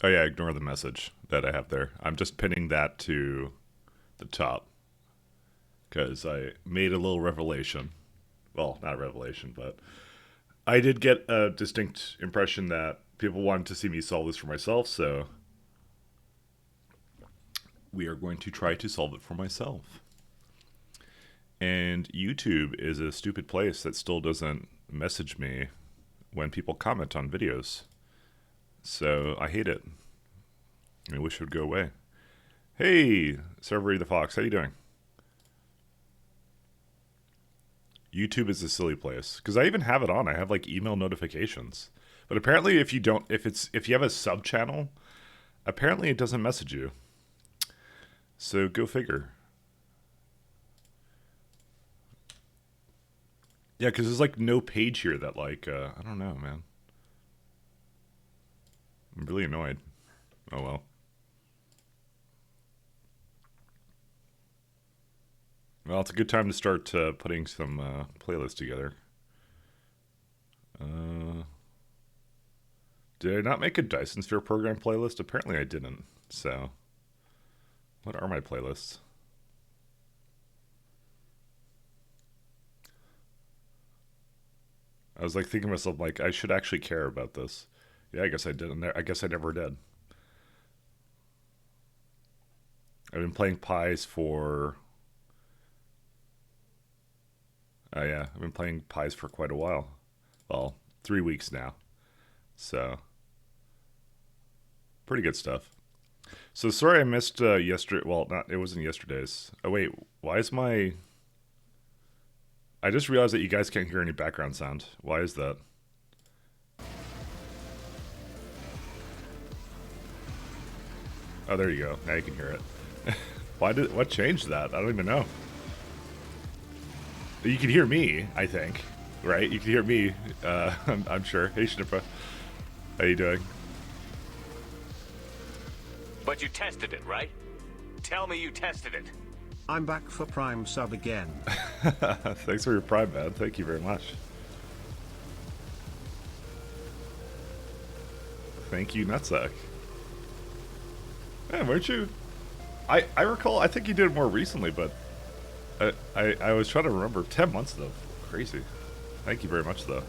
Oh yeah, ignore the message that I have there. I'm just pinning that to the top because I made a little revelation. Well, not a revelation, but I did get a distinct impression that people wanted to see me solve this for myself, so we are going to try to solve it for myself. And YouTube is a stupid place that still doesn't message me when people comment on videos. So I hate it. I wish it would go away. Hey, Servery the Fox, how you doing? YouTube is a silly place because I even have it on. I have like email notifications, but apparently, if you don't, if you have a sub channel, apparently it doesn't message you. So go figure. Yeah, because there's like no page here that like I don't know, man. I'm really annoyed. Oh well. Well, it's a good time to start putting some playlists together. Uh, did I not make a Dyson Sphere program playlist? Apparently I didn't. So, what are my playlists? I was like thinking to myself, like, I should actually care about this. Yeah, I guess I didn't. I guess I never did. I've been playing Pies for. Yeah, I've been playing Pies for quite a while. Well, 3 weeks now. So, pretty good stuff. So sorry I missed yesterday. Well, not it wasn't yesterday's. Oh wait, why is my? I just realized that you guys can't hear any background sound. Why is that? Oh, there you go. Now you can hear it. What changed that? I don't even know. You can hear me, I think. Right? You can hear me. I'm sure. Hey, Shnippa. How you doing? But you tested it, right? Tell me you tested it. I'm back for Prime sub again. Thanks for your prime, man. Thank you very much. Thank you, Nutsack. Man, weren't you? I recall. I think you did it more recently, but I was trying to remember. 10 months though. Crazy. Thank you very much, though.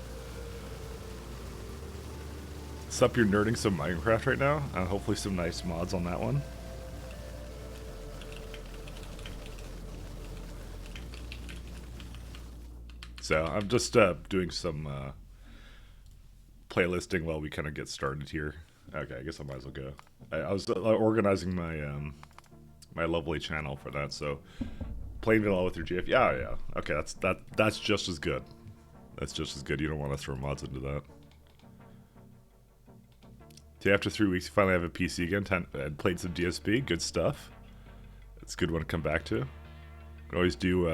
Sup, you're nerding some Minecraft right now? Hopefully some nice mods on that one. So I'm just doing some playlisting while we kind of get started here. Okay, I guess I might as well go. I was organizing my my lovely channel for that. So plain vanilla with your GF. Yeah, yeah. Okay, that's just as good. That's just as good. You don't want to throw mods into that. So after 3 weeks, you finally have a PC again and played some DSP. Good stuff. It's a good one to come back to. Can always do.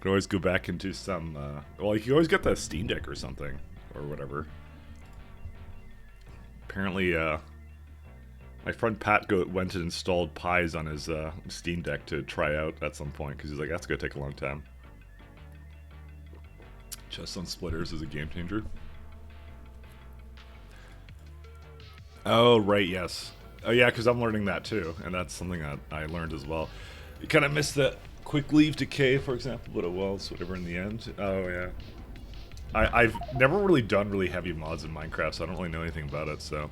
Can always go back into some. Well, you can always get the Steam Deck or something, or whatever. Apparently, my friend Pat went and installed Pies on his Steam Deck to try out at some point because he's like, that's gonna take a long time. Chess on Splitters is a game changer. Oh, right, yes. Oh, yeah, because I'm learning that too, and that's something that I learned as well. You kind of missed the quick leave decay, for example, but it was whatever in the end. Oh, yeah. I've never really done really heavy mods in Minecraft, so I don't really know anything about it, so.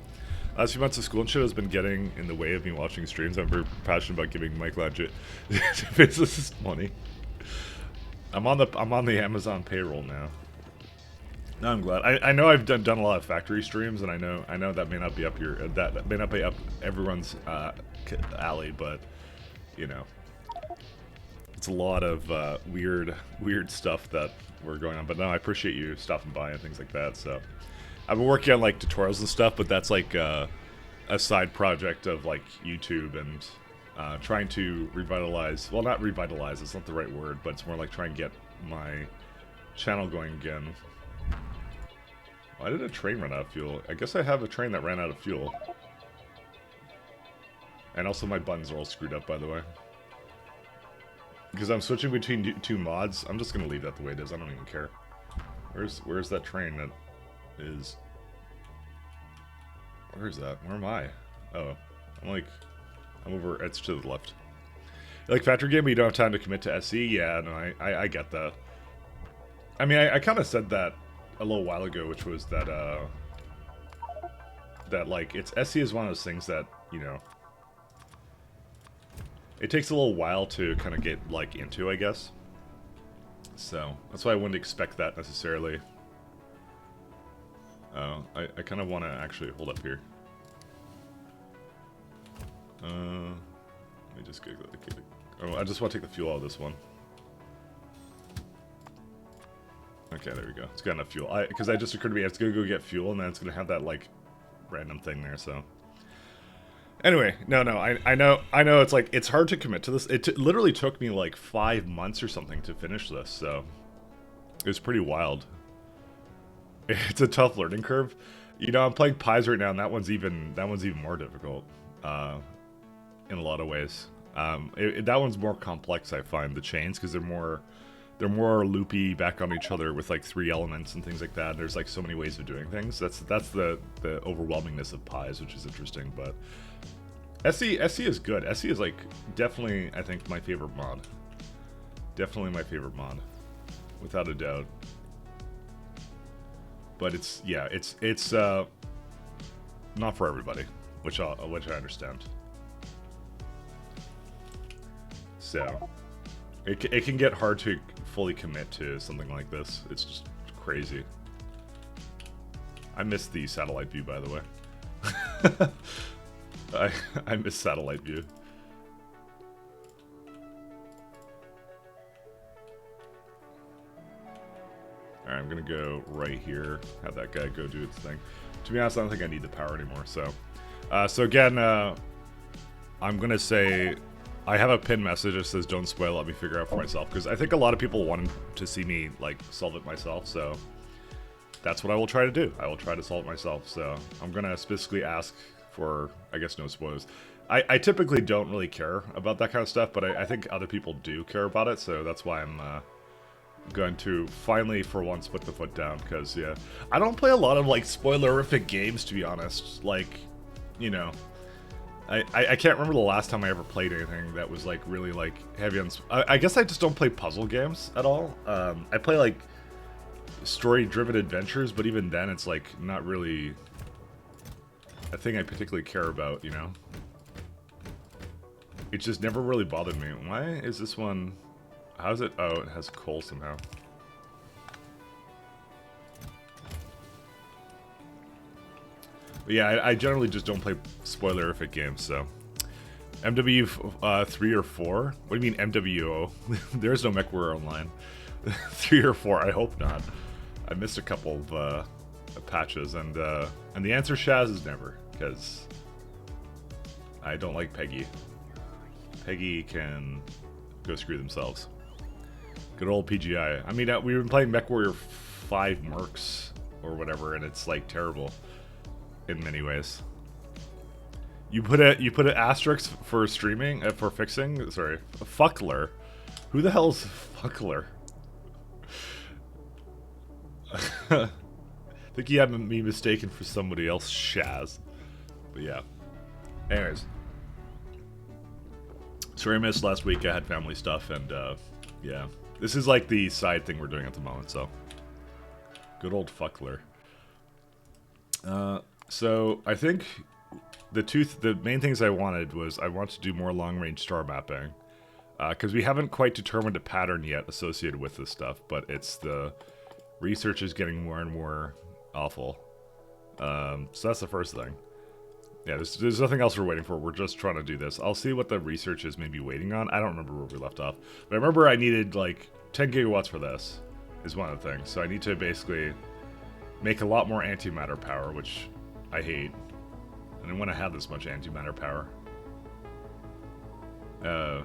Last few months of school and shit has been getting in the way of me watching streams. I'm very passionate about giving Mike Lodgett business money. I'm on the Amazon payroll now. No, I'm glad. I know I've done a lot of factory streams, and I know that may not be up your that may not be up everyone's alley, but you know, it's a lot of weird stuff that we're going on. But no, I appreciate you stopping by and things like that. So I've been working on like tutorials and stuff, but that's like a side project of like YouTube and trying to revitalize. Well, not revitalize. It's not the right word, but it's more like trying to get my channel going again. Why did a train run out of fuel? I guess I have a train that ran out of fuel. And also my buttons are all screwed up, by the way. Because I'm switching between two mods. I'm just going to leave that the way it is. I don't even care. Where's that train that is... Where is that? Where am I? Oh, I'm over. It's to the left. Like factory game, but you don't have time to commit to SE. Yeah, no, I get that. I mean, I kind of said that a little while ago, which was that that like it's SE is one of those things that, you know, it takes a little while to kind of get like into, I guess. So that's why I wouldn't expect that necessarily. I kind of want to actually hold up here. Let me just get. Oh, I just want to take the fuel out of this one. Okay, there we go. It's got enough fuel. Because I just occurred to me, it's gonna go get fuel, and then it's gonna have that like random thing there. So anyway, no, I know. It's like it's hard to commit to this. It literally took me like 5 months or something to finish this. So it was pretty wild. It's a tough learning curve. You know, I'm playing Pies right now, and that one's even more difficult in a lot of ways. That one's more complex, I find, the chains, because they're more loopy back on each other with like 3 elements and things like that. And there's like so many ways of doing things. That's the overwhelmingness of Pies, which is interesting. But SE is good. SE is like definitely, I think, my favorite mod. Definitely my favorite mod, without a doubt. But it's not for everybody, which I understand. So it can get hard to fully commit to something like this. It's just crazy. I miss the satellite view, by the way. I miss satellite view. Alright, I'm gonna go right here. Have that guy go do its thing. To be honest, I don't think I need the power anymore, so. So again, I'm gonna say, I have a pinned message that says don't spoil, let me figure out for myself, because I think a lot of people wanted to see me, like, solve it myself, so that's what I will try to do. I will try to solve it myself, so I'm gonna specifically ask for, I guess, no spoilers. I typically don't really care about that kind of stuff, but I think other people do care about it, so that's why I'm, going to finally for once put the foot down, because yeah, I don't play a lot of like spoilerific games, to be honest. Like, you know, I can't remember the last time I ever played anything that was like really like heavy on I guess I just don't play puzzle games at all. I play like story driven adventures, but even then it's like not really a thing I particularly care about, you know. It just never really bothered me. Why is this one? How's it? Oh, it has coal somehow. But yeah, I generally just don't play spoilerific games, so. MW 3 or 4? What do you mean MWO? There's no MechWarrior Online. 3 or 4, I hope not. I missed a couple of patches, and the answer, Shaz, is never, because I don't like Peggy. Peggy can go screw themselves. Good old PGI. I mean, we've been playing MechWarrior 5 Mercs or whatever, and it's like terrible in many ways. You put an asterisk for streaming, for fixing. Sorry, Fuckler. Who the hell's Fuckler? I think you had me mistaken for somebody else, Shaz. But yeah. Anyways, sorry I missed last week. I had family stuff, and yeah. This is like the side thing we're doing at the moment, so. Good old Fuckler. So I think the main things I wanted was I want to do more long-range star mapping. Because we haven't quite determined a pattern yet associated with this stuff, but it's the research is getting more and more awful. So that's the first thing. Yeah, there's nothing else we're waiting for. We're just trying to do this. I'll see what the research is maybe waiting on. I don't remember where we left off. But I remember I needed like 10 gigawatts for this, is one of the things. So I need to basically make a lot more antimatter power, which I hate. I didn't want to have this much antimatter power. I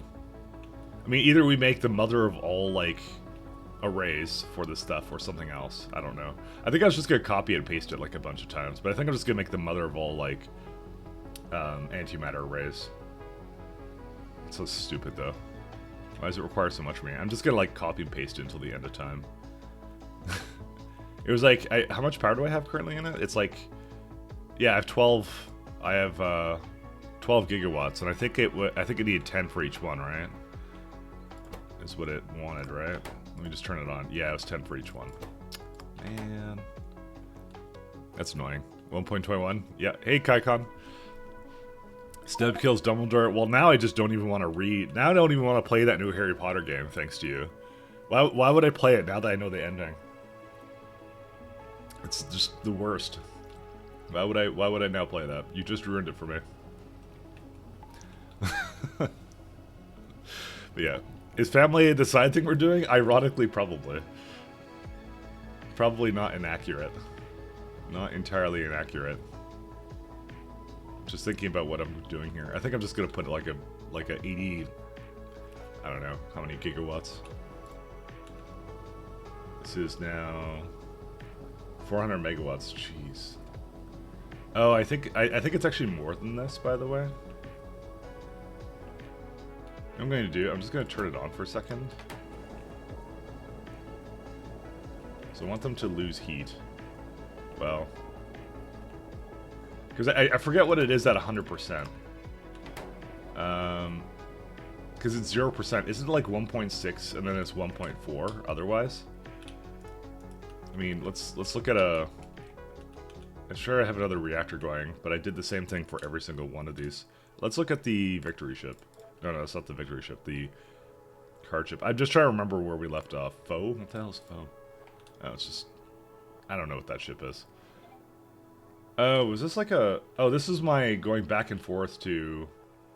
mean, either we make the mother of all, like, arrays for this stuff or something else. I don't know. I think I was just going to copy and paste it, like, a bunch of times. But I think I'm just going to make the mother of all, like, antimatter arrays. It's so stupid, though. Why does it require so much from me? I'm just going to, like, copy and paste it until the end of time. It was like, how much power do I have currently in it? It's like Yeah, I have 12. I have 12 gigawatts, and I think it needed 10 for each one, right? Is what it wanted, right? Let me just turn it on. Yeah, it was 10 for each one. Man, that's annoying. 1.21. Yeah. Hey, Kaikon. Snub kills Dumbledore. Well, now I just don't even want to read. Now I don't even want to play that new Harry Potter game, thanks to you. Why would I play it now that I know the ending? It's just the worst. Why would I now play that? You just ruined it for me. But yeah. Is family the side thing we're doing? Ironically, probably. Probably not inaccurate. Not entirely inaccurate. Just thinking about what I'm doing here. I think I'm just gonna put like a 80. I don't know how many gigawatts. This is now 400 megawatts. Jeez. Oh, I think it's actually more than this, by the way. What I'm just going to turn it on for a second. So I want them to lose heat. Well, because I forget what it is at 100%. Because it's 0%. Isn't it like 1.6 and then it's 1.4 otherwise? I mean, let's look at a... I'm sure I have another reactor going, but I did the same thing for every single one of these. Let's look at the victory ship. No, it's not the victory ship. The card ship. I'm just trying to remember where we left off. Foe? What the hell is Foe? Oh, it's just... I don't know what that ship is. Oh, was this like a... Oh, this is my going back and forth to...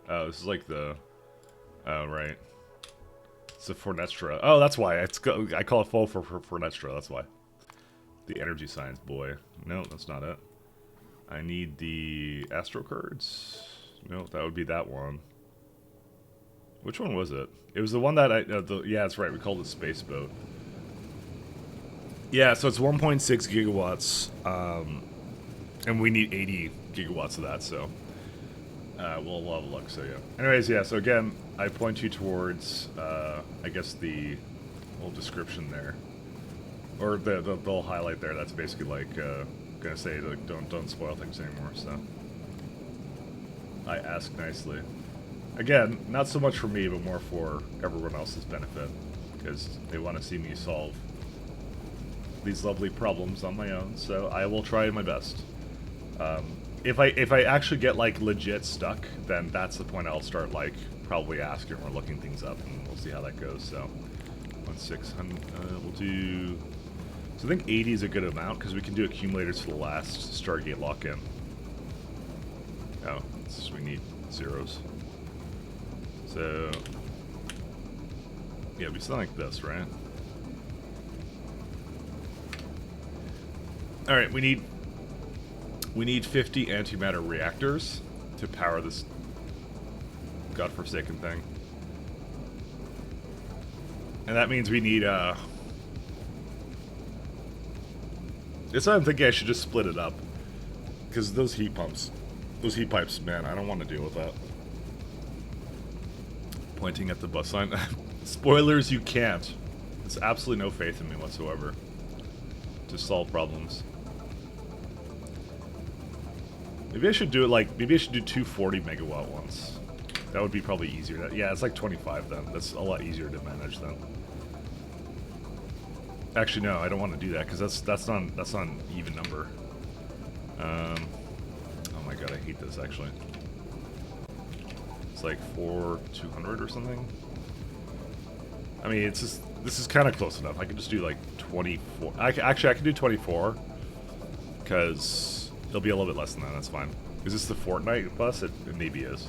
Oh, this is like the... Oh, right. It's a Fornestra. Oh, that's why. I call it Foe for Fornestra. That's why. The energy science boy. No, that's not it. I need the Astro cards. No, that would be that one. Which one was it? It was the one that yeah, that's right. We called it Space Boat. Yeah, so it's 1.6 gigawatts, and we need 80 gigawatts of that. So we'll have a look. So yeah. Anyways, yeah. So again, I point you towards, I guess the little description there. Or the little highlight there, that's basically like, gonna say, like, don't spoil things anymore, so. I ask nicely. Again, not so much for me, but more for everyone else's benefit. Because they want to see me solve these lovely problems on my own, so I will try my best. If I actually get, like, legit stuck, then that's the point I'll start, like, probably asking or looking things up, and we'll see how that goes, so. 1,600, we'll do... So I think 80 is a good amount, because we can do accumulators for the last Stargate lock-in. Oh, we need zeros. So... Yeah, it'd be something like this, right? Alright, we need 50 antimatter reactors to power this godforsaken thing. And that means we need, It's why I'm thinking I should just split it up. Because those heat pipes, man, I don't want to deal with that. Pointing at the bus sign. Spoilers, you can't. There's absolutely no faith in me whatsoever to solve problems. Maybe I should do it like, maybe I should do 240 megawatt ones. That would be probably easier. Yeah, it's like 25 then. That's a lot easier to manage then. Actually, no, I don't want to do that because that's not an even number. Oh my god, I hate this actually. It's like 4,200 or something. I mean, it's just this is kind of close enough. I could just do like 24. Actually, I can do 24 because it'll be a little bit less than that. That's fine. Is this the Fortnite bus? It maybe is.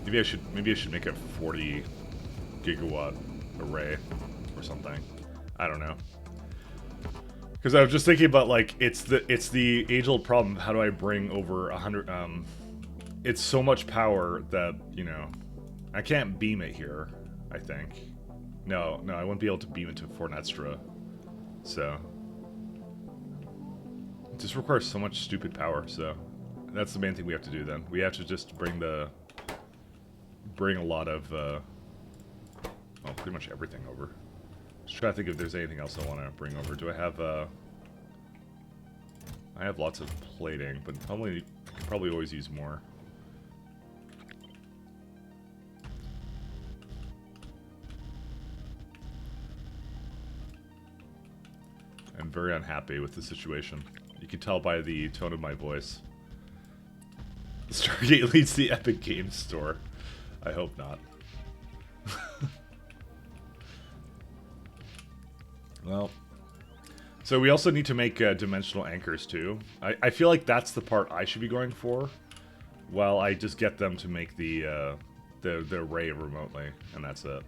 Maybe I should make a 40 gigawatt array or something. I don't know. Because I was just thinking about like it's the age-old problem. How do I bring over 100? It's so much power that, you know, I can't beam it here. I think. No, I wouldn't be able to beam it to Fornestra. So it just requires so much stupid power. So that's the main thing we have to do. Then we have to just bring a lot of well, pretty much everything over. Just trying to think if there's anything else I want to bring over. Do I have I have lots of plating, but probably could probably always use more. I'm very unhappy with the situation. You can tell by the tone of my voice. Stargate leads the Epic Games Store. I hope not. Well, so we also need to make dimensional anchors too. I feel like that's the part I should be going for, while I just get them to make the array remotely, and that's it.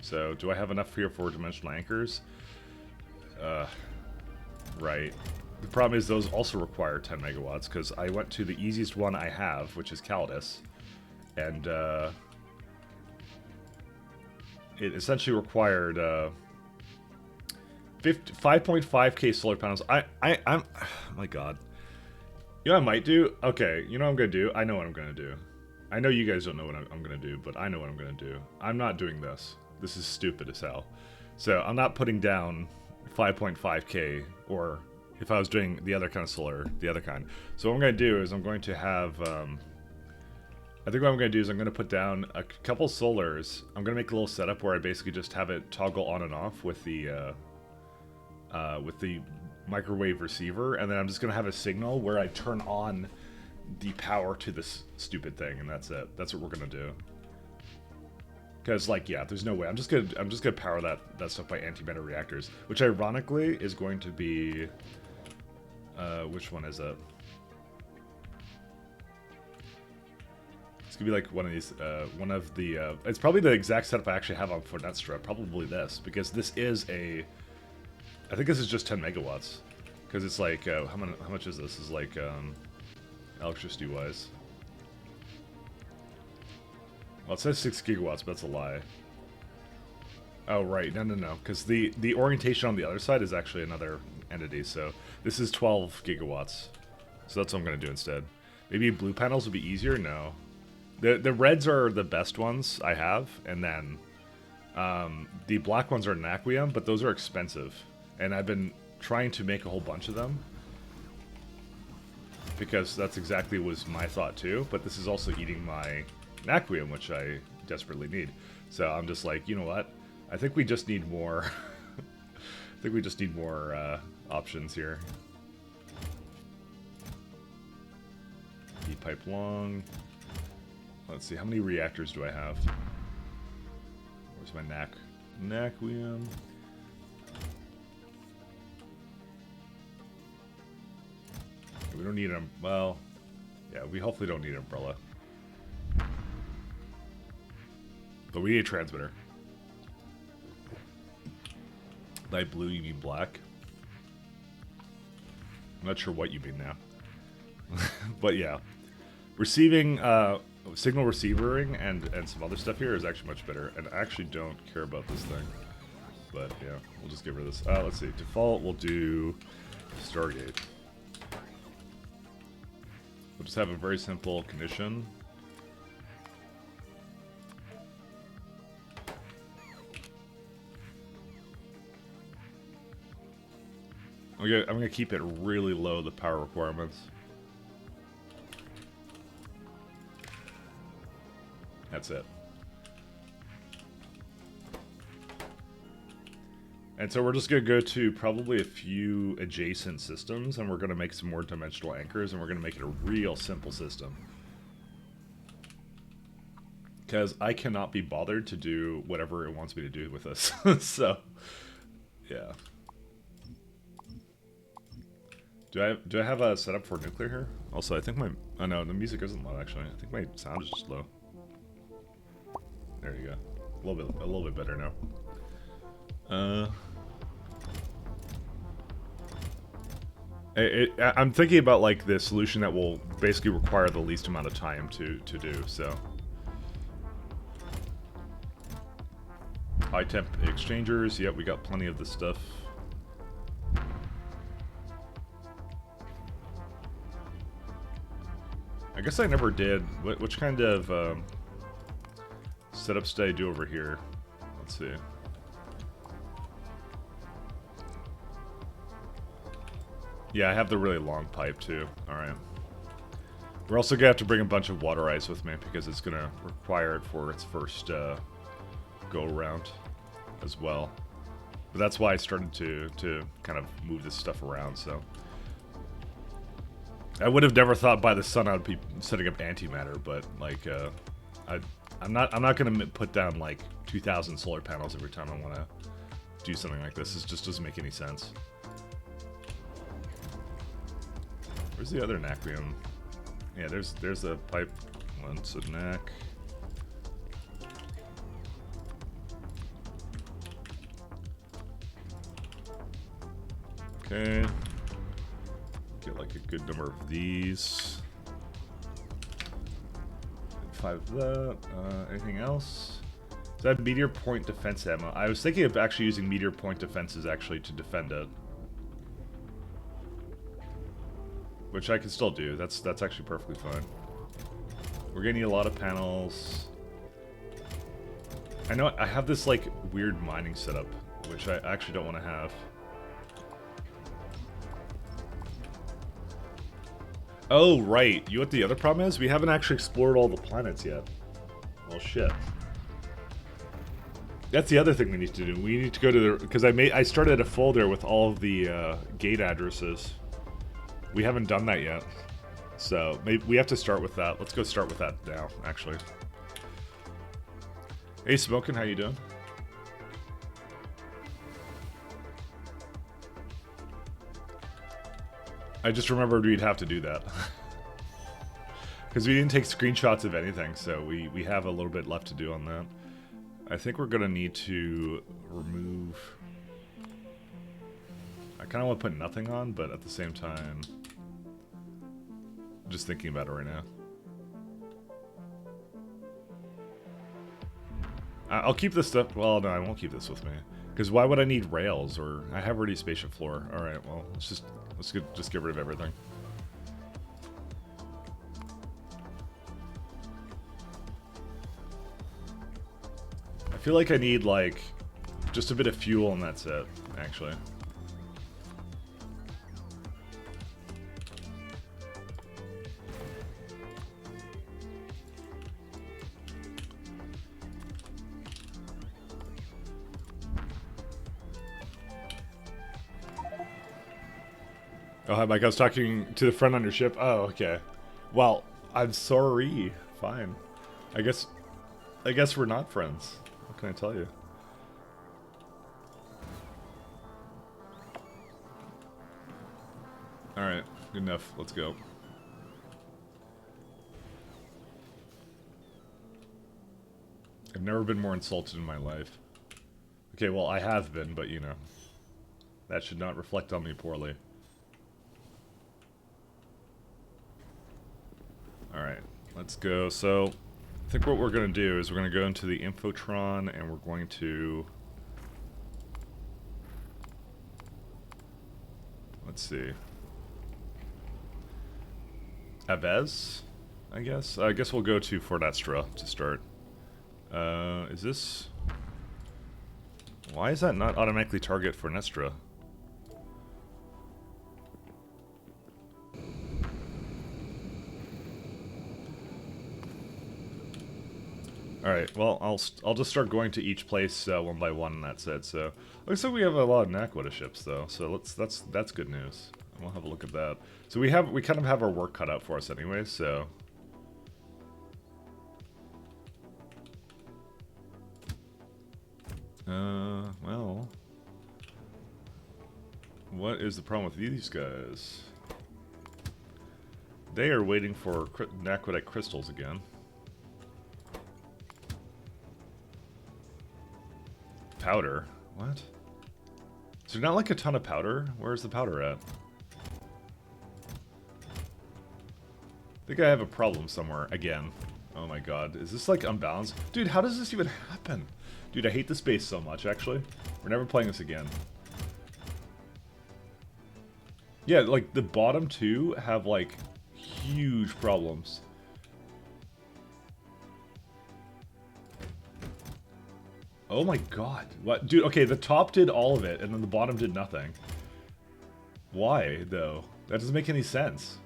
So do I have enough here for dimensional anchors? Right. The problem is those also require 10 megawatts, because I went to the easiest one I have, which is Calidus, and it essentially required 5.5k solar panels. I'm oh my god. You know what I might do? Okay, you know what I'm gonna do? I know what I'm gonna do. I know you guys don't know what I'm gonna do, but I know what I'm gonna do. I'm not doing this. This is stupid as hell. So I'm not putting down 5.5k, or if I was doing the other kind of solar, the other kind. So what I'm going to do is I'm going to have, I think what I'm going to do is I'm going to put down a couple solars. I'm going to make a little setup where I basically just have it toggle on and off with the microwave receiver, and then I'm just going to have a signal where I turn on the power to this stupid thing, and that's it. That's what we're going to do. Because, like, yeah, there's no way. I'm just gonna power that stuff by antimatter reactors, which ironically is going to be, which one is it? It's gonna be like one of these, one of the. It's probably the exact setup I actually have on for Netstrip. Probably this, because this is a. I think this is just 10 megawatts, because it's like how much is this? This is like electricity wise. Well, it says 6 gigawatts, but that's a lie. Oh, right. No, because the orientation on the other side is actually another entity, so this is 12 gigawatts. So that's what I'm going to do instead. Maybe blue panels would be easier? No. The reds are the best ones I have, and then the black ones are Naquium, but those are expensive. And I've been trying to make a whole bunch of them, because that's exactly was my thought too, but this is also eating my Naquium, which I desperately need. So I'm just like, you know what? I think we just need more. I think we just need more options here. E-pipe long. Let's see, how many reactors do I have? Where's my Naquium? We don't need them. Well, yeah, we hopefully don't need an umbrella. But we need a transmitter. By blue, you mean black? I'm not sure what you mean now. But yeah. Receiving, signal receivering and some other stuff here is actually much better. And I actually don't care about this thing. But yeah, we'll just get rid of this. Let's see. Default, we'll do Stargate. We'll just have a very simple condition. I'm gonna keep it really low, the power requirements. That's it. And so we're just gonna go to probably a few adjacent systems, and we're gonna make some more dimensional anchors, and we're gonna make it a real simple system. Because I cannot be bothered to do whatever it wants me to do with this. So, yeah. Do I have a setup for nuclear here? Also, I think my... Oh no, the music isn't low actually. I think my sound is just low. There you go. A little bit better now. I'm thinking about like the solution that will basically require the least amount of time to do, so. High temp exchangers, yep, we got plenty of this stuff. I guess I never did. Which kind of setups did I do over here? Let's see. Yeah, I have the really long pipe too. Alright. We're also gonna have to bring a bunch of water ice with me because it's gonna require it for its first go around as well. But that's why I started to kind of move this stuff around, so. I would have never thought by the sun I'd be setting up antimatter, but like I'm not gonna put down like 2,000 solar panels every time I wanna do something like this. It just doesn't make any sense. Where's the other naquium? Yeah, there's a pipe. Once a knack. Okay. Get like a good number of these. 5 of that. Anything else? Is that meteor point defense ammo? I was thinking of actually using meteor point defenses actually to defend it. Which I can still do. That's actually perfectly fine. We're gonna need a lot of panels. I know I have this like weird mining setup, which I actually don't want to have. Oh, right. You know what the other problem is? We haven't actually explored all the planets yet. Well, shit. That's the other thing we need to do. We need to go to the... Because I started a folder with all of the gate addresses. We haven't done that yet. So, maybe we have to start with that. Let's go start with that now, actually. Hey, Smokin', how you doing? I just remembered we'd have to do that. Because we didn't take screenshots of anything, so we have a little bit left to do on that. I think we're going to need to remove... I kind of want to put nothing on, but at the same time... I'm just thinking about it right now. I'll keep this stuff... Well, no, I won't keep this with me. Because why would I need rails? Or I have already spaceship floor. Alright, well, let's just get rid of everything. I feel like I need, like, just a bit of fuel and that's it, actually. Oh, hi, Mike. I was talking to the friend on your ship. Oh, okay. Well, I'm sorry. Fine. I guess we're not friends. What can I tell you? Alright, good enough. Let's go. I've never been more insulted in my life. Okay, well, I have been, but you know. That should not reflect on me poorly. Alright, let's go. So, I think what we're going to do is we're going to go into the Infotron and we're going to... Let's see. Aves, I guess? I guess we'll go to Fort Estra to start. Is this... Why is that not automatically target for Nestra? Alright, well, I'll just start going to each place one by one, and that's it. So, looks like we have a lot of Naquita ships, though. So that's good news. We'll have a look at that. So we kind of have our work cut out for us anyway. So, well, what is the problem with these guys? They are waiting for Naquitite crystals again. Powder? What? Is there not like a ton of powder? Where's the powder at? I think I have a problem somewhere again. Oh my god. Is this like unbalanced? Dude, how does this even happen? Dude, I hate this base so much, actually. We're never playing this again. Yeah, like the bottom two have like huge problems. Oh my god. What? Dude, okay, the top did all of it, and then the bottom did nothing. Why, though? That doesn't make any sense.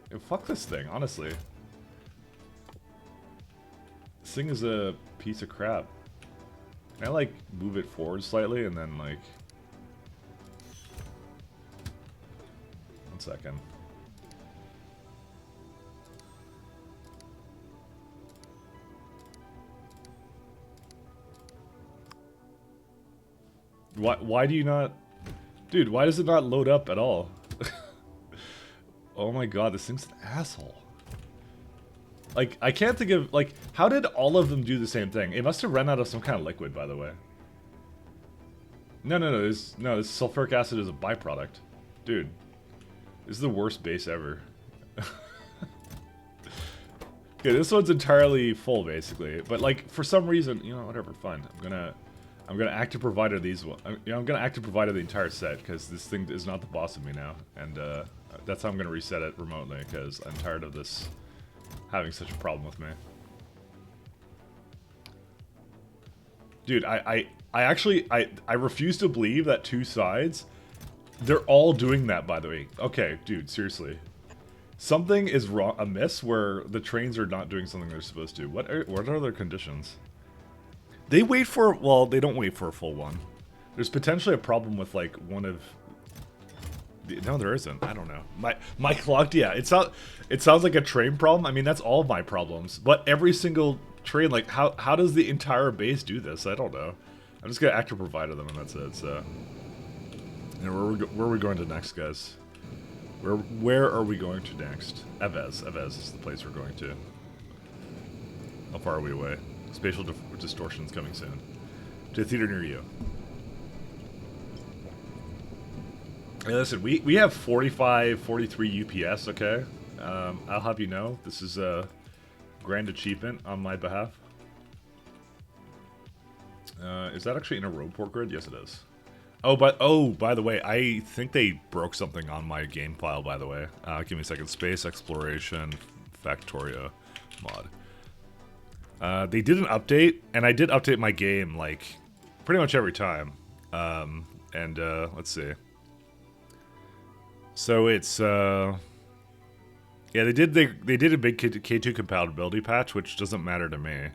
Yo, fuck this thing, honestly. This thing is a piece of crap. Can I, like, move it forward slightly and then, like... 1 second. Why do you not... Dude, why does it not load up at all? Oh my god, this thing's an asshole. Like, I can't think of... Like, how did all of them do the same thing? It must have run out of some kind of liquid, by the way. No, this sulfuric acid is a byproduct. Dude. This is the worst base ever. Okay, this one's entirely full, basically. But, like, for some reason... You know, whatever, fine. I'm gonna active provider these one. I'm gonna active provider the entire set because this thing is not the boss of me now, and that's how I'm gonna reset it remotely because I'm tired of this having such a problem with me. Dude, I actually refuse to believe that two sides. They're all doing that, by the way. Okay, dude, seriously. Something is wrong, amiss where the trains are not doing something they're supposed to. What are their conditions? They wait for, well, they don't wait for a full one. There's potentially a problem with, like, one of... No, there isn't. I don't know. My clock, yeah, it sounds like a train problem. I mean, that's all my problems. But every single train, like, how does the entire base do this? I don't know. I'm just gonna active provider them and that's it, so... And where are we going to next, guys? Where are we going to next? Evez is the place we're going to. How far are we away? Spatial distortion's coming soon. To a theater near you. Hey, listen, we have 45, 43 UPS, okay? I'll have you know, this is a grand achievement on my behalf. Is that actually in a road port grid? Yes, it is. Oh, by the way, I think they broke something on my game file, by the way. Give me a second. Space Exploration Factorio mod. They did an update, and I did update my game, like, pretty much every time. Let's see. So it's, yeah, they did a big K2 compatibility patch, which doesn't matter to me.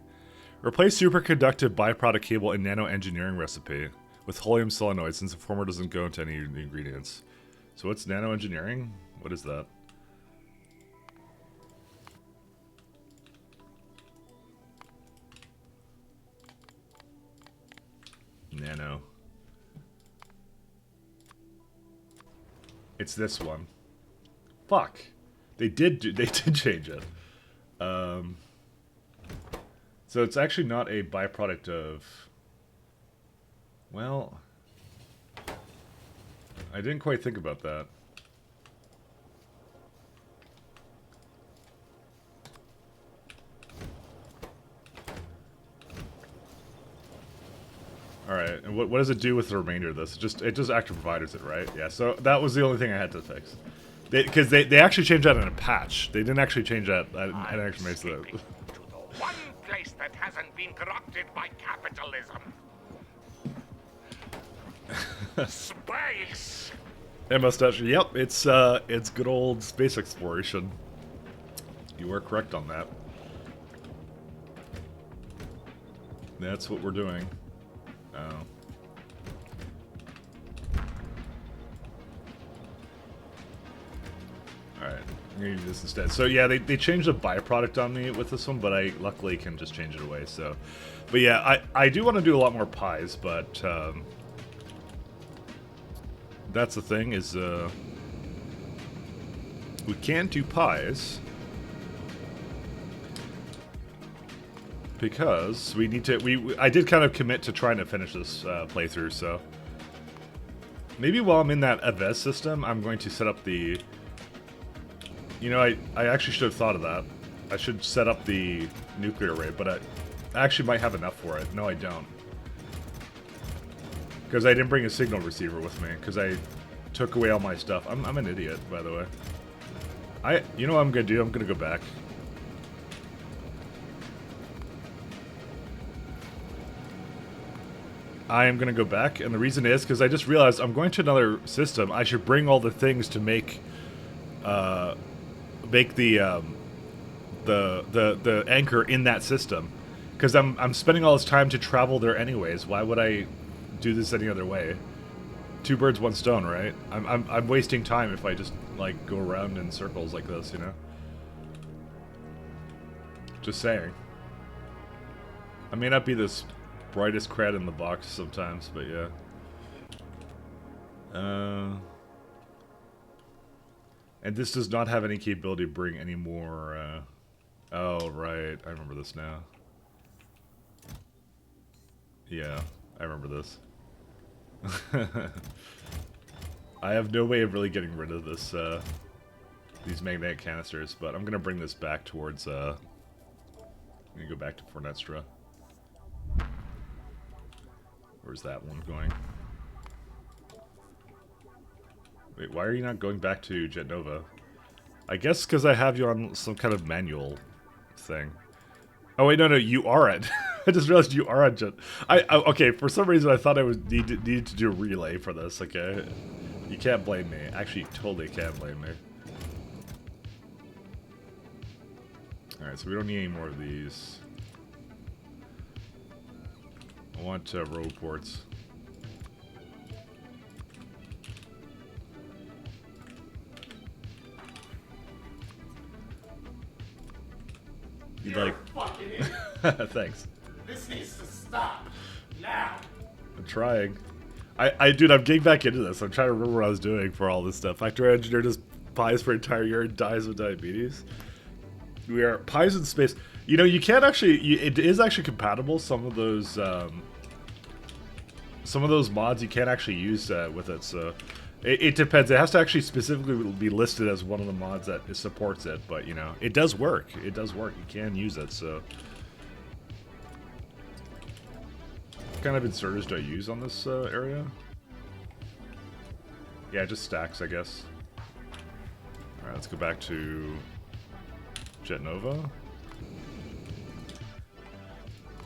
Replace superconductive byproduct cable in nano engineering recipe with holmium solenoid, since the former doesn't go into any of the ingredients. So what's nano engineering? What is that? Nano. It's this one. Fuck. They did change it. So it's actually not a byproduct of... Well... I didn't quite think about that. Alright, and what does it do with the remainder of this? It just active providers it, right? Yeah, so that was the only thing I had to fix. Because they actually changed that in a patch. They didn't actually change that. I actually made that. To the one place that hasn't been corrupted by capitalism. Space. And mustache. Yep, it's good old space exploration. You are correct on that. That's what we're doing. Oh. Alright, I'm gonna use this instead. So yeah, they changed the byproduct on me with this one, but I luckily can just change it away, so... But yeah, I do want to do a lot more pies, but... that's the thing, is... we can't do pies... because we need to... I did kind of commit to trying to finish this playthrough, so... Maybe while I'm in that Evez system, I'm going to set up the... You know, I actually should have thought of that. I should set up the nuclear array, but I actually might have enough for it. No, I don't. Because I didn't bring a signal receiver with me, because I took away all my stuff. I'm an idiot, by the way. You know what I'm going to do? I'm going to go back. I am going to go back, and the reason is because I just realized I'm going to another system. I should bring all the things to make the anchor in that system, because I'm spending all this time to travel there anyways. Why would I do this any other way? Two birds, one stone, right? I'm wasting time if I just like go around in circles like this, you know? Just saying. I may not be this brightest cred in the box sometimes, but yeah. And this does not have any capability to bring any more, oh, right. I remember this now. Yeah, I remember this. I have no way of really getting rid of this, these magnetic canisters, but I'm gonna bring this back towards, I'm gonna go back to Fornestra. Where's that one going? Wait, why are you not going back to Jet Nova? I guess because I have you on some kind of manual thing. Oh wait, no, you are at. I just realized you are at Jet. Okay, for some reason I thought I was needed to do a relay for this. Okay, you can't blame me. Actually, you totally can't blame me. All right, so we don't need any more of these. I want road ports. You're fucking idiot. Thanks. This needs to stop now. I'm trying. Dude, I'm getting back into this. I'm trying to remember what I was doing for all this stuff. Factorio engineer just pies for an entire year and dies of diabetes. We are pies in space. You know, you can't actually. It is actually compatible. Some of those mods you can't actually use with it. So it depends. It has to actually specifically be listed as one of the mods that supports it. But you know, it does work. It does work. You can use it. So, what kind of inserters do I use on this area? Yeah, just stacks, I guess. All right, let's go back to Jet Nova.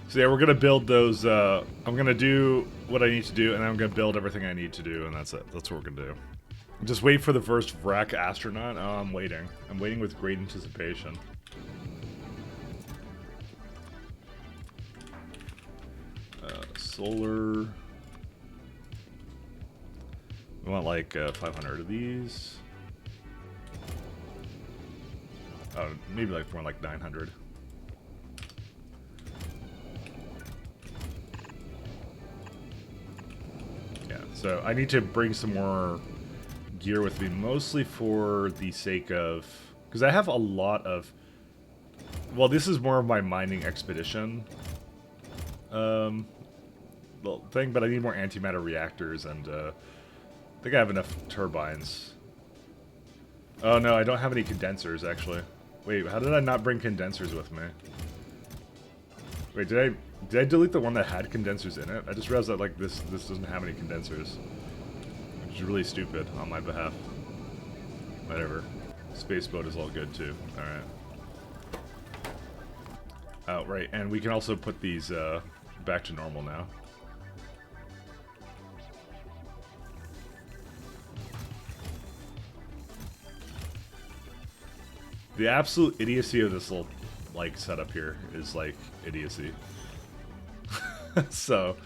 So yeah, we're gonna build those. I'm gonna do what I need to do, and I'm gonna build everything I need to do, and that's it. That's what we're gonna do. Just wait for the first Vrak astronaut. Oh, I'm waiting. I'm waiting with great anticipation. Solar. We want like 500 of these. Oh, maybe like more like 900. So I need to bring some more gear with me, mostly for the sake of... Because I have a lot of... Well, this is more of my mining expedition thing, but I need more antimatter reactors, and I think I have enough turbines. Oh no, I don't have any condensers, actually. Wait, how did I not bring condensers with me? Wait, did I delete the one that had condensers in it? I just realized that like this doesn't have any condensers, which is really stupid on my behalf. Whatever. Space boat is all good too. All right. Oh right, and we can also put these back to normal now. The absolute idiocy of this little like setup here is like idiocy. So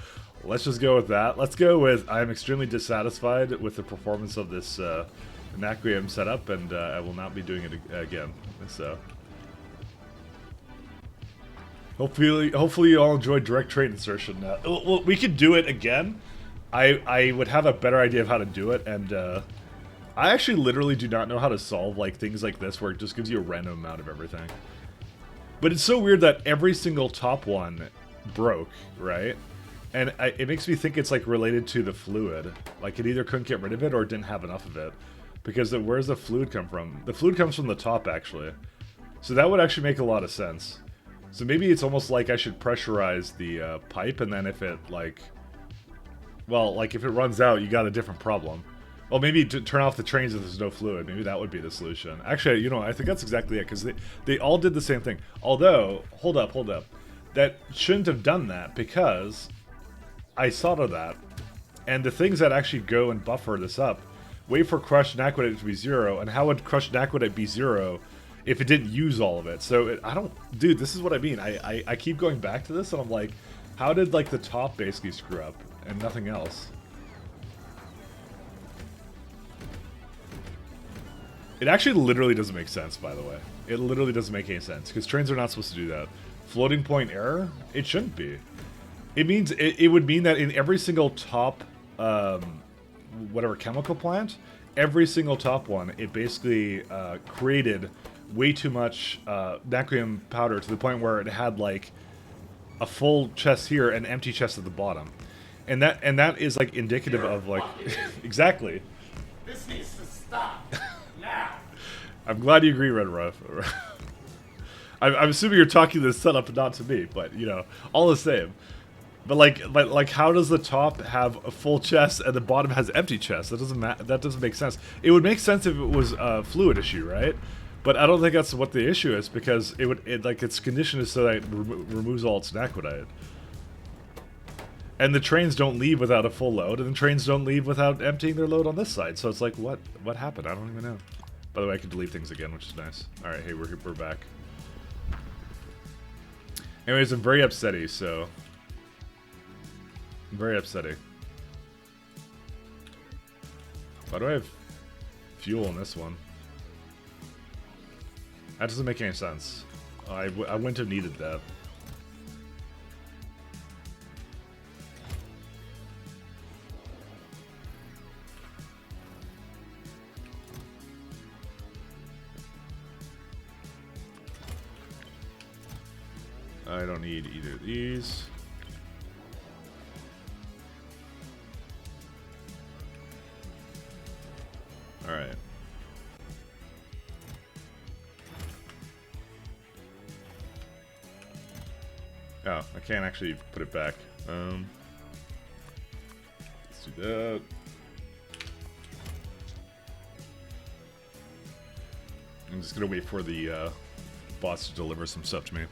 let's just go with that. Let's go with I'm extremely dissatisfied with the performance of this Anaquium setup, and I will not be doing it again. So hopefully you all enjoyed direct train insertion. Well, we could do it again. I would have a better idea of how to do it, and I actually literally do not know how to solve like things like this where it just gives you a random amount of everything. But it's so weird that every single top one broke, right? And it makes me think it's like related to the fluid. Like it either couldn't get rid of it or didn't have enough of it. Because where's the fluid come from? The fluid comes from the top, actually. So that would actually make a lot of sense. So maybe it's almost like I should pressurize the pipe, and then if it like... Well, like if it runs out, you got a different problem. Well, maybe to turn off the trains if there's no fluid. Maybe that would be the solution. Actually, you know, I think that's exactly it, because they all did the same thing. Although, hold up. That shouldn't have done that, because I solder that, and the things that actually go and buffer this up, wait for crushed and aquadite to be 0, and how would crushed and aquadite be 0 if it didn't use all of it? So I don't, dude, this is what I mean. I keep going back to this, and I'm like, how did like the top basically screw up and nothing else? It actually literally doesn't make sense, by the way. It literally doesn't make any sense, because trains are not supposed to do that. Floating point error? It shouldn't be. It means, it would mean that in every single top, whatever chemical plant, every single top one, it basically created way too much natrium powder to the point where it had like a full chest here and empty chest at the bottom. And that is like indicative of like, exactly. This needs to stop. Now. I'm glad you agree, Red Ruff. I'm assuming you're talking this setup, not to me, but you know, all the same. But like, how does the top have a full chest and the bottom has empty chest? That doesn't make sense. It would make sense if it was a fluid issue, right? But I don't think that's what the issue is, because its condition is so that it removes all its aquadite. And the trains don't leave without a full load, and the trains don't leave without emptying their load on this side. So it's like, what happened? I don't even know. By the way, I can delete things again, which is nice. All right, hey, we're back. Anyways, I'm very upsetty, so very upsetting. Why do I have fuel in this one? That doesn't make any sense. I wouldn't have needed that. I don't need either of these. Alright. Oh, I can't actually put it back. Let's do that. I'm just gonna wait for the bots to deliver some stuff to me.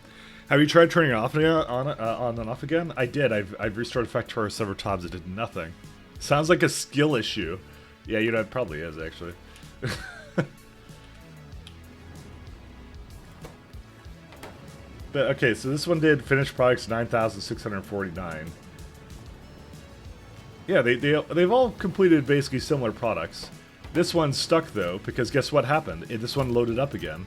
Have you tried turning it off on and off again? I did. I've restarted Factorio several times. It did nothing. Sounds like a skill issue. Yeah, you know, it probably is, actually. But, okay, so this one did finished products 9,649. Yeah, they've all completed basically similar products. This one's stuck, though, because guess what happened? This one loaded up again.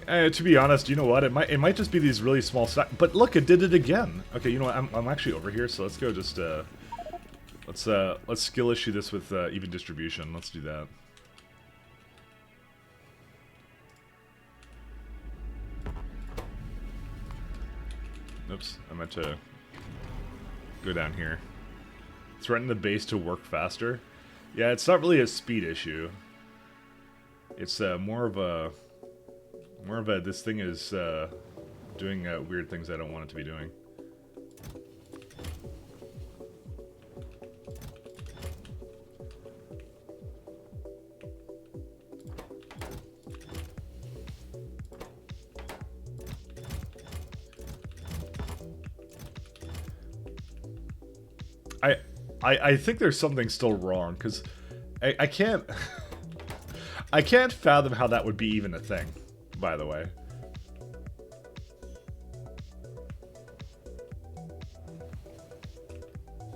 To be honest, you know what? It might just be these really small stacks. But look, it did it again. Okay, you know what? I'm actually over here, so let's go. Just let's skill issue this with even distribution. Let's do that. Oops, I meant to go down here. Threaten the base to work faster. Yeah, it's not really a speed issue. It's more of a this thing is doing weird things I don't want it to be doing. I think there's something still wrong, because I can't I can't fathom how that would be even a thing, by the way.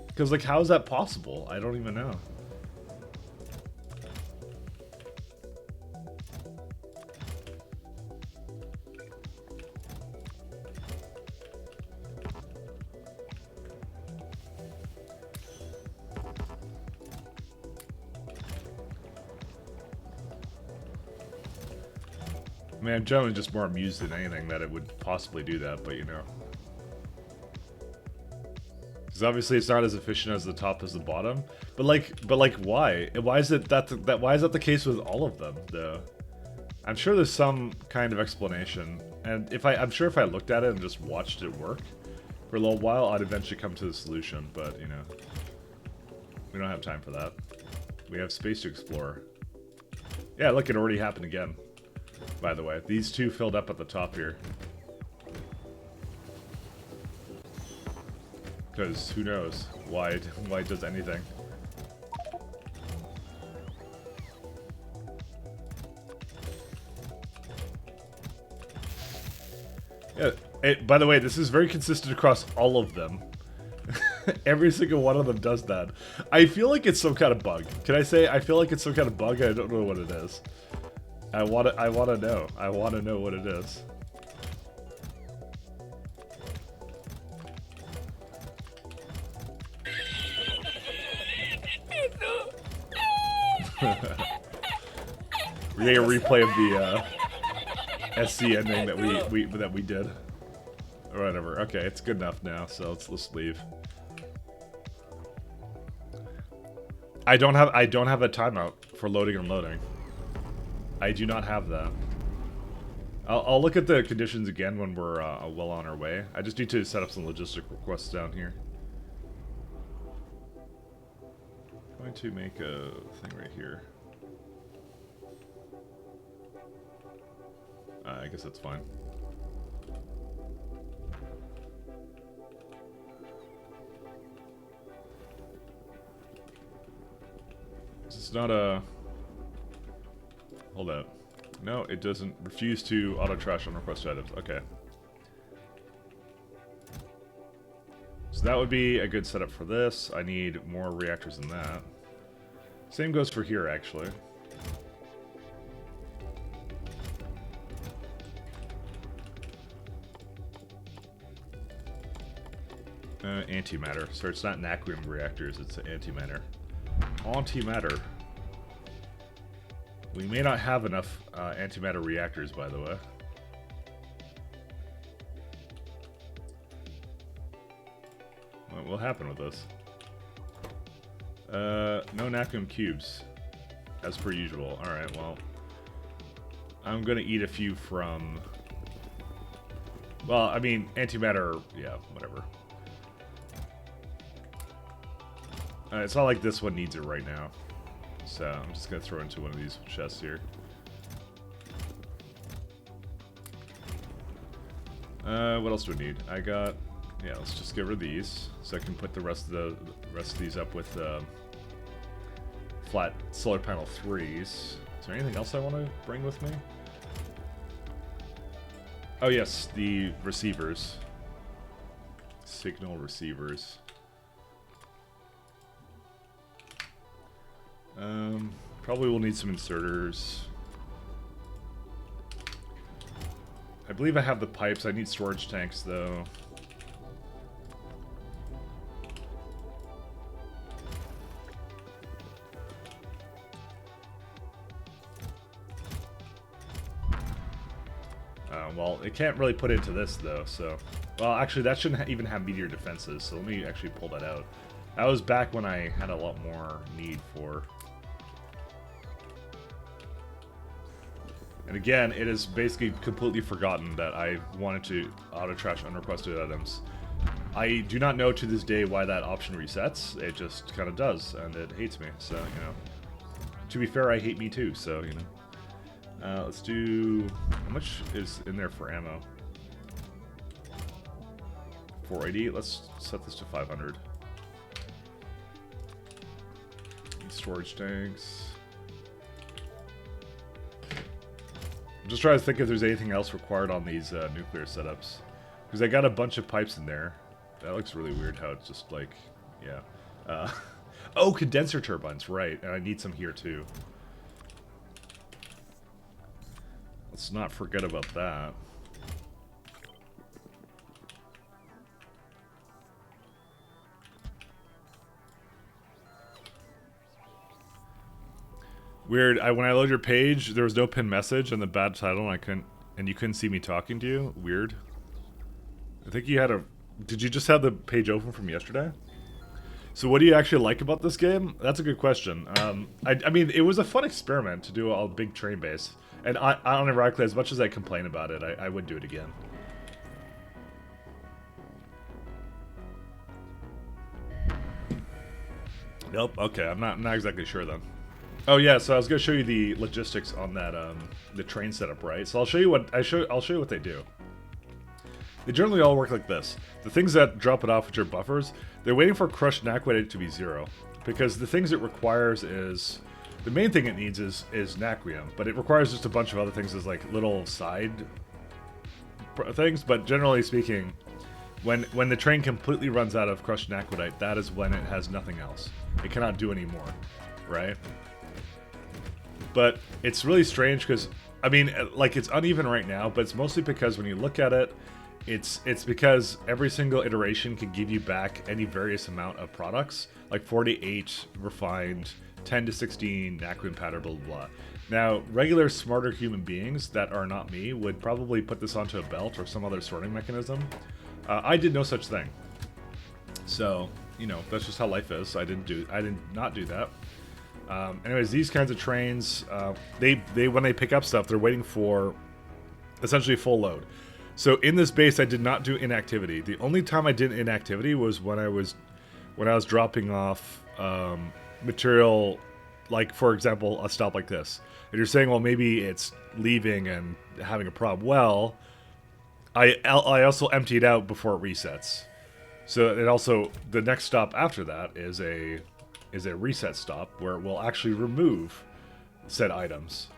Because, like, how is that possible? I don't even know. I mean, I'm generally just more amused than anything that it would possibly do that, but you know. Because obviously it's not as efficient as the top as the bottom. But like why? Why is it why is that the case with all of them, though? I'm sure there's some kind of explanation. And I'm sure if I looked at it and just watched it work for a little while, I'd eventually come to the solution, but you know. We don't have time for that. We have space to explore. Yeah, look, it already happened again. By the way, these two filled up at the top here. Because who knows why it does anything. Yeah. By the way, this is very consistent across all of them. Every single one of them does that. I feel like it's some kind of bug. Can I say I feel like it's some kind of bug? I don't know what it is. I want to know. I want to know what it is. We're getting a replay of the SC ending that we did. Or whatever. Okay, it's good enough now, so let's leave. I don't have a timeout for loading and unloading. I do not have that. I'll look at the conditions again when we're well on our way. I just need to set up some logistic requests down here. I'm going to make a thing right here. I guess that's fine. It's not a... Hold up. No, it doesn't. Refuse to auto-trash on request items. Okay. So that would be a good setup for this. I need more reactors than that. Same goes for here, actually. Antimatter. So it's not Naquium reactors, it's antimatter. Antimatter. We may not have enough antimatter reactors, by the way. What will happen with this? No Naquium cubes, as per usual. Alright, well. I'm gonna eat a few from... Well, I mean, antimatter, yeah, whatever. It's not like this one needs it right now. So I'm just going to throw it into one of these chests here. What else do we need? I got... Yeah, let's just get rid of these. So I can put the rest of these up with flat solar panel 3s. Is there anything else I want to bring with me? Oh yes, the receivers. Signal receivers. Probably will need some inserters. I believe I have the pipes. I need storage tanks, though. Well, it can't really put into this, though, so... Well, actually, that shouldn't even have meteor defenses, so let me actually pull that out. That was back when I had a lot more need for... And again, it is basically completely forgotten that I wanted to auto-trash unrequested items. I do not know to this day why that option resets. It just kind of does, and it hates me, so, you know. To be fair, I hate me too, so, you know. Let's do... How much is in there for ammo? 480? Let's set this to 500. Storage tanks... I'm just trying to think if there's anything else required on these nuclear setups. Because I got a bunch of pipes in there. That looks really weird how it's just like, yeah. Oh, condenser turbines, right. And I need some here too. Let's not forget about that. Weird. When I load your page, there was no pinned message and the bad title, and you couldn't see me talking to you. Weird. I think you had a... Did you just have the page open from yesterday? So what do you actually like about this game? That's a good question. I mean, it was a fun experiment to do a big train base. And unironically, as much as I complain about it, I would do it again. Nope. Okay, I'm not exactly sure then. Oh yeah, so I was gonna show you the logistics on that the train setup, right? So I'll show you what I'll show you what they do. they generally all work like this. The things that drop it off, which are buffers, they're waiting for crushed naquite to be 0. Because the things it requires is... The main thing it needs is naquium, but it requires just a bunch of other things as like little side things, but generally speaking, when the train completely runs out of crushed naquite, that is when it has nothing else. It cannot do any more, right? But it's really strange because, I mean, like it's uneven right now, but it's mostly because when you look at it, it's because every single iteration can give you back any various amount of products, like 48 refined, 10 to 16 naquium powder, blah, blah, blah. Now, regular smarter human beings that are not me would probably put this onto a belt or some other sorting mechanism. I did no such thing. So, you know, that's just how life is. I did not do that. Anyways, these kinds of trains, they when they pick up stuff, they're waiting for essentially full load. So in this base, I did not do inactivity. The only time I did inactivity was when I was dropping off material, like for example, a stop like this. And you're saying, well, maybe it's leaving and having a problem. Well, I also empty it out before it resets. So it also, the next stop after that is a reset stop where it will actually remove said items.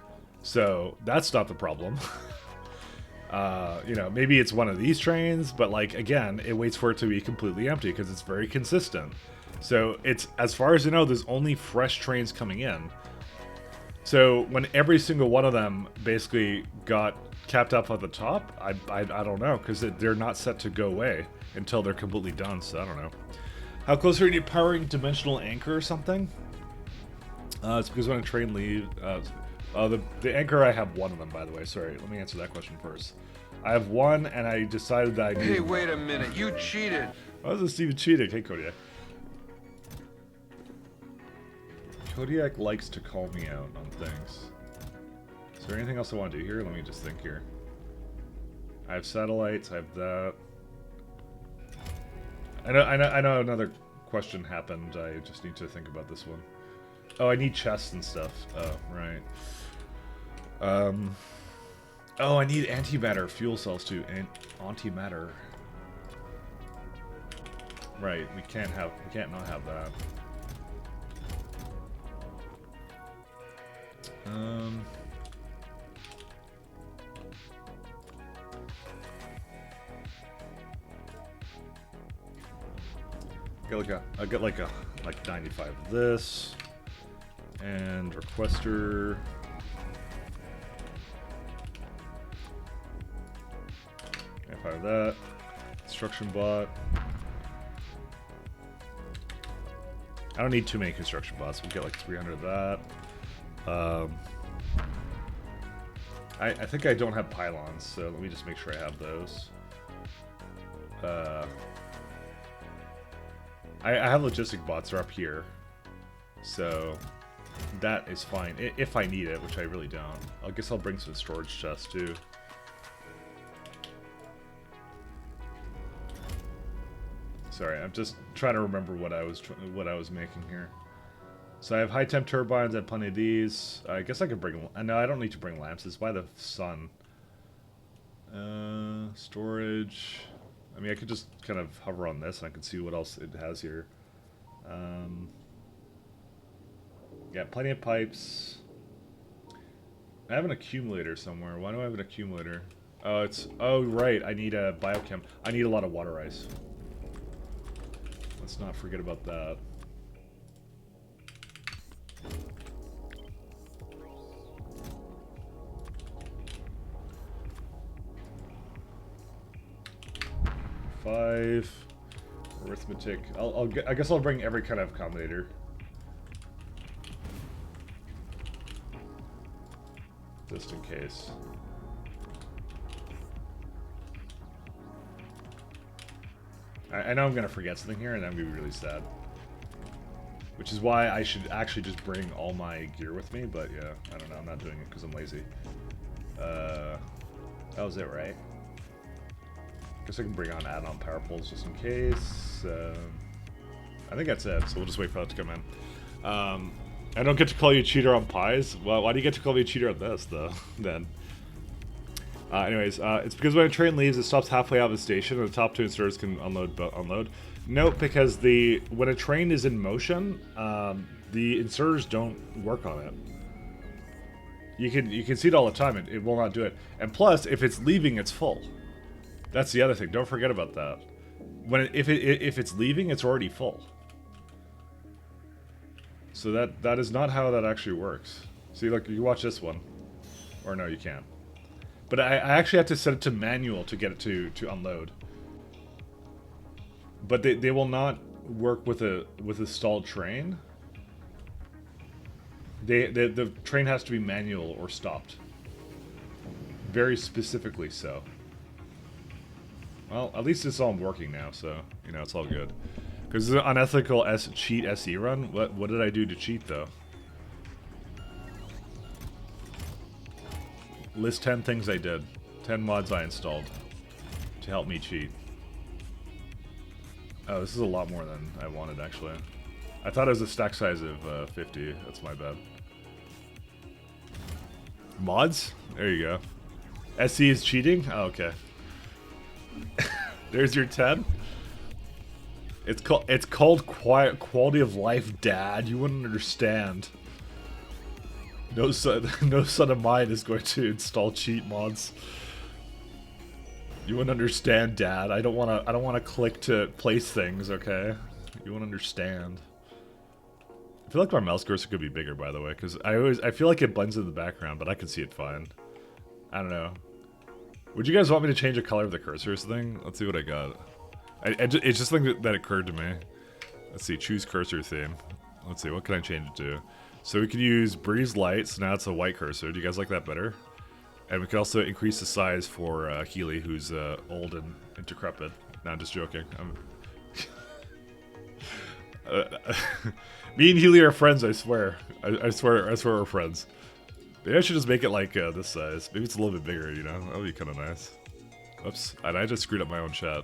So that's not the problem. You know, maybe it's one of these trains, but like again, it waits for it to be completely empty because it's very consistent. So it's, as far as I know, there's only fresh trains coming in. So when every single one of them basically got capped up at the top, I don't know, because they're not set to go away until they're completely done, so I don't know. How close are you to powering dimensional anchor or something? It's because when a train leaves... the anchor, I have one of them, by the way. Sorry, let me answer that question first. I have one, and I decided that I... Hey, wait a minute, you cheated! I wasn't even cheating. Hey, Kodiak. Kodiak likes to call me out on things. Is there anything else I want to do here? Let me just think here. I have satellites, I have that. I know another question happened. I just need to think about this one. Oh, I need chests and stuff. Oh, right. Oh, I need antimatter fuel cells too. And antimatter. Right, we can't not have that. I'll get like 95 of this, and requester. If I have that, construction bot. I don't need too many construction bots. We'll get like 300 of that. I think I don't have pylons, so let me just make sure I have those. I have logistic bots are up here, so that is fine if I need it, which I really don't. I guess I'll bring some storage chests too. Sorry, I'm just trying to remember what I was making here. So I have high temp turbines. I have plenty of these. I guess I could bring. No, I don't need to bring lamps. It's by the sun. Storage. I mean, I could just kind of hover on this and I can see what else it has here. Yeah, plenty of pipes. I have an accumulator somewhere. Why do I have an accumulator? Oh, oh right. I need a biochem. I need a lot of water ice. Let's not forget about that. Five arithmetic. I guess I'll bring every kind of combinator. Just in case. I know I'm gonna forget something here, and I'm gonna be really sad. Which is why I should actually just bring all my gear with me, but yeah, I don't know. I'm not doing it because I'm lazy. That was it, right? Guess I can bring on add-on power poles just in case. I think that's it, so we'll just wait for that to come in. I don't get to call you a cheater on pies. Well, why do you get to call me a cheater on this, though, then? Anyways, it's because when a train leaves, it stops halfway out of the station, and the top two inserters can unload. Nope, because when a train is in motion, the inserters don't work on it. You can see it all the time. It will not do it. And plus, if it's leaving, it's full. That's the other thing. Don't forget about that. If it's leaving, it's already full. So that is not how that actually works. See, look, you watch this one, or no, you can't. But I actually have to set it to manual to get it to unload. But they will not work with a stalled train. The train has to be manual or stopped. Very specifically so. Well, at least it's all working now, so you know it's all good. Because it's an unethical cheat SE run. What did I do to cheat though? List 10 things I did. 10 mods I installed to help me cheat. Oh, this is a lot more than I wanted, actually. I thought it was a stack size of 50. That's my bad. Mods? There you go. SE is cheating? Oh, okay. There's your 10. It's called quality of life, Dad. You wouldn't understand. No son of mine is going to install cheat mods. You wouldn't understand, Dad. I don't wanna click to place things, okay? You wouldn't understand. I feel like my mouse cursor could be bigger, by the way, because I feel like it blends in the background, but I can see it fine. I don't know. Would you guys want me to change the color of the cursors thing? Let's see what I got. It's just something that occurred to me. Let's see, choose cursor theme. Let's see, what can I change it to? So we can use Breeze Light, so now it's a white cursor. Do you guys like that better? And we can also increase the size for Healy, who's old and decrepit. No, I'm just joking. Me and Healy are friends, I swear. I swear we're friends. Maybe I should just make it like this size. Maybe it's a little bit bigger, you know? That would be kind of nice. Oops, and I just screwed up my own chat.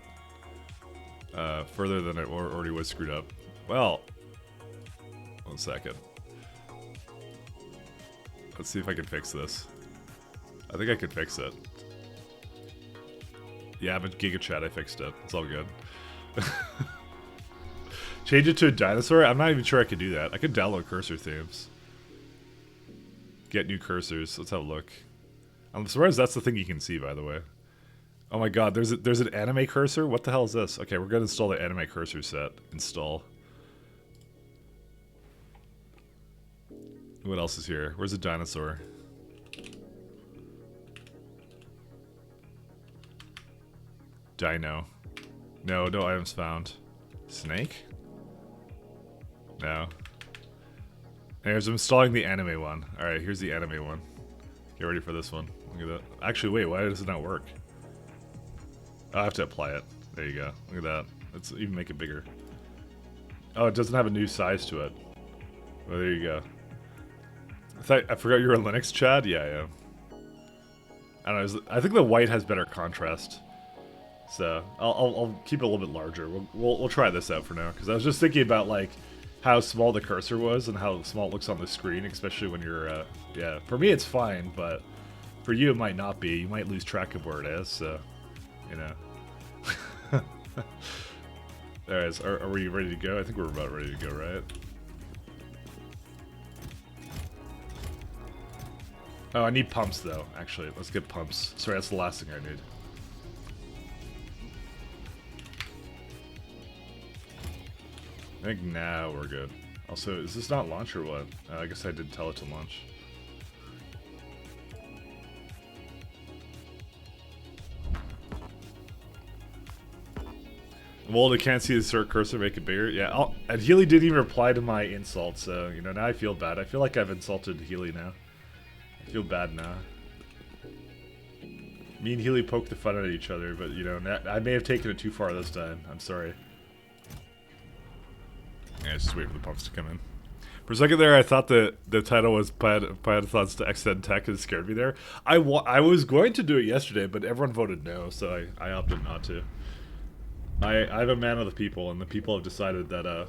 Further than it already was screwed up. Well, 1 second. Let's see if I can fix this. I think I can fix it. Yeah, but Giga Chat, I fixed it. It's all good. Change it to a dinosaur? I'm not even sure I could do that. I could download cursor themes. Get new cursors. Let's have a look. I'm surprised that's the thing you can see, by the way. Oh my god, there's an anime cursor? What the hell is this? Okay, we're gonna install the anime cursor set. Install. What else is here? Where's the dinosaur? Dino. No items found. Snake? No. Anyways, I'm installing the anime one. Alright, here's the anime one. Get ready for this one. Look at that. Actually, wait, why does it not work? Oh, I have to apply it. There you go. Look at that. Let's even make it bigger. Oh, it doesn't have a new size to it. Well, there you go. I forgot you were a Linux, Chad? Yeah, I am. I don't know. I think the white has better contrast. So, I'll keep it a little bit larger. We'll try this out for now. Because I was just thinking about, like, how small the cursor was and how small it looks on the screen. Especially when you're, yeah. For me, it's fine. But for you, it might not be. You might lose track of where it is. So, you know. Alright, are we ready to go? I think we're about ready to go, right? Oh, I need pumps, though. Actually, let's get pumps. Sorry, that's the last thing I need. I think now we're good. Also, is this not launch or what? I guess I did tell it to launch. Well, I can't see the cert cursor, make it bigger. Yeah, and Healy didn't even reply to my insult, so, you know, now I feel bad. I feel like I've insulted Healy now. I feel bad now. Me and Healy poked the fun out of each other, but, you know, I may have taken it too far this time. I'm sorry. Yeah, just wait for the pumps to come in. For a second there, I thought the title was Piatathons to X10 Tech, and it scared me there. I was going to do it yesterday, but everyone voted no, so I opted not to. I'm a man of the people, and the people have decided that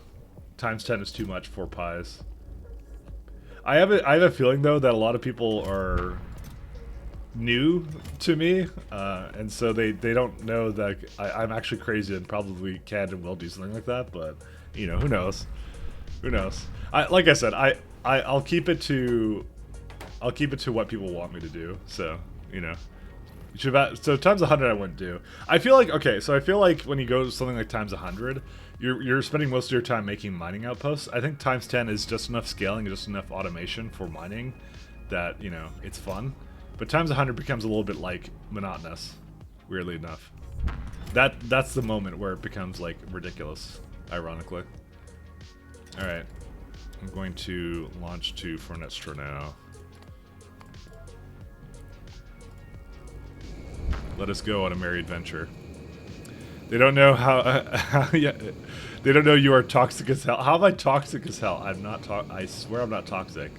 times 10 is too much for pies. I have a feeling though that a lot of people are new to me, and so they don't know that I'm actually crazy and probably can and will do something like that. But you know, who knows? Who knows? Like I said, I'll keep it to what people want me to do. So you know, so times 100 I wouldn't do. I feel like okay, so I feel like when you go to something like times 100, you're spending most of your time making mining outposts. I think times 10 is just enough scaling, just enough automation for mining that you know it's fun. But times 100 becomes a little bit like monotonous, weirdly enough. That's the moment where it becomes like ridiculous, ironically. All right, I'm going to launch to Fornestra now. Let us go on a merry adventure. They don't know how. Yeah, they don't know you are toxic as hell. How am I toxic as hell? I'm not. I swear I'm not toxic.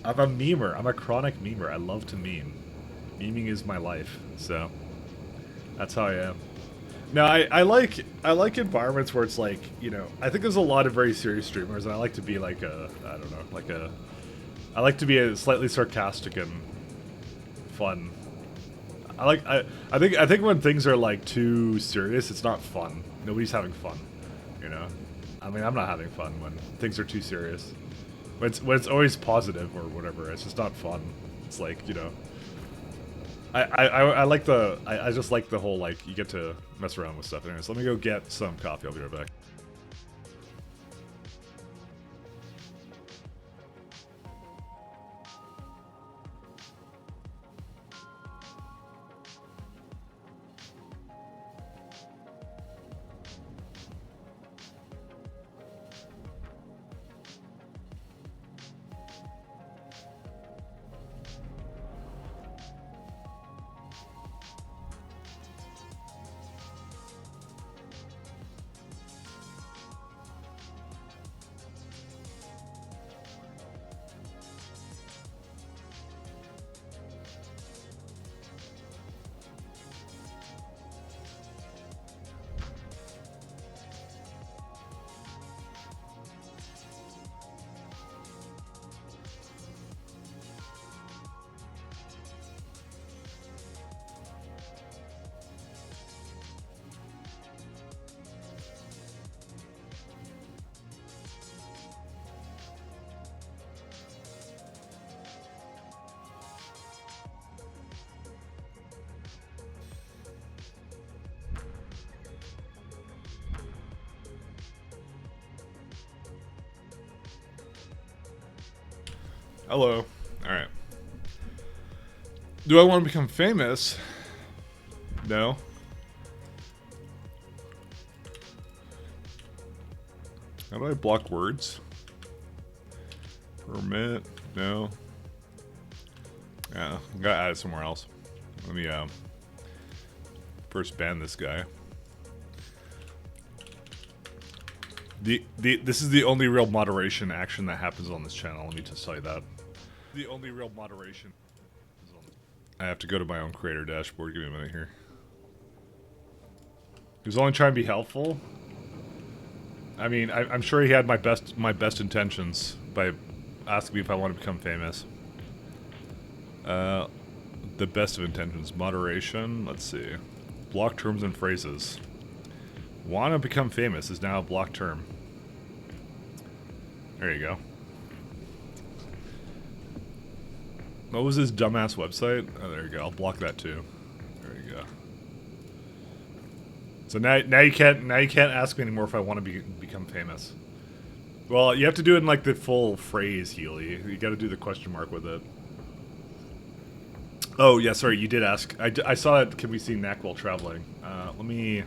I'm a memer. I'm a chronic memer. I love to meme. Meming is my life. So that's how I am. No, I like environments where it's like, you know, I think there's a lot of very serious streamers, and I like to be like a, I don't know, like a, I like to be a slightly sarcastic and fun. I think when things are like too serious, it's not fun. Nobody's having fun, you know. I mean, I'm not having fun when things are too serious. When it's always positive or whatever, it's just not fun. It's like, you know. I like the I just like the whole like you get to mess around with stuff. Anyways, let me go get some coffee. I'll be right back. Hello. Alright. Do I want to become famous? No. How do I block words? Permit? No. Yeah, gotta add it somewhere else. Let me first ban this guy. This is the only real moderation action that happens on this channel. Let me just tell you that. The only real moderation. I have to go to my own creator dashboard. Give me a minute here. He was only trying to be helpful. I mean, I'm sure he had my best intentions by asking me if I want to become famous. The best of intentions. Moderation. Let's see. Block terms and phrases. Want to become famous is now a block term. There you go. What was his dumbass website? Oh, there you go. I'll block that too. There you go. So now you can't ask me anymore if I want to become famous. Well, you have to do it in like the full phrase, Healy. You got to do the question mark with it. Oh yeah, sorry. You did ask. I saw it. Can we see Knack while traveling? Let me.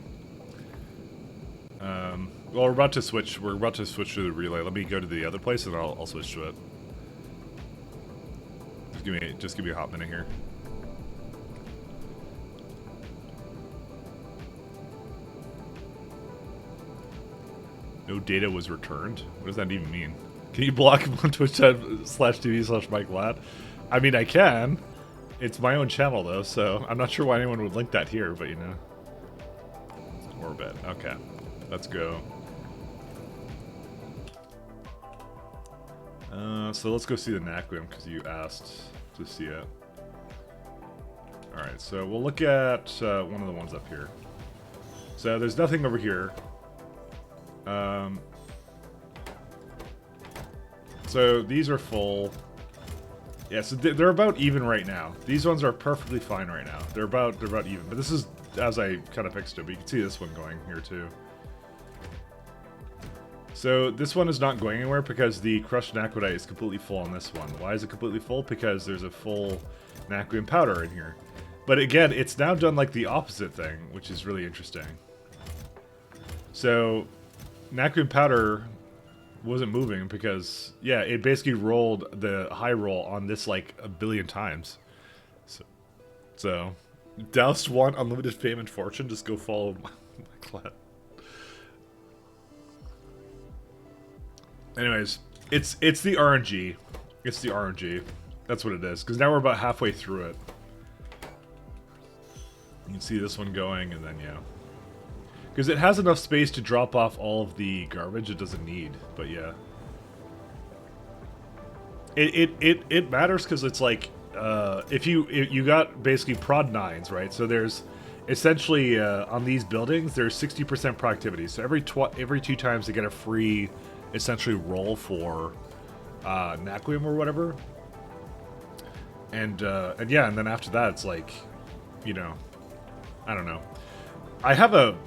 Well, we're about to switch. We're about to switch to the relay. Let me go to the other place, and I'll switch to it. Just give me a hot minute here. No data was returned. What does that even mean? Can you block him on Twitch.tv/MikeLatt? I mean, I can. It's my own channel though, so I'm not sure why anyone would link that here, but you know. Orbit. Okay. Let's go. So let's go see the Knack room because you asked to see it. Alright, so we'll look at one of the ones up here. So there's nothing over here. So these are full. Yeah, so they're about even right now. These ones are perfectly fine right now. They're about even. But this is as I kind of fixed it. But you can see this one going here too. So this one is not going anywhere because the crushed naquidite is completely full on this one. Why is it completely full? Because there's a full naquium powder in here. But again, it's now done like the opposite thing, which is really interesting. So naquium powder wasn't moving because, yeah, it basically rolled the high roll on this like a billion times. So doused one unlimited fame and fortune. Just go follow my clan. Anyways, it's the RNG. It's the RNG. That's what it is. Because now we're about halfway through it. You can see this one going, and then, yeah. Because it has enough space to drop off all of the garbage it doesn't need. But, yeah. It matters because it's like, if you got basically prod 9s, right? So there's essentially, on these buildings, there's 60% productivity. So every 2 times they get a free, essentially, roll for naquium or whatever. And yeah, and then after that, it's like, you know, I don't know. I have a...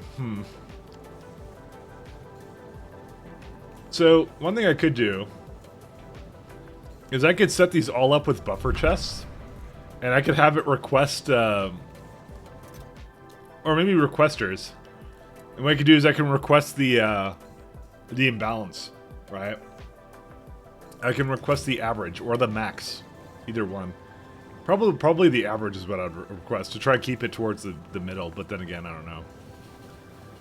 So, one thing I could do is I could set these all up with buffer chests, and I could have it request, or maybe requesters. And what I could do is I can request the imbalance, right? I can request the average or the max, either one. Probably the average is what I'd request, to try and keep it towards the middle, but then again, I don't know.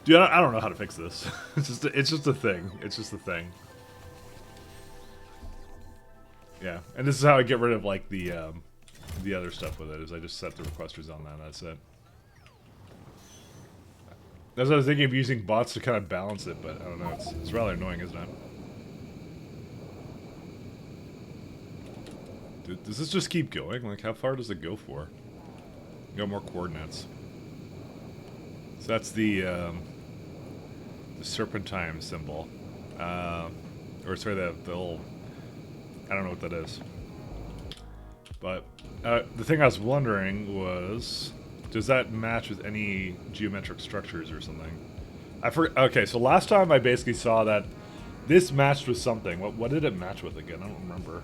Dude, I don't know how to fix this. It's just a thing. It's just a thing. Yeah, and this is how I get rid of, like, the other stuff with it, is I just set the requesters on that, that's it. That's what I was thinking of, using bots to kind of balance it, but I don't know, it's rather annoying, isn't it? Does this just keep going? Like, how far does it go for? Got more coordinates. So that's the serpentine symbol. Or sorry, the little... I don't know what that is. But the thing I was wondering was, does that match with any geometric structures or something? Okay, so last time I basically saw that this matched with something. What did it match with again? I don't remember.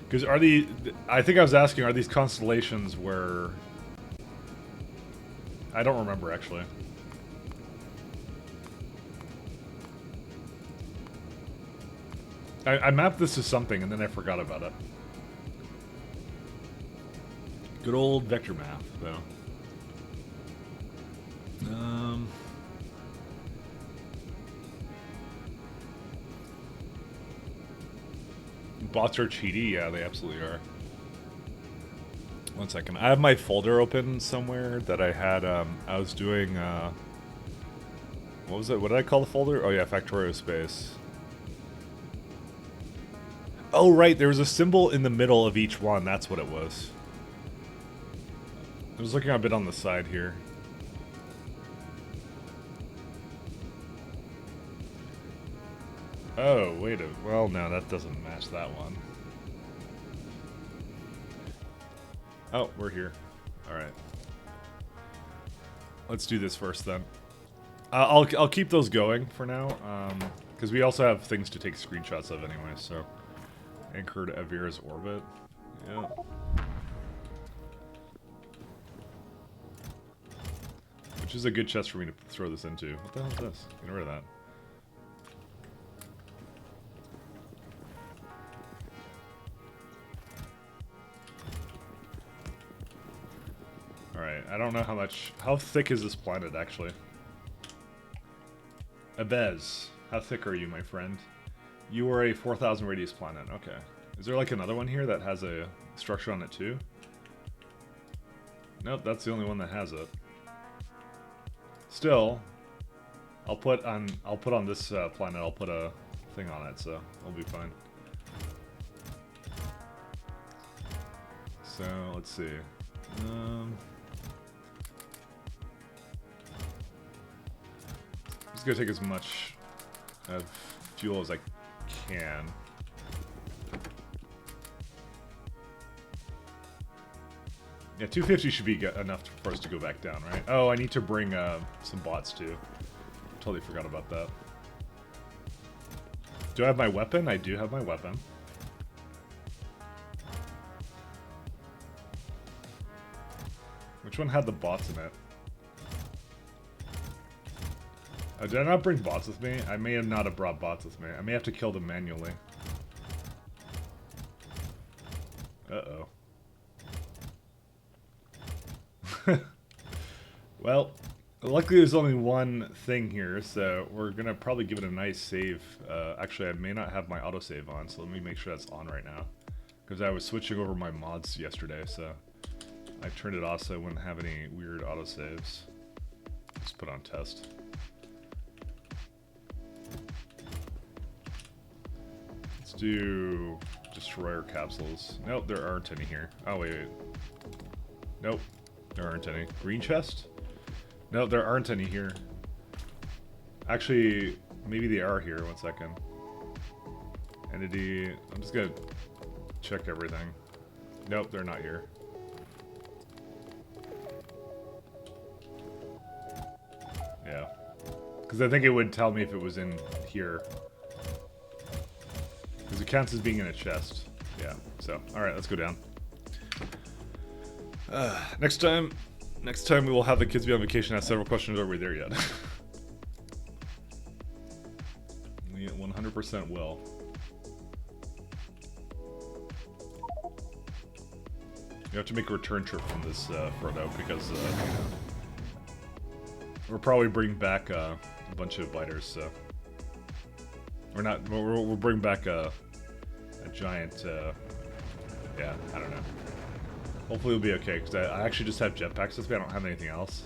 Because I think I was asking, are these constellations where... I don't remember, actually. I mapped this to something, and then I forgot about it. Good old vector math, though. Bots are cheaty? Yeah, they absolutely are. One second. I have my folder open somewhere that I had, I was doing, what was it? What did I call the folder? Oh yeah, Factorio Space. Oh right, there was a symbol in the middle of each one. That's what it was. I was looking a bit on the side here. Oh, wait a... Well, no, that doesn't match that one. Oh, we're here. Alright. Let's do this first, then. I'll keep those going for now, because we also have things to take screenshots of anyway, so... Anchored Avira's orbit. Yeah. Which is a good chest for me to throw this into. What the hell is this? Get rid of that. Alright, I don't know how thick is this planet, actually? Abez, how thick are you, my friend? You are a 4,000 radius planet, okay. Is there like another one here that has a structure on it too? Nope, that's the only one that has it. Still, I'll put on this planet, I'll put a thing on it, so I'll be fine. So let's see. Just gonna take as much of fuel as I can. Yeah, 250 should be enough for us to go back down, right? Oh, I need to bring some bots too. Totally forgot about that. Do I have my weapon? I do have my weapon. Which one had the bots in it? Oh, did I not bring bots with me? I may have not have brought bots with me. I may have to kill them manually. Uh-oh. Well, luckily there's only one thing here, so we're gonna probably give it a nice save. Actually, I may not have my autosave on, so let me make sure that's on right now. Because I was switching over my mods yesterday, so I turned it off so I wouldn't have any weird autosaves. Just put on test. Let's do destroyer capsules. Nope, there aren't any here. Oh, wait. Nope, there aren't any. Green chest? No, there aren't any here. Actually, maybe they are here. 1 second. Entity. I'm just gonna check everything. Nope, they're not here. Yeah. Because I think it would tell me if it was in here. Because it counts as being in a chest. Yeah, so, alright, let's go down. Next time we will have the kids be on vacation. I have several questions. Are we there yet? We 100% will. You have to make a return trip from this Frodo because we'll probably bring back a bunch of biters. So we're not. We'll bring back a giant. Yeah, I don't know. Hopefully it'll be okay, because I actually just have jetpacks with me. I don't have anything else.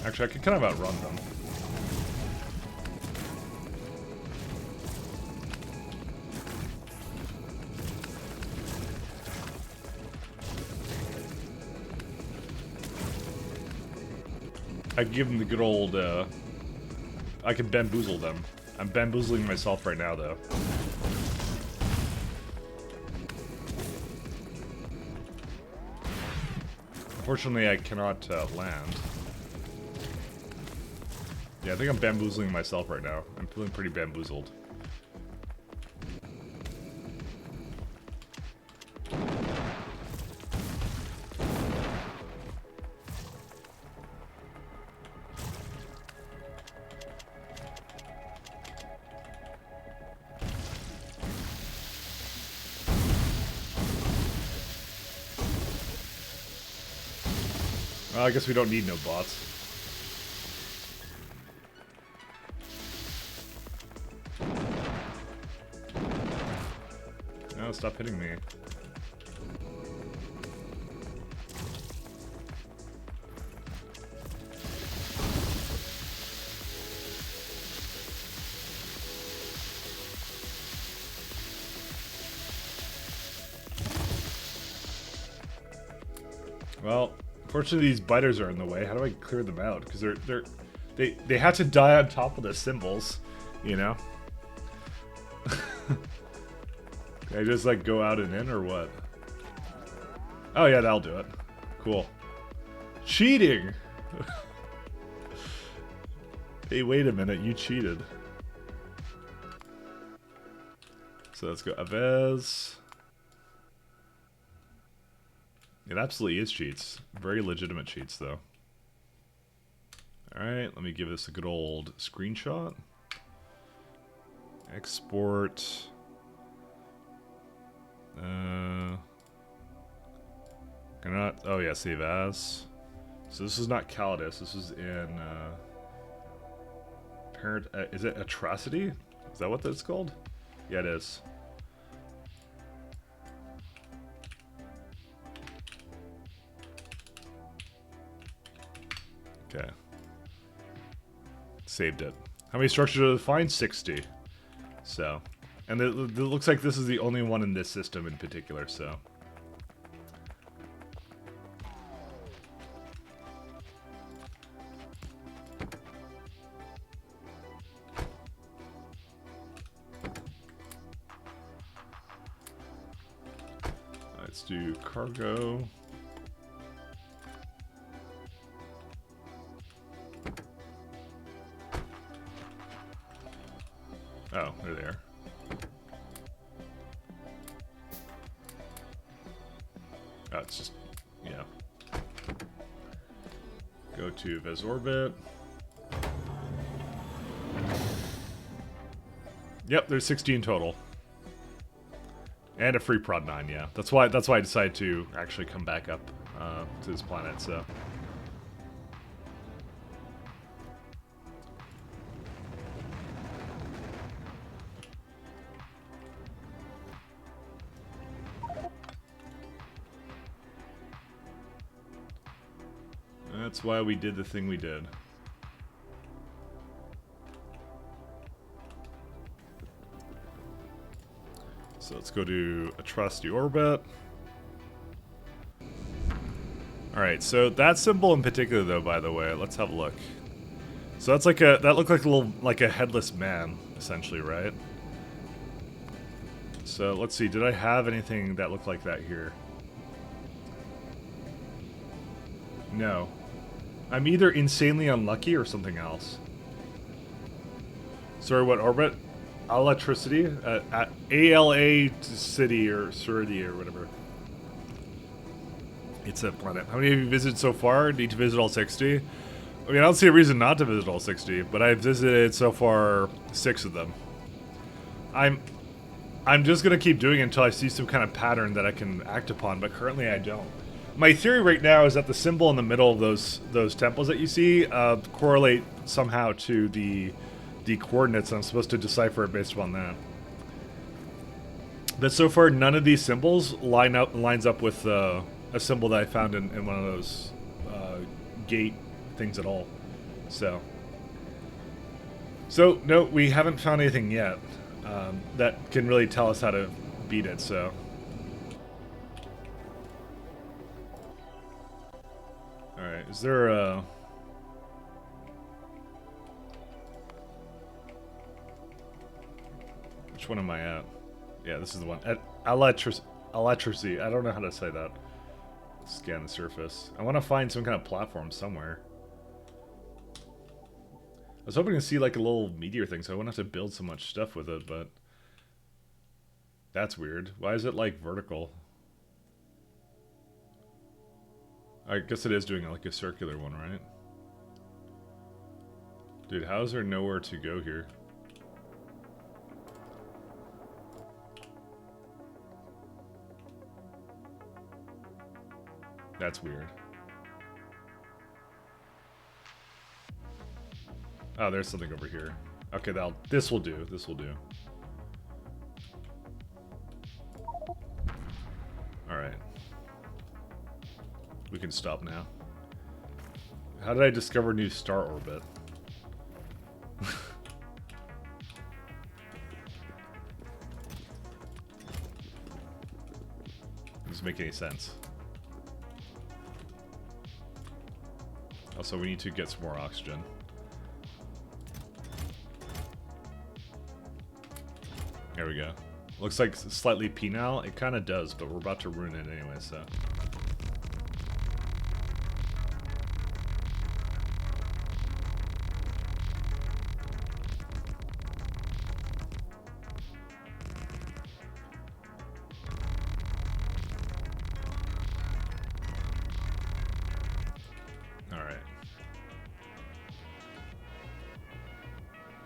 Actually, I can kind of outrun them. I give them the good old, I can bamboozle them. I'm bamboozling myself right now, though. Unfortunately, I cannot land. Yeah, I think I'm bamboozling myself right now. I'm feeling pretty bamboozled. Well, I guess we don't need no bots. No, stop hitting me. Well, unfortunately these biters are in the way. How do I clear them out? Because they have to die on top of the symbols, you know? Can I just like go out and in or what? Oh yeah, that'll do it. Cool. Cheating! Hey, wait a minute, you cheated. So let's go Avez. It absolutely is cheats. Very legitimate cheats, though. Alright, let me give this a good old screenshot. Export. Cannot. Oh, yeah, save as. So this is not Calidus. This is in. Parent. Is it Atrocity? Is that what that's called? Yeah, it is. Okay. Saved it. How many structures are defined? 60. So, and it looks like this is the only one in this system in particular, so. Let's do cargo. Oh, they're there. Oh, it's just, yeah. Go to Viz Orbit. Yep, there's 16 total. And a free prod 9, yeah. That's why I decided to actually come back up to this planet, so. That's why we did the thing we did. So let's go to a trusty orbit. Alright, so that symbol in particular though, by the way, let's have a look. So that's like that looked like a little, like a headless man, essentially, right? So let's see, did I have anything that looked like that here? No. I'm either insanely unlucky or something else. Sorry, what orbit? Electricity? At ALA City or Surity or whatever. It's a planet. How many have you visited so far? Need to visit all 60? I mean, I don't see a reason not to visit all 60, but I've visited so far 6 of them. I'm just gonna keep doing it until I see some kind of pattern that I can act upon, but currently I don't. My theory right now is that the symbol in the middle of those temples that you see correlate somehow to the coordinates, and I'm supposed to decipher it based upon that. But so far, none of these symbols lines up with a symbol that I found in one of those gate things at all. So no, we haven't found anything yet that can really tell us how to beat it. So. Alright, is there a... Which one am I at? Yeah, this is the one. At Electricity. I don't know how to say that. Scan the surface. I want to find some kind of platform somewhere. I was hoping to see like a little meteor thing, so I wouldn't have to build so much stuff with it, but... That's weird. Why is it like vertical? I guess it is doing like a circular one, right? Dude, how is there nowhere to go here? That's weird. Oh, there's something over here. Okay, this will do. This will do. Alright. We can stop now. How did I discover a new star orbit? Doesn't make any sense. Also, we need to get some more oxygen. There we go. Looks like slightly penile. It kind of does, but we're about to ruin it anyway, so...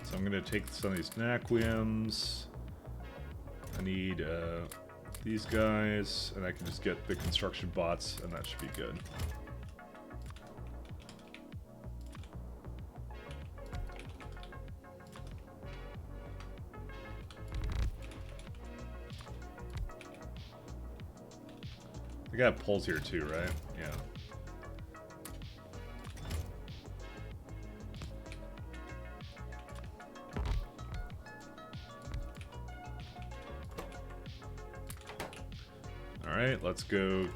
So I'm going to take some of these Naquiums. I need these guys, and I can just get the construction bots, and that should be good. I got poles here too, right? Yeah. Alright, let's go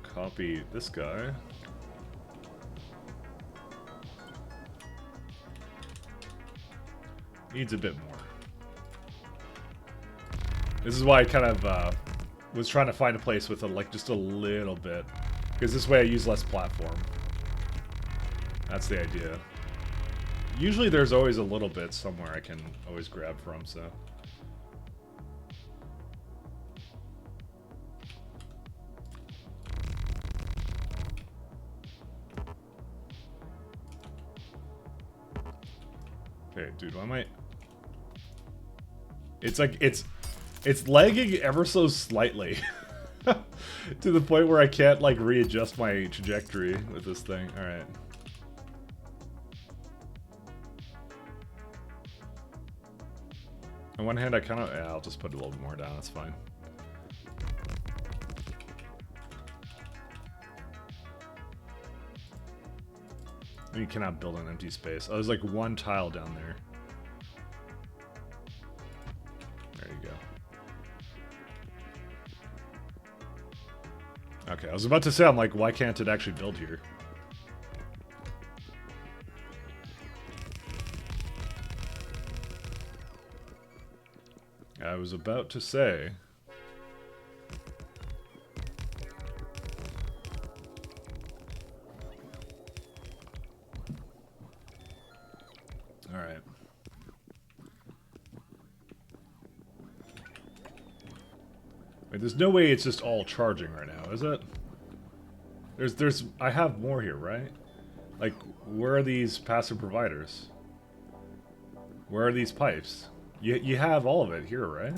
copy this guy. Needs a bit more. This is why I kind of was trying to find a place with like just a little bit. Because this way I use less platform. That's the idea. Usually there's always a little bit somewhere I can always grab from, so. Okay, dude, why am I... It's like, it's lagging ever so slightly. To the point where I can't, like, readjust my trajectory with this thing. Alright. On one hand, I kind of... Yeah, I'll just put a little bit more down, that's fine. You cannot build an empty space. Oh, there's like one tile down there. There you go. Okay, I was about to say, I'm like, why can't it actually build here? I was about to say... Alright. Wait, there's no way it's just all charging right now, is it? I have more here, right? Like, where are these passive providers? Where are these pipes? You have all of it here, right?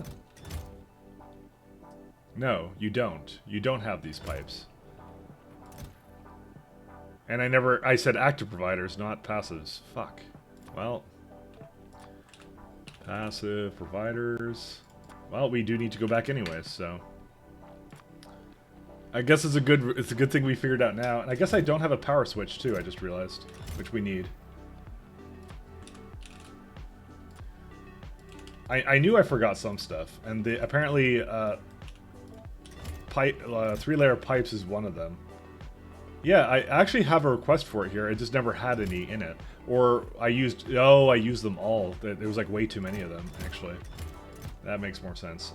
No, you don't. You don't have these pipes. And I said active providers, not passives. Fuck. Well, passive providers. Well, we do need to go back anyways, so I guess it's a good thing we figured out now. And I guess I don't have a power switch too. I just realized, which we need. I knew I forgot some stuff, and apparently three-layer pipes is one of them. Yeah, I actually have a request for it here. I just never had any in it. Or I used them all. There was like way too many of them, actually. That makes more sense.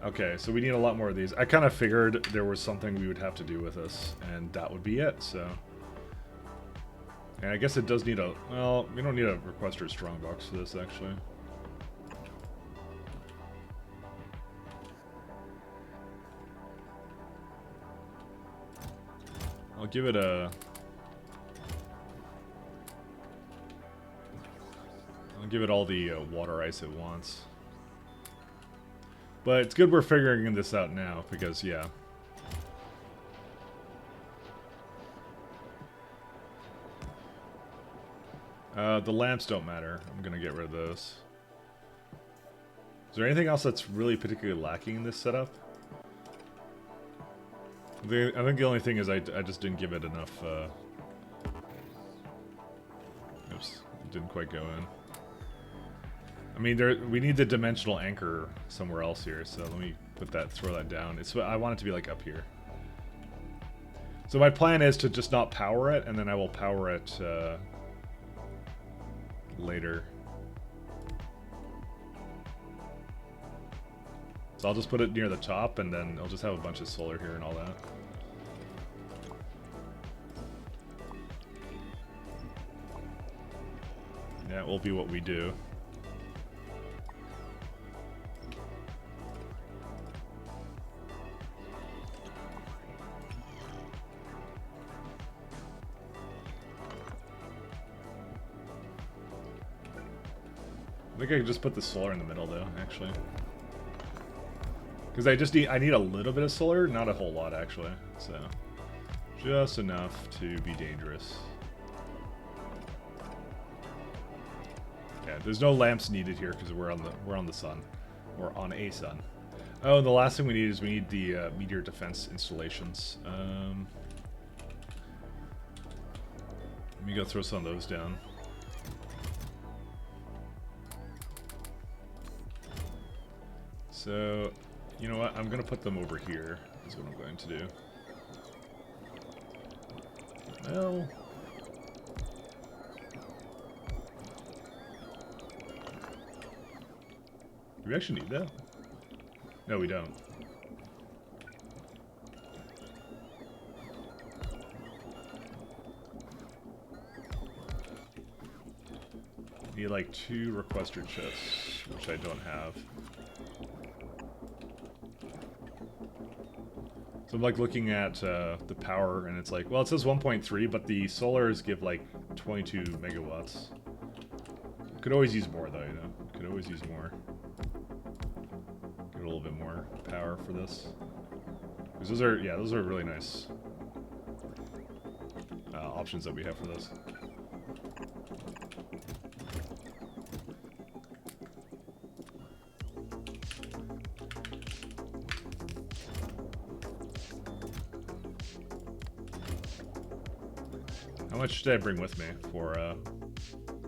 Okay, so we need a lot more of these. I kind of figured there was something we would have to do with this, and that would be it, so. And I guess it does need a... Well, we don't need a requester strongbox for this, actually. I'll give it a... I'll give it all the water ice it wants. But it's good we're figuring this out now, because, yeah. The lamps don't matter. I'm gonna get rid of those. Is there anything else that's really particularly lacking in this setup? I think the only thing is I just didn't give it enough, oops, it didn't quite go in. I mean, we need the dimensional anchor somewhere else here, so let me throw that down. I want it to be like up here. So my plan is to just not power it, and then I will power it later. So I'll just put it near the top, and then I'll just have a bunch of solar here and all that. Yeah, it will be what we do. I think I could just put the solar in the middle, though, actually. Because I need a little bit of solar, not a whole lot, actually. So, just enough to be dangerous. Yeah, there's no lamps needed here because we're on the sun. We're on a sun. Oh, and the last thing we need the meteor defense installations. Let me go throw some of those down. So, You know what? I'm gonna put them over here. Is what I'm going to do. Well. Do we actually need that? No, we don't. Need like 2 requester chests, which I don't have. So I'm like looking at the power, and it's like, well, it says 1.3, but the solars give like 22 megawatts. Could always use more though, you know. Could always use more. Get a little bit more power for this. Because those are, yeah, those are really nice options that we have for this. How much did I bring with me for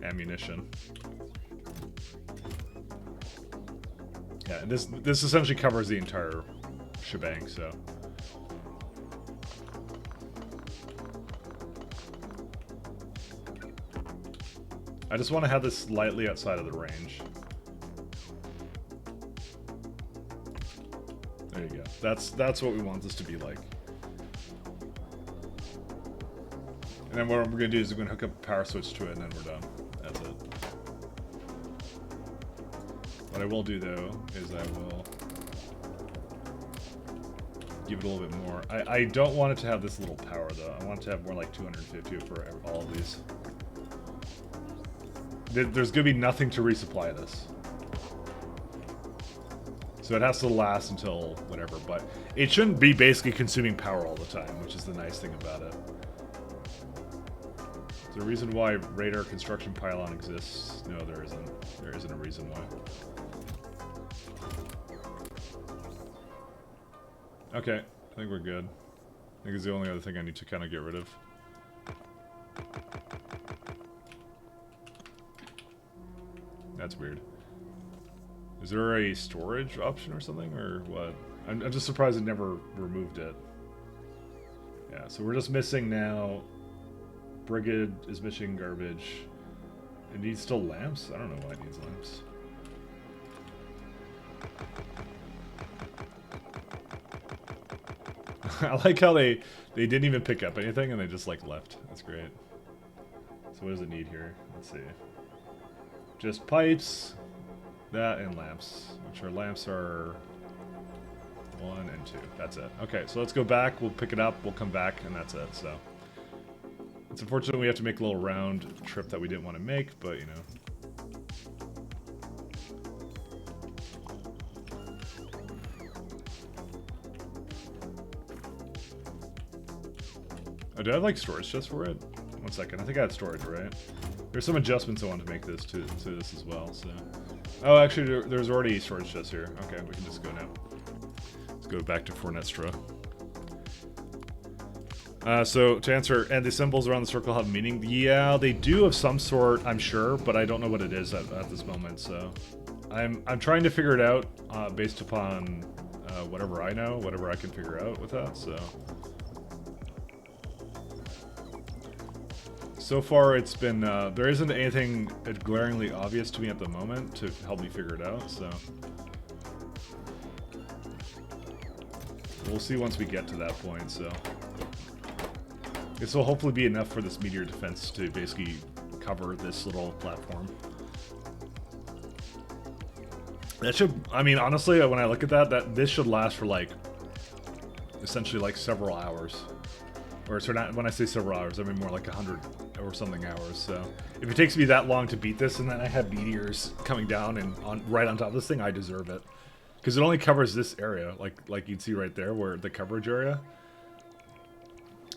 ammunition? Yeah, and this essentially covers the entire shebang, so. I just want to have this slightly outside of the range. There you go. That's what we want this to be like. And then what we're going to do is we're going to hook up a power switch to it, and then we're done. That's it. What I will do, though, is I will give it a little bit more. I don't want it to have this little power, though. I want it to have more like 250 for all of these. There's going to be nothing to resupply this. So it has to last until whatever, but it shouldn't be basically consuming power all the time, which is the nice thing about it. The reason why radar construction pylon exists? No, there isn't. There isn't a reason why. Okay, I think we're good. I think it's the only other thing I need to kind of get rid of. That's weird. Is there a storage option or something, or what? I'm just surprised it never removed it. Yeah, so we're just missing now. Brigade is missing garbage. It needs still lamps? I don't know why it needs lamps. I like how they didn't even pick up anything and they just like left. That's great. So what does it need here? Let's see. Just pipes, that, and lamps. Which our lamps are 1 and 2. That's it. Okay, so let's go back. We'll pick it up. We'll come back, and that's it. So it's unfortunate we have to make a little round trip that we didn't want to make, but you know. Oh, do I have like storage just for it? 1 second. I think I had storage, right? There's some adjustments I want to make this to this as well. So, oh, actually, there's already storage just here. Okay, we can just go now. Let's go back to Fornestra. So to answer, and the symbols around the circle have meaning? Yeah, they do of some sort, I'm sure, but I don't know what it is at this moment. So, I'm trying to figure it out based upon whatever I know, whatever I can figure out with that. So far it's been, there isn't anything glaringly obvious to me at the moment to help me figure it out, so. We'll see once we get to that point, so. This will hopefully be enough for this meteor defense to basically cover this little platform. That should, I mean, honestly, when I look at that this should last for like, essentially like several hours. Or so not, when I say several hours, I mean more like 100 or something hours. So if it takes me that long to beat this, and then I have meteors coming down and right on top of this thing, I deserve it, because it only covers this area, like you'd see right there, where the coverage area.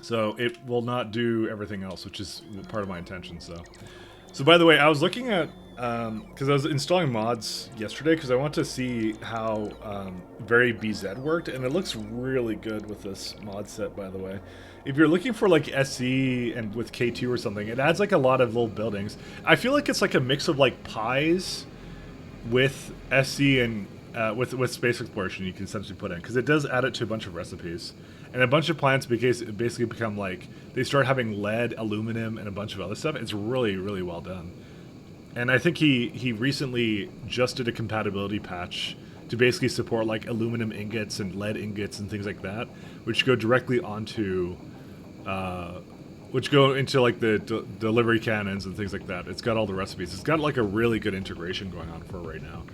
So it will not do everything else, which is part of my intention. So by the way, I was looking at because I was installing mods yesterday because I want to see how Very BZ worked, and it looks really good with this mod set, by the way. If you're looking for like SE and with K2 or something, it adds like a lot of little buildings. I feel like it's like a mix of like pies with SE and with space exploration, you can essentially put in, because it does add it to a bunch of recipes, and a bunch of plants basically become like, they start having lead, aluminum, and a bunch of other stuff. It's really, really well done. And I think he recently just did a compatibility patch to basically support like aluminum ingots and lead ingots and things like that, which go directly onto, which go into like the delivery cannons and things like that. It's got all the recipes. It's got like a really good integration going on for right now.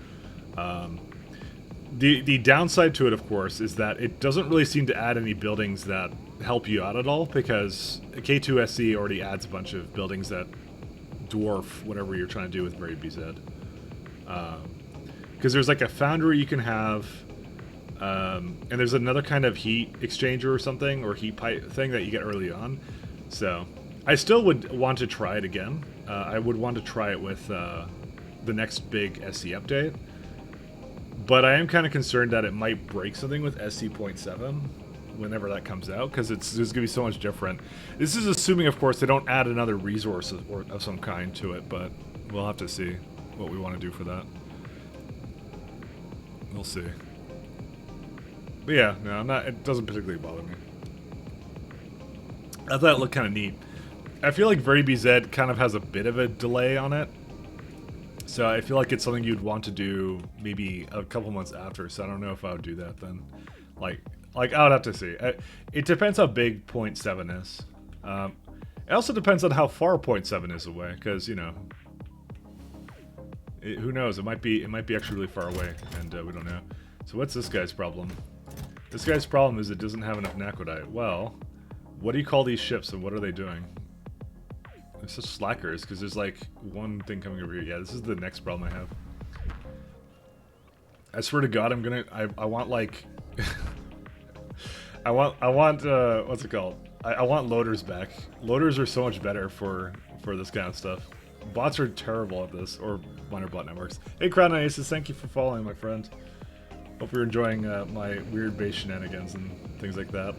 The downside to it, of course, is that it doesn't really seem to add any buildings that help you out at all, because K2 SE already adds a bunch of buildings that dwarf whatever you're trying to do with Brave BZ. Because there's like a foundry you can have, and there's another kind of heat exchanger or something, or heat pipe thing that you get early on. So I still would want to try it again. I would want to try it with the next big SE update. But I am kind of concerned that it might break something with SE.7 whenever that comes out, because there's going to be so much different. This is assuming, of course, they don't add another resource of some kind to it, but we'll have to see what we want to do for that. We'll see. But yeah, no, it doesn't particularly bother me. I thought it looked kind of neat. I feel like Very BZ kind of has a bit of a delay on it. So I feel like it's something you'd want to do maybe a couple months after, so I don't know if I would do that then. Like I would have to see. It depends how big 0.7 is. It also depends on how far 0.7 is away, because, you know, who knows? It might be actually really far away, and we don't know. So what's this guy's problem? This guy's problem is it doesn't have enough Nakodite. Well, what do you call these ships, and what are they doing? They're such slackers, because there's like one thing coming over here. Yeah, this is the next problem I have. I swear to God, I want like, I want what's it called? I want loaders back. Loaders are so much better for this kind of stuff. Bots are terrible at this, or minor bot networks. Hey, Crown Aces, thank you for following, my friend. Hope you're enjoying my weird base shenanigans and things like that.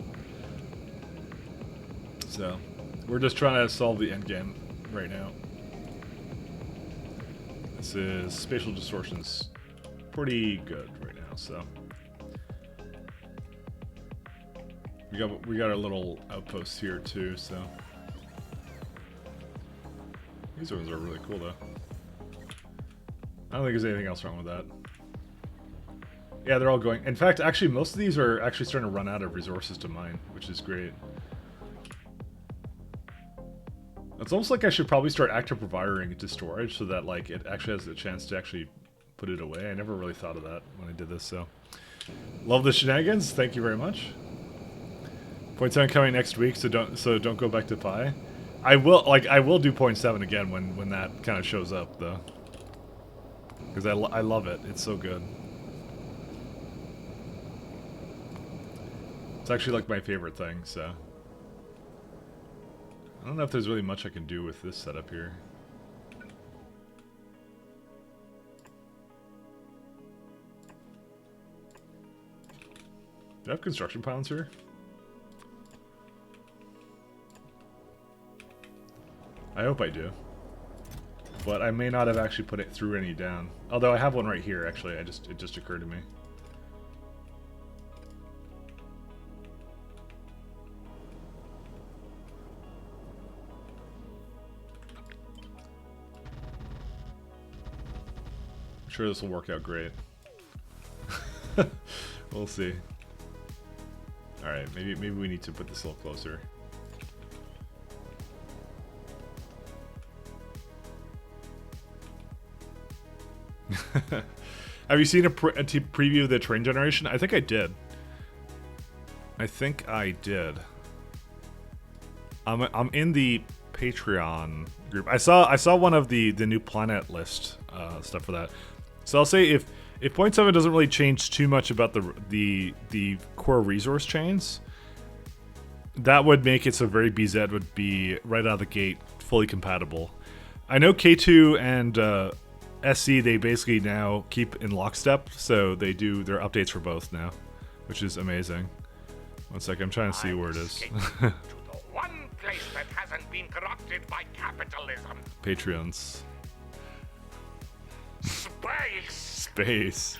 So, we're just trying to solve the end game right now. This is spatial distortion's pretty good right now, so we got our little outposts here too, so these ones are really cool though. I don't think there's anything else wrong with that. Yeah, they're all going. In fact, actually, most of these are actually starting to run out of resources to mine, which is great. It's almost like I should probably start active providing it to storage so that like it actually has a chance to actually put it away. I never really thought of that when I did this, so. Love the shenanigans, thank you very much. 0.7 coming next week, so don't go back to Pi. I will do 0.7 again when that kind of shows up though. Because I love it, it's so good. It's actually like my favorite thing, so. I don't know if there's really much I can do with this setup here. Do I have construction pylons here? I hope I do. But I may not have actually put it through any down. Although I have one right here, actually. It just occurred to me. I'm sure this will work out great. We'll see. Alright, maybe we need to put this a little closer. Have you seen a preview of the train generation? I think I did. I'm in the Patreon group. I saw one of the new planet list stuff for that. So I'll say if 0.7 doesn't really change too much about the core resource chains, that would make it so Very BZ would be right out of the gate fully compatible. I know K2 and SC, they basically now keep in lockstep, so they do their updates for both now, which is amazing. One sec, I'm trying to see where it is. To the one place that hasn't been corrupted by capitalism. Patreons. Space. Space.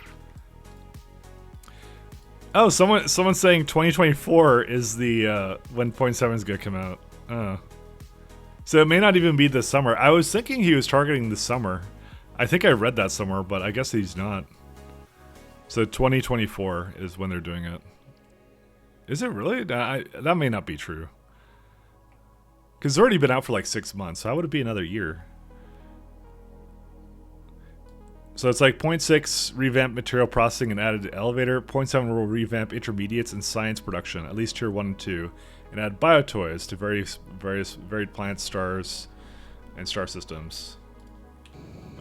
Oh, someone's saying 2024 is the when point seven is gonna come out. So it may not even be this summer. I was thinking he was targeting this summer. I think I read that somewhere, but I guess he's not. So 2024 is when they're doing it. Is it really? That may not be true. Because it's already been out for like 6 months. So how would it be another year? So it's like 0.6 revamp material processing and added elevator. 0.7 will revamp intermediates and science production, at least tier 1 and 2, and add biotoys to various varied planets, stars, and star systems.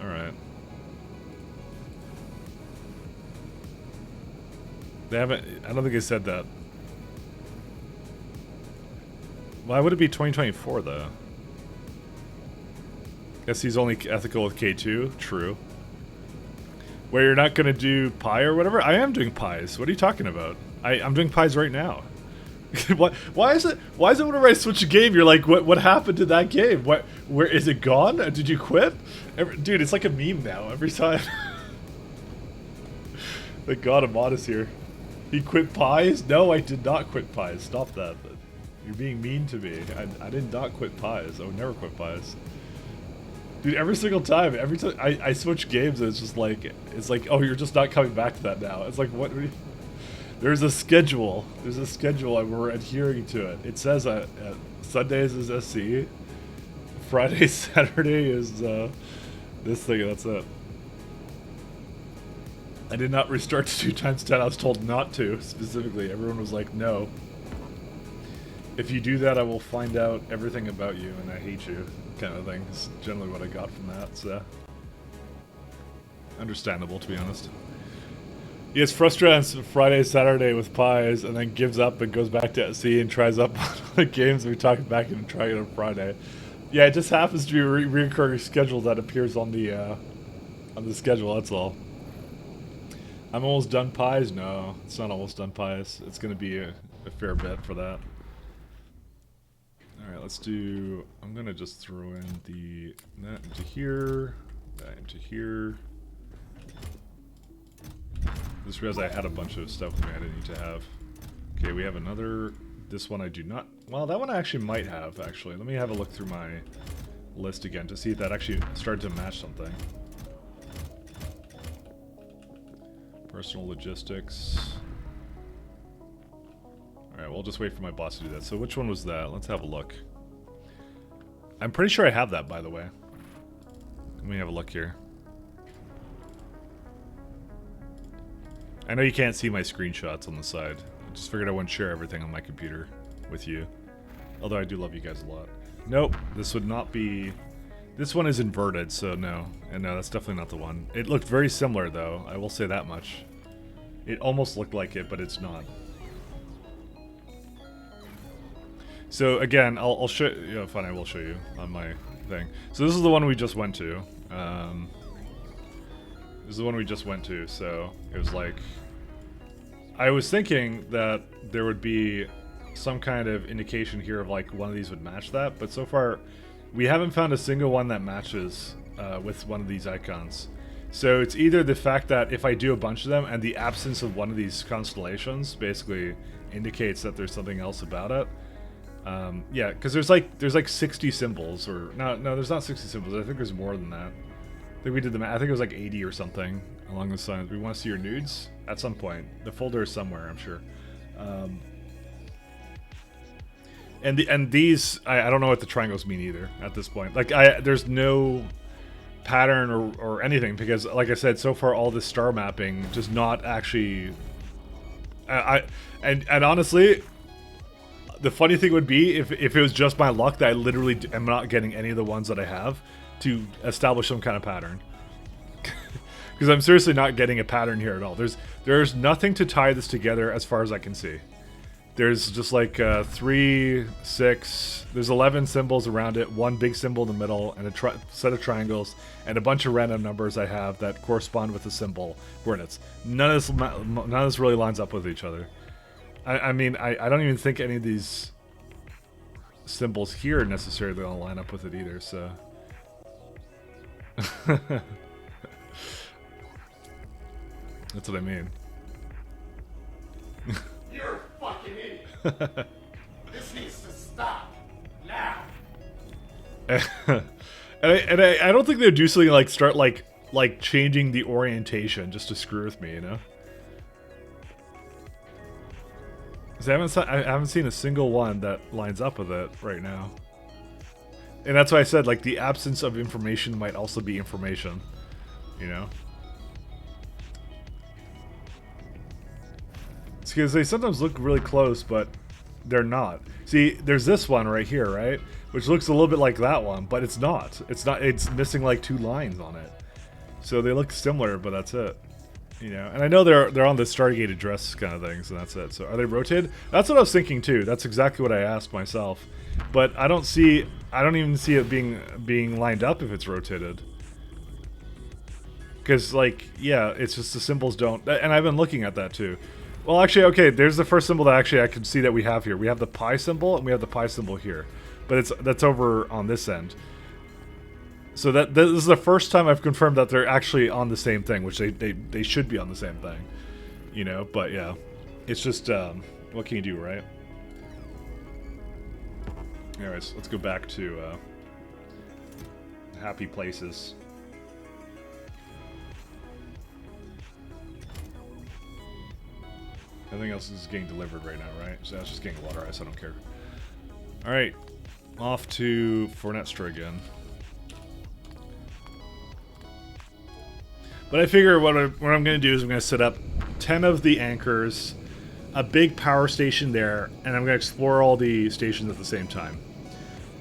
All right. They haven't. I don't think they said that. Why would it be 2024 though? Guess he's only ethical with K2. True. Where you're not gonna do pie or whatever? I am doing pies. What are you talking about? I'm doing pies right now. Why is it whenever I switch a game, you're like, what happened to that game? Where is it gone? Did you quit? Dude, it's like a meme now every time. Thank God Ahmad is here. He quit pies? No, I did not quit pies. Stop that. You're being mean to me. I did not quit pies. I would never quit pies. Dude, every single time, I switch games, it's just like, oh, you're just not coming back to that now. It's like, what? There's a schedule. There's a schedule, and we're adhering to it. It says Sundays is SC, Friday, Saturday is this thing. That's it. I did not restart to 2 times 10. I was told not to specifically. Everyone was like, no. If you do that, I will find out everything about you, and I hate you. Kind of thing. It's generally what I got from that, so understandable, to be honest. He gets frustrated on Friday, Saturday with pies, and then gives up and goes back to SC and tries up on the games we talk back and try it on Friday. Yeah, it just happens to be a recurring schedule that appears on the schedule. That's all. I'm almost done pies. No, it's not almost done pies. It's going to be a fair bit for that. Alright, let's do... I'm going to just throw in that into here, that into here. Just realized I had a bunch of stuff with me I didn't need to have. Okay, we have another... This one I do not... Well, that one I actually might have, actually. Let me have a look through my list again to see if that actually started to match something. Personal logistics... Alright, we'll just wait for my boss to do that. So which one was that? Let's have a look. I'm pretty sure I have that, by the way. Let me have a look here. I know you can't see my screenshots on the side. I just figured I wouldn't share everything on my computer with you. Although I do love you guys a lot. Nope, this would not be... This one is inverted, so no. And no, that's definitely not the one. It looked very similar, though. I will say that much. It almost looked like it, but it's not. So again, I'll show you. Yeah, fine, I will show you on my thing. So this is the one we just went to. This is the one we just went to. So it was like, I was thinking that there would be some kind of indication here of like one of these would match that, but so far we haven't found a single one that matches with one of these icons. So it's either the fact that if I do a bunch of them and the absence of one of these constellations basically indicates that there's something else about it. Yeah, because there's like 60 symbols, or no, there's not 60 symbols. I think there's more than that. I think we did the math. I think it was like 80 or something along those lines. We want to see your nudes at some point. The folder is somewhere, I'm sure. And these, I don't know what the triangles mean either at this point. Like there's no pattern or anything, because like I said, so far all this star mapping does not actually. And honestly. The funny thing would be if it was just my luck that I literally am not getting any of the ones that I have to establish some kind of pattern. Because I'm seriously not getting a pattern here at all. There's nothing to tie this together as far as I can see. There's just like 3, 6, there's 11 symbols around it, one big symbol in the middle, and a set of triangles, and a bunch of random numbers I have that correspond with the symbol coordinates. None of this really lines up with each other. I mean, I don't even think any of these symbols here necessarily gonna line up with it either, so... That's what I mean. This needs to stop. Now. I don't think they'd do something like start like changing the orientation just to screw with me, you know? 'Cause I haven't seen a single one that lines up with it right now. And that's why I said, like, the absence of information might also be information, you know? It's because they sometimes look really close, but they're not. See, there's this one right here, right? Which looks a little bit like that one, but it's not. It's not. It's missing like 2 lines on it. So they look similar, but that's it. You know, and I know they're on the Stargate address kind of things, and that's it. So are they rotated? That's what I was thinking too. That's exactly what I asked myself. But I don't even see it being lined up if it's rotated. Because like, yeah, it's just the symbols don't. And I've been looking at that too. Well, actually, okay, there's the first symbol that actually I can see that we have here. We have the pi symbol and we have the pi symbol here. But that's over on this end. So this is the first time I've confirmed that they're actually on the same thing, which they should be on the same thing. You know, but yeah. It's just, what can you do, right? Anyways, let's go back to happy places. Everything else is getting delivered right now, right? So that's just getting water ice, I don't care. Alright, off to Fornestra again. But I figure what I'm going to do is I'm going to set up 10 of the anchors, a big power station there, and I'm going to explore all the stations at the same time.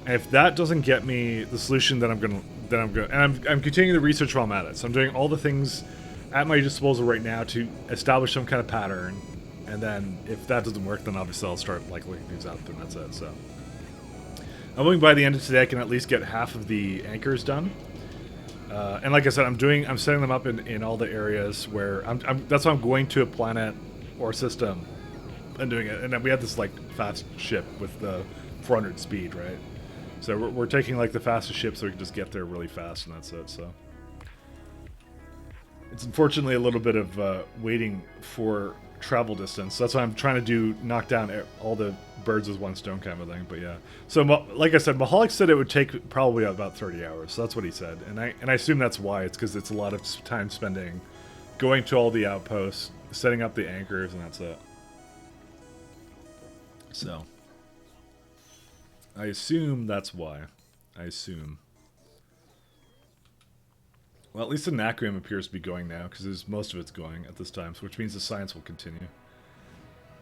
And if that doesn't get me the solution, then I'm continuing the research while I'm at it. So I'm doing all the things at my disposal right now to establish some kind of pattern. And then if that doesn't work, then obviously I'll start like looking things up, and that's it. So I'm hoping by the end of today I can at least get half of the anchors done. And like I said, I'm setting them up in all the areas where that's why I'm going to a planet or system and doing it. And then we have this like fast ship with the 400 speed, right? So we're taking like the fastest ship so we can just get there really fast, and that's it. So it's unfortunately a little bit of waiting for travel distance. That's why I'm trying to knock down all the birds with one stone kind of thing. But yeah, so like I said, Mahalik said it would take probably about 30 hours. So that's what he said, and I assume that's why. It's because it's a lot of time spending going to all the outposts, setting up the anchors, and that's it. So I assume that's why. I assume. Well, at least the Nacrium appears to be going now, because most of it's going at this time, which means the science will continue.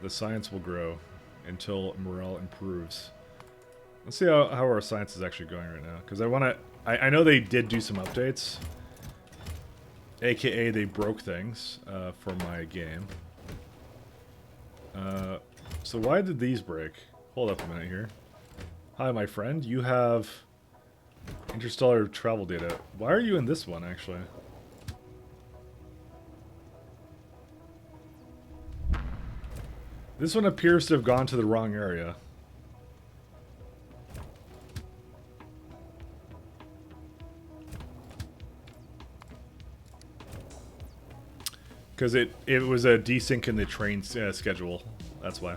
The science will grow until morale improves. Let's see how our science is actually going right now, because I know they did do some updates, aka they broke things for my game. So why did these break? Hold up a minute here. Hi, my friend. You have interstellar travel data. Why are you in this one, actually? This one appears to have gone to the wrong area. Because it was a desync in the train schedule. That's why.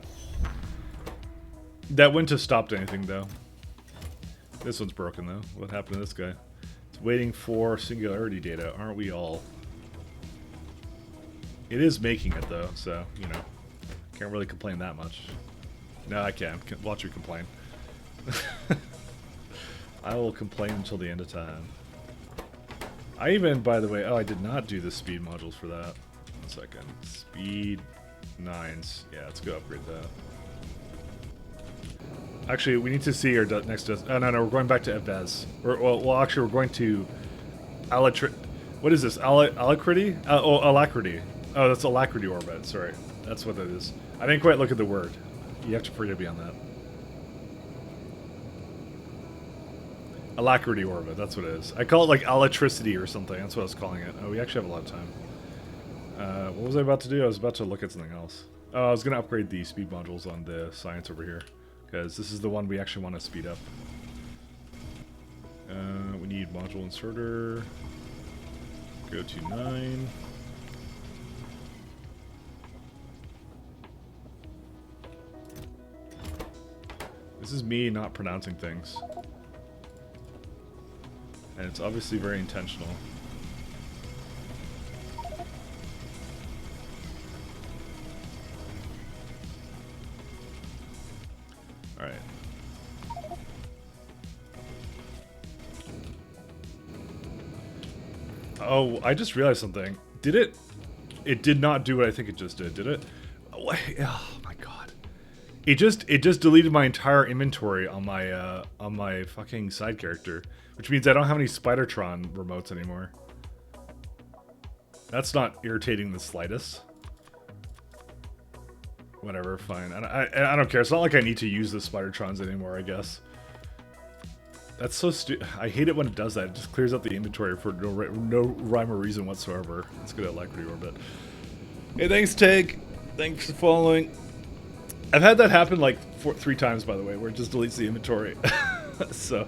That wouldn't have stopped anything, though. This one's broken, though. What happened to this guy? It's waiting for singularity data, aren't we all? It is making it, though, so, you know. Can't really complain that much. No, I can. Watch me complain. I will complain until the end of time. I even, by the way... Oh, I did not do the speed modules for that. 1 second. Speed 9s. Yeah, let's go upgrade that. Actually, we need to see our next... Oh, no, we're going back to Evez. Well, actually, we're going to... What is this? Alacrity? Alacrity. Oh, that's Alacrity orbit. Sorry. That's what that is. I didn't quite look at the word. You have to forgive me on that. Alacrity orbit. That's what it is. I call it, like, electricity or something. That's what I was calling it. Oh, we actually have a lot of time. What was I about to do? I was about to look at something else. Oh, I was going to upgrade the speed modules on the science over here. Because this is the one we actually want to speed up. We need module inserter. Go to 9. This is me not pronouncing things. And it's obviously very intentional. Alright. Oh, I just realized something. Did it? It did not do what I think it just did it? Oh my god. It just deleted my entire inventory on my fucking side character, which means I don't have any Spidertron remotes anymore. That's not irritating the slightest. Whatever, fine. I don't care. It's not like I need to use the Spidertrons anymore, I guess. That's so stupid. I hate it when it does that. It just clears out the inventory for no rhyme or reason whatsoever. It's good at Alacrity Orbit. Hey, thanks, Tag. Thanks for following. I've had that happen like 3 times, by the way, where it just deletes the inventory. So,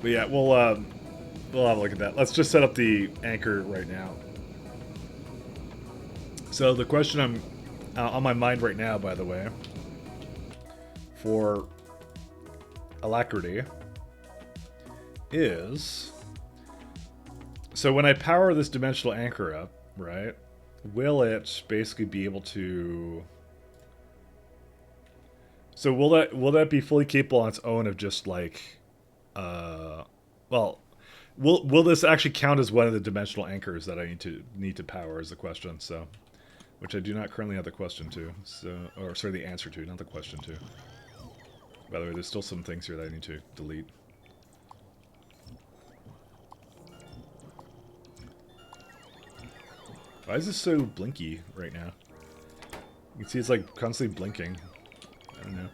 but yeah, we'll have a look at that. Let's just set up the anchor right now. So the question I'm on my mind right now, by the way, for Alacrity is, so when I power this dimensional anchor up, right, will it basically be able to, so will that be fully capable on its own of just like, well, will this actually count as one of the dimensional anchors that I need to power is the question, so, which I do not currently have the question to, so, or sorry, the answer to, not the question to. By the way, there's still some things here that I need to delete. Why is this so blinky right now? You can see it's like constantly blinking. I don't know.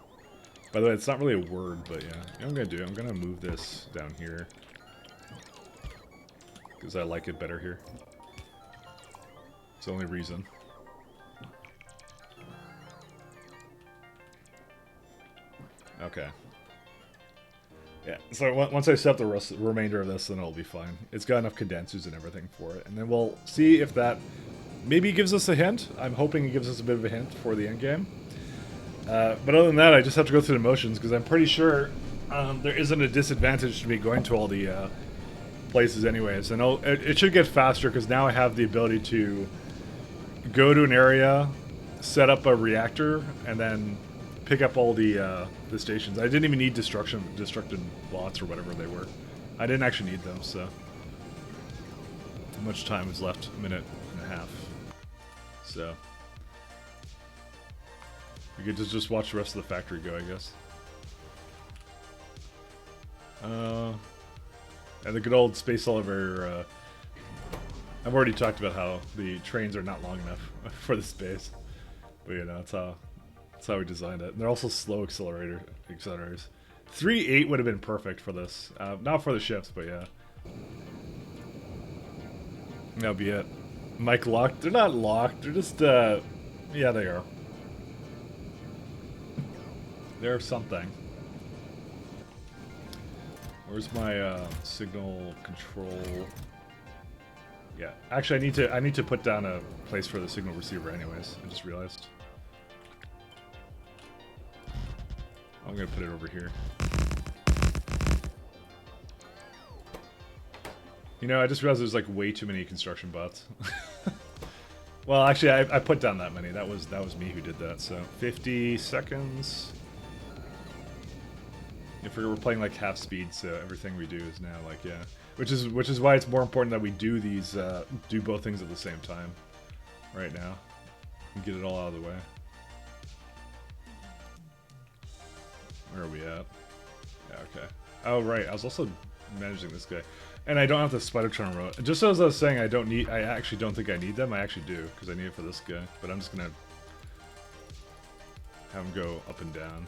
By the way, it's not really a word, but yeah. You know what I'm gonna do? I'm gonna move this down here. Because I like it better here. It's the only reason. Okay. Yeah, so once I set up the remainder of this, then it'll be fine. It's got enough condensers and everything for it. And then we'll see if that maybe gives us a hint. I'm hoping it gives us a bit of a hint for the end game. But other than that, I just have to go through the motions, because I'm pretty sure there isn't a disadvantage to me going to all the places anyways. And it should get faster, because now I have the ability to go to an area, set up a reactor, and then pick up all the stations. I didn't even need destructed bots or whatever they were. I didn't actually need them, so. How much time is left? A minute and a half. So. We could just watch the rest of the factory go, I guess. And the good old space elevator, I've already talked about how the trains are not long enough for the space. But you know, that's how we designed it. And they're also slow accelerators. 3.8 would have been perfect for this. Not for the ships, but yeah. That'll be it. Mic locked? They're not locked. They're just, yeah, they are. They're something. Where's my signal control? Yeah, actually, I need to put down a place for the signal receiver, anyways. I just realized. I'm gonna put it over here. You know, I just realized there's like way too many construction bots. Well, actually, I put down that many. That was me who did that. So 50 seconds. If we're playing like half speed, so everything we do is now like, yeah. Which is why it's more important that we do these do both things at the same time right now and get it all out of the way. Where are we at? Yeah, okay. Oh right, I was also managing this guy, and I don't have the Spidertron remote. Just as I was saying, I actually don't think I need them. I actually do, because I need it for this guy. But I'm just gonna have him go up and down.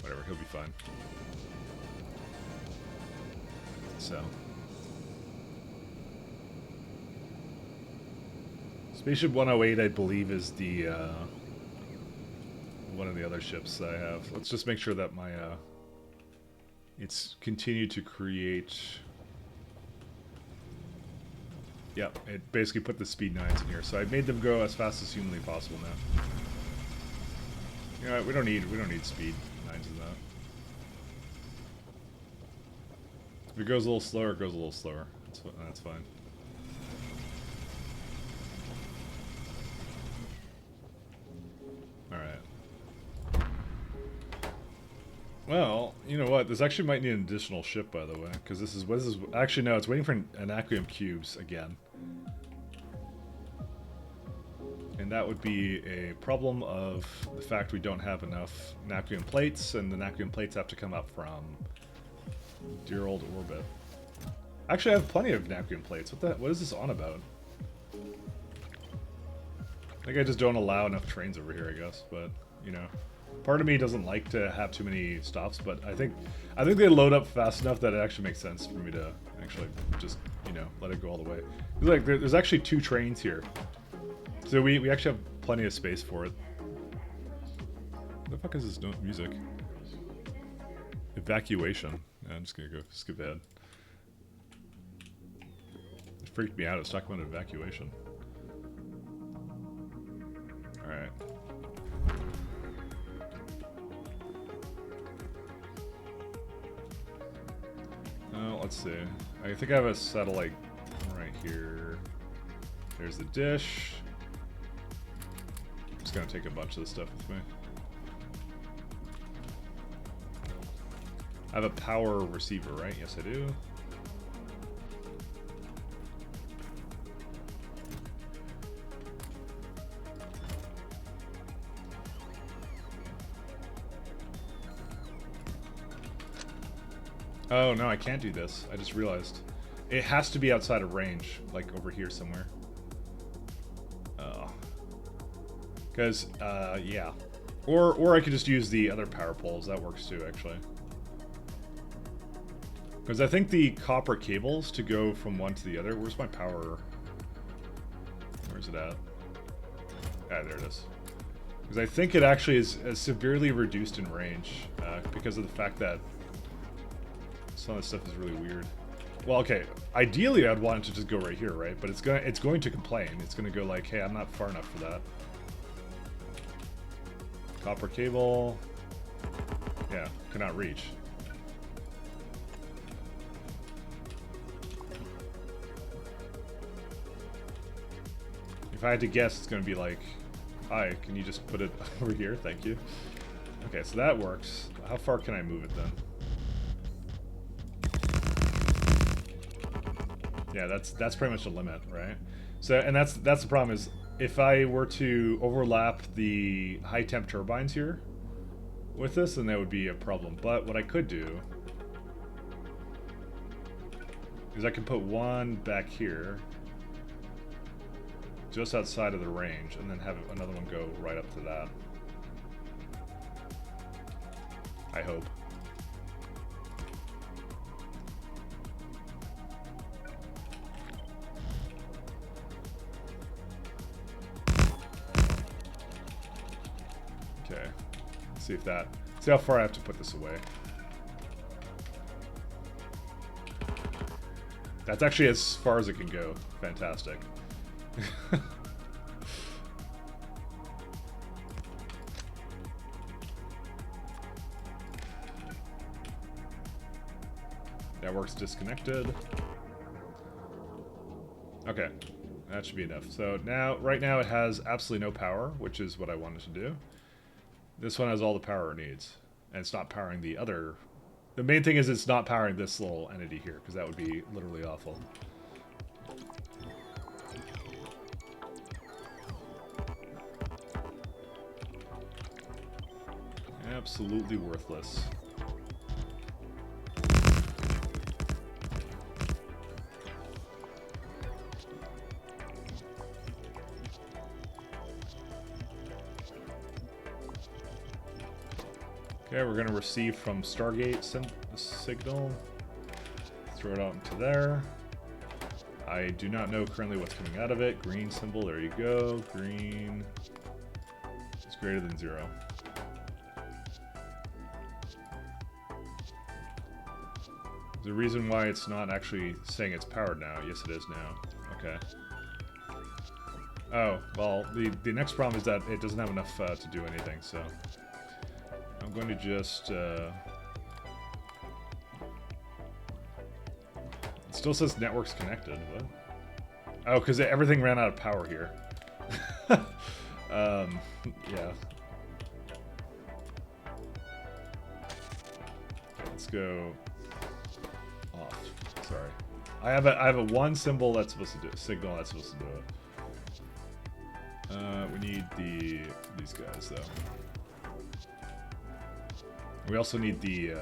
Whatever, he'll be fine. So. Spaceship 108, I believe, is the, one of the other ships that I have. Let's just make sure that my, it's continued to create... Yep, it basically put the speed 9s in here. So I made them go as fast as humanly possible now. You know what, we don't need speed 9s in that. If it goes a little slower, it goes a little slower. That's fine. Alright. Well, you know what? This actually might need an additional ship, by the way, because this is actually no, it's waiting for an Aquium cubes again. And that would be a problem of the fact we don't have enough Naquium plates, and the Naquium plates have to come up from dear old orbit. Actually, I have plenty of Naquium plates. What is this on about? I think I just don't allow enough trains over here, I guess. But, you know, part of me doesn't like to have too many stops, but I think they load up fast enough that it actually makes sense for me to actually just, you know, let it go all the way. Like, there's actually 2 trains here. So we actually have plenty of space for it. What the fuck is this music? Evacuation. Yeah, I'm just gonna go skip ahead. It freaked me out. It's talking about evacuation. Alright. Oh, let's see. I think I have a satellite right here. There's the dish. I'm just gonna take a bunch of this stuff with me. I have a power receiver, right? Yes, I do. Oh, no, I can't do this. I just realized. It has to be outside of range, like over here somewhere. Oh. Because, yeah. Or I could just use the other power poles. That works too, actually. Because I think the copper cables to go from one to the other... Where's my power? Where's it at? Ah, there it is. Because I think it actually is severely reduced in range. Because of the fact that some of this stuff is really weird. Well, okay. Ideally, I'd want it to just go right here, right? But it's going to complain. It's going to go like, hey, I'm not far enough for that. Copper cable. Yeah, cannot reach. If I had to guess, it's going to be like, hi, can you just put it over here? Thank you. Okay, so that works. How far can I move it then? Yeah, that's pretty much the limit, right? So, and that's the problem is, if I were to overlap the high temp turbines here with this, then that would be a problem. But what I could do is I can put one back here, just outside of the range, and then have another one go right up to that. I hope. Okay, let's see how far I have to put this away. That's actually as far as it can go. Fantastic. Network's disconnected. Okay, that should be enough. So now, right now it has absolutely no power, which is what I wanted to do. This one has all the power it needs, and it's not powering the other. The main thing is it's not powering this little entity here, because that would be literally awful. Absolutely worthless. Okay, we're going to receive from Stargate signal. Throw it out into there. I do not know currently what's coming out of it. Green symbol, there you go. Green is greater than 0. There's a reason why it's not actually saying it's powered now. Yes, it is now. Okay. Oh, well, the next problem is that it doesn't have enough to do anything, so... I'm going to just... it still says networks connected. What? Oh, because everything ran out of power here. Yeah. Let's go off. Sorry. I have a one symbol that's supposed to do signal that's supposed to do it. We need these guys though. We also need the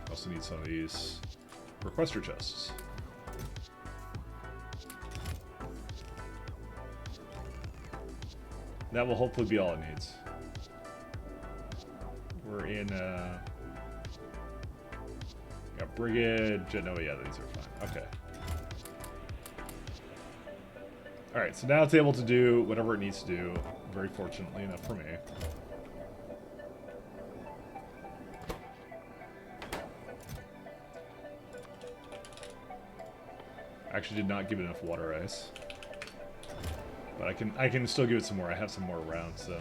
also need some of these requester chests. That will hopefully be all it needs. We're in got Brigade, no, yeah, these are fine. Okay. Alright, so now it's able to do whatever it needs to do, very fortunately enough for me. Actually did not give it enough water ice. But I can still give it some more. I have some more around, so.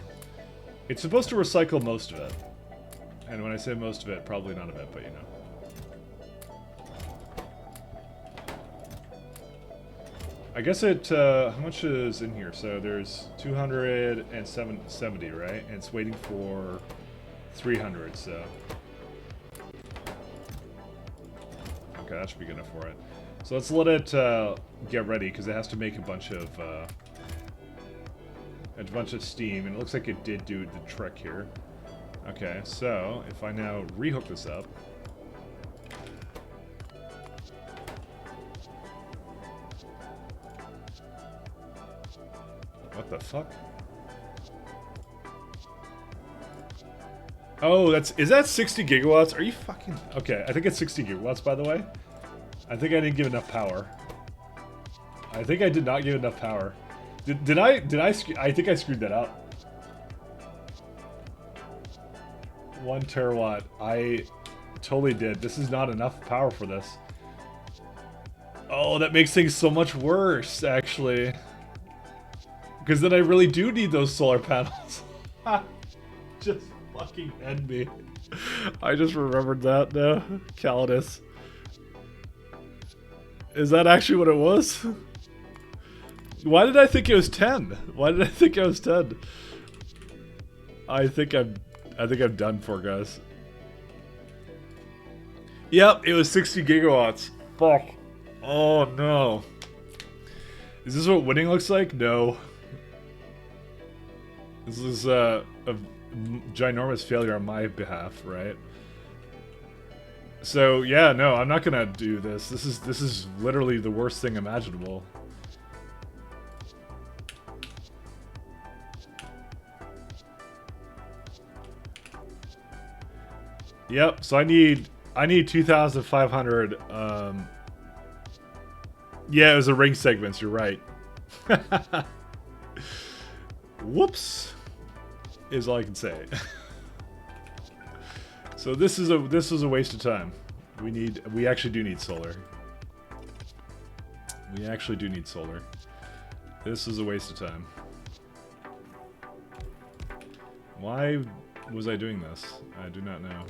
It's supposed to recycle most of it. And when I say most of it, probably none of it, but you know. I guess it, how much is in here? So there's 270, right? And it's waiting for 300, so. Okay, that should be good enough for it. So let's let it get ready, because it has to make a bunch of steam, and it looks like it did do the trick here. Okay, so if I now rehook this up. What the fuck? Oh, is that 60 gigawatts? Are you fucking... Okay, I think it's 60 gigawatts, by the way. I think I didn't give enough power. I think I did not give enough power. Did I think I screwed that up. 1 terawatt. I totally did. This is not enough power for this. Oh, that makes things so much worse, actually. Because then I really do need those solar panels. Just fucking end me. I just remembered that now. Calidus. Is that actually what it was? Why did I think it was 10? Why did I think it was 10? I think I'm done for, guys. Yep, it was 60 gigawatts. Fuck. Oh no. Is this what winning looks like? No. This is a ginormous failure on my behalf, right? So yeah, no, I'm not gonna do this. This is literally the worst thing imaginable. Yep. So I need 2,500. Yeah, it was a ring segments. You're right. Whoops. Is all I can say. So this is a waste of time. We actually do need solar. We actually do need solar. This is a waste of time. Why was I doing this? I do not know.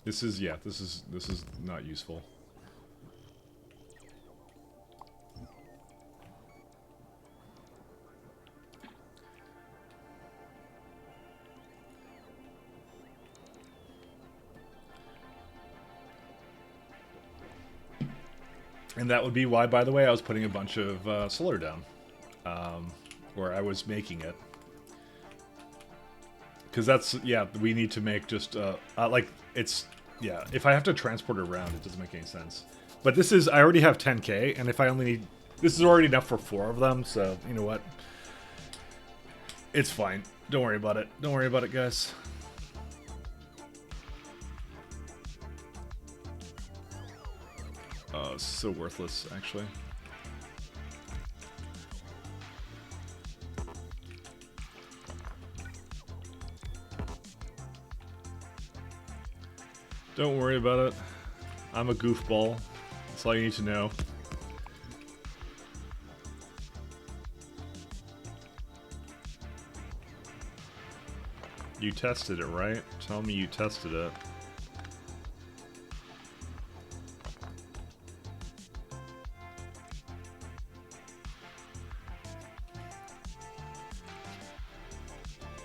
This is not useful. And that would be why, by the way, I was putting a bunch of solar down. Where I was making it. Because that's, yeah, we need to make just, like, it's, yeah, if I have to transport it around, it doesn't make any sense. But this is, I already have 10K, and if I only need, this is already enough for 4 of them, so, you know what? It's fine. Don't worry about it. Don't worry about it, guys. Oh, it's so worthless, actually. Don't worry about it. I'm a goofball. That's all you need to know. You tested it, right? Tell me you tested it.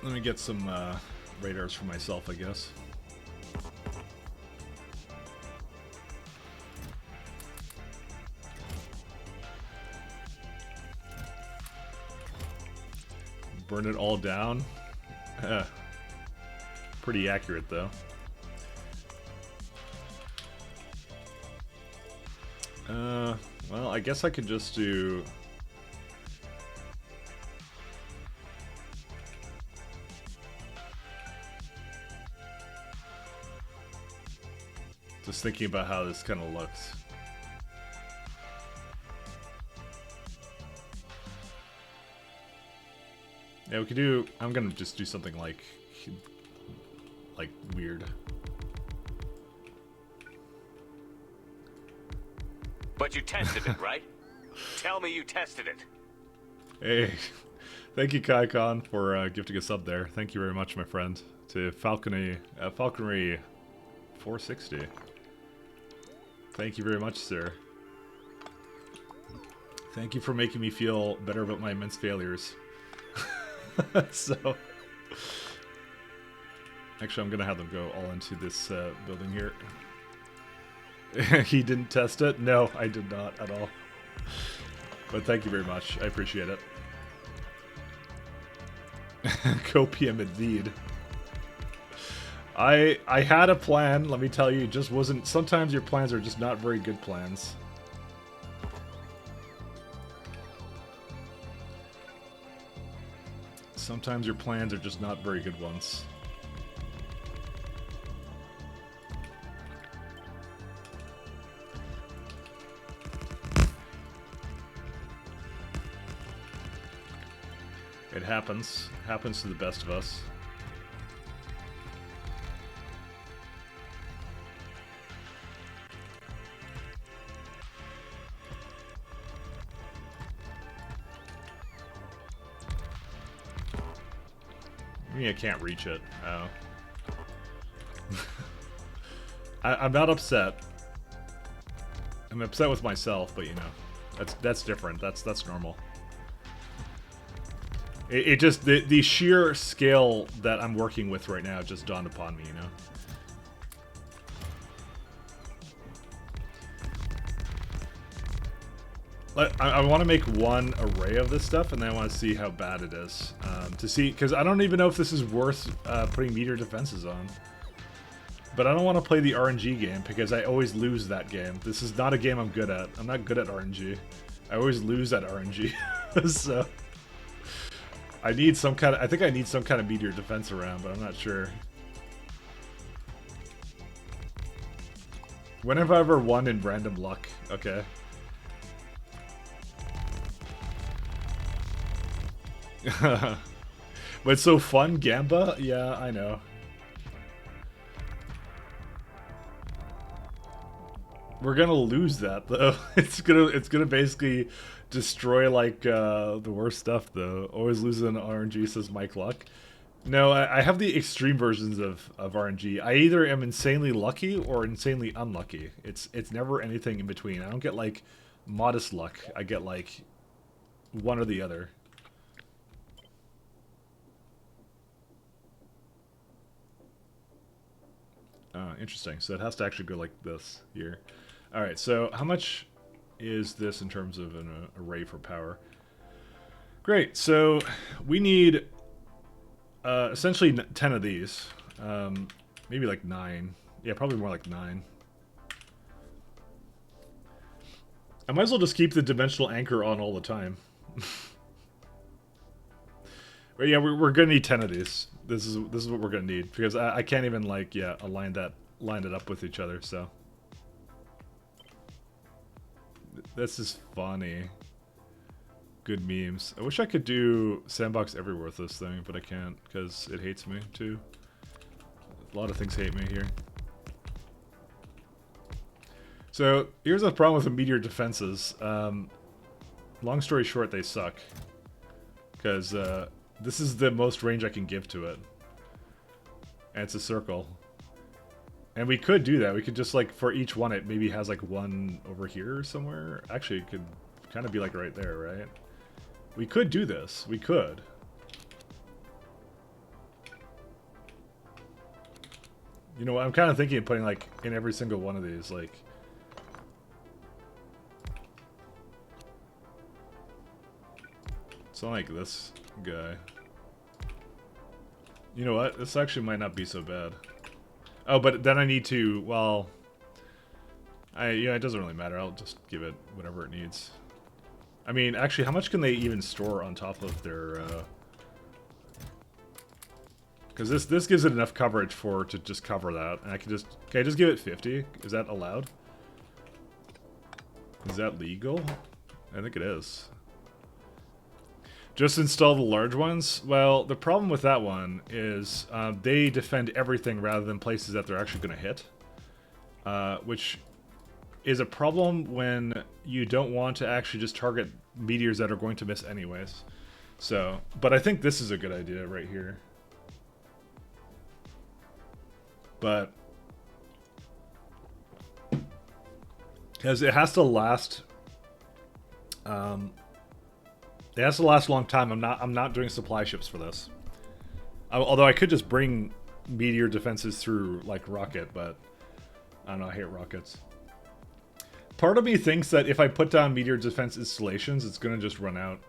Let me get some radars for myself, I guess. Burn it all down. Pretty accurate, though. Well, I guess I could just do... Just thinking about how this kind of looks. Yeah, we could do... I'm gonna just do something like weird. But you tested it, right? Tell me you tested it. Hey, thank you, KaiCon, for gifting a sub there. Thank you very much, my friend. To Falconry 460. Thank you very much, sir. Thank you for making me feel better about my immense failures. So, actually, I'm gonna have them go all into this building here. He didn't test it? No, I did not at all. But thank you very much. I appreciate it. Copium indeed. I had a plan, let me tell you, it just wasn't... Sometimes your plans are just not very good plans. Sometimes your plans are just not very good ones. It happens. Happens to the best of us. I can't reach it. Oh. I'm not upset. I'm upset with myself, but you know, that's different. That's normal. It just the sheer scale that I'm working with right now just dawned upon me, you know. I want to make one array of this stuff, and then I want to see how bad it is. To see, because I don't even know if this is worth putting meteor defenses on. But I don't want to play the RNG game, because I always lose that game. This is not a game I'm good at. I'm not good at RNG. I always lose at RNG. So, I need some kind of... I think I need some kind of meteor defense around, but I'm not sure. When have I ever won in random luck? Okay. But it's so fun, Gamba? Yeah, I know. We're gonna lose that though. It's gonna basically destroy like the worst stuff though. Always losing RNG, says Mike Luck. No, I have the extreme versions of RNG. I either am insanely lucky or insanely unlucky. It's never anything in between. I don't get like modest luck. I get like one or the other. Interesting. So it has to actually go like this here. Alright, so how much is this in terms of an array for power? Great, so we need essentially 10 of these. Maybe like 9. Yeah, probably more like 9. I might as well just keep the dimensional anchor on all the time. But yeah, we're gonna need 10 of these. This is what we're gonna need, because I can't even like line it up with each other. So this is funny. Good memes. I wish I could do sandbox everywhere with this thing, but I can't because it hates me too. A lot of things hate me here. So here's the problem with the meteor defenses. Long story short, they suck because this is the most range I can give to it. And it's a circle. And we could do that. We could just, like, for each one, it maybe has, like, one over here somewhere. Actually, it could kind of be, like, right there, right? We could do this. We could. You know what? I'm kind of thinking of putting, like, in every single one of these, like... Something like this guy. You know what? This actually might not be so bad. Oh, but then I need to, well... yeah, it doesn't really matter. I'll just give it whatever it needs. I mean, actually, how much can they even store on top of their, because this gives it enough coverage to just cover that. And can I just give it 50? Is that allowed? Is that legal? I think it is. Just install the large ones? Well, the problem with that one is they defend everything rather than places that they're actually going to hit. Which is a problem when you don't want to actually just target meteors that are going to miss anyways. So, but I think this is a good idea right here. But... because it has to last... it has to last a long time. I'm not doing supply ships for this. Although I could just bring meteor defenses through like rocket, but I don't know, I hate rockets. Part of me thinks that if I put down meteor defense installations, it's gonna just run out.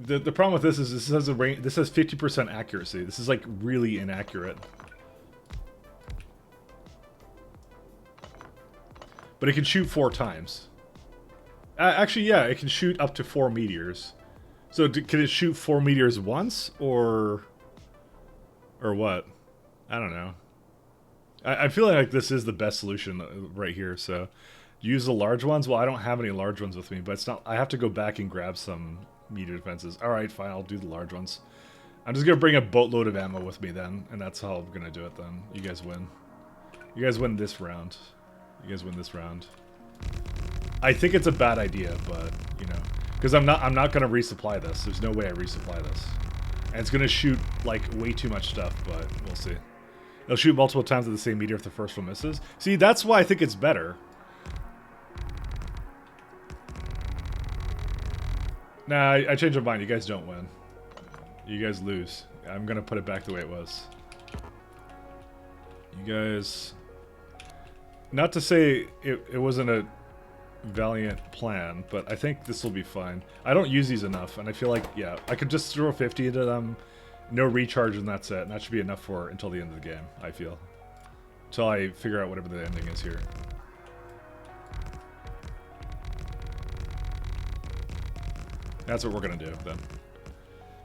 The problem with this is this has a range, this has 50% accuracy. This is like really inaccurate. But it can shoot 4 times. Actually, yeah, it can shoot up to 4 meteors. So, can it shoot 4 meteors once, or what? I don't know. I feel like this is the best solution right here. So, use the large ones. Well, I don't have any large ones with me, but it's not. I have to go back and grab some meteor defenses. All right, fine. I'll do the large ones. I'm just gonna bring a boatload of ammo with me then, and that's how I'm gonna do it. Then you guys win. You guys win this round. You guys win this round. I think it's a bad idea, but you know, because I'm not gonna resupply this. There's no way I resupply this, and it's gonna shoot like way too much stuff. But we'll see. It'll shoot multiple times at the same meteor if the first one misses. See, that's why I think it's better. Nah, I changed my mind. You guys don't win. You guys lose. I'm gonna put it back the way it was. You guys... Not to say it wasn't a valiant plan, but I think this will be fine. I don't use these enough, and I feel like, yeah, I could just throw 50 into them, no recharge, and that's it. And that should be enough for until the end of the game, I feel. Until I figure out whatever the ending is here. That's what we're gonna do, then.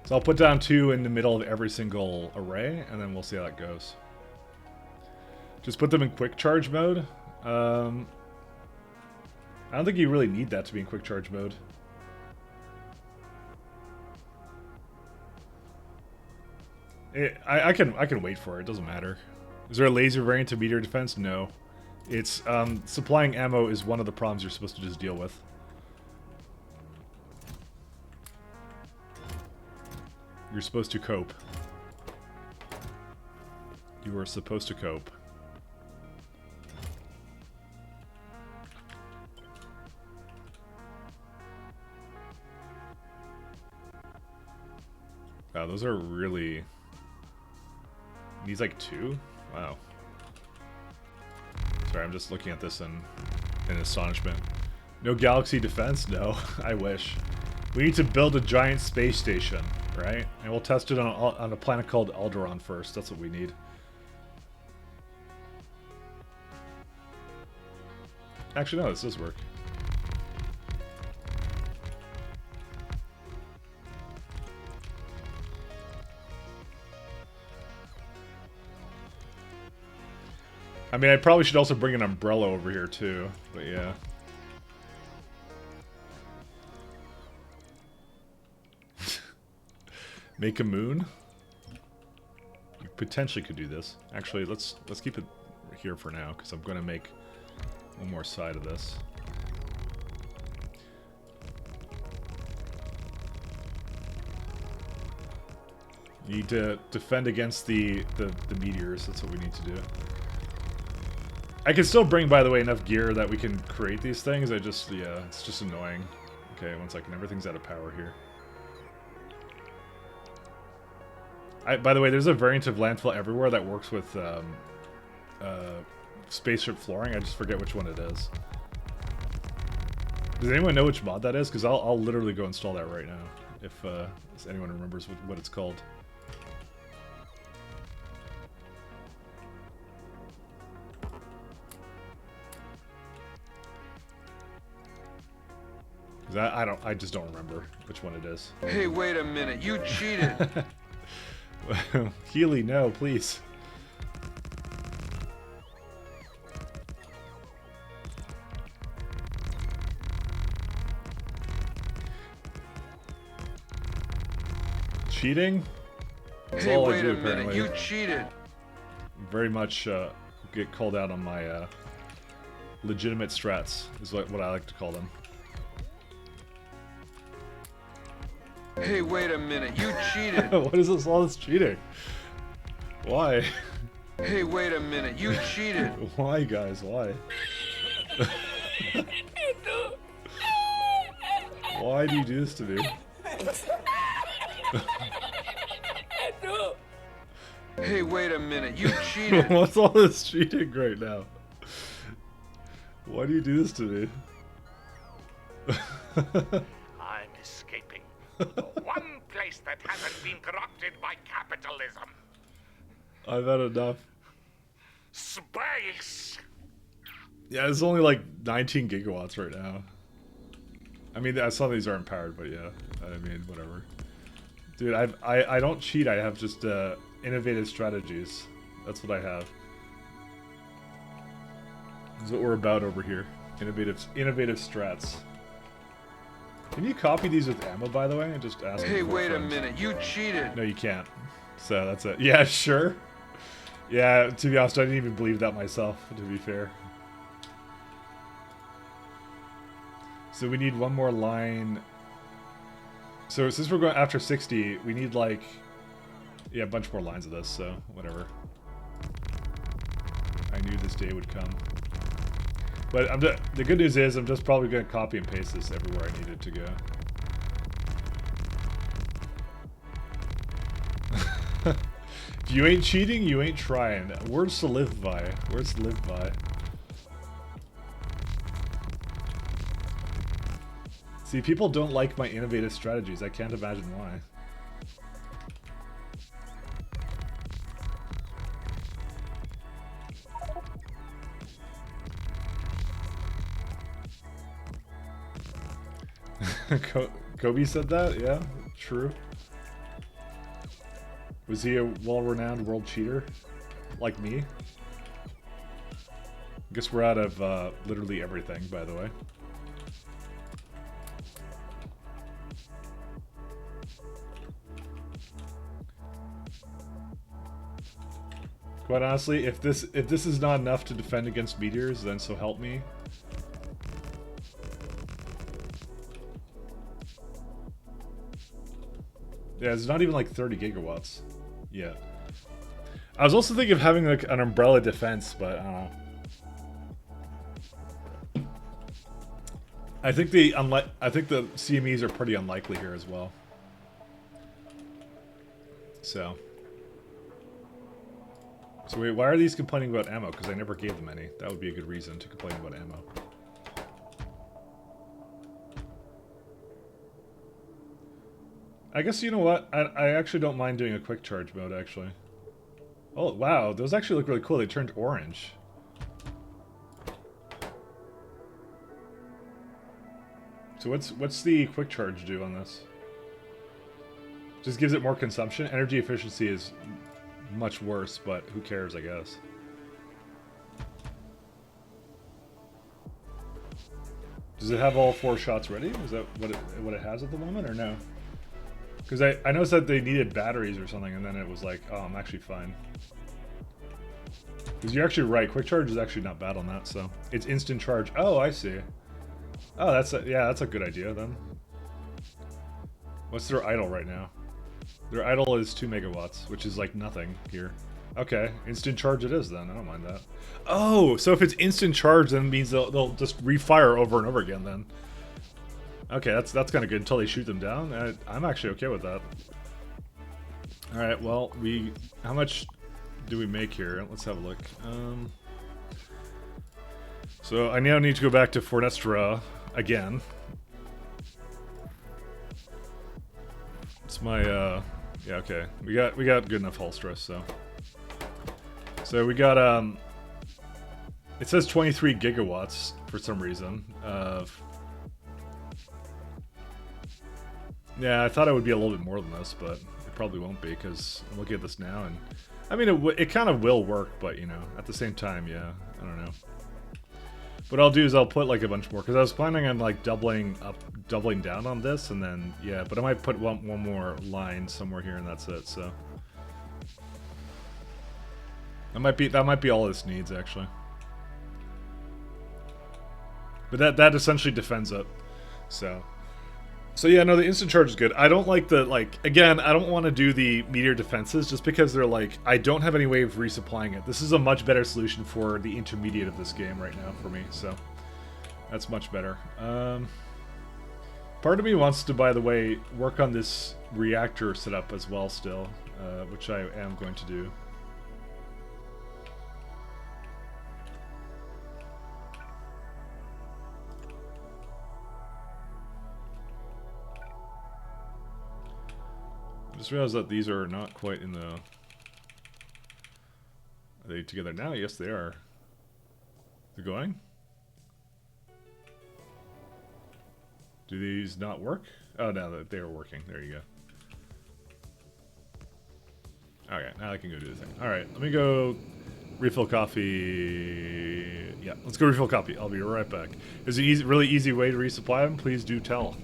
So I'll put down 2 in the middle of every single array, and then we'll see how that goes. Just put them in quick charge mode. I don't think you really need that to be in quick charge mode. I can wait for it. It doesn't matter. Is there a laser variant to meteor defense? No. It's supplying ammo is one of the problems you're supposed to just deal with. You're supposed to cope. You are supposed to cope. Wow, those are really... Needs like 2? Wow. Sorry, I'm just looking at this in astonishment. No galaxy defense? No, I wish. We need to build a giant space station, right? And we'll test it on a planet called Alderaan first. That's what we need. Actually, no, this does work. I mean, I probably should also bring an umbrella over here, too. But, yeah. Make a moon? We potentially could do this. Actually, let's keep it here for now, because I'm going to make one more side of this. You need to defend against the meteors. That's what we need to do. I can still bring, by the way, enough gear that we can create these things. I just, yeah, it's just annoying. Okay, one second. Everything's out of power here. By the way, there's a variant of Landfill Everywhere that works with spaceship flooring. I just forget which one it is. Does anyone know which mod that is? Because I'll literally go install that right now, if anyone remembers what it's called. I just don't remember which one it is. Hey, wait a minute. You cheated. Healy, no, please. Cheating? That's Hey, all I wait do, a minute. apparently. You cheated. Very much get called out on my legitimate strats, is what I like to call them. Hey, wait a minute. You cheated. What is this? All this cheating? Why? Hey, wait a minute. You cheated. Why, guys? Why? Why do you do this to me? Hey, wait a minute. You cheated. What's all this cheating right now? Why do you do this to me? I'm escaping. One place that hasn't been corrupted by capitalism. I've had enough. Space! Yeah, it's only like 19 gigawatts right now. I mean, some of these aren't powered, but yeah. I mean, whatever. Dude, I don't cheat. I have just innovative strategies. That's what I have. This is what we're about over here. Innovative strats. Can you copy these with ammo, by the way? And just ask. Hey, wait a minute. You cheated. No, you can't. So that's it. Yeah, sure. Yeah, to be honest, I didn't even believe that myself, to be fair. So we need one more line. So since we're going after 60, we need like, yeah, a bunch more lines of this, so whatever. I knew this day would come. But the good news is I'm just probably going to copy and paste this everywhere I need it to go. If you ain't cheating, you ain't trying. Words to live by. Words to live by. See, people don't like my innovative strategies. I can't imagine why. Kobe said that? Yeah, true. Was he a well-renowned world cheater? Like me? I guess we're out of literally everything, by the way. Quite honestly, if this is not enough to defend against meteors, then so help me. Yeah, it's not even like 30 gigawatts yet. I was also thinking of having like an umbrella defense, but I don't know. I think the CMEs are pretty unlikely here as well. So wait, why are these complaining about ammo? Because I never gave them any. That would be a good reason to complain about ammo. I guess, you know what? I actually don't mind doing a quick charge mode, actually. Oh, wow. Those actually look really cool. They turned orange. So what's the quick charge do on this? Just gives it more consumption. Energy efficiency is much worse, but who cares, I guess. Does it have all 4 shots ready? Is that what it has at the moment, or no? Because I noticed that they needed batteries or something, and then it was like, oh, I'm actually fine. Because you're actually right, quick charge is actually not bad on that, so. It's instant charge. Oh, I see. Oh, yeah, that's a good idea, then. What's their idle right now? Their idle is 2 megawatts, which is like nothing here. Okay, instant charge it is then. I don't mind that. Oh, so if it's instant charge, then it means they'll just refire over and over again then. Okay, that's kind of good until they shoot them down. I'm actually okay with that. All right, well, how much do we make here? Let's have a look. So I now need to go back to Fornestra again. It's my yeah, okay. We got good enough hull stress, so we got it says 23 gigawatts for some reason. Yeah, I thought it would be a little bit more than this, but it probably won't be because I'm looking at this now, and I mean it kind of will work, but you know, at the same time, yeah, I don't know. What I'll do is I'll put like a bunch more because I was planning on like doubling down on this, and then yeah, but I might put one more line somewhere here, and that's it. So that might be all this needs actually. But that essentially defends it. So yeah, no, the instant charge is good. I don't like the, again, I don't want to do the meteor defenses just because they're like, I don't have any way of resupplying it. This is a much better solution for the intermediate of this game right now for me, so that's much better. Part of me wants to, by the way, work on this reactor setup as well still, which I am going to do. I just realized that these are not quite in the... Are they together now? Yes, they are. They're going? Do these not work? Oh, no, they are working. There you go. Okay, now I can go do the thing. Alright, let me go refill coffee. Yeah, let's go refill coffee. I'll be right back. Is it a really easy way to resupply them? Please do tell.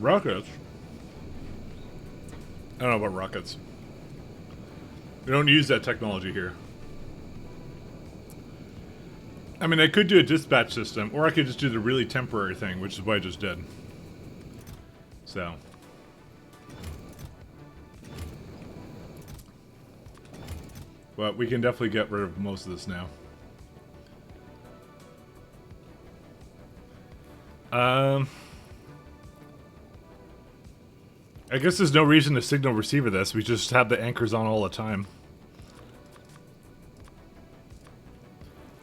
Rockets? I don't know about rockets. We don't use that technology here. I mean, I could do a dispatch system, or I could just do the really temporary thing, which is what I just did. So. But we can definitely get rid of most of this now. I guess there's no reason to signal receiver this. We just have the anchors on all the time.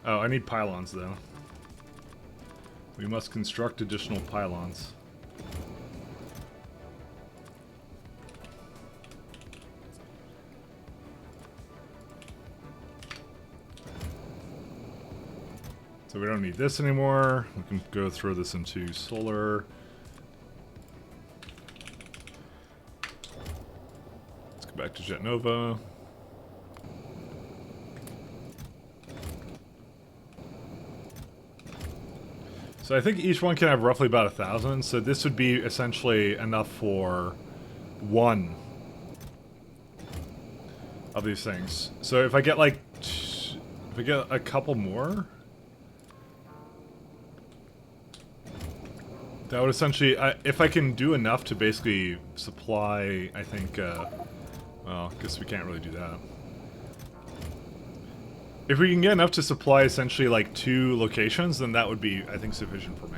Oh, I need pylons, though. We must construct additional pylons. So we don't need this anymore. We can go throw this into solar. Let's go back to Jet Nova. So I think each one can have roughly about 1,000. So this would be essentially enough for one of these things. So if I get like, if I get a couple more, that would essentially, if I can do enough to basically supply, I think, well, I guess we can't really do that. If we can get enough to supply essentially like 2 locations, then that would be, I think, sufficient for me.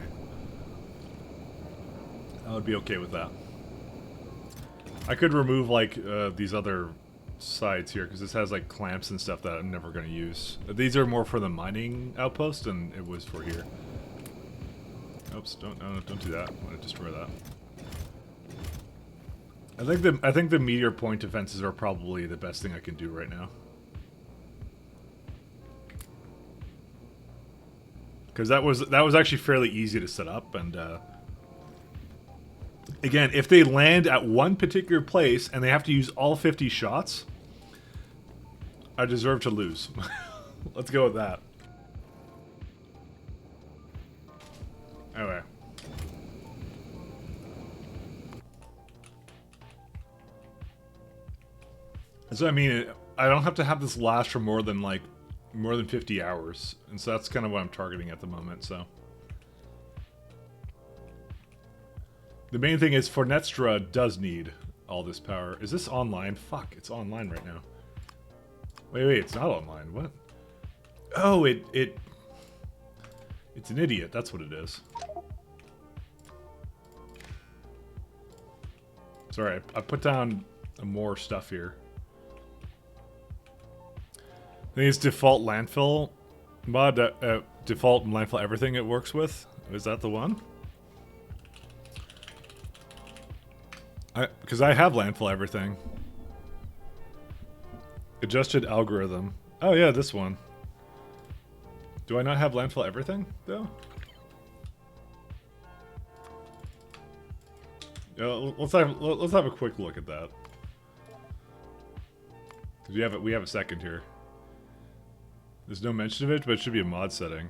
I would be okay with that. I could remove like these other sides here, because this has like clamps and stuff that I'm never going to use. These are more for the mining outpost than it was for here. Oops, don't do that. I'm going to destroy that. I think the meteor point defenses are probably the best thing I can do right now. Because that was actually fairly easy to set up, and again, if they land at one particular place and they have to use all 50 shots, I deserve to lose. Let's go with that. Anyway. So I mean, I don't have to have this last for more than 50 hours, and so that's kind of what I'm targeting at the moment. So the main thing is Fornestra does need all this power. Is this online? Fuck, it's online right now. Wait, it's not online. What? Oh, it's an idiot. That's what it is. Sorry, I put down more stuff here. I think it's default landfill mod, default landfill everything it works with. Is that the one? Because I have landfill everything. Adjusted algorithm. Oh yeah, this one. Do I not have landfill everything though? Let's have a quick look at that. 'Cause we have a second here. There's no mention of it, but it should be a mod setting.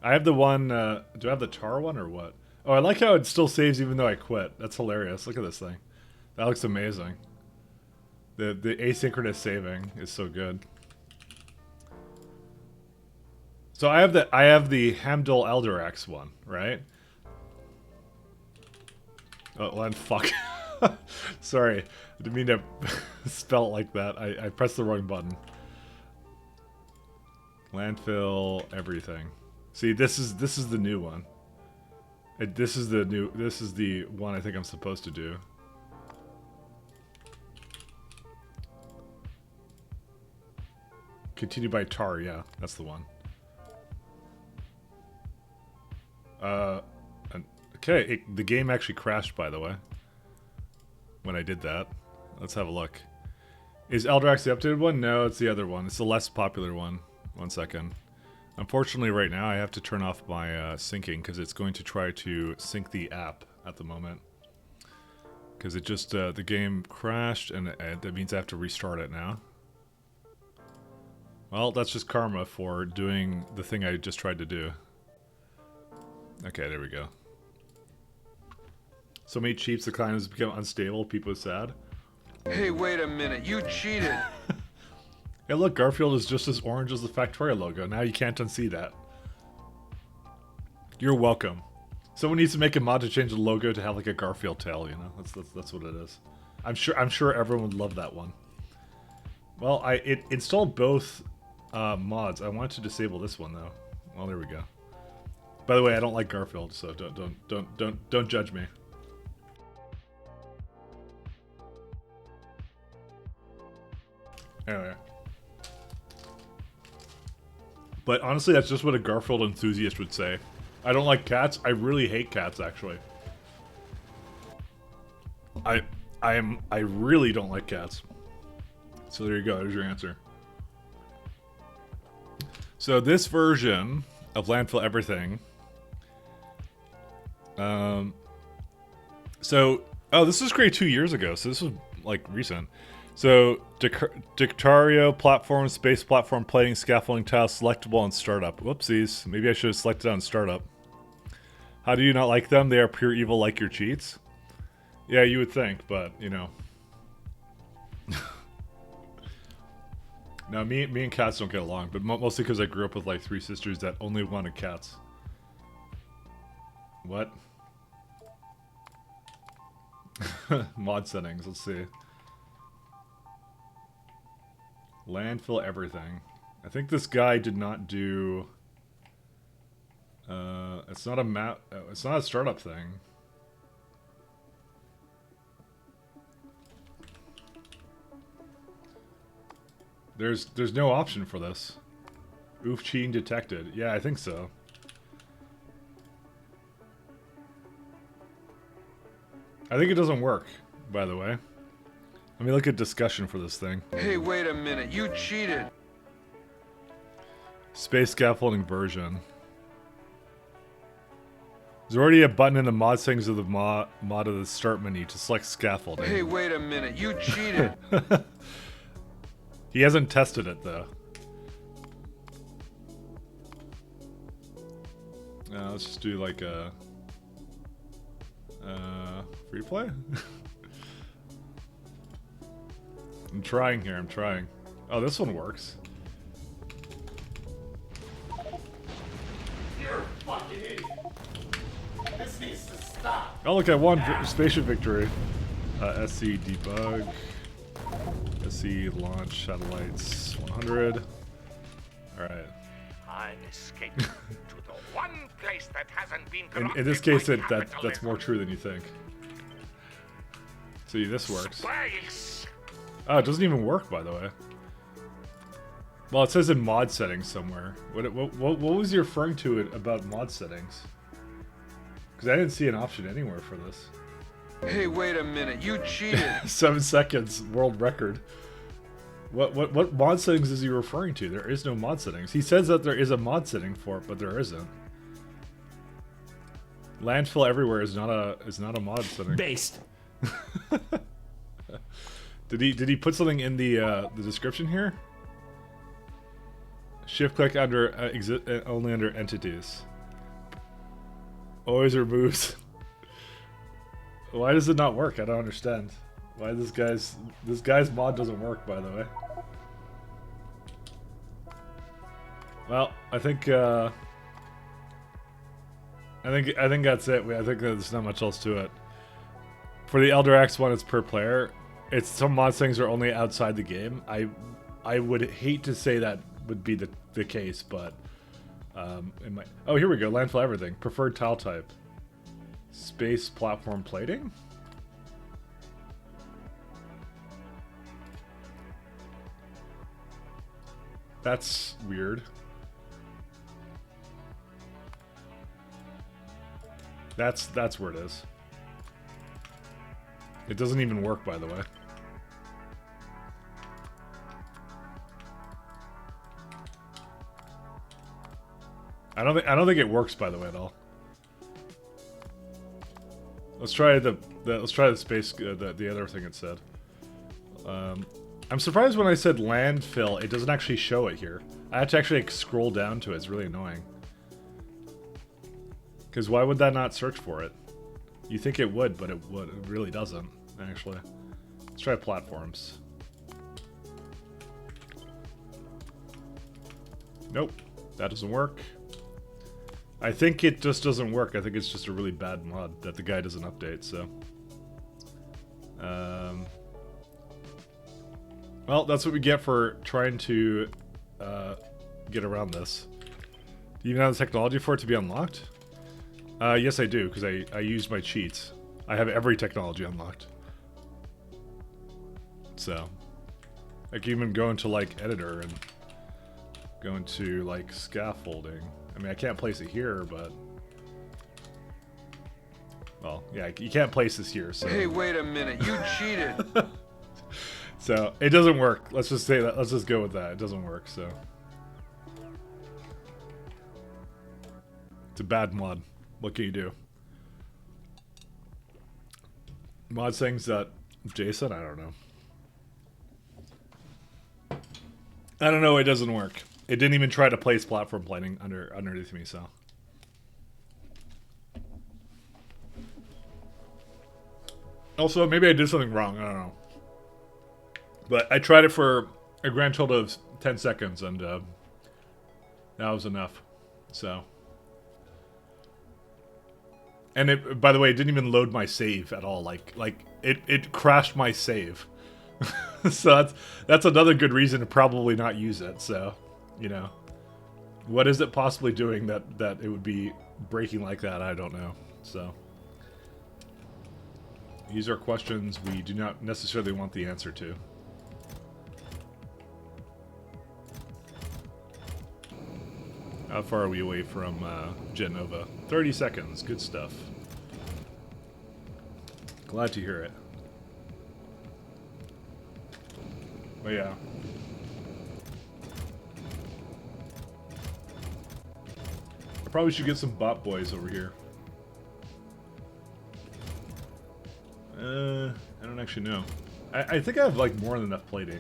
I have the one, do I have the tar one or what? Oh, I like how it still saves even though I quit. That's hilarious. Look at this thing. That looks amazing. The asynchronous saving is so good. So I have the Hamdul Elderax one, right? Oh, well, fuck. Sorry. I didn't mean to spell it like that. I pressed the wrong button. Landfill everything. See, this is the new one. This is the one I think I'm supposed to do. Continue by tar, yeah, that's the one. Okay, the game actually crashed, by the way, when I did that. Let's have a look. Is Eldrax the updated one? No, it's the other one. It's the less popular one. One second. Unfortunately, right now, I have to turn off my syncing because it's going to try to sync the app at the moment. Because it just, the game crashed, and that means I have to restart it now. Well, that's just karma for doing the thing I just tried to do. Okay, there we go. So many cheats, the client has become unstable, people are sad. Hey, wait a minute, you cheated! Hey look, Garfield is just as orange as the Factorio logo. Now you can't unsee that. You're welcome. Someone needs to make a mod to change the logo to have like a Garfield tail, you know? That's what it is. I'm sure everyone would love that one. Well, it installed both mods. I want to disable this one though. Well, there we go. By the way, I don't like Garfield, so don't judge me. Anyway. But honestly, that's just what a Garfield enthusiast would say. I don't like cats. I really hate cats, actually. I really don't like cats. So there you go. There's your answer. So this version of Landfill Everything. Oh, this was created 2 years ago. So this was like recent. So, Dictario platform, space platform, plating, scaffolding, tile, selectable, and startup. Whoopsies. Maybe I should have selected on startup. How do you not like them? They are pure evil like your cheats? Yeah, you would think, but, you know. No, me and cats don't get along, but mostly because I grew up with like 3 sisters that only wanted cats. What? Mod settings, let's see. Landfill everything. I think this guy did not do... it's not a map... it's not a startup thing. There's no option for this. Oof cheating detected. Yeah, I think so. I think it doesn't work, by the way. Let me look at discussion for this thing. Hey, wait a minute. You cheated. Space scaffolding version. There's already a button in the mod settings of the mod of the start menu to select scaffolding. Hey, wait a minute. You cheated. He hasn't tested it though. Let's just do like a free play. I'm trying here. I'm trying. Oh, this one works. You're a fucking idiot. This needs to stop. Oh, look! I won spaceship victory. SC debug. SC launch satellites 100. All right. I'm escaping to the one place that hasn't been corrupted In this case, by that's more capitalism. true than you think. See, this works. Space. Oh, it doesn't even work, by the way. Well, it says in mod settings somewhere. What was you referring to it about mod settings? Because I didn't see an option anywhere for this. Hey, wait a minute. You cheated. 7 seconds, world record. What mod settings is he referring to? There is no mod settings. He says that there is a mod setting for it, but there isn't. Landfill everywhere is not a mod setting. Based. Did he put something in the description here? Shift click under only under entities. Always removes. Why does it not work? I don't understand. Why this guy's mod doesn't work, by the way. Well, I think that's it. I think there's not much else to it. For the Elder X one, it's per player. It's some mod things are only outside the game. I would hate to say that would be the case, but it might. Oh, here we go. Landfill everything. Preferred tile type. Space platform plating. That's weird. That's where it is. It doesn't even work, by the way. I don't think it works, by the way, at all. Let's try the space the other thing it said. I'm surprised when I said landfill, it doesn't actually show it here. I have to actually like, scroll down to it. It's really annoying. Because why would that not search for it? You think it would, but it really doesn't, actually. Let's try platforms. Nope, that doesn't work. I think it just doesn't work. I think it's just a really bad mod that the guy doesn't update, so. Well, that's what we get for trying to get around this. Do you even have the technology for it to be unlocked? Yes, I do, because I used my cheats. I have every technology unlocked. So, I can even go into, like, editor and go into, like, scaffolding. I mean, I can't place it here, but... Well, yeah, you can't place this here, so... Hey, wait a minute. You cheated. So, it doesn't work. Let's just say that. Let's just go with that. It doesn't work, so... It's a bad mod. What can you do? Mod things that Jason? I don't know. I don't know. It doesn't work. It didn't even try to place platform plating underneath me. So Also, maybe I did something wrong. I don't know. But I tried it for a grand total of 10 seconds, and that was enough. So. And it, by the way, it didn't even load my save at all. Like it crashed my save. So that's another good reason to probably not use it. So, you know, what is it possibly doing that it would be breaking like that? I don't know. So. These are questions we do not necessarily want the answer to. How far are we away from Genova? 30 seconds. Good stuff. Glad to hear it. But yeah. I probably should get some bot boys over here. I don't actually know. I think I have like more than enough plating.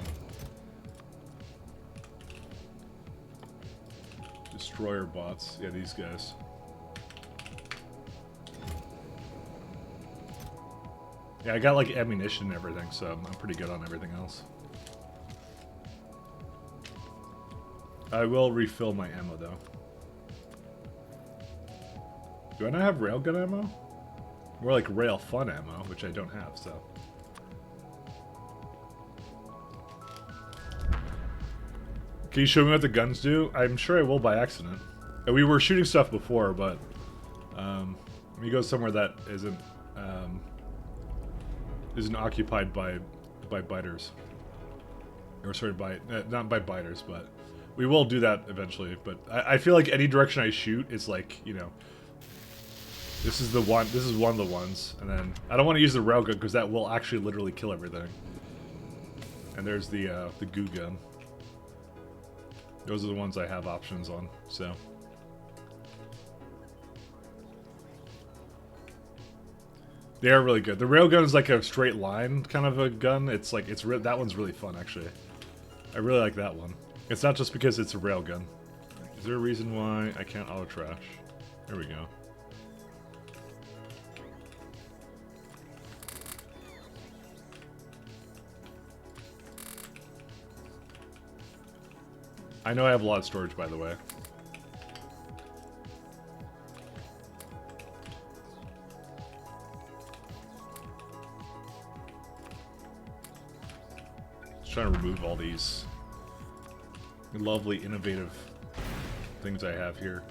Destroyer bots. Yeah, these guys. Yeah, I got like ammunition and everything, so I'm pretty good on everything else. I will refill my ammo though. Do I not have railgun ammo? More like rail fun ammo, which I don't have, so. Can you show me what the guns do? I'm sure I will by accident. We were shooting stuff before, but let me go somewhere that isn't occupied by biters. Or sorry, not by biters, but we will do that eventually. But I feel like any direction I shoot is like, you know, this is one of the ones, and then I don't want to use the railgun because that will actually literally kill everything. And there's the goo gun. Those are the ones I have options on, so. They are really good. The railgun is like a straight line kind of a gun. It's like, that one's really fun, actually. I really like that one. It's not just because it's a railgun. Is there a reason why I can't auto trash? There we go. I know I have a lot of storage, by the way. Just trying to remove all these lovely, innovative things I have here.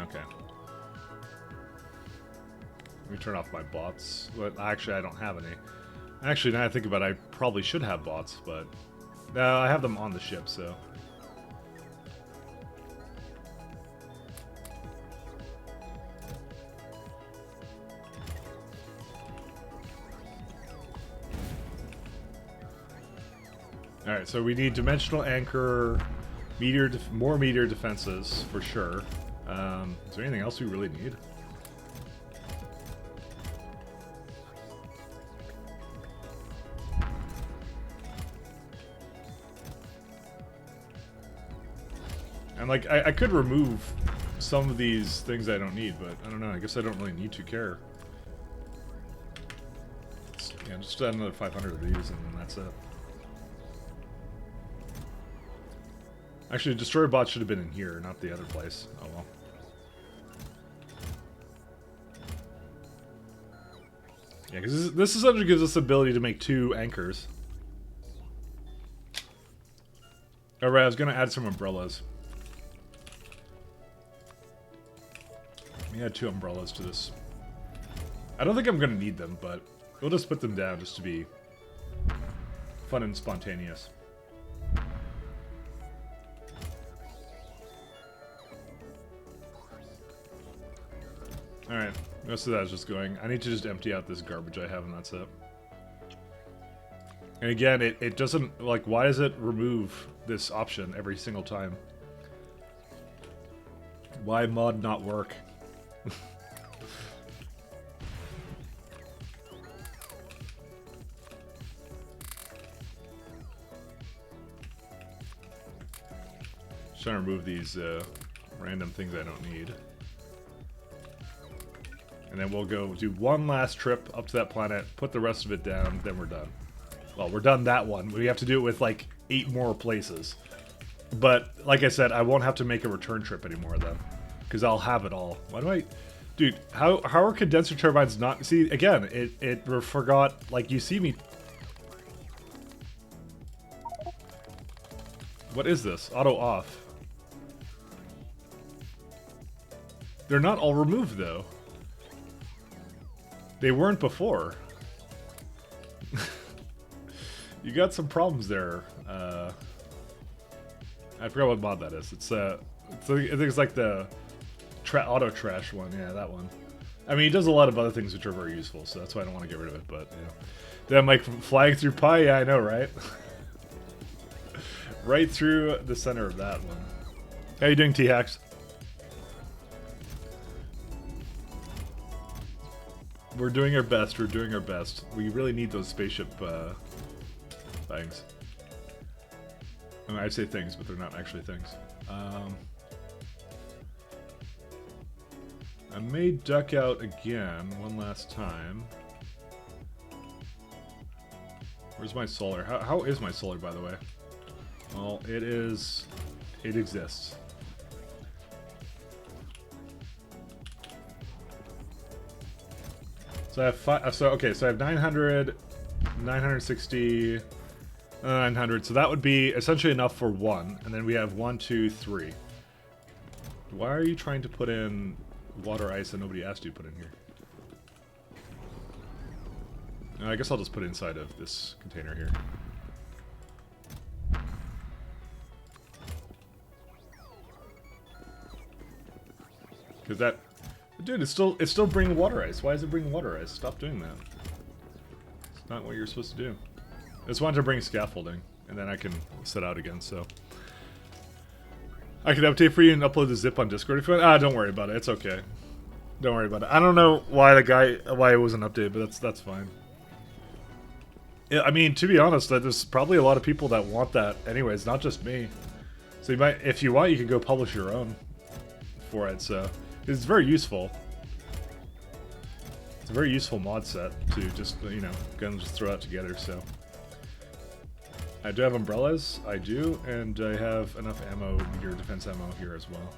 Okay. Let me turn off my bots. But actually, I don't have any. Actually, now that I think about it, I probably should have bots, but no, I have them on the ship, so. All right, so we need dimensional anchor, more meteor defenses for sure. Is there anything else we really need? And like, I could remove some of these things I don't need, but I don't know. I guess I don't really need to care. Yeah, just add another 500 of these, and then that's it. Actually, Destroyer Bot should have been in here, not the other place. Oh well. Yeah, because this essentially gives us the ability to make 2 anchors. Alright, I was going to add some umbrellas. Let me add 2 umbrellas to this. I don't think I'm going to need them, but we'll just put them down just to be fun and spontaneous. Alright, most of that is just going. I need to just empty out this garbage I have, and that's it. And again, it doesn't, like, why does it remove this option every single time? Why mod not work? Just trying to remove these random things I don't need. And then we'll go do one last trip up to that planet, put the rest of it down, then we're done. Well, we're done that one. We have to do it with like 8 more places. But like I said, I won't have to make a return trip anymore then. Because I'll have it all. Why do I... Dude, how are condenser turbines not... See, again, it forgot... Like, you see me... What is this? Auto off. They're not all removed, though. They weren't before. You got some problems there. I forgot what mod that is. I think it's like the auto trash one. Yeah, that one. I mean, he does a lot of other things which are very useful, so that's why I don't want to get rid of it. But yeah, then like flying through pi. Yeah, I know, right? Right through the center of that one. How you doing, T-Hacks? We're doing our best. We're doing our best. We really need those spaceship things. I mean, I'd say things, but they're not actually things. I may duck out again one last time. Where's my solar? How is my solar, by the way? Well, it is... It exists. So I have so I have 900, 960, 900. So that would be essentially enough for one. And then we have 1, 2, 3. Why are you trying to put in water ice that nobody asked you to put in here? I guess I'll just put it inside of this container here. Because that... Dude, it's still bringing water ice. Why is it bringing water ice? Stop doing that. It's not what you're supposed to do. I just wanted to bring scaffolding, and then I can set out again, so... I can update for you and upload the zip on Discord if you want. Ah, don't worry about it. It's okay. Don't worry about it. I don't know why why it wasn't updated, but that's fine. Yeah, I mean, to be honest, there's probably a lot of people that want that anyways, not just me. So you might, if you want, you can go publish your own for it, so... It's very useful. It's a very useful mod set to just, you know, just throw that together, so... I do have umbrellas, I do, and I have enough ammo, meteor defense ammo here as well.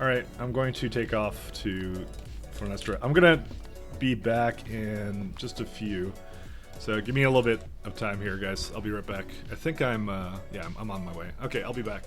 Alright, I'm going to take off for next trip. I'm gonna be back in just a few. So give me a little bit of time here, guys. I'll be right back. I think I'm on my way. Okay, I'll be back.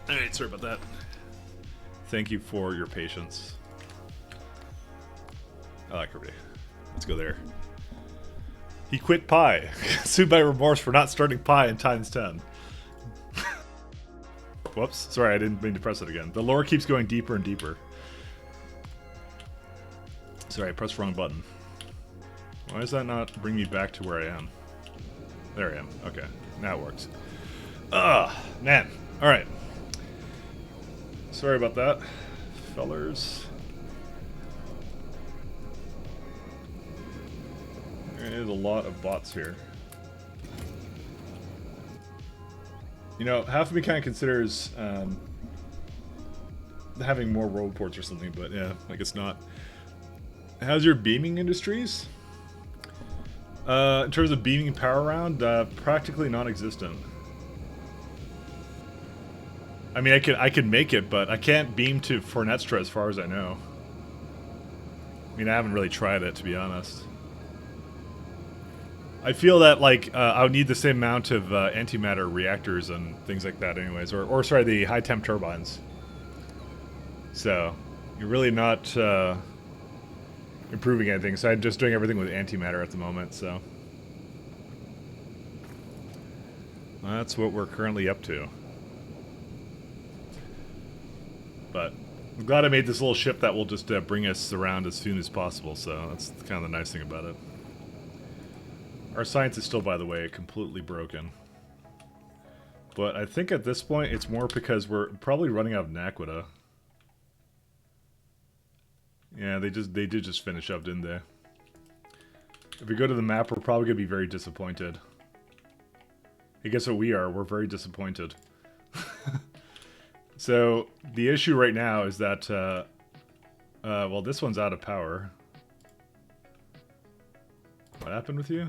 Alright, sorry about that. Thank you for your patience. I like everybody. Let's go there. He quit Pi. Sued by remorse for not starting Pi in times 10. Whoops. Sorry, I didn't mean to press it again. The lore keeps going deeper and deeper. Sorry, I pressed the wrong button. Why does that not bring me back to where I am? There I am. Okay. Now it works. Ugh. Man. Alright. Sorry about that, fellers. There's a lot of bots here. You know, half of me kind of considers having more road ports or something, but yeah, I guess not. How's your beaming industries? In terms of beaming power around, practically non-existent. I mean, I could make it, but I can't beam to Fornestra as far as I know. I mean, I haven't really tried it, to be honest. I feel that, like, I would need the same amount of antimatter reactors and things like that anyways. Or sorry, the high-temp turbines. So, you're really not improving anything. So I'm just doing everything with antimatter at the moment, so. That's what we're currently up to. But I'm glad I made this little ship that will just bring us around as soon as possible, so that's kind of the nice thing about it. Our science is still, by the way, completely broken. But I think at this point it's more because we're probably running out of Naquita. Yeah, they did just finish up, didn't they? If we go to the map, we're probably going to be very disappointed. Hey, guess what we are? We're very disappointed. So, the issue right now is that, well, this one's out of power. What happened with you?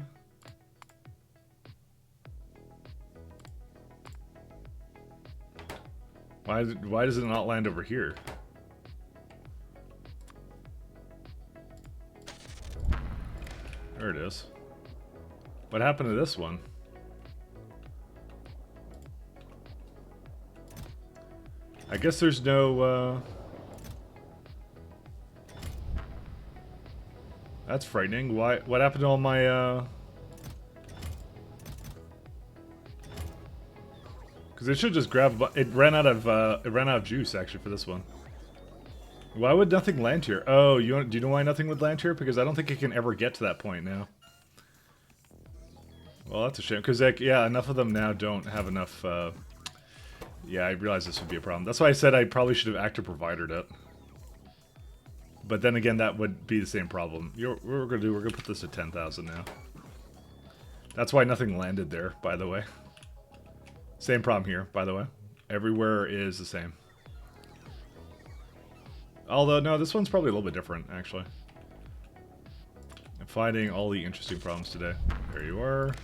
Why does it not land over here? There it is. What happened to this one? I guess there's no, That's frightening. What happened to all my, Because it should just grab, it ran out of juice, actually, for this one. Why would nothing land here? Oh, do you know why nothing would land here? Because I don't think it can ever get to that point now. Well, that's a shame, because, like, yeah, enough of them now don't have enough, yeah, I realized this would be a problem. That's why I said I probably should have active provided it. But then again, that would be the same problem. What we're gonna do, we're gonna put this at 10,000 now. That's why nothing landed there, by the way. Same problem here, by the way. Everywhere is the same. Although, no, this one's probably a little bit different, actually. I'm finding all the interesting problems today. There you are.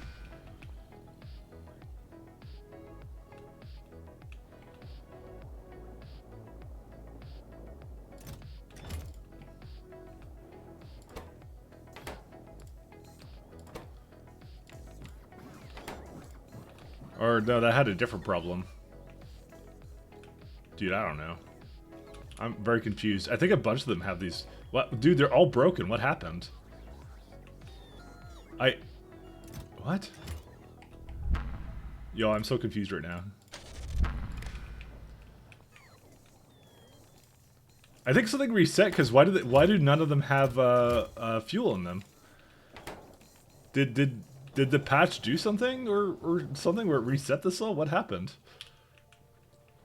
Or, no, that had a different problem. Dude, I don't know. I'm very confused. I think a bunch of them have these... What? Dude, they're all broken. What happened? What? Yo, I'm so confused right now. I think something reset, because why do none of them have fuel in them? Did the patch do something or something where it reset this all? What happened?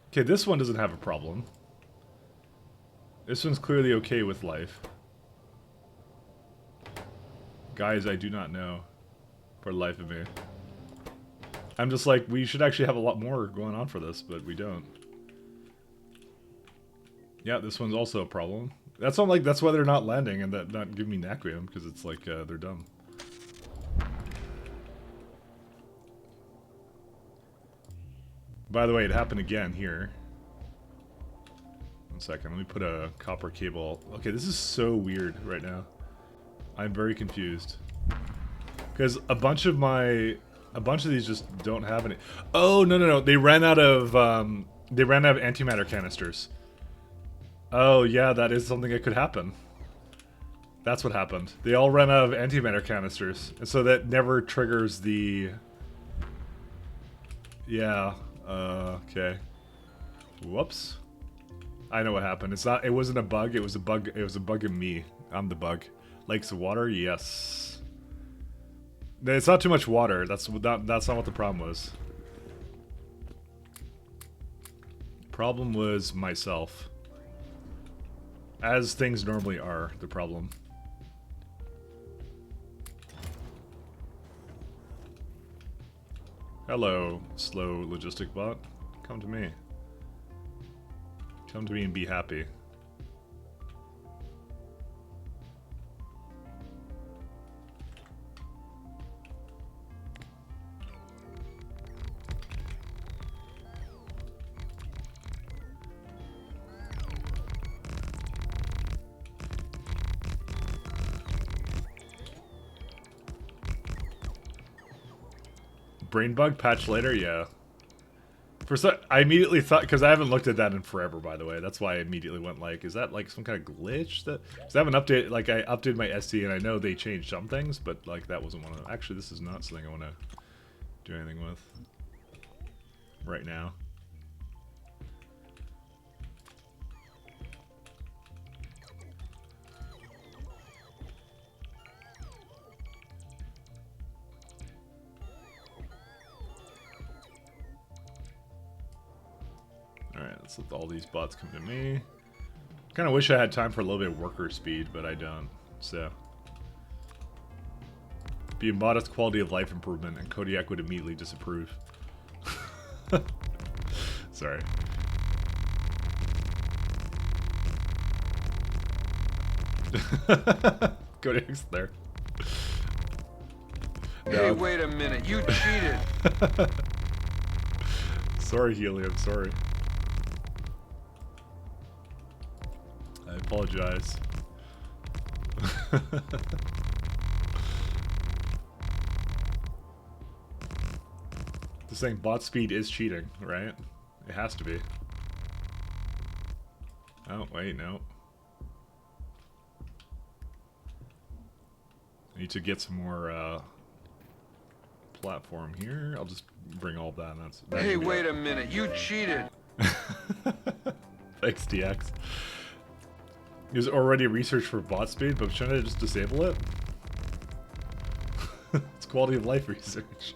Okay, this one doesn't have a problem. This one's clearly okay with life. Guys, I do not know. For the life of me. I'm just like, we should actually have a lot more going on for this, but we don't. Yeah, this one's also a problem. That's why, like, that's why they're not landing and that not giving me Naquium, because it's like, they're dumb. By the way, it happened again here. 1 second, let me put a copper cable. Okay, this is so weird right now. I'm very confused. Because a bunch of these just don't have any. Oh, no. They ran out of They ran out of antimatter canisters. Oh yeah, that is something that could happen. That's what happened. They all ran out of antimatter canisters, and so that never triggers the. Yeah. Okay. Whoops. I know what happened. It's not. It wasn't a bug. It was a bug. It was a bug in me. I'm the bug. Lakes of water. Yes. It's not too much water. That's not what the problem was. Problem was myself. As things normally are, the problem. Hello, slow logistic bot. Come to me. Come to me and be happy. Brain bug patch later, yeah. I immediately thought, because I haven't looked at that in forever, by the way. That's why I immediately went like, is that like some kind of glitch? Because I haven't updated, like I updated my SE and I know they changed some things, but like that wasn't one of them. Actually, this is not something I want to do anything with right now. Alright, let's let all these bots come to me. Kind of wish I had time for a little bit of worker speed, but I don't. So. Be a modest quality of life improvement, and Kodiak would immediately disapprove. Sorry. Kodiak's there. Hey, wait a minute. You cheated. Sorry, Helium. Sorry. I apologize. This saying bot speed is cheating, right? It has to be. Oh, wait, no. I need to get some more platform here. I'll just bring all that. Hey, wait a minute. You cheated. Thanks, DX. There's already research for bot speed, but shouldn't I just disable it? It's quality of life research.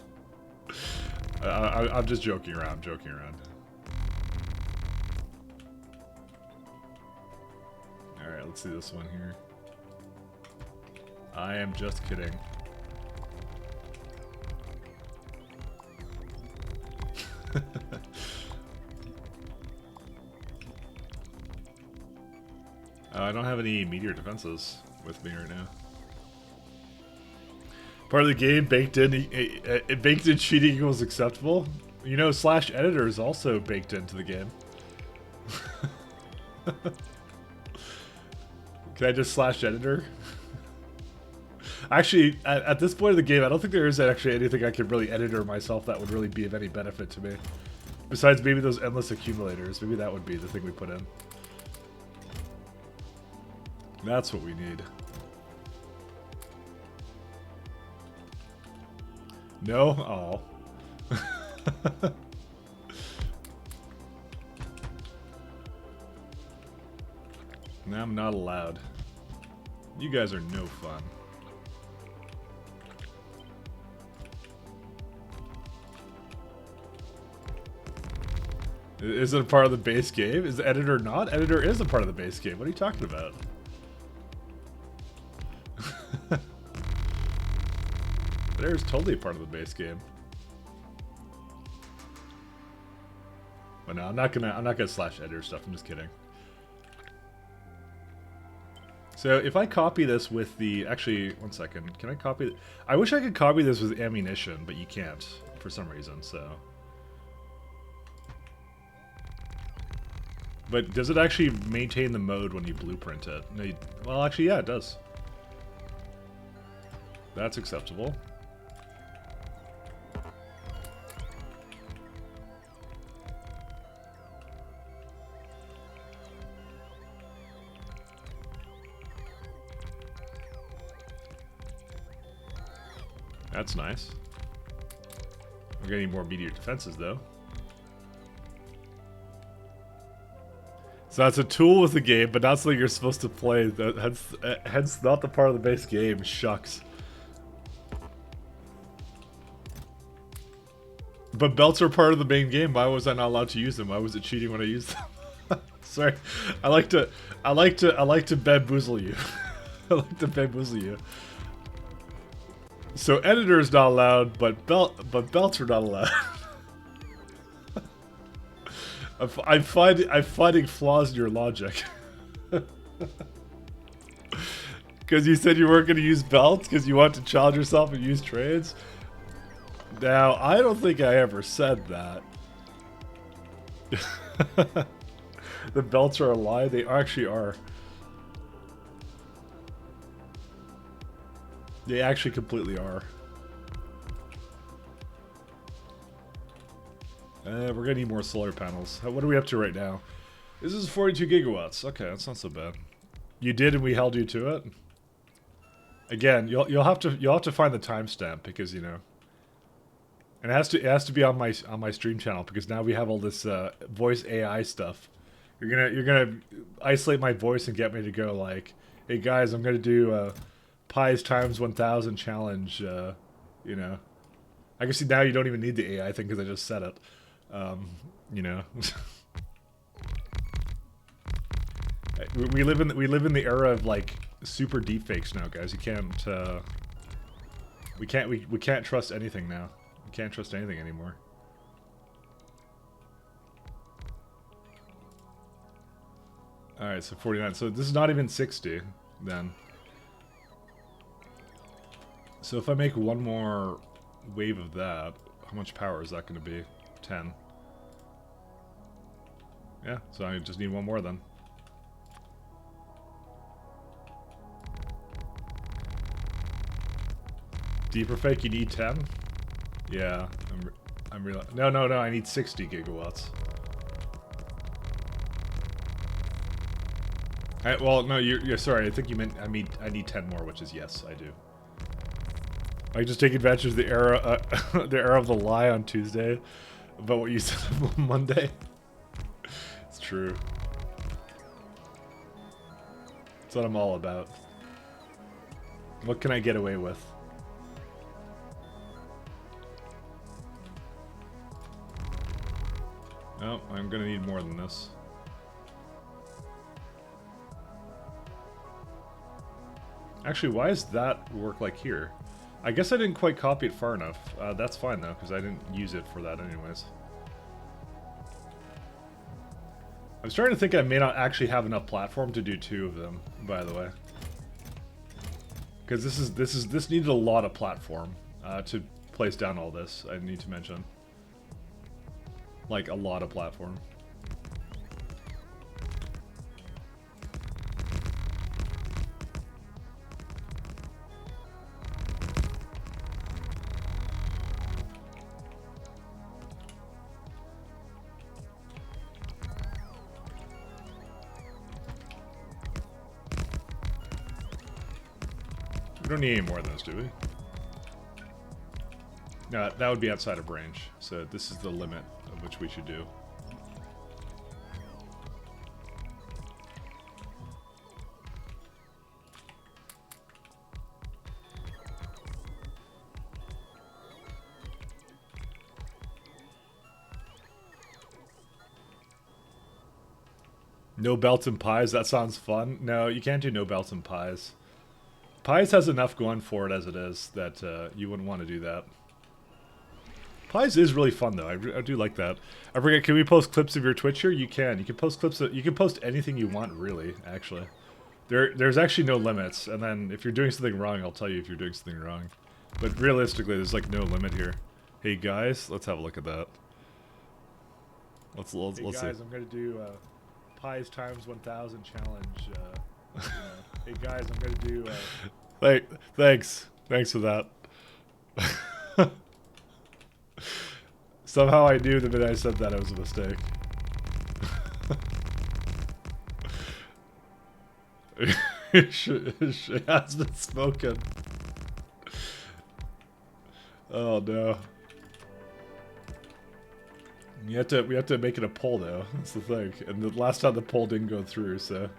I'm just joking around. I'm joking around. Alright, let's see this one here. I am just kidding. I don't have any meteor defenses with me right now. Part of the game baked in, baked in cheating equals acceptable. You know, slash editor is also baked into the game. Can I just slash editor? Actually, at this point of the game, I don't think there is actually anything I could really editor myself that would really be of any benefit to me. Besides maybe those endless accumulators. Maybe that would be the thing we put in. That's what we need. No? Oh. I'm not allowed. You guys are no fun. Is it a part of the base game? Is the editor not? Editor is a part of the base game. What are you talking about? Editor is totally a part of the base game. But no, I'm not gonna slash editor stuff. I'm just kidding. So if I copy this with the, actually, one second, can I copy? I wish I could copy this with ammunition, but you can't for some reason. So. But does it actually maintain the mode when you blueprint it? No, well, actually, yeah, it does. That's acceptable. That's nice. We're getting more meteor defenses, though. So that's a tool with the game, but not something you're supposed to play. Hence not the part of the base game. Shucks. But belts are part of the main game. Why was I not allowed to use them? Why was it cheating when I used them? Sorry, I like to bamboozle you. I like to bamboozle you. So editor is not allowed, but belts are not allowed. I'm finding flaws in your logic. Because you said you weren't going to use belts because you want to challenge yourself and use trades. Now, I don't think I ever said that. The belts are a lie. They actually are. They actually completely are. We're gonna need more solar panels. What are we up to right now? This is 42 gigawatts. Okay, that's not so bad. You did, and we held you to it. Again, you'll have to find the timestamp because you know. And it has to be on my stream channel because now we have all this voice AI stuff. You're gonna isolate my voice and get me to go like, hey guys, I'm gonna do pies times 1000 challenge. You know, I can see now you don't even need the AI thing because I just said it. You know, we live in the era of like super deepfakes now, guys. You can't we can't trust anything now. We can't trust anything anymore. All right, so 49. So this is not even 60 then. So if I make one more wave of that, how much power is that going to be? 10. Yeah, so I just need one more then. Deeper fake, you need 10? Yeah, I'm real. No, I need 60 gigawatts. Well, no, you're sorry. I think you meant I need 10 more, which is yes, I do. I just take advantage of the era, the era of the lie on Tuesday about what you said on Monday. It's true. That's what I'm all about. What can I get away with? Oh, I'm gonna need more than this. Actually, why does that work like here? I guess I didn't quite copy it far enough. That's fine though, because I didn't use it for that anyways. I'm starting to think I may not actually have enough platform to do 2 of them, by the way. Because this needed a lot of platform to place down all this, I need to mention. Like a lot of platform. We don't need any more of those, do we? No, that would be outside of range. So this is the limit of which we should do. No belts and pies? That sounds fun. No, you can't do no belts and pies. Pies has enough going for it as it is that you wouldn't want to do that. Pies is really fun though. I do like that. I forget. Can we post clips of your Twitch here? You can. You can post clips. You can post anything you want, really. Actually, there's actually no limits. And then if you're doing something wrong, I'll tell you if you're doing something wrong. But realistically, there's like no limit here. Hey guys, let's have a look at that. Let's hey guys, see. I'm gonna do pies times 1000 challenge. You know. Hey guys, I'm gonna do. Thanks for that. Somehow I knew the minute I said that it was a mistake. It has been spoken. Oh no. We have to make it a poll though. That's the thing. And the last time the poll didn't go through, so.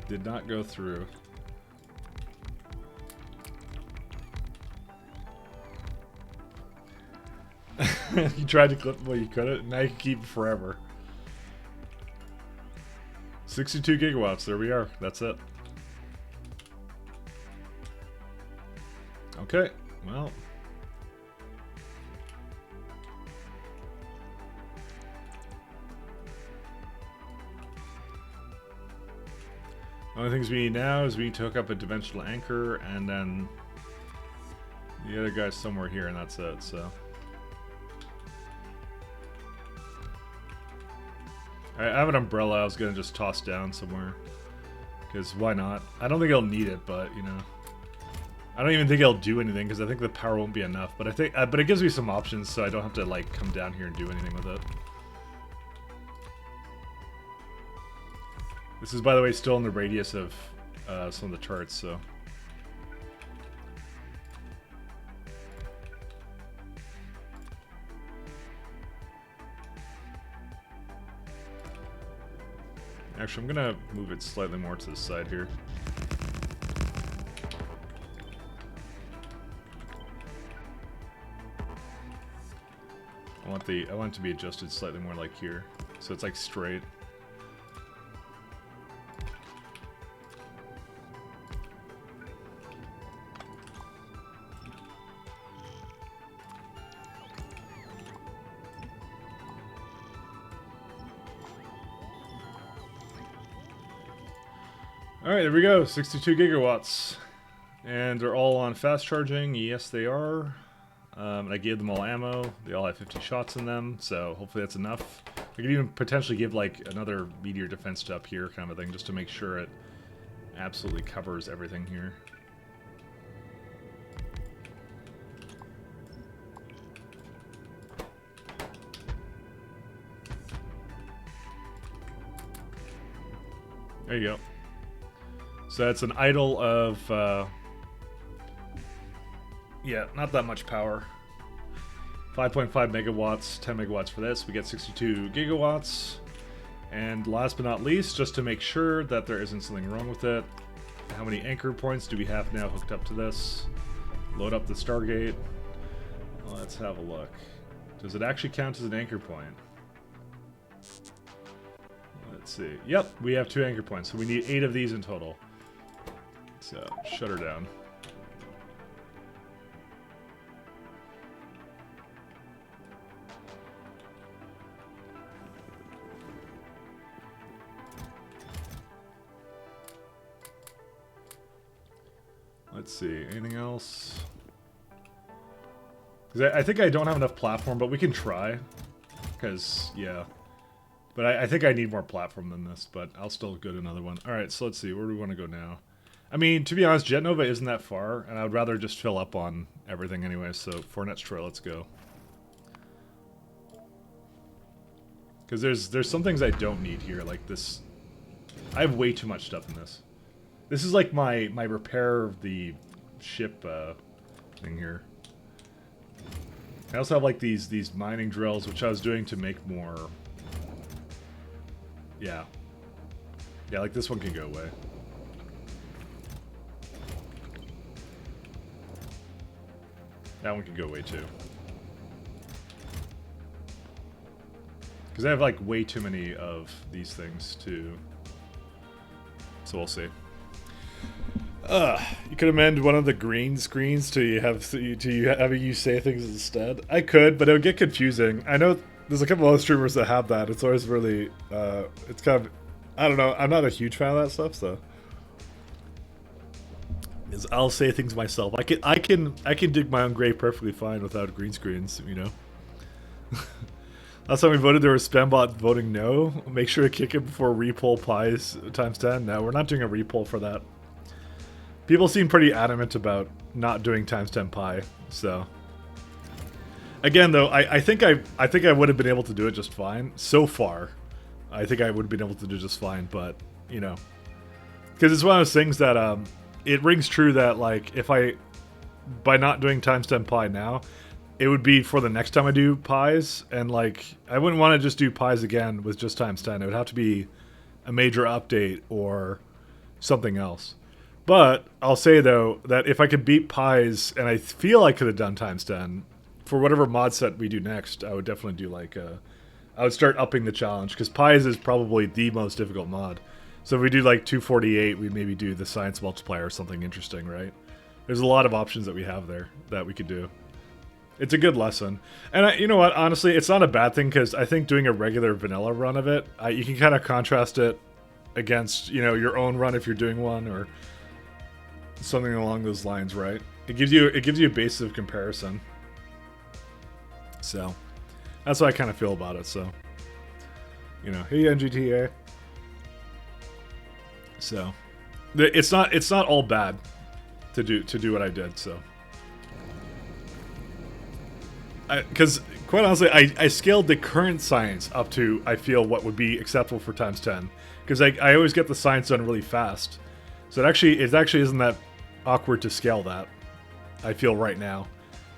Did not go through. You tried to clip, well, you couldn't. Now you can keep it forever. 62 gigawatts. There we are. That's it. Okay. Well. The only things we need now is we need to hook up a dimensional anchor, and then the other guy's somewhere here, and that's it. So. I have an umbrella I was going to just toss down somewhere. Because why not? I don't think I'll need it, but, you know. I don't even think I'll do anything, because I think the power won't be enough. But I think, but it gives me some options, so I don't have to, like, come down here and do anything with it. This is, by the way, still in the radius of some of the charts, so... Actually, I'm gonna move it slightly more to the side here. I want it to be adjusted slightly more like here, so it's like straight. Alright, there we go, 62 gigawatts. And they're all on fast charging, yes they are. I gave them all ammo, they all have 50 shots in them, so hopefully that's enough. I could even potentially give like another meteor defense to up here kind of thing, just to make sure it absolutely covers everything here. There you go. So that's an idle of, yeah, not that much power. 5.5 megawatts, 10 megawatts for this. We get 62 gigawatts. And last but not least, just to make sure that there isn't something wrong with it, how many anchor points do we have now hooked up to this? Load up the Stargate. Let's have a look. Does it actually count as an anchor point? Let's see. Yep, we have 2 anchor points, so we need 8 of these in total. So, shut her down. Let's see, anything else? Because I think I don't have enough platform, but we can try. Because, yeah. But I think I need more platform than this, but I'll still go to another one. Alright, so let's see, where do we want to go now? I mean, to be honest, Jet Nova isn't that far, and I would rather just fill up on everything anyway, so Fornet's Trail, let's go. Because there's some things I don't need here, like this. I have way too much stuff in this. This is like my repair of the ship thing here. I also have like these mining drills, which I was doing to make more. Yeah. Yeah, like this one can go away. That one can go away too. Because I have like way too many of these things too. So we'll see. You could amend one of the green screens to having you say things instead. I could, but it would get confusing. I know there's a couple other streamers that have that. It's always really, it's kind of, I don't know. I'm not a huge fan of that stuff, so. I'll say things myself. I can dig my own grave perfectly fine without green screens, you know. Last time we voted, there was Spambot voting no. Make sure to kick it before repoll pies times 10. No, we're not doing a repoll for that. People seem pretty adamant about not doing times 10 pi, so. Again, though, I think I would have been able to do it just fine so far. I think I would have been able to do just fine, but you know, Because it's one of those things that it rings true that like if I by not doing times 10 pi now, it would be for the next time I do pies, and like I wouldn't want to just do pies again with just times 10. It would have to be a major update or something else. But I'll say though that if I could beat pies, and I feel I could have done times 10 for whatever mod set we do next, I would definitely do like I would start upping the challenge, because pies is probably the most difficult mod. So if we do like 248, we'd maybe do the science multiplier or something interesting, right? There's a lot of options that we have there that we could do. It's a good lesson. And you know what, honestly, it's not a bad thing, because I think doing a regular vanilla run of it, you can kind of contrast it against, you know, your own run if you're doing one, or something along those lines, right? It gives you a basis of comparison. So that's what I kind of feel about it. So, you know, hey NGTA. So it's not all bad to do what I did. So, because quite honestly, I scaled the current science up to, I feel, what would be acceptable for times 10, because I always get the science done really fast. So it actually isn't that awkward to scale that, I feel right now.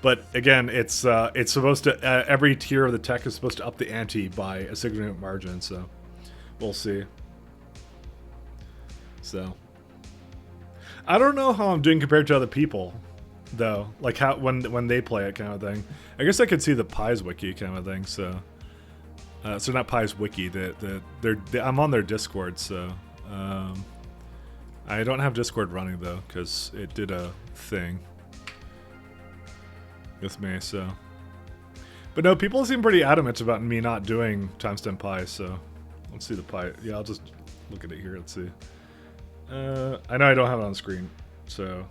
But again, it's supposed to, every tier of the tech is supposed to up the ante by a significant margin, so we'll see. So I don't know how I'm doing compared to other people, though, like how when they play it, kind of thing. I guess I could see the Pies wiki kind of thing. So so not Pies wiki, I'm on their Discord, so I don't have Discord running though, because it did a thing with me. So, but no, people seem pretty adamant about me not doing times 10 pi. So let's see the pi. Yeah, I'll just look at it here. Let's see. I know I don't have it on screen, so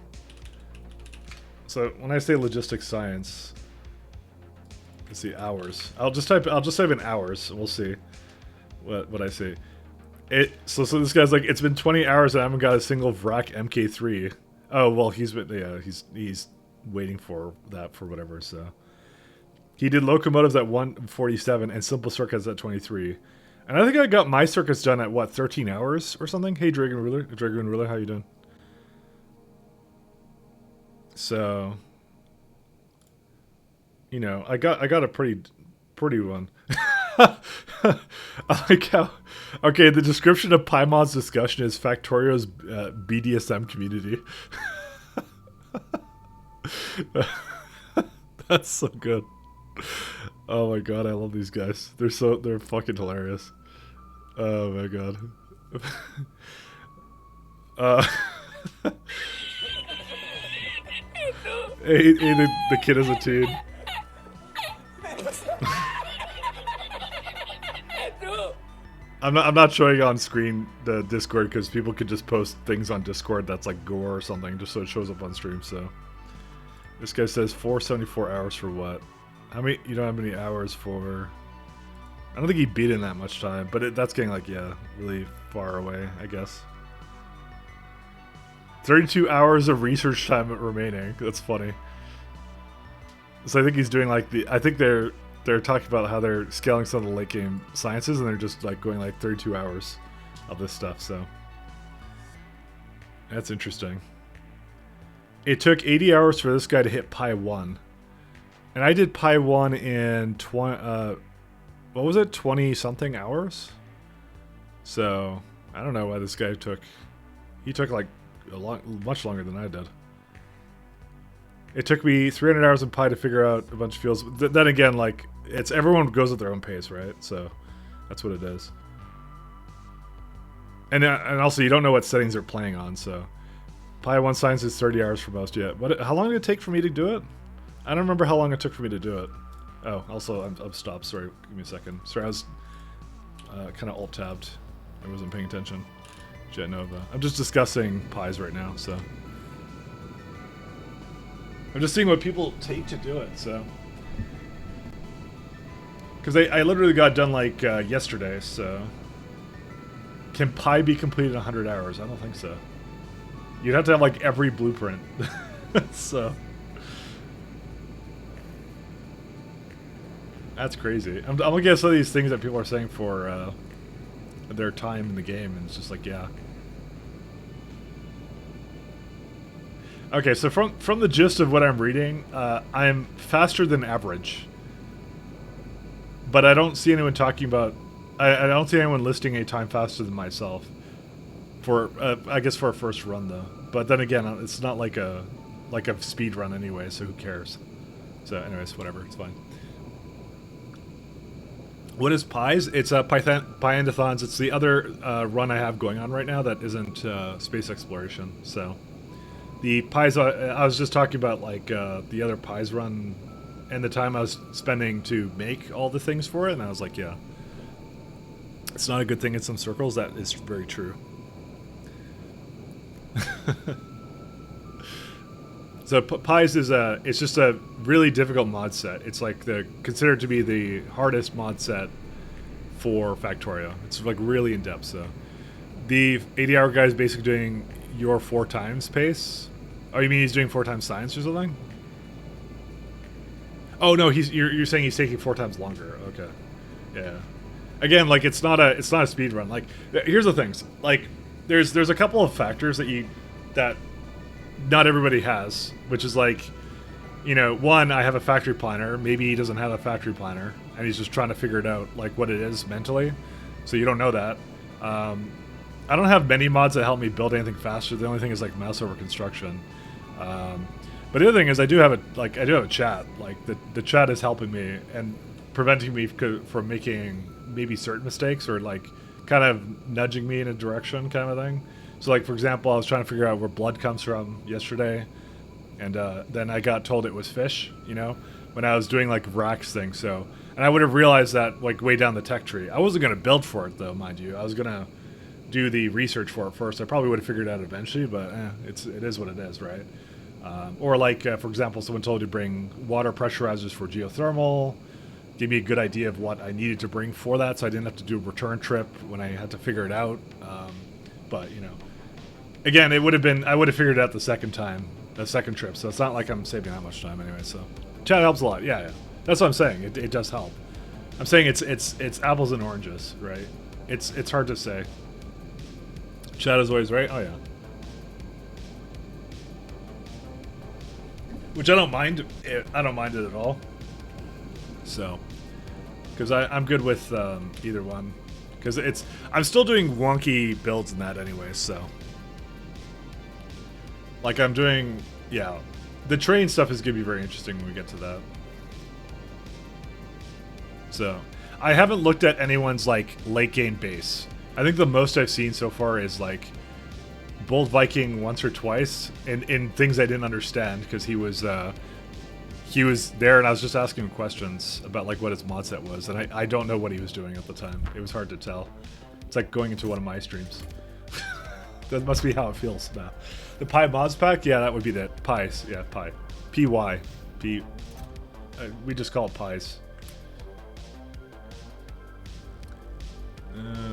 when I say logistics science, let's see, hours. I'll just type in hours, and we'll see what I see. So this guy's like, it's been 20 hours and I haven't got a single Vrak MK3. Oh well, he's waiting for that for whatever. So he did locomotives at 147 and simple circuits at 23. And I think I got my circuits done at, what, 13 hours or something? Hey, Dragon Ruler, how you doing? So, you know, I got a pretty one. I like how, okay, the description of Paimon's discussion is Factorio's BDSM community. That's so good. Oh my god, I love these guys. They're fucking hilarious. Oh my god. Hey, the kid is a teen. I'm not showing on screen the Discord because people could just post things on Discord that's like gore or something just so it shows up on stream. So this guy says 474 hours for what? How many? You don't have any hours for? I don't think he beat in that much time, but that's getting like, yeah, really far away, I guess. 32 hours of research time remaining. That's funny. So I think he's doing like I think they're talking about how they're scaling some of the late game sciences, and they're just like going like 32 hours of this stuff. So that's interesting. It took 80 hours for this guy to hit Pi 1. And I did Pi 1 in 20 something hours? So, I don't know why this guy took like much longer than I did. It took me 300 hours in Pi to figure out a bunch of fields. Then again, like, everyone goes at their own pace, right? So, that's what it is. And also, you don't know what settings they're playing on, so. Pi 1 science is 30 hours for most yet. How long did it take for me to do it? I don't remember how long it took for me to do it. Oh, also, I'm stopped. Sorry, give me a second. Sorry, I was kind of alt-tabbed. I wasn't paying attention. Jet Nova. I'm just discussing pies right now, so. I'm just seeing what people take to do it, so. Because I literally got done, like, yesterday, so. Can Pi be completed in 100 hours? I don't think so. You'd have to have, like, every blueprint. So. That's crazy. I'm looking at some of these things that people are saying for their time in the game, and it's just like, yeah. Okay, so from the gist of what I'm reading, I'm faster than average. But I don't see anyone talking about... I don't see anyone listing a time faster than myself. For I guess for a first run, though. But then again, it's not like a speed run anyway, so who cares? So anyways, whatever, it's fine. What is Pies? It's Pyandathons. It's the other run I have going on right now that isn't space exploration. So the Pies, I was just talking about like the other Pies run and the time I was spending to make all the things for it, and I was like, yeah, it's not a good thing in some circles. That is very true. So Pies is it's just a really difficult mod set. It's like considered to be the hardest mod set for Factorio. It's like really in depth. So the 80-hour guy is basically doing your 4 times pace. Oh, you mean he's doing 4 times science or something? Oh no, you're saying he's taking 4 times longer. Okay, yeah. Again, like it's not a speed run. Like here's the things. Like there's a couple of factors that not everybody has, which is like, you know, one, I have a factory planner. Maybe he doesn't have a factory planner, and he's just trying to figure it out, like what it is mentally. So you don't know that. I don't have many mods that help me build anything faster. The only thing is like mouse over construction. But the other thing is I do have a chat. Like the chat is helping me and preventing me from making maybe certain mistakes, or like kind of nudging me in a direction kind of thing. So like, for example, I was trying to figure out where blood comes from yesterday, and then I got told it was fish, you know, when I was doing like Vrax thing. So, and I would have realized that like way down the tech tree. I wasn't going to build for it though, mind you. I was going to do the research for it first. I probably would have figured it out eventually, but it is what it is, right? Or like, for example, someone told you to bring water pressurizers for geothermal, give me a good idea of what I needed to bring for that, so I didn't have to do a return trip when I had to figure it out. But, you know, again, I would have figured it out the second trip, so it's not like I'm saving that much time anyway, so. Chat helps a lot, yeah. That's what I'm saying, it does help. I'm saying it's apples and oranges, right? It's hard to say. Chat is always right, oh yeah. Which I don't mind it at all. So, because I'm good with either one. Because I'm still doing wonky builds in that anyway, so. Like I'm doing, yeah. The train stuff is going to be very interesting when we get to that. So, I haven't looked at anyone's like late game base. I think the most I've seen so far is like Bold Viking once or twice in things I didn't understand, because he was there and I was just asking him questions about like what his mod set was, and I don't know what he was doing at the time. It was hard to tell. It's like going into one of my streams. That must be how it feels now. The Pi mods pack? Yeah, that would be that. Pies. Yeah, Pi. P-Y. P. We just call it Pies.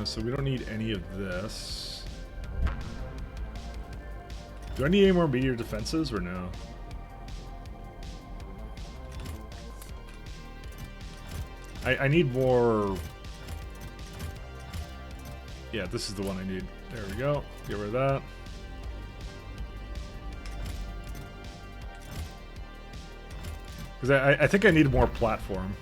So we don't need any of this. Do I need any more meteor defenses or no? I need more... Yeah, this is the one I need. There we go. Get rid of that. Because I think I need more platform.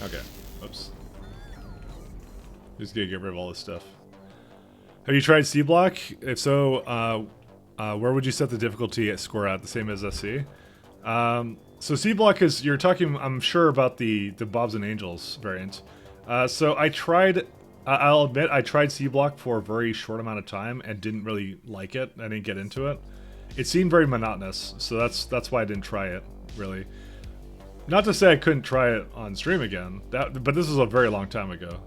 Okay. Oops. Just gonna get rid of all this stuff. Have you tried C Block? If so, where would you set the difficulty score at? The same as SC? So C Block is, you're talking, I'm sure, about the Bobs and Angels variant. So I tried, I'll admit, I tried C Block for a very short amount of time and didn't really like it. I didn't get into it. It seemed very monotonous, so that's why I didn't try it, really. Not to say I couldn't try it on stream again, but this was a very long time ago.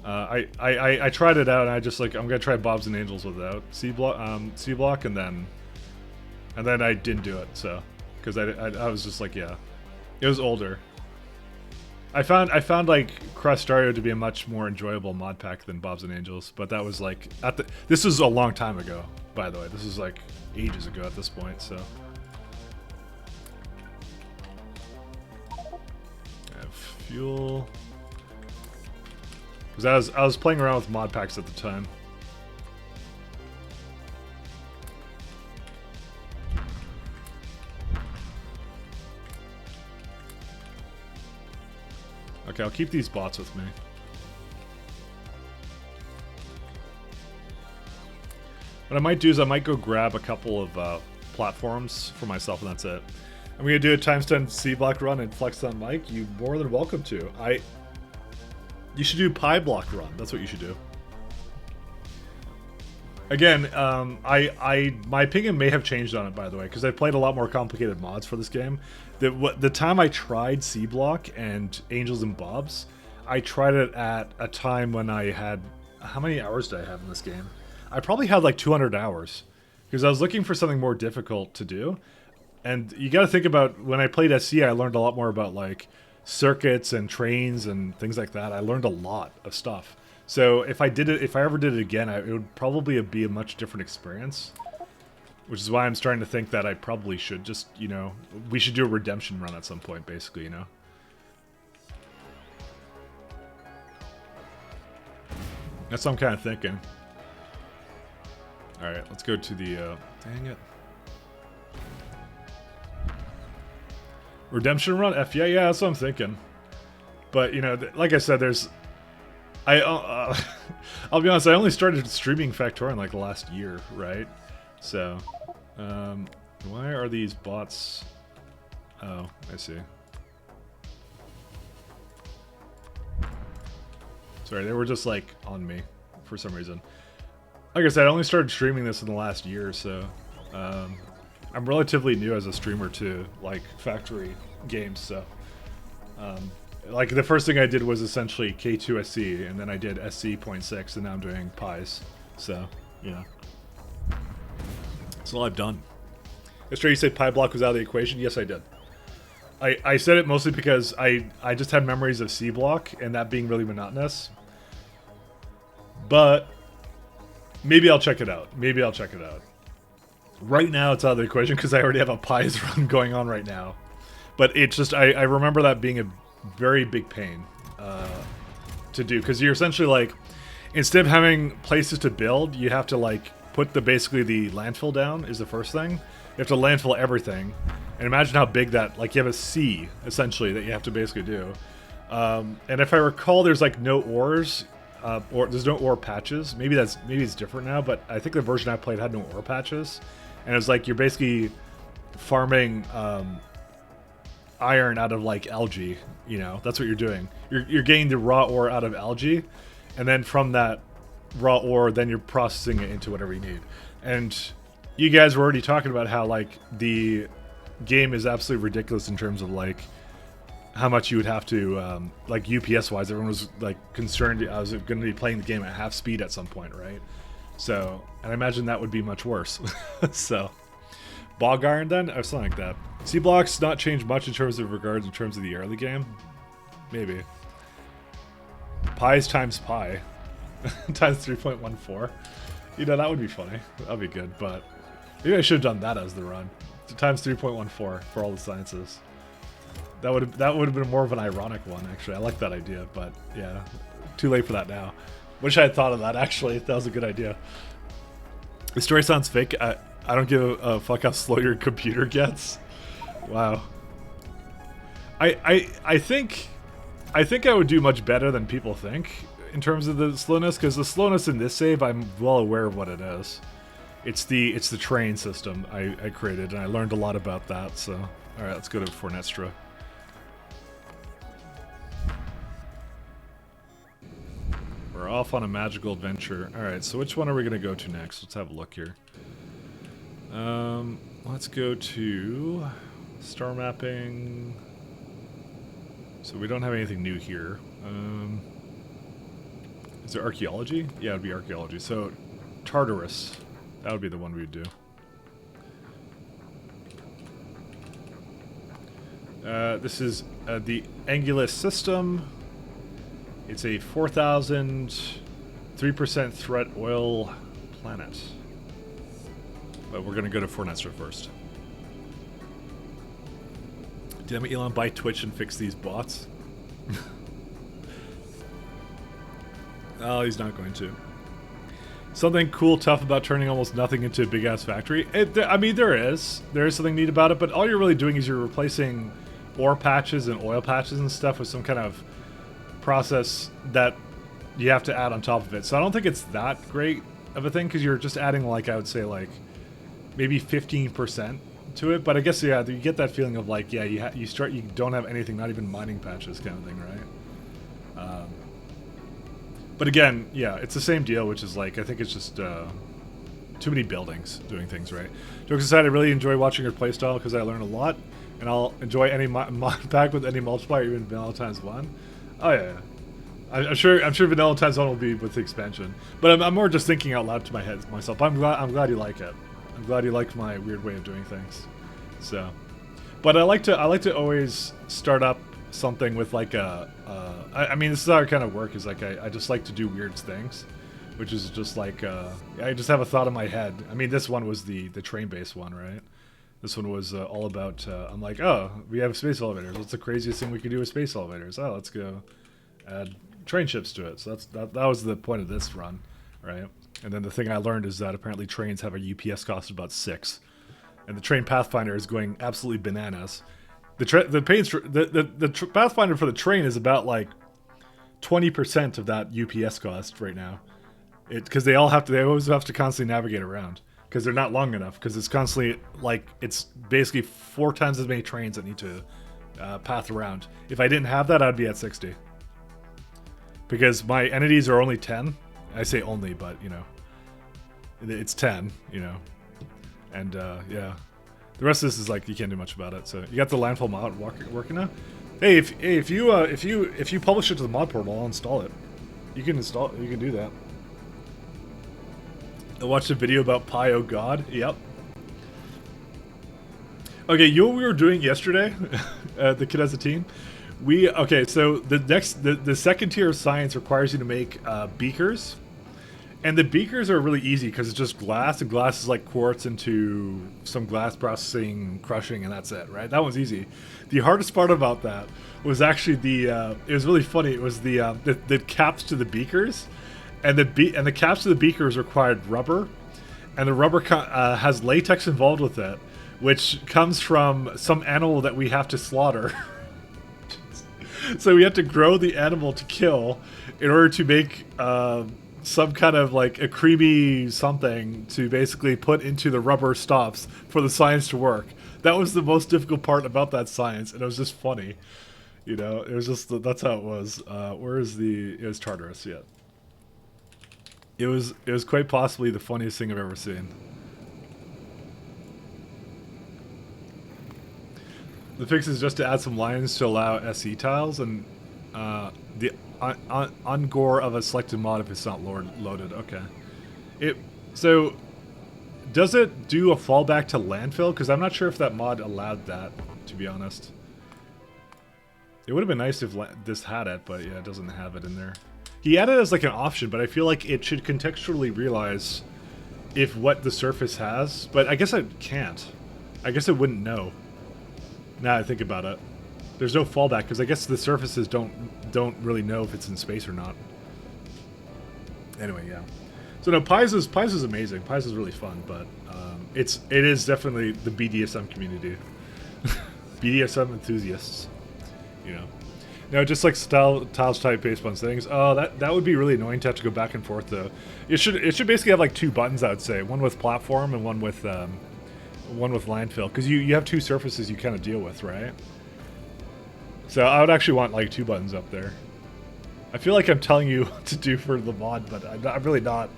I tried it out, and I just like, I'm gonna try Bobs and Angels without C Block, and then I didn't do it. So because I was just like, yeah, it was older. I found like Crustario to be a much more enjoyable mod pack than Bobs and Angels, but that was like this was a long time ago, by the way. This was like ages ago at this point, so. fuel. Because I was playing around with mod packs at the time. Okay, I'll keep these bots with me. What I might do is I might go grab a couple of platforms for myself, and that's it. I'm gonna do a times 10 C block run and flex on Mike. You're more than welcome to. You should do pi block run. That's what you should do. Again, my opinion may have changed on it, by the way, because I've played a lot more complicated mods for this game. The time I tried C block and Angels and Bobs, I tried it at a time when I had, how many hours did I have in this game? I probably had like 200 hours, because I was looking for something more difficult to do. And you got to think about, when I played SE, I learned a lot more about like circuits and trains and things like that. I learned a lot of stuff. So if I ever did it again, it would probably be a much different experience. Which is why I'm starting to think that I probably should just, you know, we should do a redemption run at some point, basically, you know. That's what I'm kind of thinking. All right, let's go to the, dang it. Redemption run? Yeah, that's what I'm thinking. But, you know, like I said, I'll be honest, I only started streaming Factorio in like the last year, right? So, why are these bots? Oh, I see. Sorry, they were just like on me for some reason. Like I said, I only started streaming this in the last year, so I'm relatively new as a streamer to like factory games. So, like the first thing I did was essentially K2 SE, and then I did SC.6, and now I'm doing Pies. So, yeah. That's all I've done. Yesterday you said Pi block was out of the equation? Yes, I did. I said it mostly because I just had memories of C block, and that being really monotonous. But maybe I'll check it out. Right now it's out of the equation because I already have a Pies run going on right now. But it's just, I remember that being a very big pain to do, because you're essentially like, instead of having places to build, you have to like put basically the landfill down is the first thing. You have to landfill everything, and imagine how big that, like you have a sea essentially that you have to basically do. And if I recall, there's like no ores, or there's no ore patches. Maybe it's different now, but I think the version I played had no ore patches, and it's like you're basically farming iron out of like algae. You know, that's what you're doing. You're getting the raw ore out of algae, and then from that raw ore, then you're processing it into whatever you need. And you guys were already talking about how like the game is absolutely ridiculous in terms of like how much you would have to like UPS wise. Everyone was like concerned I was going to be playing the game at half speed at some point, right? So, and I imagine that would be much worse. So, bog iron then, or something like that. C blocks not changed much in terms of the early game. Maybe. Pies times pi times 3.14. You know, that would be funny. That'd be good, but maybe I should have done that as the run. Times 3.14 for all the sciences. That would have been more of an ironic one, actually. I like that idea, but yeah, too late for that now. Wish I had thought of that, actually. That was a good idea. The story sounds fake. I don't give a fuck how slow your computer gets. Wow. I think I would do much better than people think in terms of the slowness, because the slowness in this save, I'm well aware of what it is. It's the train system I created, and I learned a lot about that. So, all right, let's go to Fornestra. We're off on a magical adventure. All right, so which one are we gonna go to next? Let's have a look here. Let's go to star mapping. So we don't have anything new here. Is there archaeology? Yeah, it'd be archaeology. So Tartarus, that would be the one we'd do. This is the Angulus system. It's a 4,000, 3% threat oil planet. But we're gonna go to Fornestra first. Damn it, Elon, buy Twitch and fix these bots. Oh, he's not going to. Something cool, tough about turning almost nothing into a big-ass factory? I mean, there is. There is something neat about it, but all you're really doing is you're replacing ore patches and oil patches and stuff with some kind of process that you have to add on top of it. So I don't think it's that great of a thing, because you're just adding, like, I would say, like, maybe 15% to it. But I guess, yeah, you get that feeling of, like, yeah, you don't have anything, not even mining patches kind of thing, right? But again, yeah, it's the same deal, which is like, I think it's just too many buildings doing things right. Jokes aside, I really enjoy watching your playstyle because I learn a lot, and I'll enjoy any mod pack with any multiplier, even Vanilla times 1. Oh yeah, yeah. I'm sure Vanilla times 1 will be with the expansion. But I'm more just thinking out loud to myself. I'm glad you like it. I'm glad you like my weird way of doing things. So, but I like to always start up something with like I mean, this is how I kind of work, is like I just like to do weird things, which is just like I just have a thought in my head. I mean, this one was the train based one, right? This one was all about I'm like, oh, we have space elevators, what's the craziest thing we can do with space elevators? Oh, let's go add train ships to it. So that was the point of this run, right? And then the thing I learned is that apparently trains have a UPS cost of about 6, and the train pathfinder is going absolutely bananas. The pathfinder for the train is about like 20% of that UPS cost right now. Because they always have to constantly navigate around because they're not long enough. Because it's constantly like it's basically 4 times as many trains that need to path around. If I didn't have that, I'd be at 60. Because my entities are only 10. I say only, but you know, it's 10. You know, and yeah. The rest of this is like you can't do much about it. So you got the landfill mod working now. Hey, if you publish it to the mod portal, I'll install it. You can do that. I watched a video about Pi. Oh God. Yep. Okay, you know what we were doing yesterday? The Kid as a Team. So the second tier of science requires you to make beakers. And the beakers are really easy because it's just glass, and glass is like quartz into some glass processing, crushing, and that's it, right? That one's easy. The hardest part about that was actually it was really funny. It was the caps to the beakers, and the caps to the beakers required rubber, and the rubber has latex involved with it, which comes from some animal that we have to slaughter. So we have to grow the animal to kill in order to make some kind of like a creamy something to basically put into the rubber stops for the science to work. That was the most difficult part about that science, and it was just funny. You know, it was just, that's how it was. It was Tartarus, yeah. It was quite possibly the funniest thing I've ever seen. The fix is just to add some lines to allow SE tiles, and the ungore of a selected mod if it's not loaded. Okay. So does it do a fallback to landfill? Because I'm not sure if that mod allowed that, to be honest. It would have been nice if this had it, but yeah, it doesn't have it in there. He added it as like an option, but I feel like it should contextually realize if what the surface has, but I guess it can't. I guess it wouldn't know. Now I think about it. There's no fallback because I guess the surfaces don't really know if it's in space or not. Anyway, yeah. So no, Pies is amazing. Pies is really fun, but it is definitely the BDSM community. BDSM enthusiasts, you know. No, just like tiles type based on things. Oh, that would be really annoying to have to go back and forth though. It should basically have like 2 buttons, I would say. One with platform and one with landfill, because you have 2 surfaces you kind of deal with, right? So I would actually want like 2 buttons up there. I feel like I'm telling you what to do for the mod, but I'm really not.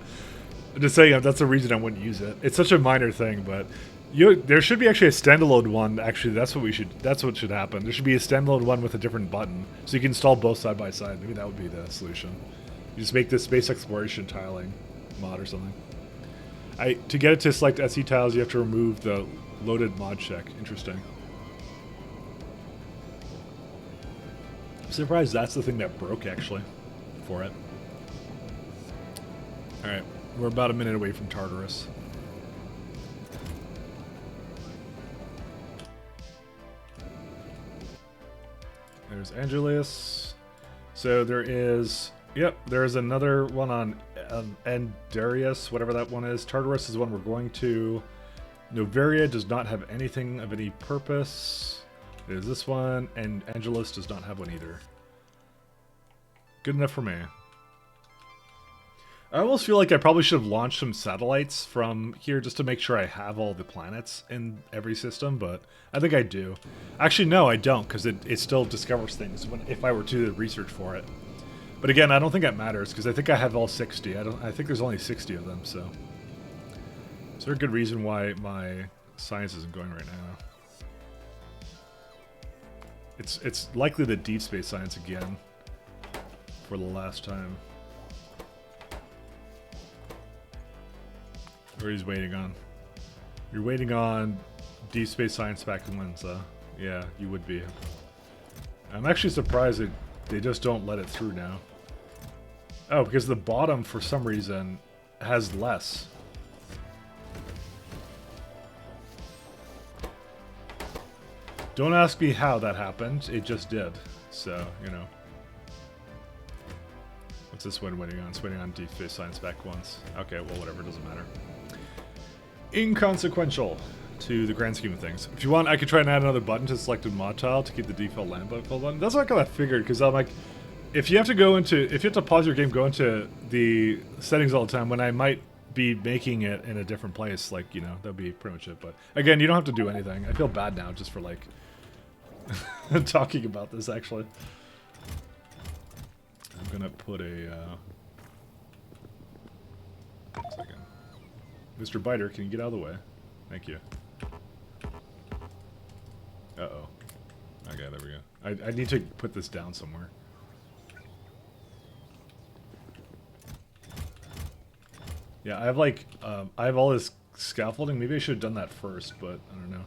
I'm just saying that's the reason I wouldn't use it. It's such a minor thing, but there should be actually a standalone one. Actually, that's what should happen. There should be a standalone one with a different button, so you can install both side by side. Maybe that would be the solution. You just make this space exploration tiling mod or something. To get it to select SE tiles, you have to remove the loaded mod check. Interesting. I'm surprised that's the thing that broke, actually, for it. Alright, we're about a minute away from Tartarus. There's Angelus. So there is, yep, there is another one on Andarius, whatever that one is. Tartarus is the one we're going to. Novaria does not have anything of any purpose. There's this one, and Angelus does not have one either. Good enough for me. I almost feel like I probably should have launched some satellites from here just to make sure I have all the planets in every system, but I think I do. Actually, no, I don't, because it still discovers things if I were to research for it. But again, I don't think that matters, because I think I have all 60. I think there's only 60 of them, so... Is there a good reason why my science isn't going right now? It's likely the deep space science again for the last time. Or he's waiting on. You're waiting on deep space science back in Linza. Yeah, you would be. I'm actually surprised that they just don't let it through now. Oh, because the bottom for some reason has less. Don't ask me how that happened, it just did. So, you know. What's this one waiting on? It's waiting on deep space science back once. Okay, well whatever, doesn't matter. Inconsequential to the grand scheme of things. If you want, I could try and add another button to the selected mod tile to keep the default land button. That's what I figured, because I'm like, if you have to pause your game, go into the settings all the time, when I might be making it in a different place, like, you know, that'd be pretty much it. But again, you don't have to do anything. I feel bad now just for like talking about this, actually. I'm gonna put a second. Mr. Biter, can you get out of the way? Thank you. Uh-oh. Okay, there we go. I need to put this down somewhere. Yeah, I have like, I have all this scaffolding. Maybe I should have done that first, but I don't know.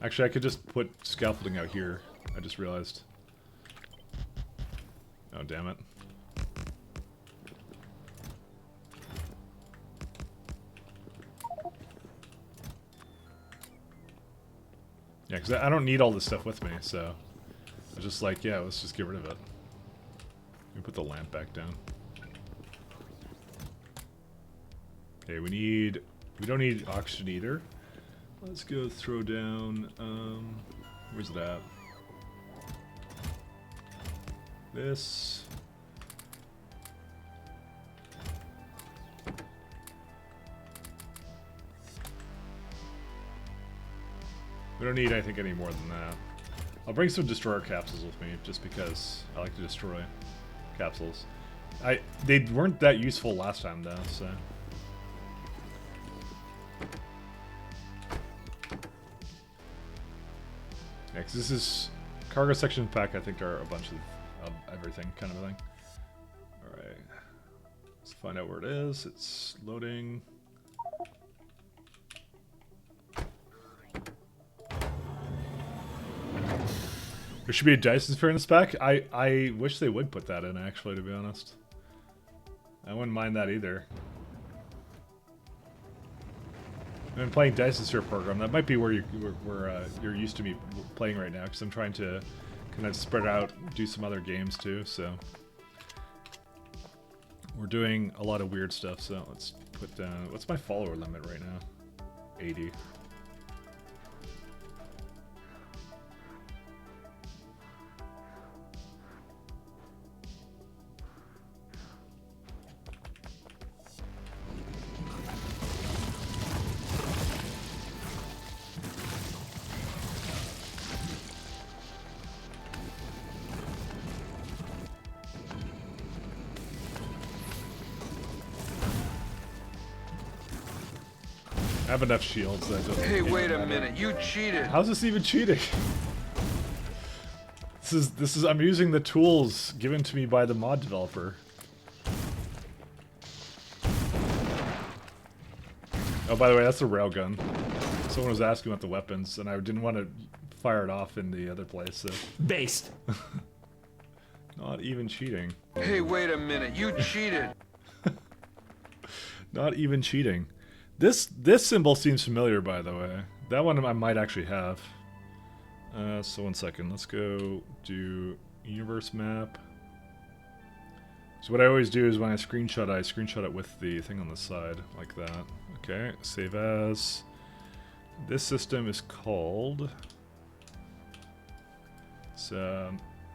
Actually, I could just put scaffolding out here. I just realized. Oh, damn it. Yeah, because I don't need all this stuff with me, so I was just like, yeah, let's just get rid of it. Let me put the lamp back down. Okay, we don't need oxygen either. Let's go throw down, where's it at? This. We don't need, I think, any more than that. I'll bring some destroyer capsules with me, just because I like to destroy capsules. They weren't that useful last time, though, so... Next, this is cargo section pack. I think are a bunch of everything, kind of a thing. All right, let's find out where it is. It's loading. There should be a Dyson sphere in this pack. I wish they would put that in, actually, to be honest. I wouldn't mind that either. I've been playing Dyson Sphere program. That might be where you're used to me playing right now, because I'm trying to kind of spread out, do some other games too. So we're doing a lot of weird stuff. So let's put down, what's my follower limit right now? 80. I have enough shields that doesn't. Hey, wait a minute! You cheated. How's this even cheating? This is. I'm using the tools given to me by the mod developer. Oh, by the way, that's a railgun. Someone was asking about the weapons, and I didn't want to fire it off in the other place. So. Based. Not even cheating. Hey, wait a minute! You cheated. Not even cheating. This symbol seems familiar, by the way. That one I might actually have. So 1 second. Let's go do universe map. So what I always do is when I screenshot it with the thing on the side, like that. Okay, save as. This system is called... It's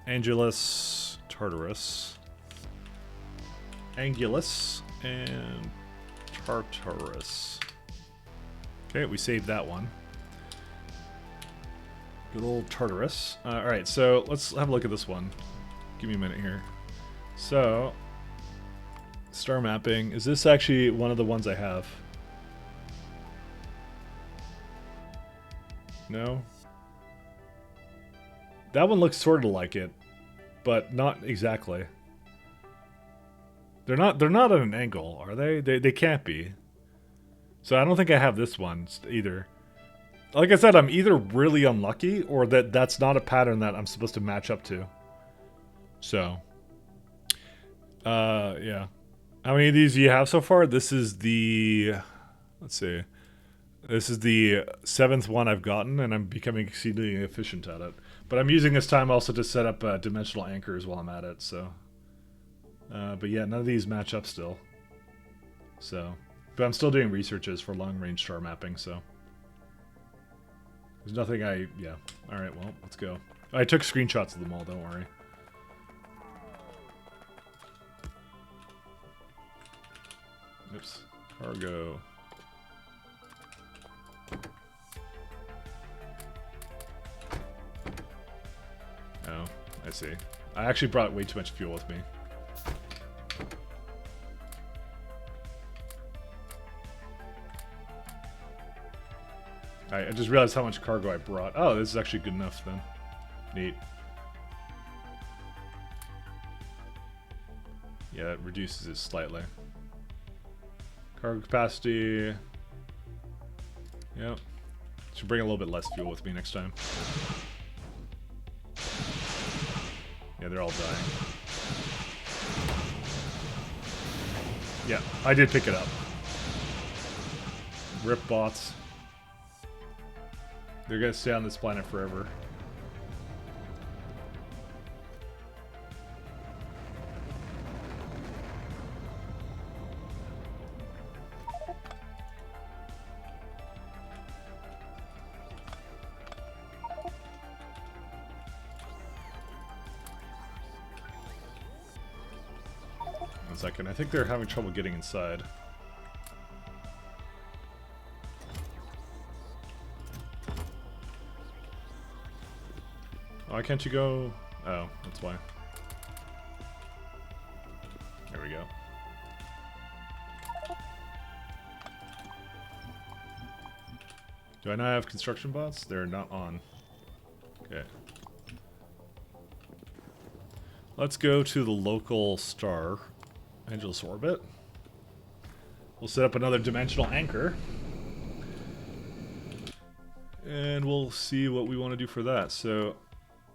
Angulus Tartarus. Angulus and Tartarus. Okay, we saved that one. Good old Tartarus. Alright, so let's have a look at this one. Give me a minute here. So, star mapping. Is this actually one of the ones I have? No? That one looks sort of like it, but not exactly. They're not at an angle, are they? They can't be. So I don't think I have this one either. Like I said, I'm either really unlucky or that's not a pattern that I'm supposed to match up to. So, yeah. How many of these do you have so far? This is the, let's see. This is the 7th one I've gotten, and I'm becoming exceedingly efficient at it. But I'm using this time also to set up dimensional anchors while I'm at it, so. But yeah, none of these match up still. So, but I'm still doing researches for long-range star mapping, so. There's nothing yeah. Alright, well, let's go. I took screenshots of them all, don't worry. Oops. Cargo. Oh, I see. I actually brought way too much fuel with me. I just realized how much cargo I brought. Oh, this is actually good enough then. Neat. Yeah, it reduces it slightly. Cargo capacity. Yep. Should bring a little bit less fuel with me next time. Yeah, they're all dying. Yeah, I did pick it up. Rip bots. They're gonna stay on this planet forever. One second, I think they're having trouble getting inside. Why can't you go? Oh, that's why. There we go. Do I not have construction bots? They're not on. Okay. Let's go to the local star, Angelus Orbit. We'll set up another dimensional anchor. And we'll see what we want to do for that. So,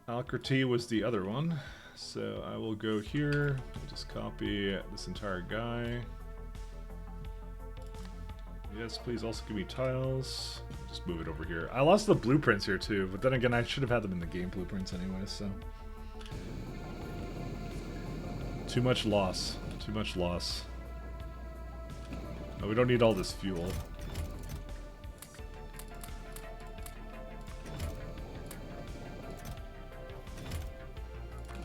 Alcrati was the other one. So I will go here, I'll just copy this entire guy. Yes, please also give me tiles. Just move it over here. I lost the blueprints here too, but then again, I should have had them in the game blueprints anyway, so. Too much loss. Too much loss. No, we don't need all this fuel.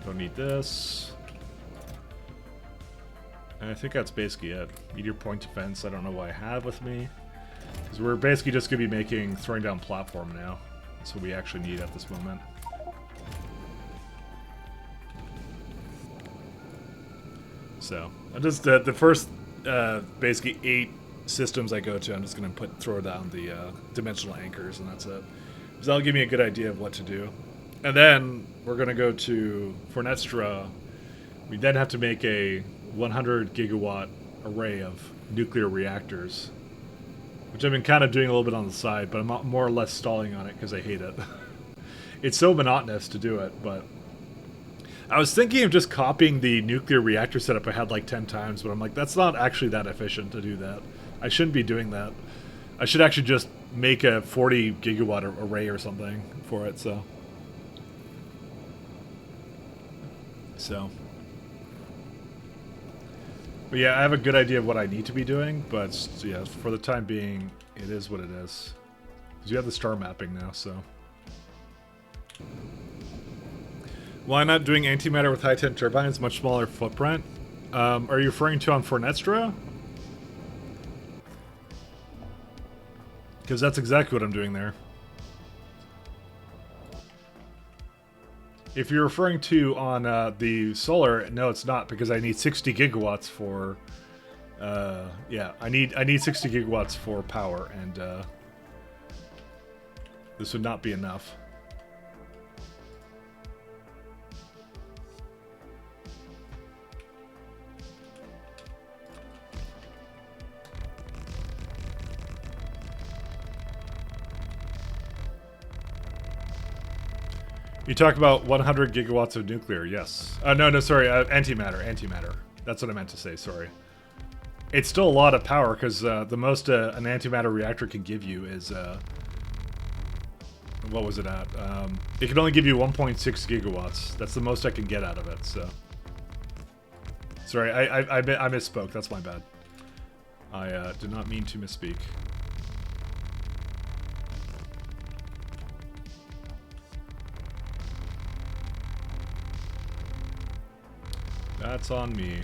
Don't need this. And I think that's basically it. Meteor point defense, I don't know what I have with me. Because we're basically just going to be throwing down platform now. That's what we actually need at this moment. So, I just, the first, basically 8 systems I go to, I'm just going to throw down the dimensional anchors, and that's it. So that'll give me a good idea of what to do. And then we're going to go to Fornestra. We then have to make a 100 gigawatt array of nuclear reactors, which I've been kind of doing a little bit on the side, but I'm more or less stalling on it because I hate it. It's so monotonous to do it, but I was thinking of just copying the nuclear reactor setup I had like 10 times, but I'm like, that's not actually that efficient to do that. I shouldn't be doing that. I should actually just make a 40 gigawatt array or something for it, so. But yeah, I have a good idea of what I need to be doing, but yeah, for the time being, it is what it is. Because you have the star mapping now, so. Why not doing antimatter with high-10 turbines, much smaller footprint? Are you referring to on Fornestra? Because that's exactly what I'm doing there. If you're referring to on the solar, no, it's not, because I need 60 gigawatts for. Yeah, I need 60 gigawatts for power, and this would not be enough. You talk about 100 gigawatts of nuclear, yes. No, sorry, antimatter. That's what I meant to say, sorry. It's still a lot of power, because the most an antimatter reactor can give you is, what was it at? It can only give you 1.6 gigawatts. That's the most I can get out of it, so. Sorry, I misspoke, that's my bad. I did not mean to misspeak. That's on me.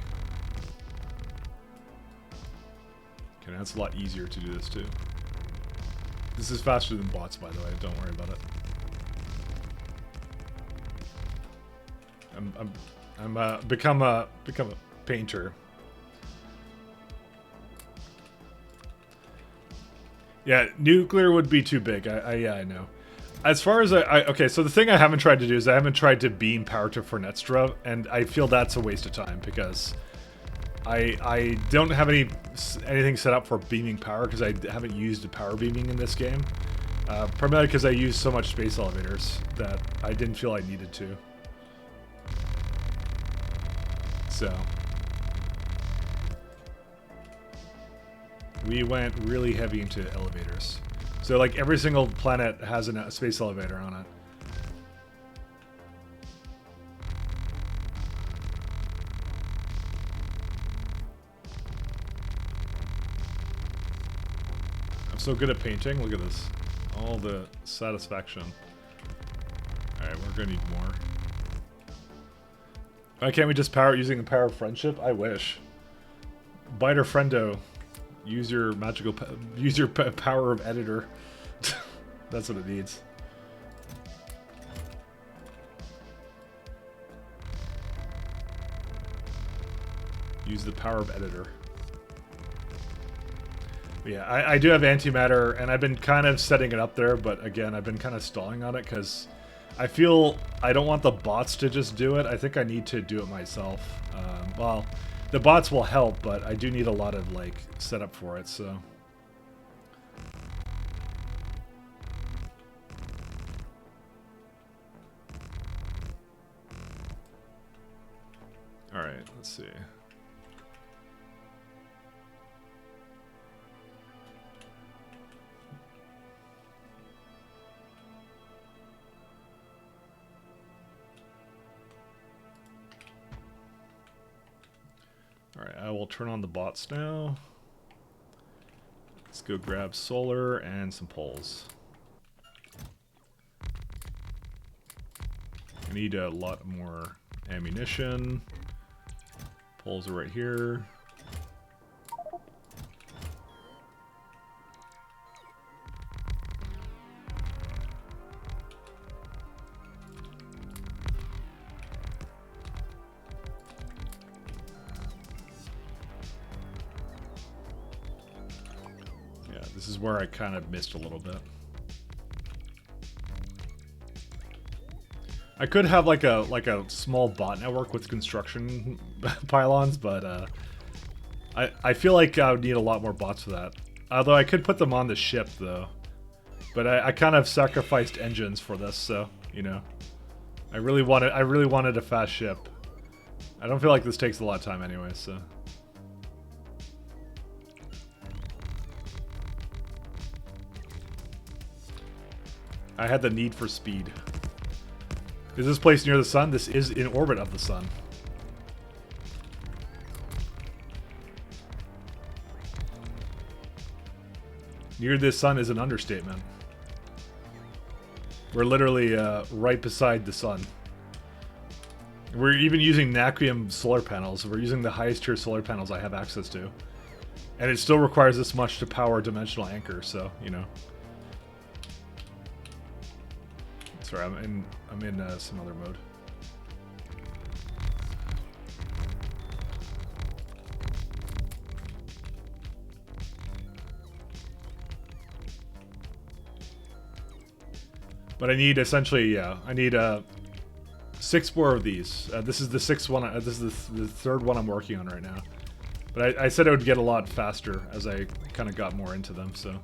Okay, that's a lot easier to do this too. This is faster than bots, by the way. Don't worry about it. I'm become a painter. Yeah, nuclear would be too big. Yeah, I know. As far as okay, so the thing I haven't tried to do is I haven't tried to beam power to Fornestra, and I feel that's a waste of time because I don't have anything set up for beaming power because I haven't used power beaming in this game. Primarily because I use so much space elevators that I didn't feel I needed to. So we went really heavy into elevators. So like every single planet has a space elevator on it. I'm so good at painting. Look at this. All the satisfaction. Alright, we're gonna need more. Why can't we just power it using the power of friendship? I wish. Biter friendo. Use your magical, use your power of editor. That's what it needs. Use the power of editor. But yeah, I do have antimatter, and I've been kind of setting it up there, but again, I've been kind of stalling on it because I feel I don't want the bots to just do it. I think I need to do it myself. Well, the bots will help, but I do need a lot of, like, setup for it, so. Alright, let's see. Alright, I will turn on the bots now. Let's go grab solar and some poles. I need a lot more ammunition. Poles are right here. This is where I kind of missed a little bit. I could have like a small bot network with construction pylons, but I feel like I would need a lot more bots for that. Although I could put them on the ship though, but I kind of sacrificed engines for this, so you know, I really wanted a fast ship. I don't feel like this takes a lot of time anyway, so. I had the need for speed. Is this place near the sun? This is in orbit of the sun. Near the sun is an understatement. We're literally right beside the sun. We're even using Nacrium solar panels. We're using the highest tier solar panels I have access to. And it still requires this much to power Dimensional Anchor, so, you know. Sorry, I'm in some other mode. But I need essentially, yeah, I need 6 more of these. This is the 6th one. This is the 3rd one I'm working on right now. But I said it would get a lot faster as I kind of got more into them, so.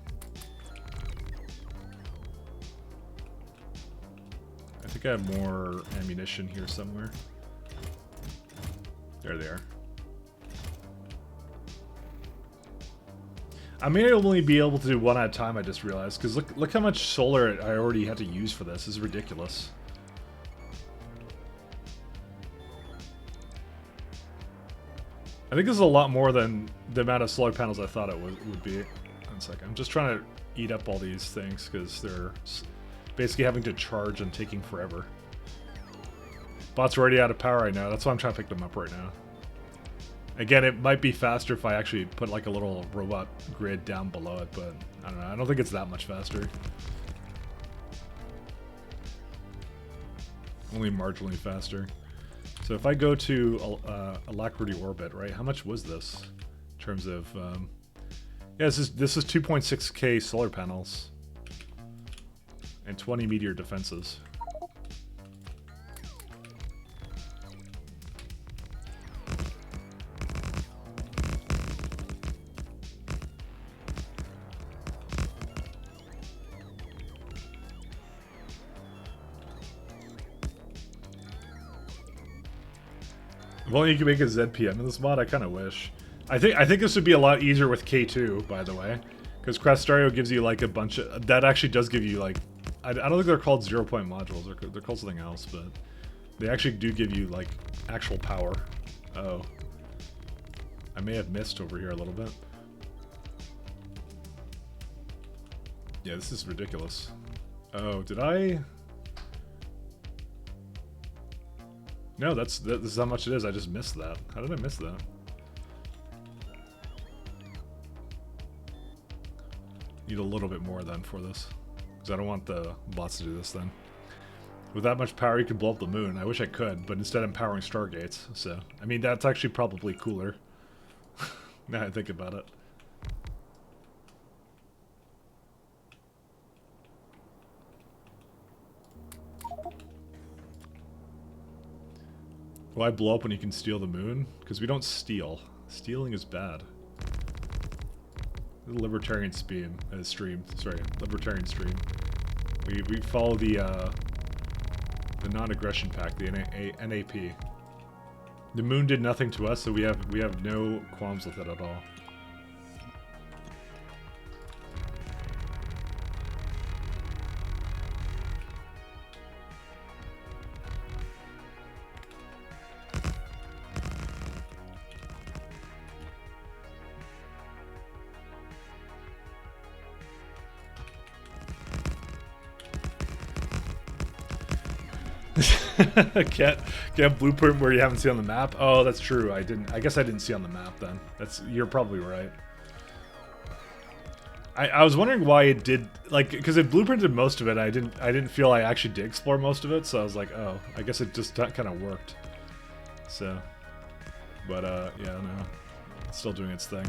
I think I have more ammunition here somewhere. There they are. I may only be able to do one at a time, I just realized, because look how much solar I already had to use for this. This is ridiculous. I think this is a lot more than the amount of solar panels I thought it would be. 1 second. I'm just trying to eat up all these things because they're basically having to charge and taking forever. Bots are already out of power right now. That's why I'm trying to pick them up right now. Again, it might be faster if I actually put like a little robot grid down below it, but I don't know. I don't think it's that much faster. Only marginally faster. So if I go to Alacrity Orbit, right? How much was this in terms of? Yeah, this is 2.6K solar panels and 20 meteor defenses. If only you could make a ZPM in this mod, I kind of wish. I think this would be a lot easier with K2, by the way, because Crastario gives you like a bunch of that actually does give you like I don't think they're called 0-point modules. They're called something else, but they actually do give you like actual power. Oh, I may have missed over here a little bit. Yeah, this is ridiculous. Oh, did I? No, this is how much it is. I just missed that. How did I miss that? Need a little bit more then for this. Because I don't want the bots to do this then. With that much power, you could blow up the moon. I wish I could, but instead I'm powering stargates. So, I mean, that's actually probably cooler. Now I think about it. Why blow up when you can steal the moon? Because we don't steal. Stealing is bad. The libertarian stream. Sorry, libertarian stream. We follow the non-aggression pact, the NAP. The moon did nothing to us, so we have no qualms with it at all. Can't blueprint where you haven't seen on the map. Oh, that's true. I guess I didn't see on the map then. You're probably right. I was wondering why it did, like, because it blueprinted most of it. I didn't feel I actually did explore most of it, so I was like, oh, I guess it just kind of worked. So, but yeah, no, it's still doing its thing.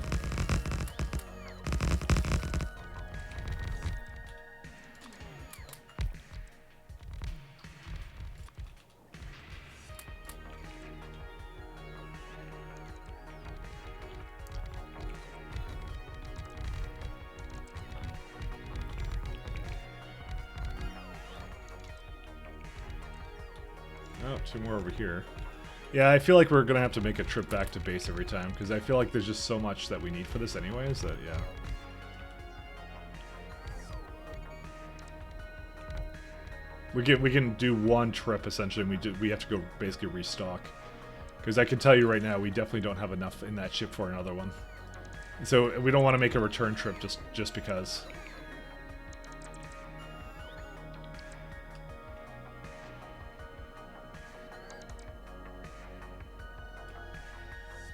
Two more over here. Yeah, I feel like we're gonna have to make a trip back to base every time because I feel like there's just so much that we need for this anyways that yeah. We can do one trip essentially and we have to go basically restock. Because I can tell you right now we definitely don't have enough in that ship for another one. So we don't want to make a return trip just because.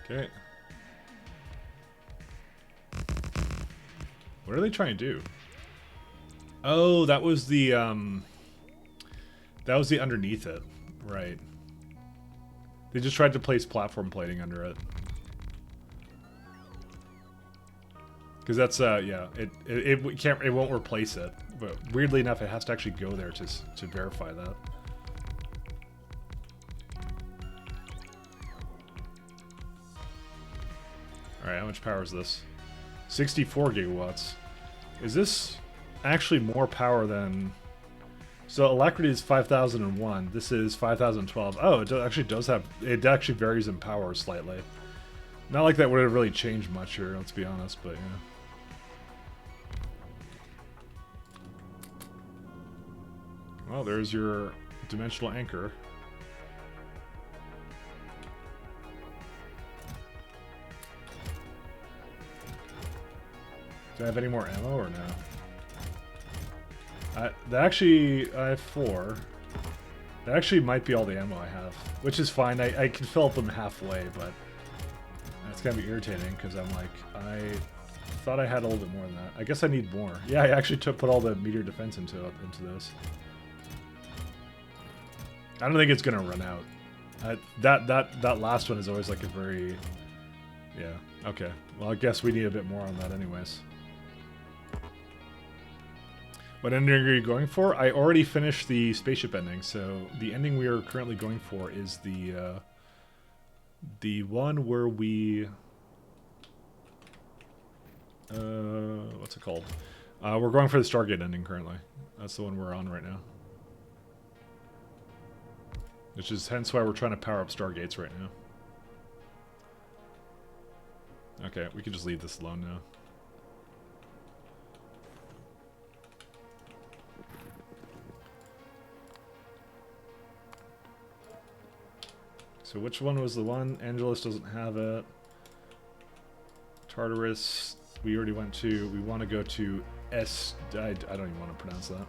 Okay. What are they trying to do? Oh, that was the underneath it, right? They just tried to place platform plating under it. Because that's yeah, it won't replace it. But weirdly enough, it has to actually go there to verify that. All right, how much power is this? 64 gigawatts. Is this actually more power than? So Alacrity is 5001. This is 5012. Oh, it actually does have. It actually varies in power slightly. Not like that would have really changed much here. Let's be honest, but yeah. Well, there's your dimensional anchor. Do I have any more ammo or no? I have 4. That actually might be all the ammo I have, which is fine. I can fill up them halfway, but that's gonna be irritating because I'm like, I thought I had a little bit more than that. I guess I need more. Yeah, I actually put all the meteor defense into this. I don't think it's gonna run out. That last one is always like a very, yeah. Okay. Well, I guess we need a bit more on that, anyways. What ending are you going for? I already finished the spaceship ending, so the ending we are currently going for is the one where we what's it called? We're going for the Stargate ending currently. That's the one we're on right now. Which is hence why we're trying to power up Stargates right now. Okay, we can just leave this alone now. So which one was the one? Angelus doesn't have it. Tartarus, we already went to. We want to go to S. I don't even want to pronounce that.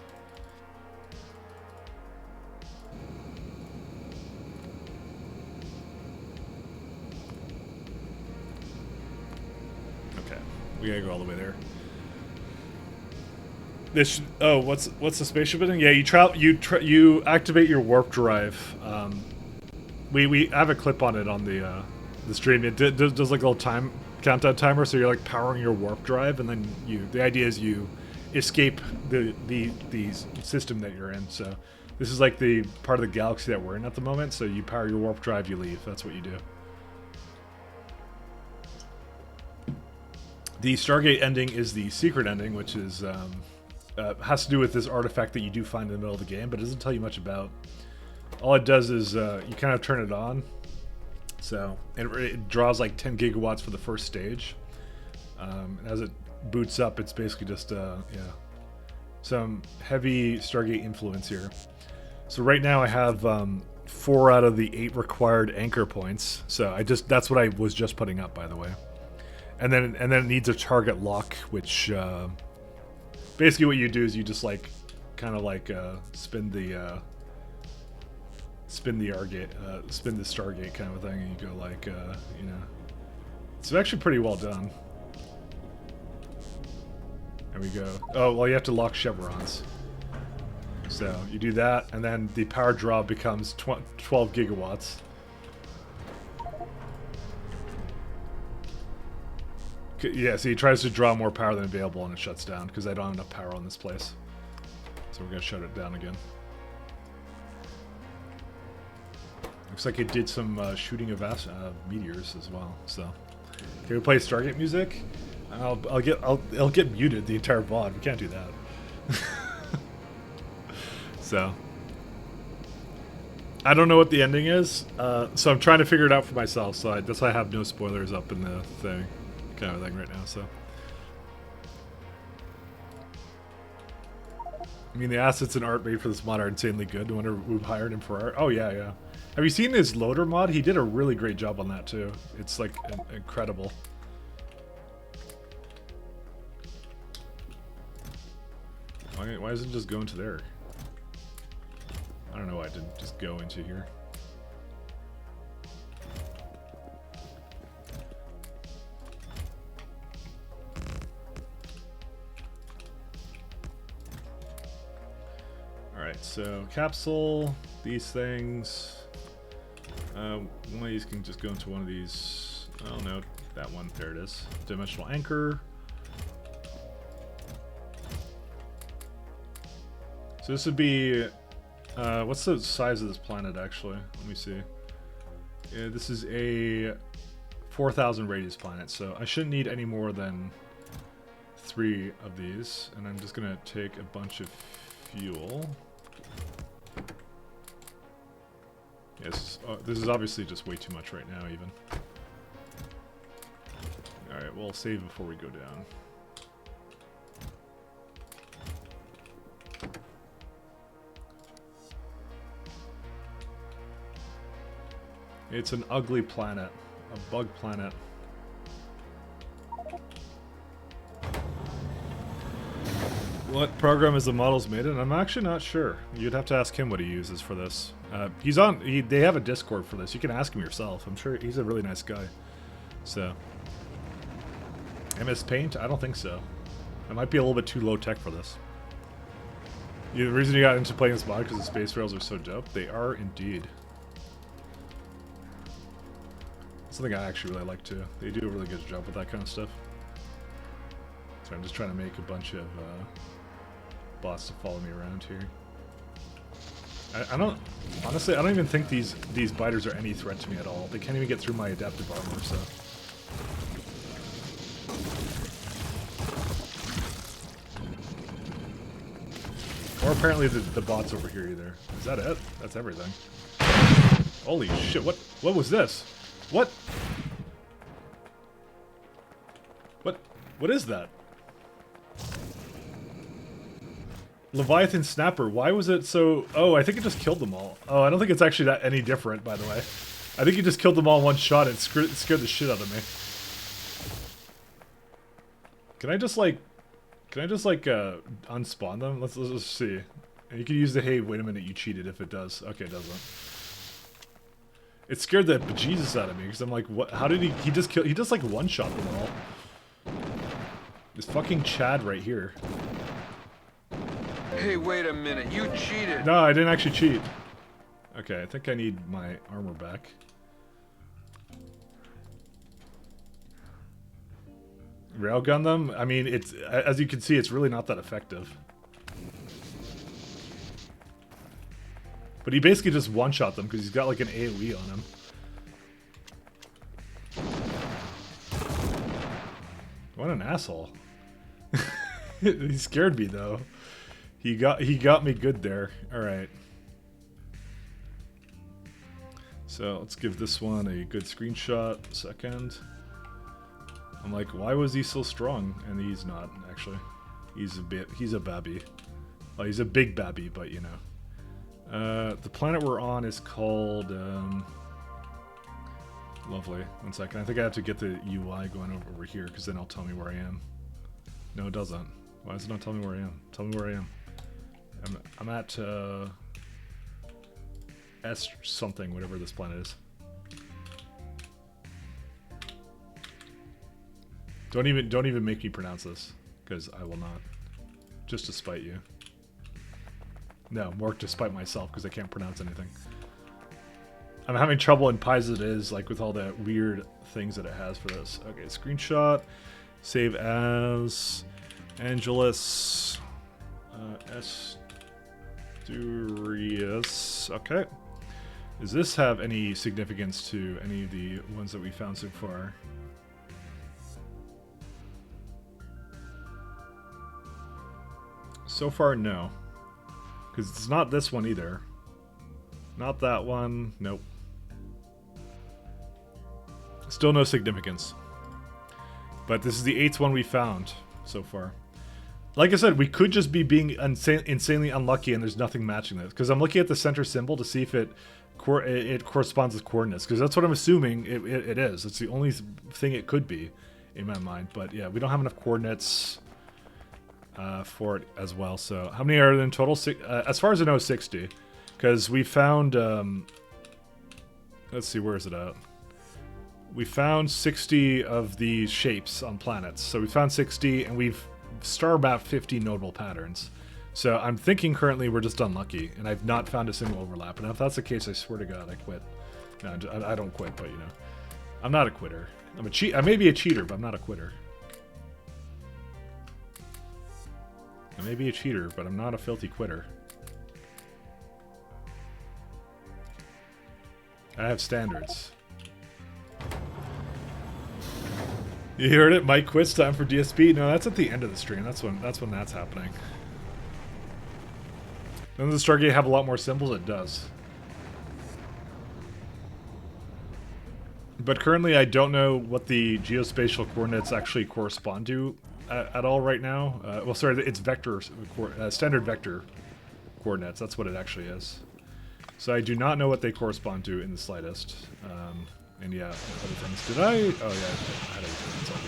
Okay, we gotta go all the way there. This. Oh, what's the spaceship thing? Yeah, you activate your warp drive. We have a clip on it on the stream. It does like a little countdown timer, so you're like powering your warp drive, and then the idea is you escape the system that you're in. So this is like the part of the galaxy that we're in at the moment. So you power your warp drive, you leave. That's what you do. The Stargate ending is the secret ending, which is has to do with this artifact that you do find in the middle of the game, but it doesn't tell you much about. All it does is you kind of turn it on, so it draws like 10 gigawatts for the first stage. And as it boots up, it's basically just yeah, some heavy Stargate influence here. So right now I have 4 out of the 8 required anchor points. So that's what I was just putting up, by the way. And then it needs a target lock, which basically what you do is you just like kind of like spin the Stargate kind of a thing, and you go like, you know, it's actually pretty well done. There we go. Oh, well, you have to lock chevrons. So you do that, and then the power draw becomes 12 gigawatts. Yeah, so he tries to draw more power than available, and it shuts down because I don't have enough power on this place. So we're gonna shut it down again. Looks like it did some shooting of meteors as well. So, can we play Stargate music? It'll get muted the entire VOD. We can't do that. So, I don't know what the ending is. So I'm trying to figure it out for myself. So that's why I have no spoilers up in the thing, kind of thing right now. So, I mean, the assets and art made for this mod are insanely good. I wonder who hired him for art. Oh yeah, yeah. Have you seen his loader mod? He did a really great job on that too. It's like incredible. Why doesn't it just go into there? I don't know why it didn't just go into here. so capsule, these things. One of these can just go into one of these. Oh no, that one. There it is. Dimensional anchor. So this would be. What's the size of this planet actually? Let me see. Yeah, this is a 4,000 radius planet, so I shouldn't need any more than 3 of these. And I'm just gonna take a bunch of fuel. Yes, this is obviously just way too much right now, even. Alright, we'll save before we go down. It's an ugly planet. A bug planet. What program is the models made in? I'm actually not sure. You'd have to ask him what he uses for this. He's on. They have a Discord for this. You can ask him yourself. I'm sure he's a really nice guy. So, MS Paint? I don't think so. It might be a little bit too low tech for this. The reason you got into playing this mod because the space rails are so dope. They are indeed. Something I actually really like too. They do a really good job with that kind of stuff. So I'm just trying to make a bunch of bots to follow me around here. I don't, honestly, I don't even think these biters are any threat to me at all. They can't even get through my adaptive armor, so. Or apparently the bots over here either. Is that it? That's everything. Holy shit, what was this? What? What is that? Leviathan Snapper, why was it so... Oh, I think it just killed them all. Oh, I don't think it's actually that any different, by the way. I think it just killed them all in one shot and scared the shit out of me. Can I just unspawn them? Let's see. And you can use the, hey, wait a minute, you cheated if it does. Okay, it doesn't. It scared the bejesus out of me, because I'm like, what? How did he just kill... He just, like, one-shot them all. This fucking Chad right here. Hey, wait a minute, you cheated! No, I didn't actually cheat. Okay, I think I need my armor back. Railgun them? I mean, it's... As you can see, it's really not that effective. But he basically just one-shot them because he's got like an AoE on him. What an asshole. He scared me though. He got me good there. Alright. So let's give this one a good screenshot. Second. I'm like, why was he so strong? And he's not, actually. He's a babby. Well, he's a big babby, but you know. The planet we're on is called, lovely. One second. I think I have to get the UI going over here, because then it'll tell me where I am. No, it doesn't. Why does it not tell me where I am? Tell me where I am. I'm at, S something, whatever this planet is. Don't even make me pronounce this, because I will not. Just to spite you. No, more to spite myself, because I can't pronounce anything. I'm having trouble in Pi as it is, like with all the weird things that it has for this. Okay, screenshot. Save as Angelus Asturias. Okay. Does this have any significance to any of the ones that we found so far? So far, no. Because it's not this one either. Not that one. Nope. Still no significance. But this is the 8th one we found so far. Like I said, we could just be being insanely unlucky and there's nothing matching this. Because I'm looking at the center symbol to see if it corresponds with coordinates. Because that's what I'm assuming it is. It's the only thing it could be in my mind. But yeah, we don't have enough coordinates for it as well. So how many are there in total? As far as I know, 60. Because we found... let's see, where is it at? We found 60 of these shapes on planets. So we found 60, and we've star mapped 50 notable patterns. So I'm thinking currently we're just unlucky, and I've not found a single overlap. And if that's the case, I swear to God, I quit. No, I don't quit, but you know, I'm not a quitter. I'm a cheat. I may be a cheater, but I'm not a quitter. I may be a cheater, but I'm not a filthy quitter. I have standards. You heard it, Mike quits, time for DSP. No, that's at the end of the stream. That's when that's happening. Doesn't the Stargate have a lot more symbols? It does. But currently I don't know what the geospatial coordinates actually correspond to at all right now. Well, sorry, it's vector, standard vector coordinates. That's what it actually is. So I do not know what they correspond to in the slightest. And yeah, other things. Did I? Oh yeah, I had everything. It's all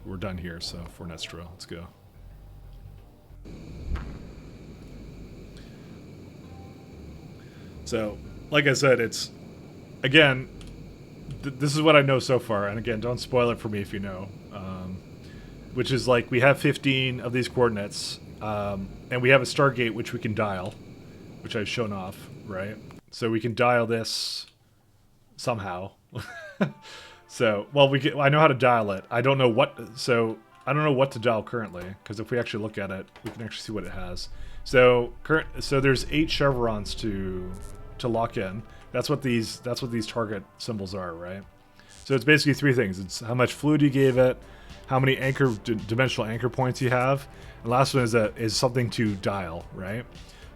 good. We're done here, so for Nestra, let's go. So, like I said, it's, again, this is what I know so far, and again, don't spoil it for me if you know. Which is like, we have 15 of these coordinates, and we have a Stargate which we can dial, which I've shown off, right? So we can dial this somehow. So, well, I know how to dial it. I don't know what to dial currently, because if we actually look at it, we can actually see what it has. So there's 8 chevrons to lock in. That's what these target symbols are, right? So it's basically 3 things. It's how much fluid you gave it, how many dimensional anchor points you have, and the last one is something to dial, right?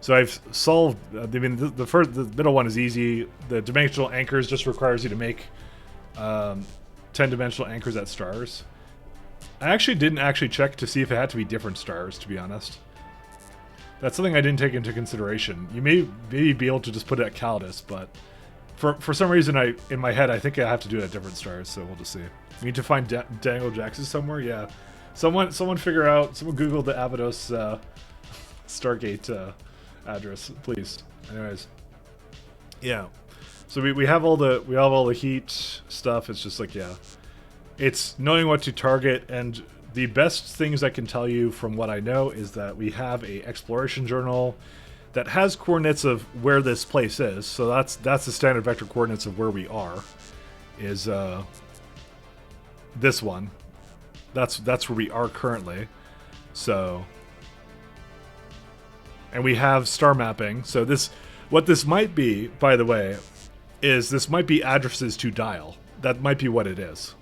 So I've solved. I mean, the middle one is easy. The dimensional anchors just requires you to make 10-dimensional anchors at stars. I actually didn't check to see if it had to be different stars, to be honest. That's something I didn't take into consideration. You may maybe be able to just put it at Calidus, but for some reason in my head I think I have to do it at different stars. So we'll just see. We need to find Daniel Jackson somewhere. Yeah, someone figure out. Someone Google the Abydos Stargate address, please. Anyways, yeah. So we have all the heat stuff. It's just like, yeah, it's knowing what to target, and the best things I can tell you from what I know is that we have a exploration journal that has coordinates of where this place is. So that's the standard vector coordinates of where we are. Is this one? That's where we are currently. So, and we have star mapping. So what this might be, by the way, is this might be addresses to dial. That might be what it is.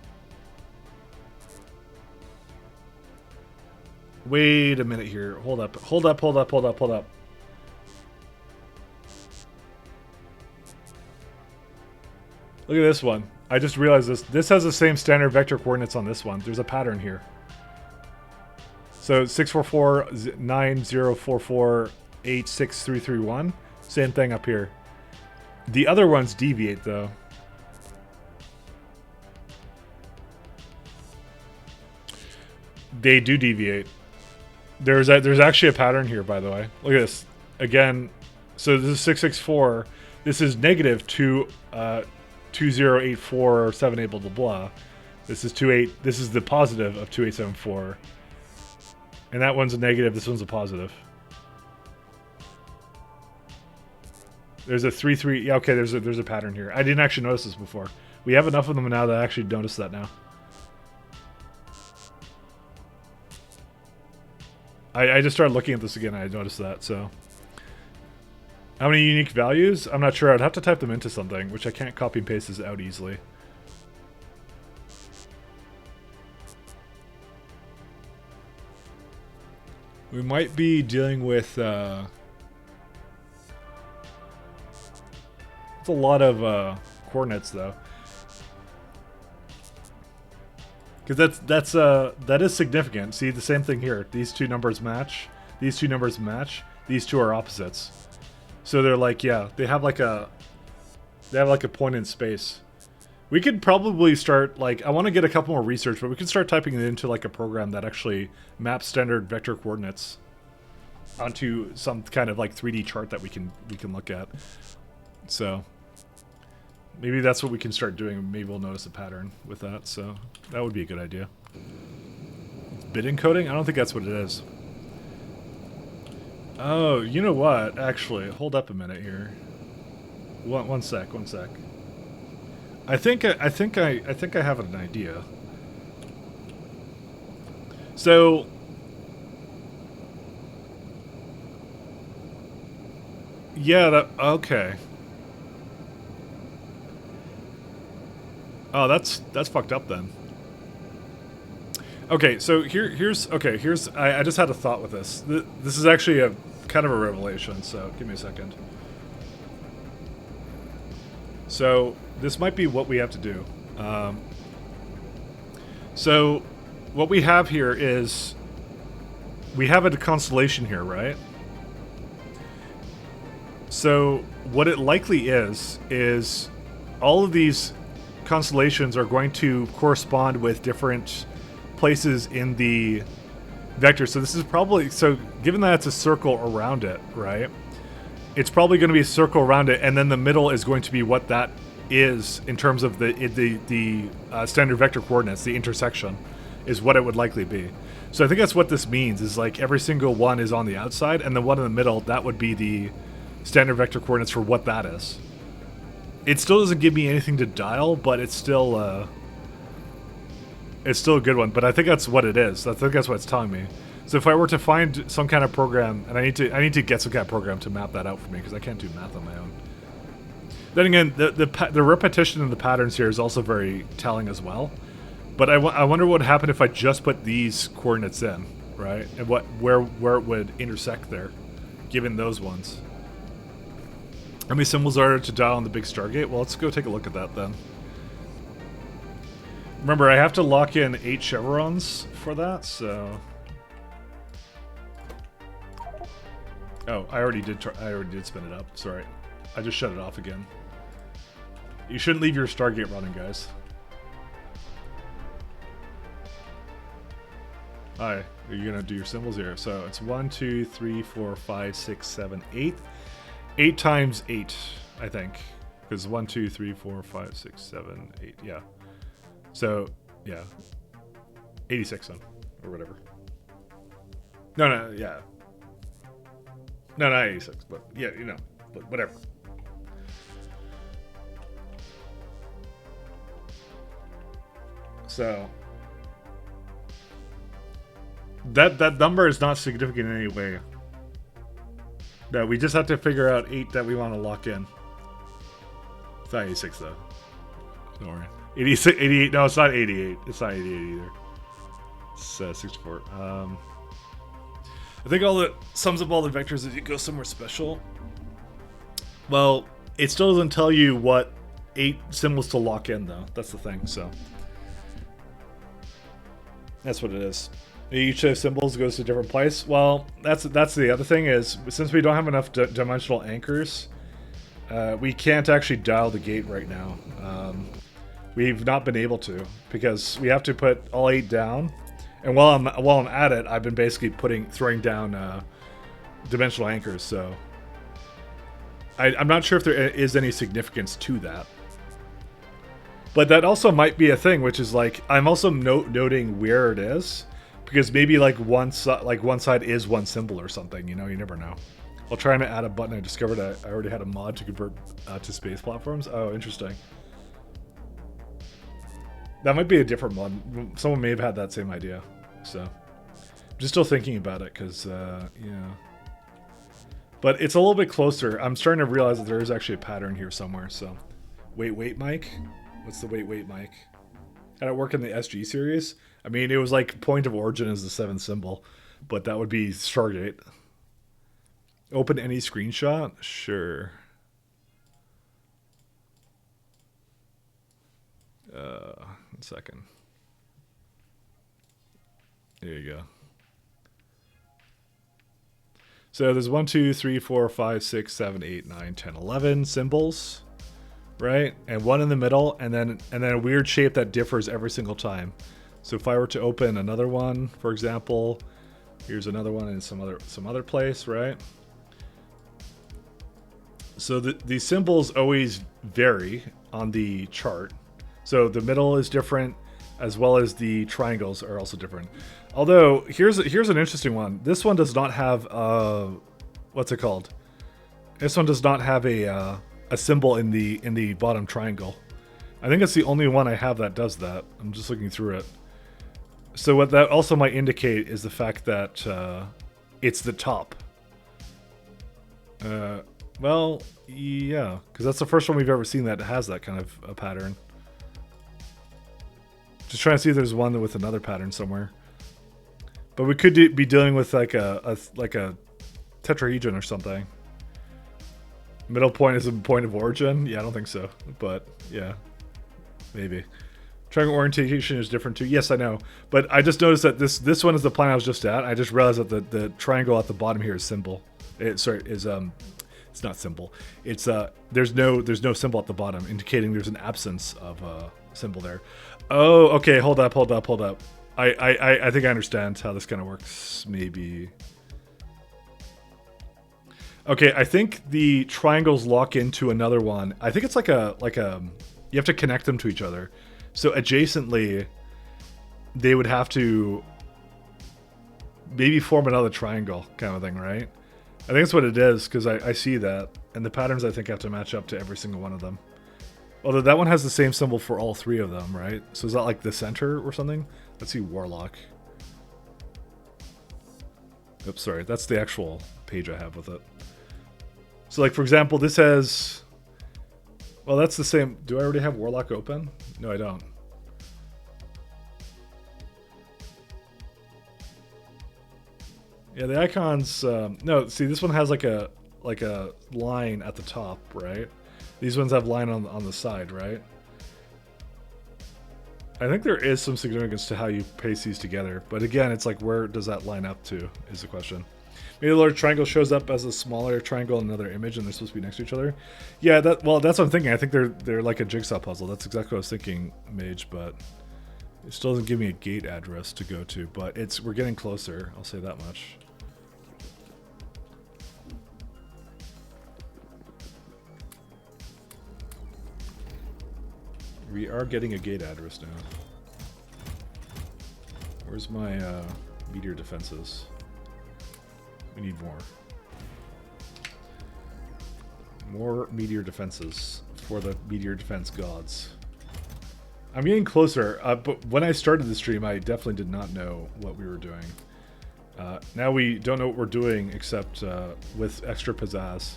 Wait a minute here. Hold up. Hold up. Look at this one. I just realized this. This has the same standard vector coordinates on this one. There's a pattern here. So 644-9044-86331. Same thing up here. The other ones deviate though. They do deviate. There's actually a pattern here, by the way. Look at this. Again, so this is 664. This is negative 208478 blah blah blah. This is 28. This is the positive of 2874. And that one's a negative, this one's a positive. There's a 3-3. Yeah, okay, there's a pattern here. I didn't actually notice this before. We have enough of them now that I actually noticed that now. I just started looking at this again and I noticed that, so. How many unique values? I'm not sure. I'd have to type them into something, which I can't copy and paste this out easily. We might be dealing with it's a lot of coordinates though, because that is significant. See the same thing here. These two numbers match. These two numbers match. These two are opposites. So they're like, yeah, they have like a point in space. We could probably start, like, I want to get a couple more research, but we could start typing it into like a program that actually maps standard vector coordinates onto some kind of like 3D chart that we can look at. So maybe that's what we can start doing. Maybe we'll notice a pattern with that. So that would be a good idea. bit encoding? I don't think that's what it is. Oh, you know what? Actually, hold up a minute here. One sec. I think I have an idea. So yeah, okay. Oh, that's fucked up then. Okay, so here's I just had a thought with this. This is actually a kind of a revelation, so give me a second. So this might be what we have to do. So what we have here is we have a constellation here, right? So what it likely is all of these constellations are going to correspond with different places in the vector. So this is probably, so given that it's a circle around it, right? It's probably going to be a circle around it, and then the middle is going to be what that is in terms of the standard vector coordinates. The intersection is what it would likely be. So I think that's what this means, is like every single one is on the outside, and the one in the middle, that would be the standard vector coordinates for what that is. It still doesn't give me anything to dial, but it's still a good one. But I think that's what it is. I think that's what it's telling me. So if I were to find some kind of program, and I need to get some kind of program to map that out for me, because I can't do math on my own. Then again, the repetition in the patterns here is also very telling as well. But I wonder what would happen if I just put these coordinates in, right? And where it would intersect there, given those ones. How many symbols are there to dial on the big Stargate? Well, let's go take a look at that then. Remember, I have to lock in 8 chevrons for that, so... Oh, I already did spin it up. Sorry. I just shut it off again. You shouldn't leave your Stargate running, guys. Alright, you're gonna do your symbols here. So it's 1, 2, 3, 4, 5, 6, 7, 8. 8 times 8, I think. Because 1, 2, 3, 4, 5, 6, 7, 8. Yeah. So, yeah. 86 then. Or whatever. No, yeah. No, not 86, but yeah, you know. But whatever. So that number is not significant in any way. No, we just have to figure out 8 that we want to lock in. It's not 86 though. Don't worry. 86, 88. No, it's not 88. It's not 88 either. It's 64. I think all the sums of all the vectors as you go somewhere special. Well, it still doesn't tell you what 8 symbols to lock in though. That's the thing. So that's what it is. Each of the symbols goes to a different place. Well, that's the other thing is, since we don't have enough dimensional anchors, we can't actually dial the gate right now. We've not been able to, because we have to put all 8 down. And while I'm at it, I've been basically throwing down dimensional anchors. So I'm not sure if there is any significance to that. But that also might be a thing, which is like, I'm also noting where it is, because maybe like one side is one symbol or something. You know, you never know. While trying to add a button, I discovered I already had a mod to convert to space platforms. Oh, interesting. That might be a different mod. Someone may have had that same idea. So I'm just still thinking about it, because yeah. But it's a little bit closer. I'm starting to realize that there is actually a pattern here somewhere. So wait, Mike. What's the wait, Mike? Had it work in the SG series? I mean, it was like point of origin is the 7th symbol, but that would be Stargate. Open any screenshot? Sure. One second. There you go. So there's 1, 2, 3, 4, 5, 6, 7, 8, 9, 10, 11 symbols. Right? And one in the middle, and then a weird shape that differs every single time. So if I were to open another one, for example, here's another one in some other place, right? So the symbols always vary on the chart. So the middle is different, as well as the triangles are also different. Although here's an interesting one. This one does not have what's it called? This one does not have a symbol in the bottom triangle. I think it's the only one I have that does that. I'm just looking through it. So what that also might indicate is the fact that it's the top. Well, yeah, because that's the first one we've ever seen that has that kind of a pattern. Just trying to see if there's one with another pattern somewhere. But we could be dealing with like a tetrahedron or something. Middle point is a point of origin? Yeah, I don't think so. But yeah, maybe. Triangle orientation is different too. Yes, I know. But I just noticed that this one is the plan I was just at. I just realized that the triangle at the bottom here is symbol. It's not symbol. It's there's no symbol at the bottom, indicating there's an absence of a symbol there. Oh, okay. Hold up. I think I understand how this kind of works. Maybe. Okay, I think the triangles lock into another one. I think it's like a you have to connect them to each other. So adjacently, they would have to maybe form another triangle kind of thing, right? I think that's what it is, because I see that. And the patterns, I think, have to match up to every single one of them. Although that one has the same symbol for all three of them, right? So is that like the center or something? Let's see, Warlock. Oops, sorry. That's the actual page I have with it. So like, for example, this has... Well, that's the same. Do I already have Warlock open? No, I don't. Yeah, the icons... no, see, this one has like a line at the top, right? These ones have line on the side, right? I think there is some significance to how you paste these together. But again, it's like, where does that line up to, is the question. Maybe the large triangle shows up as a smaller triangle in another image, and they're supposed to be next to each other. Yeah, well, that's what I'm thinking. I think they're like a jigsaw puzzle. That's exactly what I was thinking, Mage, but it still doesn't give me a gate address to go to. But we're getting closer. I'll say that much. We are getting a gate address now. Where's my meteor defenses? We need more. More meteor defenses for the meteor defense gods. I'm getting closer, but when I started the stream, I definitely did not know what we were doing. Now we don't know what we're doing, except with extra pizzazz.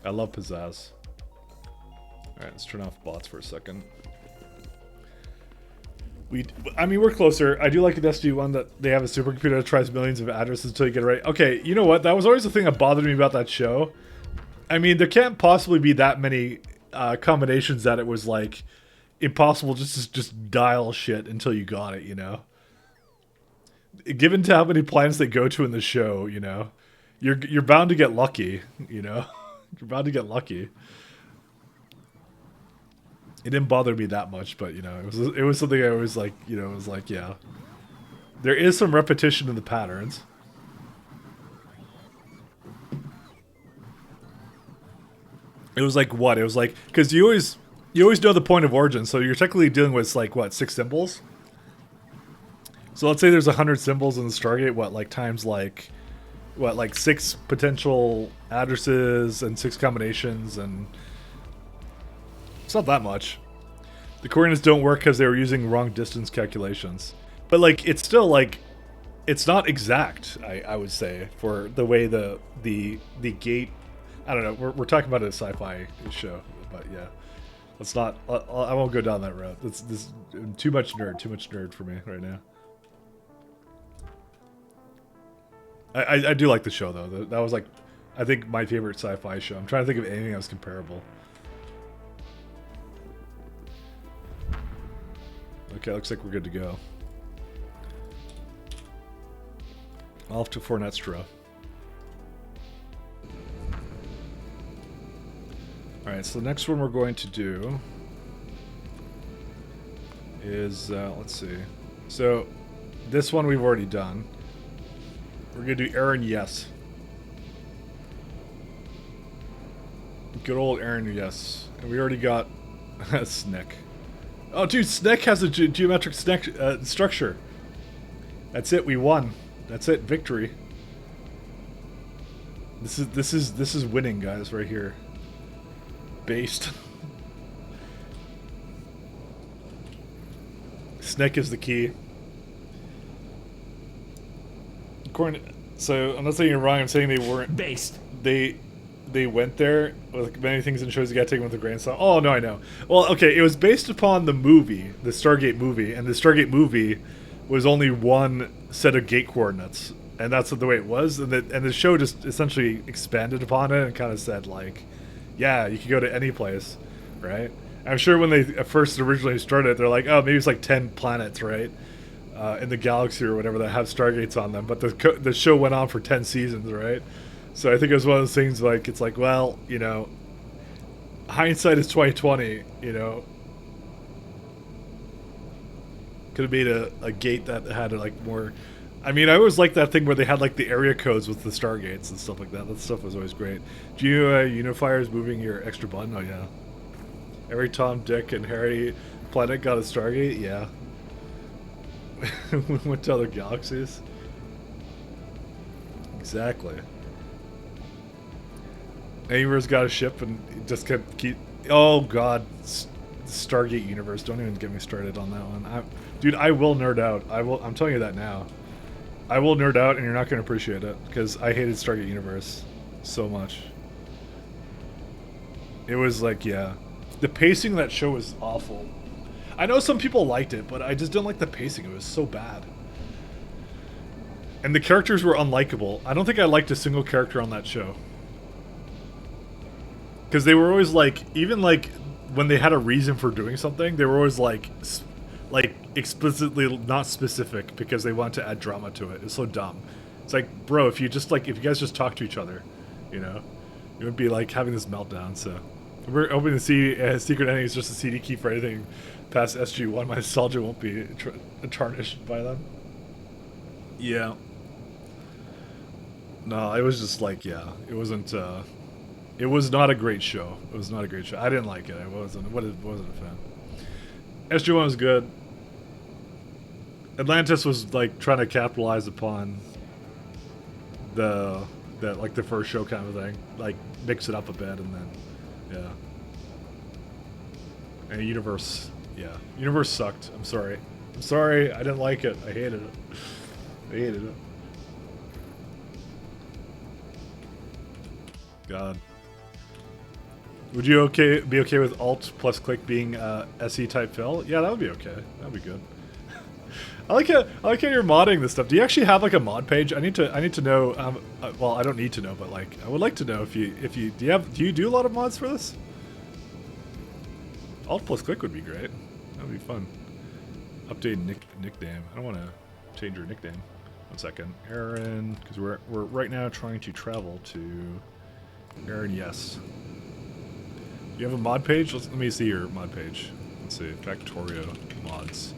I love pizzazz. Alright, let's turn off bots for a second. I mean, we're closer. I do like a Destiny one that they have a supercomputer that tries millions of addresses until you get it right. Okay, you know what? That was always the thing that bothered me about that show. I mean, there can't possibly be that many combinations that it was, like, impossible just dial shit until you got it, you know? Given to how many planets they go to in the show, you know? You're bound to get lucky, you know? You're about to get lucky. It didn't bother me that much, but you know, it was something I was like, you know, it was like, yeah. There is some repetition in the patterns. It was like what? It was like, because you always know the point of origin, so you're technically dealing with like what, 6 symbols? So let's say there's 100 symbols in the Stargate, what, like times like what, like 6 potential addresses and 6 combinations, and it's not that much. The coordinates don't work because they were using wrong distance calculations. But like, it's still like, it's not exact, I would say, for the way the gate, I don't know, we're talking about a sci-fi show, but yeah. Let's not, I won't go down that road. This too much nerd for me right now. I do like the show, though. That was, like, I think my favorite sci-fi show. I'm trying to think of anything else comparable. Okay, looks like we're good to go. Off to Fornestra. Alright, so the next one we're going to do is, let's see. So, this one we've already done. We're gonna do Aaron Yes. Good old Aaron Yes. And we already got Snick. Oh, dude, Snick has a geometric structure. That's it. We won. That's it. Victory. This is winning, guys. Right here. Based. Snick is the key. So I'm not saying you're wrong. I'm saying they weren't Based. They went there with many things in shows. You gotta take them with a grain of salt. Oh no, I know. Well, okay, it was based upon the movie, the Stargate movie, and the Stargate movie was only one set of gate coordinates, and that's the way it was. And the show just essentially expanded upon it and kind of said like, yeah, you can go to any place, right? I'm sure when they first originally started, they're like, oh, maybe it's like 10 planets, right, in the galaxy or whatever that have Stargates on them. But the show went on for 10 seasons, right? So I think it was one of those things like, it's like, well, you know, hindsight is 2020, you know. Could have made a gate that had like more. I mean, I always liked that thing where they had like the area codes with the Stargates and stuff like that. That stuff was always great. Do you unifiers moving your extra button? Oh yeah. Every Tom, Dick, and Harry planet got a Stargate. Yeah. We went to other galaxies. Exactly. Aver's got a ship and just keep. Oh god, Stargate universe. Don't even get me started on that one. Dude, I will nerd out. I'm telling you that now. I will nerd out, and you're not going to appreciate it because I hated Stargate universe so much. It was like, yeah, the pacing of that show was awful. I know some people liked it, but I just didn't like the pacing. It was so bad. And the characters were unlikable. I don't think I liked a single character on that show. Because they were always like, even like when they had a reason for doing something, they were always like explicitly not specific because they wanted to add drama to it. It's so dumb. It's like, bro, if you guys just talk to each other, you know, you would be like having this meltdown. So we're hoping to see Secret Ending is just a CD key for anything past SG1. My nostalgia won't be tarnished by them. Yeah. No, it was just like, yeah, it wasn't. It was not a great show. It was not a great show. I didn't like it. I wasn't a fan. SG1 was good. Atlantis was like trying to capitalize upon the first show kind of thing, like mix it up a bit, and then yeah. And Universe, yeah, Universe sucked. I'm sorry. I didn't like it. I hated it. God. Would you be okay with Alt plus click being SE type fill? Yeah, that would be okay. That would be good. I like how you're modding this stuff. Do you actually have like a mod page? I need to know. Well, I don't need to know, but like I would like to know if you do you do a lot of mods for this? Alt plus click would be great. That would be fun. Update nickname. I don't want to change your nickname. 1 second, Aaron, because we're right now trying to travel to Aaron. Yes. Do you have a mod page? Let me see your mod page. Let's see. Factorio mods.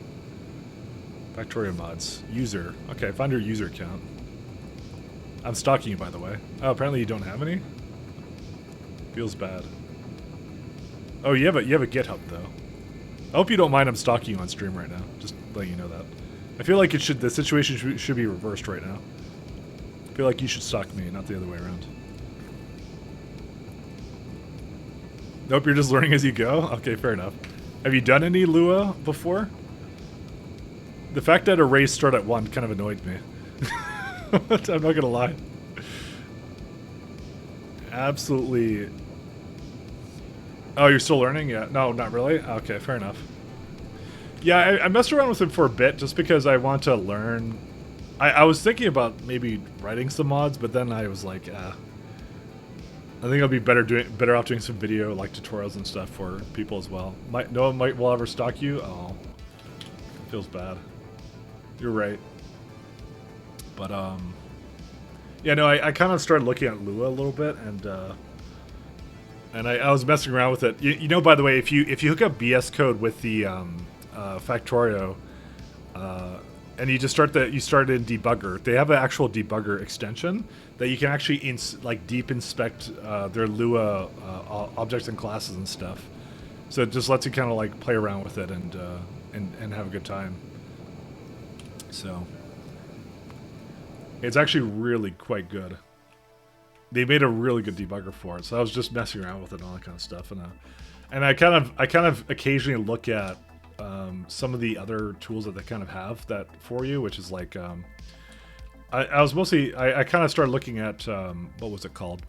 Factorio mods. User. Okay, find your user account. I'm stalking you, by the way. Oh, apparently you don't have any? Feels bad. Oh, you have a GitHub, though. I hope you don't mind I'm stalking you on stream right now. Just letting you know that. I feel like the situation should be reversed right now. I feel like you should stalk me, not the other way around. Nope, you're just learning as you go? Okay, fair enough. Have you done any Lua before? The fact that arrays start at 1 kind of annoyed me. I'm not gonna lie. Absolutely. Oh, you're still learning? Yeah. No, not really? Okay, fair enough. Yeah, I messed around with it for a bit just because I want to learn. I was thinking about maybe writing some mods, but then I was like, I think I'll be better off doing some video like tutorials and stuff for people as well. No one will ever stalk you. Oh, feels bad. You're right. But yeah, no, I kind of started looking at Lua a little bit, and I was messing around with it. You know, by the way, if you hook up BS Code with the Factorio, and you just start in debugger. They have an actual debugger extension that you can actually deep inspect their Lua objects and classes and stuff. So it just lets you kind of like play around with it and have a good time. So it's actually really quite good. They made a really good debugger for it. So I was just messing around with it and all that kind of stuff, and I kind of occasionally look at some of the other tools that they kind of have that for you, which is like I was mostly I kind of started looking at what was it called?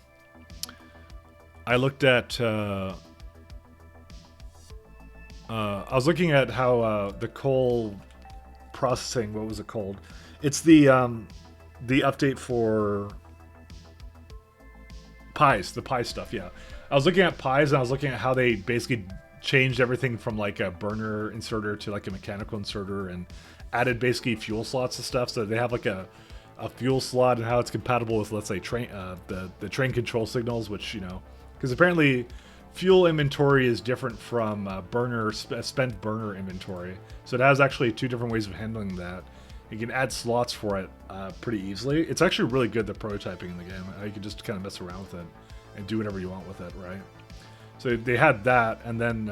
I looked at I was looking at how the coal processing. What was it called? It's the update for pies, the pie stuff. Yeah, I was looking at pies and I was looking at how they basically changed everything from like a burner inserter to like a mechanical inserter and added basically fuel slots and stuff. So they have like a fuel slot and how it's compatible with, let's say, train the train control signals, which, you know, because apparently fuel inventory is different from spent burner inventory. So it has actually two different ways of handling that. You can add slots for it pretty easily. It's actually really good, the prototyping in the game. You can just kind of mess around with it and do whatever you want with it, right? So they had that, and then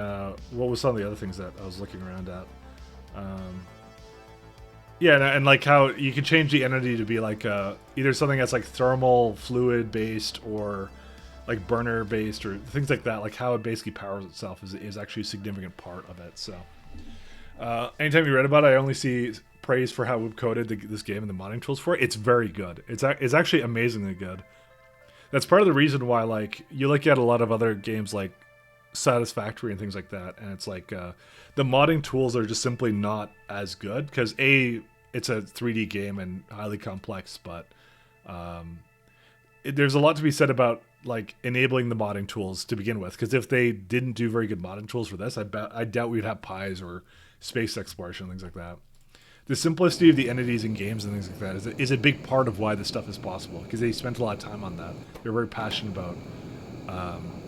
what was some of the other things that I was looking around at? Yeah, and like how you can change the entity to be like either something that's like thermal fluid based or like burner based or things like that. Like how it basically powers itself is actually a significant part of it. So anytime you read about it, I only see praise for how we've coded this game and the modding tools for it. It's very good. It's actually amazingly good. That's part of the reason why, like, you look at a lot of other games like Satisfactory and things like that, and it's like the modding tools are just simply not as good because it's a 3D game and highly complex, but there's a lot to be said about like enabling the modding tools to begin with, because if they didn't do very good modding tools for this, I doubt we'd have pies or space exploration and things like that. The simplicity of the entities in games and things like that is a big part of why this stuff is possible, because they spent a lot of time on that. They're very passionate about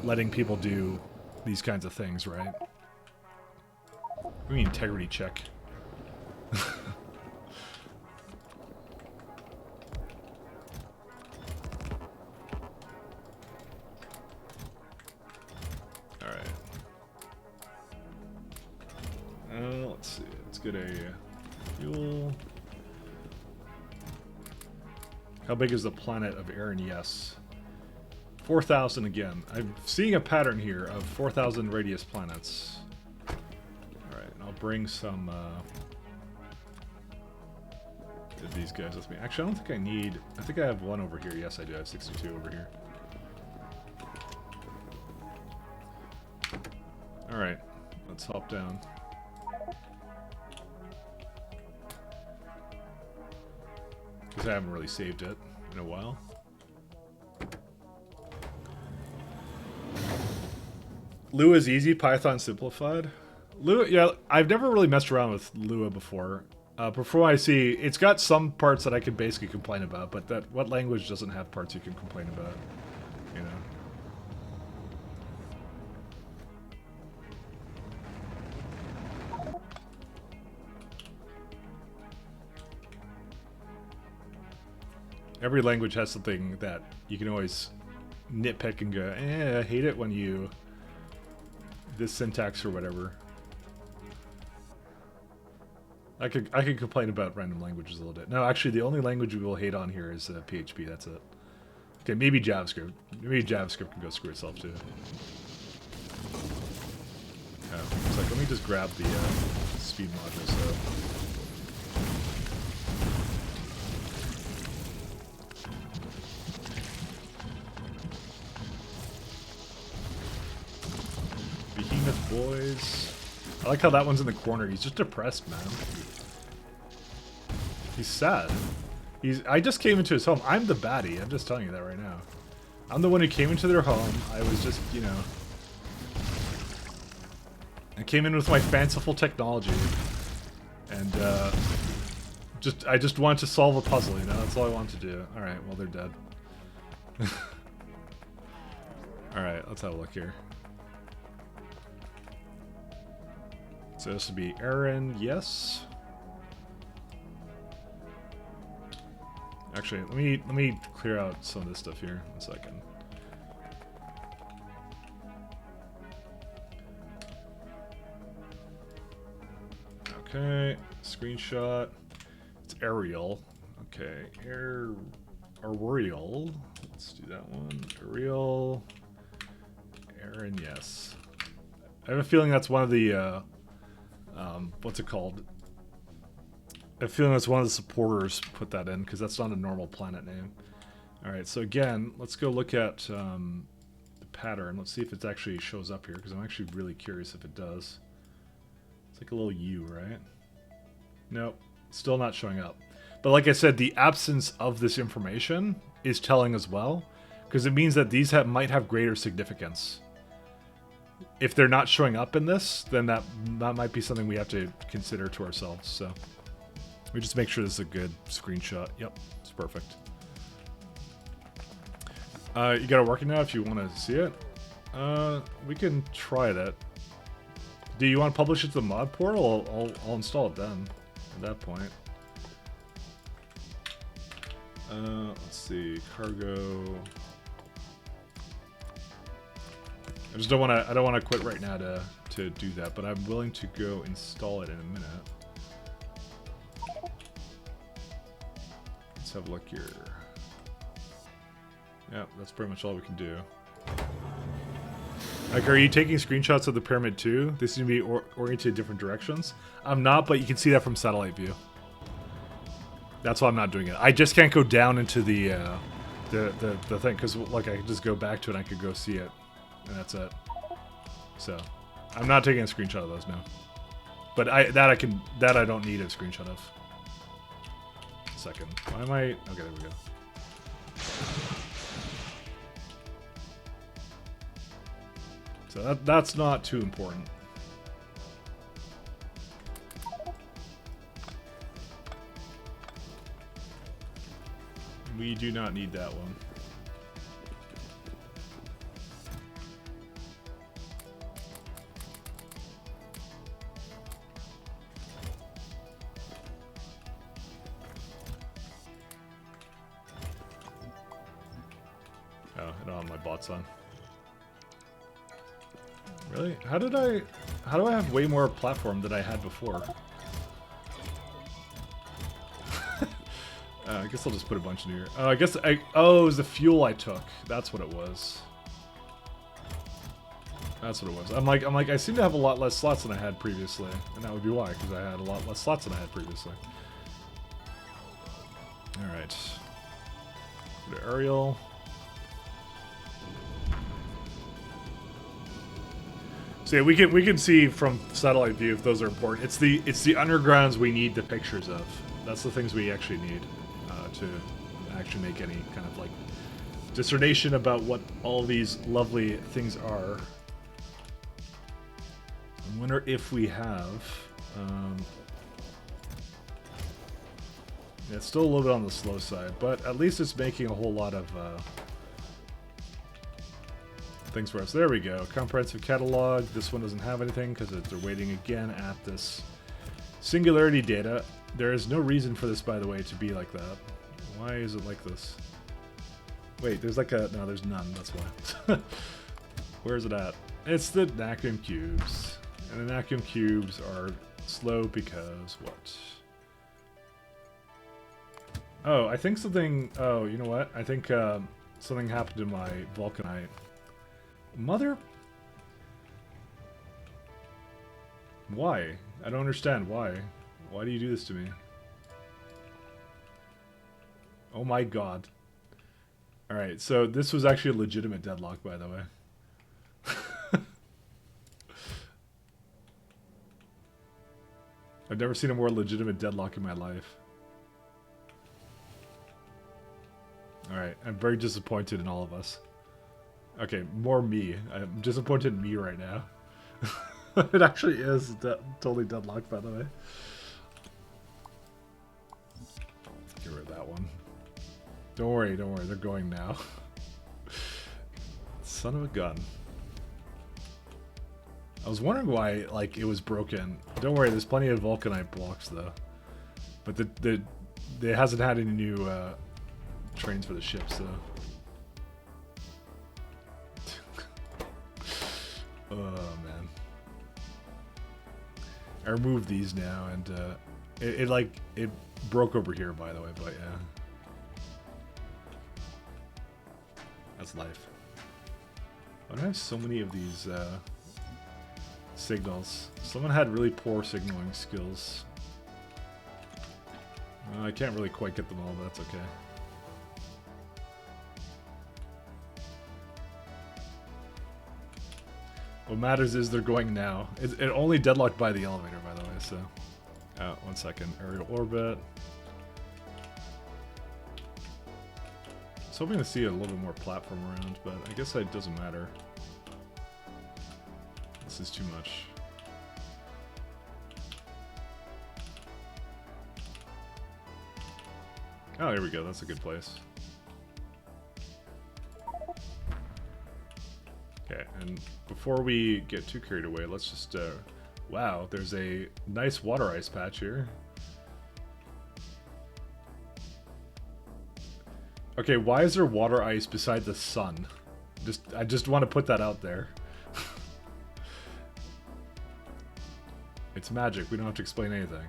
letting people do these kinds of things, right? I mean, integrity check. All right. Let's see. Let's get a fuel. How big is the planet of Aaron? Yes. 4,000 again. I'm seeing a pattern here of 4,000 radius planets. Alright, I'll bring some these guys with me. Actually, I don't think I need... I think I have one over here. Yes, I do. I have 62 over here. Alright, let's hop down. Because I haven't really saved it in a while. Lua is easy, Python simplified. Lua, yeah, I've never really messed around with Lua before. Before I see, it's got some parts that I can basically complain about, but what language doesn't have parts you can complain about, you know? Every language has something that you can always nitpick and go, I hate it when you... this syntax or whatever. I could complain about random languages a little bit. No, actually, the only language we will hate on here is PHP. That's it. Okay, maybe JavaScript. Maybe JavaScript can go screw itself too. Oh, it's like, let me just grab the speed module. So. Behemoth boys. I like how that one's in the corner. He's just depressed, man. He's sad. I just came into his home. I'm the baddie. I'm just telling you that right now. I'm the one who came into their home. I was just, you know... I came in with my fanciful technology. And, I just wanted to solve a puzzle, you know? That's all I wanted to do. Alright, well, they're dead. Alright, let's have a look here. So this would be Aaron, yes. Actually, let me clear out some of this stuff here. 1 second. Okay, screenshot. It's Ariel. Okay, Ariel. Let's do that one. Ariel. Aaron, yes. I have a feeling that's one of the, what's it called? I have a feeling that's one of the supporters put that in, because that's not a normal planet name. Alright, so again, let's go look at the pattern. Let's see if it actually shows up here, because I'm actually really curious if it does. It's like a little U, right? Nope, still not showing up. But like I said, the absence of this information is telling as well, because it means that these might have greater significance. If they're not showing up in this, then that might be something we have to consider to ourselves. So we just make sure this is a good screenshot. Yep, it's perfect. You got it working now if you want to see it. We can try that. Do you want to publish it to the mod portal? I'll install it then. At that point. Let's see, cargo. I just don't want to. I don't want to quit right now to do that, but I'm willing to go install it in a minute. Let's have a look here. Yeah, that's pretty much all we can do. Like, are you taking screenshots of the pyramid too? They seem to be oriented in different directions. I'm not, but you can see that from satellite view. That's why I'm not doing it. I just can't go down into the thing, because like I could just go back to it and I could go see it, and that's it. So I'm not taking a screenshot of those now. But I don't need a screenshot of. Second. Why am I? Okay, there we go. So that's not too important. We do not need that one. Oh, I don't have my bots on. Really? How do I have way more platform than I had before? I guess I'll just put a bunch in here. Oh, oh, it was the fuel I took. That's what it was. That's what it was. I'm like, I seem to have a lot less slots than I had previously. And that would be why, because I had a lot less slots than I had previously. Alright. Go to Ariel. So yeah, we can see from satellite view if those are important. It's the undergrounds we need the pictures of. That's the things we actually need to actually make any kind of like discernation about what all these lovely things are. I wonder if we have. Yeah, it's still a little bit on the slow side, but at least it's making a whole lot of things for us. There we go. Comprehensive catalog. This one doesn't have anything because they're waiting again at this singularity data. There is no reason for this, by the way, to be like that. Why is it like this? Wait, there's like a... No, there's none. That's why. Where is it at? It's the vacuum cubes. And the vacuum cubes are slow because what? Oh, I think something... Oh, you know what? I think something happened to my vulcanite. Mother? Why? I don't understand. Why? Why do you do this to me? Oh my god. Alright, so this was actually a legitimate deadlock, by the way. I've never seen a more legitimate deadlock in my life. Alright, I'm very disappointed in all of us. Okay, more me. I'm disappointed in me right now. It actually is totally deadlocked, by the way. Get rid of that one. Don't worry, they're going now. Son of a gun. I was wondering why, like, it was broken. Don't worry, there's plenty of vulcanite blocks though. But it hasn't had any new trains for the ship, so. Oh man. I removed these now, and it broke over here, by the way. But yeah, that's life. Why do I have so many of these signals? Someone had really poor signaling skills. I can't really quite get them all, but that's okay. What matters is they're going now. It only deadlocked by the elevator, by the way, so... Oh, 1 second. Aerial orbit. I was hoping to see a little bit more platform around, but I guess it doesn't matter. This is too much. Oh, here we go. That's a good place. Okay, and before we get too carried away, let's just, wow, there's a nice water ice patch here. Okay, why is there water ice beside the sun? I just want to put that out there. It's magic, we don't have to explain anything.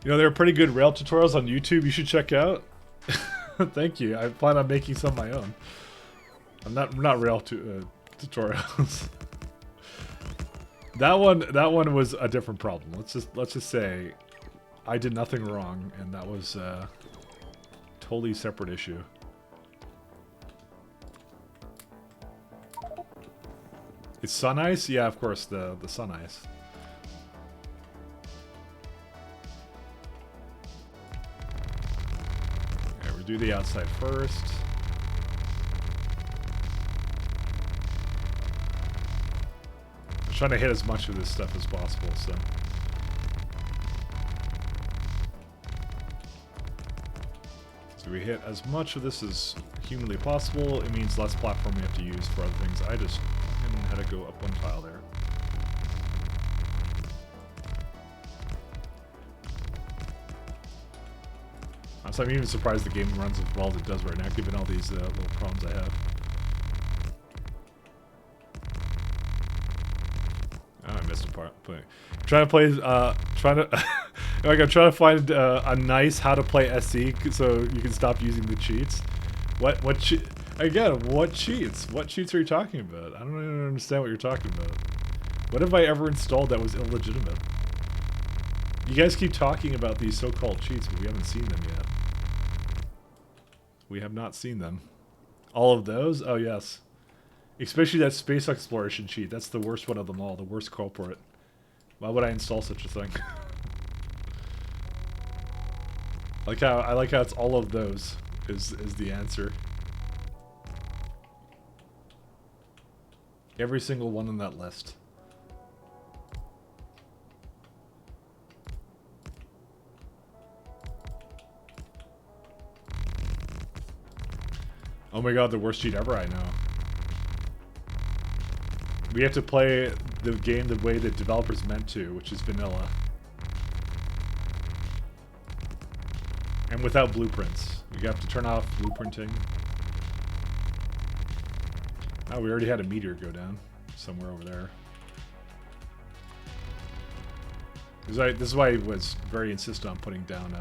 You know, there are pretty good rail tutorials on YouTube you should check out. Thank you. I plan on making some of my own. I'm not rail tutorials. That one was a different problem. Let's just say I did nothing wrong, and that was a totally separate issue. It's sun ice? Yeah, of course, the sun ice. Do the outside first. I'm trying to hit as much of this stuff as possible, so. So we hit as much of this as humanly possible. It means less platform we have to use for other things. I just had to go up one tile there. So I'm even surprised the game runs as well as it does right now, given all these little problems I have. Oh, I missed a part. Trying to play, like I'm trying to find a nice how to play SE so you can stop using the cheats. Again, what cheats? What cheats are you talking about? I don't even understand what you're talking about. What have I ever installed that was illegitimate? You guys keep talking about these so-called cheats, but we haven't seen them yet. We have not seen them. All of those? Oh, yes. Especially that space exploration cheat. That's the worst one of them all. The worst culprit. Why would I install such a thing? I like how it's all of those is the answer. Every single one on that list. Oh my god, the worst cheat ever, I know. We have to play the game the way the developers meant to, which is vanilla. And without blueprints. We have to turn off blueprinting. Oh, we already had a meteor go down somewhere over there. This is why I was very insistent on putting down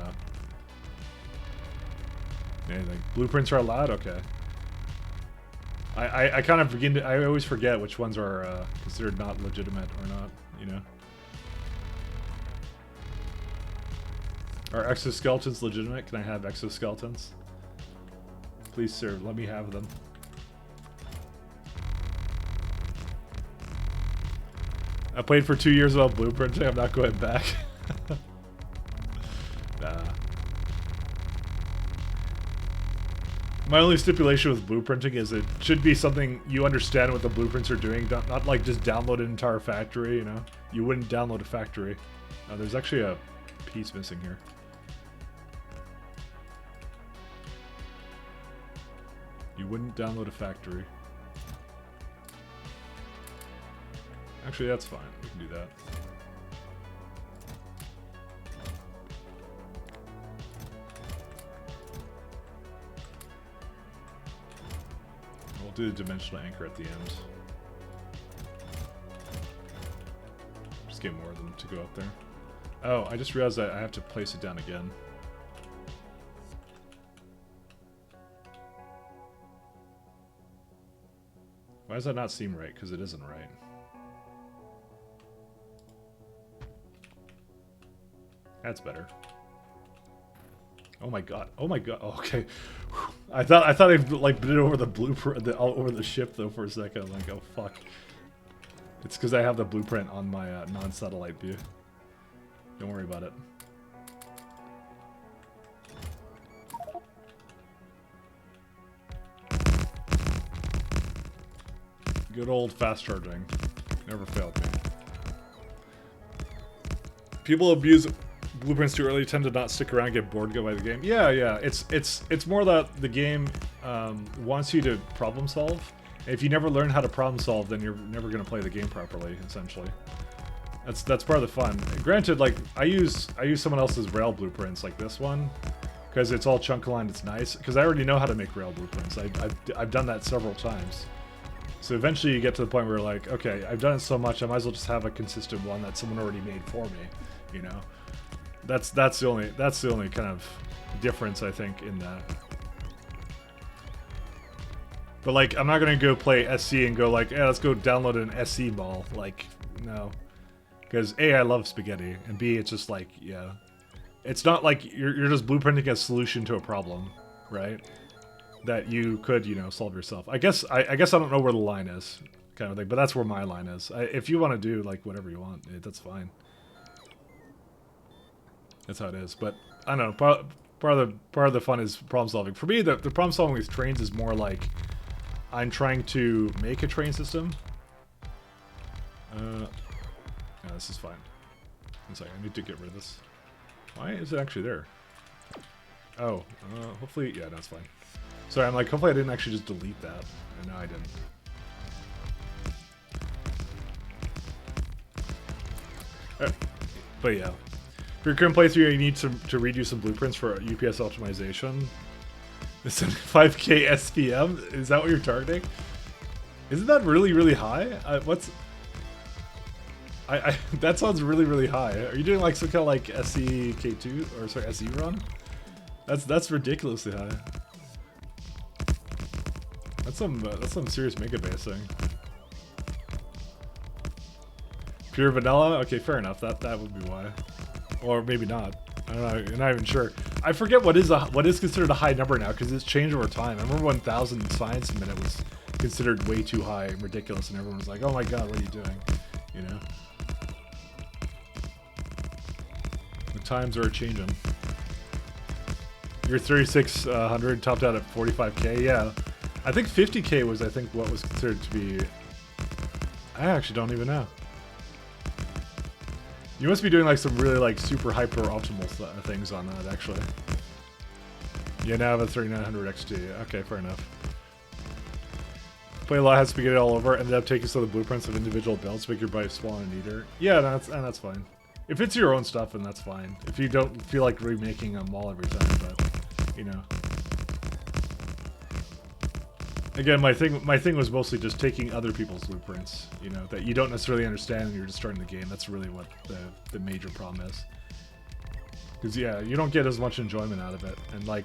anything. Blueprints are allowed? Okay. I kind of I always forget which ones are considered not legitimate or not, you know. Are exoskeletons legitimate? Can I have exoskeletons? Please, sir, let me have them. I played for 2 years without blueprinting. I'm not going back. Nah. My only stipulation with blueprinting is it should be something you understand what the blueprints are doing, not like just download an entire factory, you know? You wouldn't download a factory. There's actually a piece missing here. You wouldn't download a factory. Actually, that's fine. We can do that. We'll do the dimensional anchor at the end. Just get more of them to go up there. Oh, I just realized that I have to place it down again. Why does that not seem right? Because it isn't right. That's better. Oh my god. Oh my god. Oh, okay. I thought I like did it over the blueprint, all over the ship though for a second. I'm like, oh fuck. It's because I have the blueprint on my non-satellite view. Don't worry about it. Good old fast charging. Never failed me. People abuse blueprints too early, tend to not stick around, get bored, go by the game. Yeah, yeah. It's more that the game wants you to problem solve. And if you never learn how to problem solve, then you're never going to play the game properly. Essentially, that's part of the fun. Granted, like I use someone else's rail blueprints, like this one, because it's all chunk aligned. It's nice because I already know how to make rail blueprints. I've done that several times. So eventually you get to the point where you're like, okay, I've done it so much, I might as well just have a consistent one that someone already made for me, you know? That's the only kind of difference I think in that. But like, I'm not gonna go play SC and go like, yeah, let's go download an SC ball. Like, no, because A, I love spaghetti, and B, it's just like, yeah, it's not like you're just blueprinting a solution to a problem, right? That you could, you know, solve yourself. I guess I don't know where the line is, kind of thing. But that's where my line is. If you want to do like whatever you want, that's fine. That's how it is. But I don't know. Part of the fun is problem solving. For me, the problem solving with trains is more like I'm trying to make a train system. No, this is fine. One second, I need to get rid of this. Why is it actually there? Oh, hopefully, yeah, that's fine. Sorry, I'm like, hopefully I didn't actually just delete that. And no, I didn't. But yeah. For your current playthrough, you need to redo some blueprints for UPS optimization. The 75k SPM? Is that what you're targeting? Isn't that really, really high? That sounds really, really high. Are you doing like some kind of like SCK2 or sorry, SE run? That's ridiculously high. That's some serious mega basing. Pure vanilla? Okay, fair enough. That would be why, or maybe not. I don't know. I'm not even sure. I forget what is considered a high number now because it's changed over time. I remember 1,000 science a minute was considered way too high and ridiculous, and everyone was like, "Oh my god, what are you doing?" You know. The times are changing. Your 3600 topped out at 45k. Yeah. I think 50k was, what was considered to be... I actually don't even know. You must be doing like some really like super hyper optimal things on that, actually. Yeah, now I have a 3900 XT. Okay, fair enough. Play a lot, had spaghetti all over, ended up taking some of the blueprints of individual builds to make your bite smaller and neater. Yeah, that's fine. If it's your own stuff, then that's fine. If you don't feel like remaking them all every time, but, you know. Again, my thing was mostly just taking other people's blueprints, you know, that you don't necessarily understand and you're just starting the game. That's really what the major problem is. Because, yeah, you don't get as much enjoyment out of it. And, like,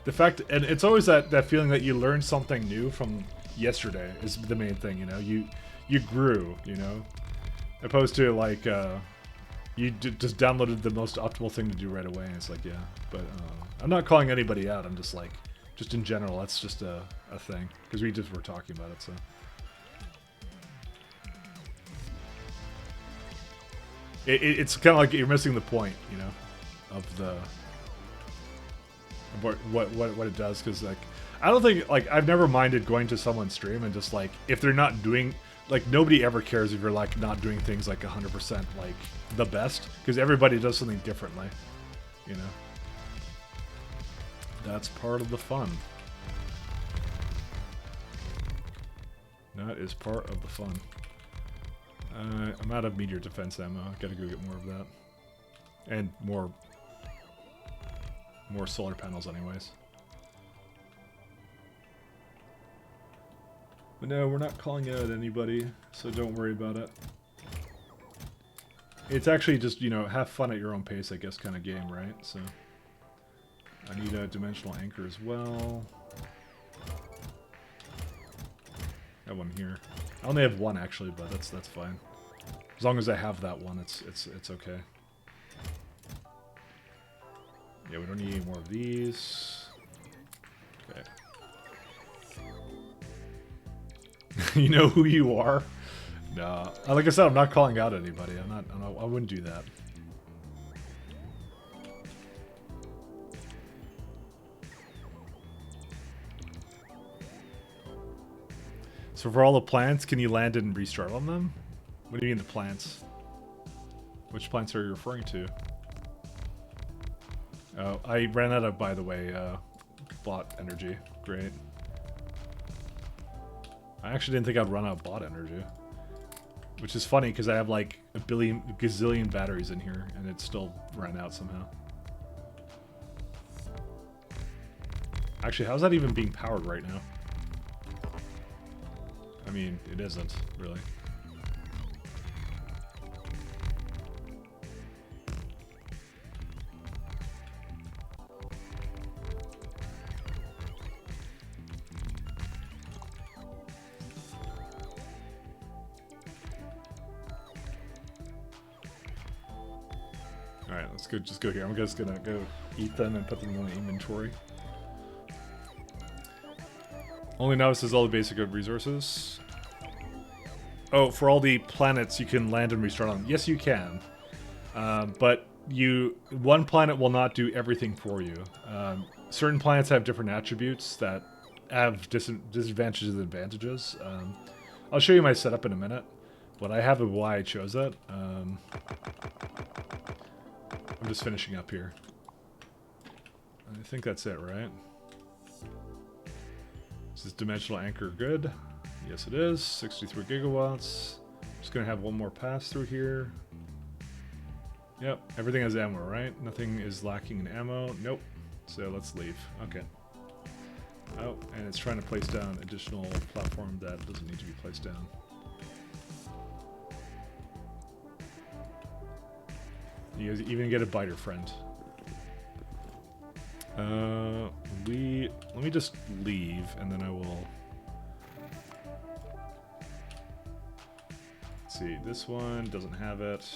the fact... And it's always that feeling that you learned something new from yesterday is the main thing, you know? You grew, you know? Opposed to, like, you just downloaded the most optimal thing to do right away, and it's like, yeah. But I'm not calling anybody out. I'm just, like... Just in general, that's just a thing. Because we just were talking about it, so... It's kind of like you're missing the point, you know, of the... what it does, because, like... I don't think, like, I've never minded going to someone's stream and just, like, if they're not doing... Like, nobody ever cares if you're, like, not doing things, like, 100%, like, the best. Because everybody does something differently, you know? That's part of the fun. That is part of the fun. I'm out of meteor defense ammo. I gotta go get more of that. And more solar panels anyways. But no, we're not calling out anybody, so don't worry about it. It's actually just, you know, have fun at your own pace, I guess, kind of game, right? So I need a dimensional anchor as well. Got one here. I only have one actually, but that's fine. As long as I have that one, it's okay. Yeah, we don't need any more of these. Okay. You know who you are? No. Like I said, I'm not calling out anybody. I wouldn't do that. So for all the plants, can you land and restart on them? What do you mean the plants? Which plants are you referring to? Oh, I ran out of, by the way, bot energy. Great. I actually didn't think I'd run out of bot energy. Which is funny, because I have like a gazillion batteries in here, and it still ran out somehow. Actually, how's that even being powered right now? I mean, it isn't, really. Alright, let's go. Just go here. I'm just gonna go eat them and put them in my inventory. Only novice has all the basic good resources. Oh, for all the planets you can land and restart on. Yes, you can. But one planet will not do everything for you. Certain planets have different attributes that have disadvantages and advantages. I'll show you my setup in a minute. What I have and why I chose it. I'm just finishing up here. I think that's it, right? Is this dimensional anchor good? Yes, it is. 63 gigawatts. Just gonna have one more pass through here. Yep, everything has ammo, right? Nothing is lacking in ammo. Nope. So let's leave. Okay. Oh, and it's trying to place down additional platform that doesn't need to be placed down. You guys even get a biter friend. Let me just leave, and then I will. Let's see, this one doesn't have it.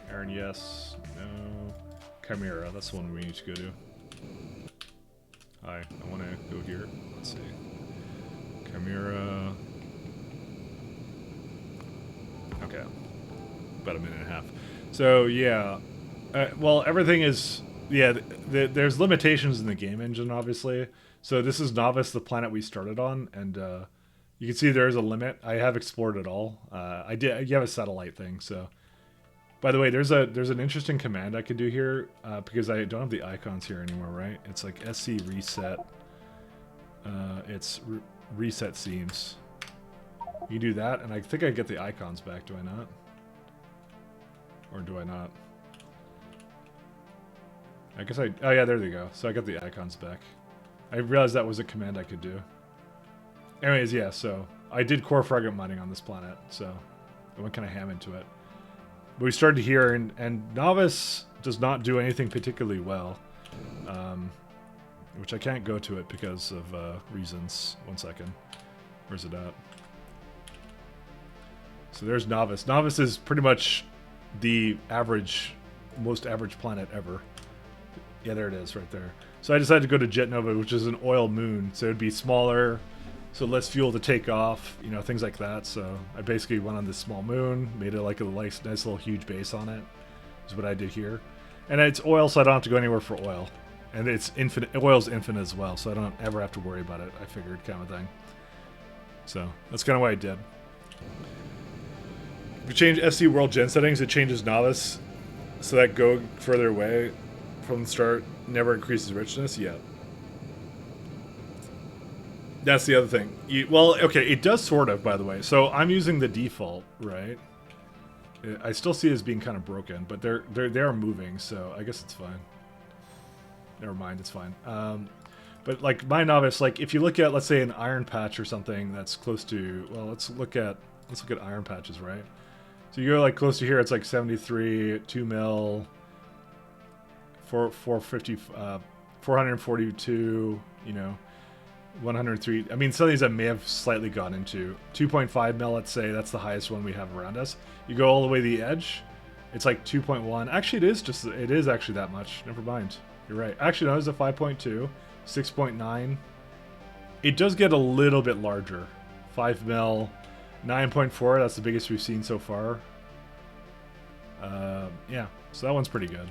Aaron, yes, no. Chimera, that's the one we need to go to. Hi, I want to go here. Let's see. Chimera. Okay, about a minute and a half. So yeah, well, everything is. Yeah, there's limitations in the game engine, obviously. So this is Novice, the planet we started on, and you can see there is a limit. I have explored it all. You have a satellite thing, so. By the way, there's an interesting command I could do here, because I don't have the icons here anymore, right? It's like SC reset. It's reset seams. You do that, and I think I get the icons back, do I not? Or do I not? I guess oh yeah, there they go. So I got the icons back. I realized that was a command I could do. Anyways, yeah, so I did core fragment mining on this planet, so I went kind of ham into it. But we started here, and Novice does not do anything particularly well. Which I can't go to it because of reasons. One second. Where's it at? So there's Novice. Novice is pretty much the most average planet ever. Yeah, there it is, right there. So I decided to go to Jet Nova, which is an oil moon. So it'd be smaller, so less fuel to take off, you know, things like that. So I basically went on this small moon, made it like a nice little huge base on it. Is what I did here. And it's oil, so I don't have to go anywhere for oil. And it's infinite. Oil's infinite as well, so I don't ever have to worry about it, I figured, kind of thing. So that's kind of what I did. If you change SC World Gen settings, it changes Novice, so that go further away from the start never increases richness yet. That's the other thing. Well, okay, it does sort of, by the way. So I'm using the default, right? I still see it as being kind of broken, but they are moving, so I guess it's fine. Never mind, it's fine. But like my novice, like if you look at, let's say, an iron patch or something that's close to, well, let's look at iron patches, right? So you go like close to here, it's like 73, 2 mil, 450, 442, you know, 103. I mean, some of these I may have slightly gone into 2.5 mil. Let's say that's the highest one we have around us. You go all the way to the edge, it's like 2.1. Actually, it is actually that much. Never mind. You're right. Actually, no, it's a 5.2, 6.9. It does get a little bit larger. 5 mil, 9.4. That's the biggest we've seen so far. Yeah, so that one's pretty good.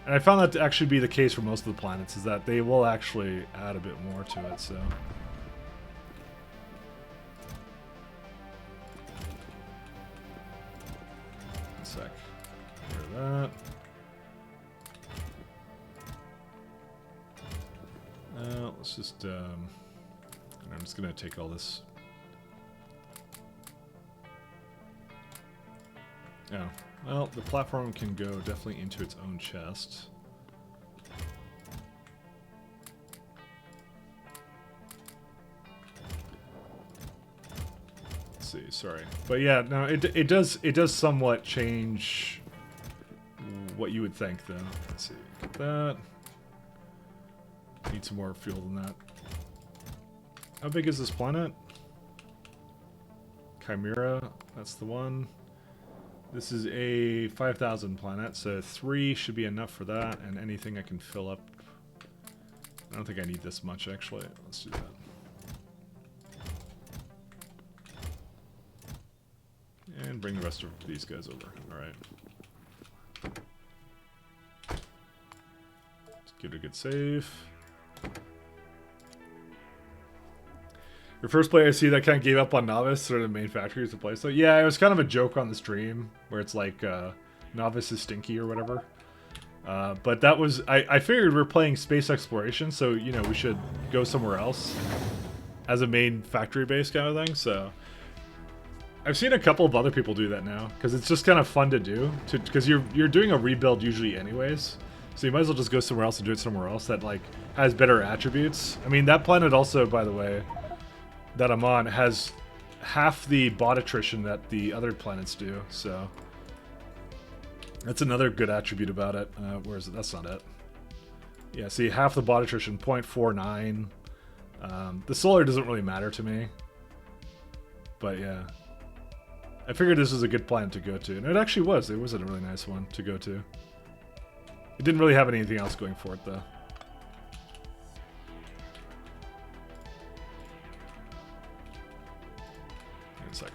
And I found that to actually be the case for most of the planets, is that they will actually add a bit more to it, so. One sec. Get rid of that. Let's just, I'm just gonna take all this. Oh. Well, the platform can go definitely into its own chest. Let's see, sorry. But yeah, no, it does somewhat change what you would think, though. Let's see, get that. Need some more fuel than that. How big is this planet? Chimera, that's the one. This is a 5,000 planet, so 3 should be enough for that, and anything I can fill up. I don't think I need this much, actually. Let's do that. And bring the rest of these guys over. Alright. Let's give it a good save. Your first player I see that kind of gave up on Novice, sort of the main factory to play. So yeah, it was kind of a joke on the stream where it's like Novice is stinky or whatever. But that was I figured we're playing space exploration, so you know we should go somewhere else as a main factory base kind of thing. So I've seen a couple of other people do that now because it's just kind of fun to do. Because you're doing a rebuild usually anyways, so you might as well just go somewhere else and do it somewhere else that like has better attributes. I mean that planet also, by the way, that I'm on has half the bot attrition that the other planets do, so that's another good attribute about it. Where is it? That's not it. Yeah, see, half the bot attrition, 0.49. The solar doesn't really matter to me, but yeah. I figured this was a good planet to go to, and it actually was. It was a really nice one to go to. It didn't really have anything else going for it, though.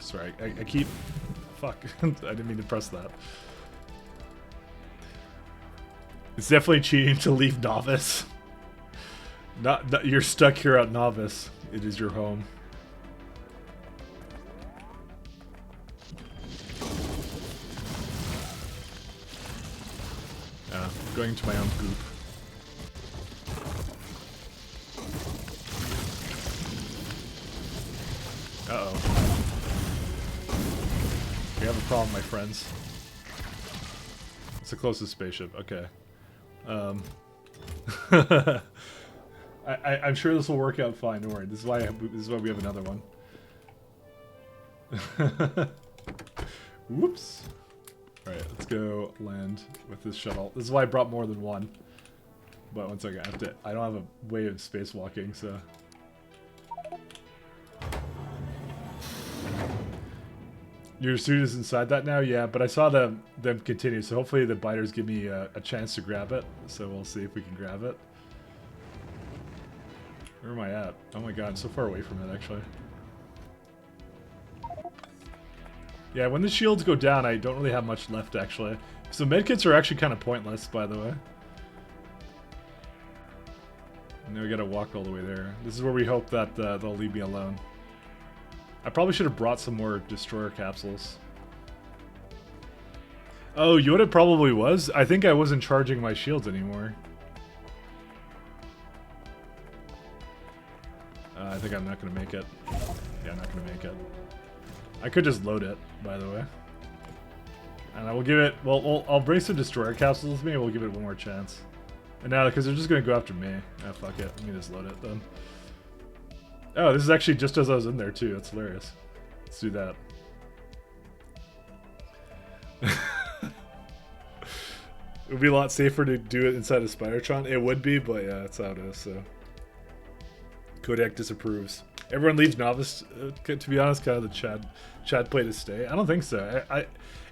Sorry, I keep... Fuck. I didn't mean to press that. It's definitely cheating to leave Novice. Not you're stuck here at Novice. It is your home. Going to my own group. Uh-oh. We have a problem, my friends. It's the closest spaceship. Okay. I'm sure this will work out fine. Don't worry. This is why we have another one. Whoops. All right, let's go land with this shuttle. This is why I brought more than one. But one second, I don't have a way of spacewalking, so. Your suit is inside that now? Yeah, but I saw them continue, so hopefully the biters give me a chance to grab it. So we'll see if we can grab it. Where am I at? Oh my god, I'm so far away from it, actually. Yeah, when the shields go down, I don't really have much left, actually. So medkits are actually kind of pointless, by the way. Now we gotta walk all the way there. This is where we hope that they'll leave me alone. I probably should have brought some more destroyer capsules. Oh, you know what it probably was? I think I wasn't charging my shields anymore. I think I'm not gonna make it. Yeah, I'm not gonna make it. I could just load it, by the way. And I will give it, well, I'll bring some destroyer capsules with me and we'll give it one more chance. And now, because they're just gonna go after me. Ah, fuck it. Let me just load it then. Oh, this is actually just as I was in there too. That's hilarious. Let's do that. It would be a lot safer to do it inside of Spidertron. It would be, but yeah, that's how it is, so. Kodak disapproves. Everyone leaves Novice, to be honest, kind of the Chad play to stay. I don't think so.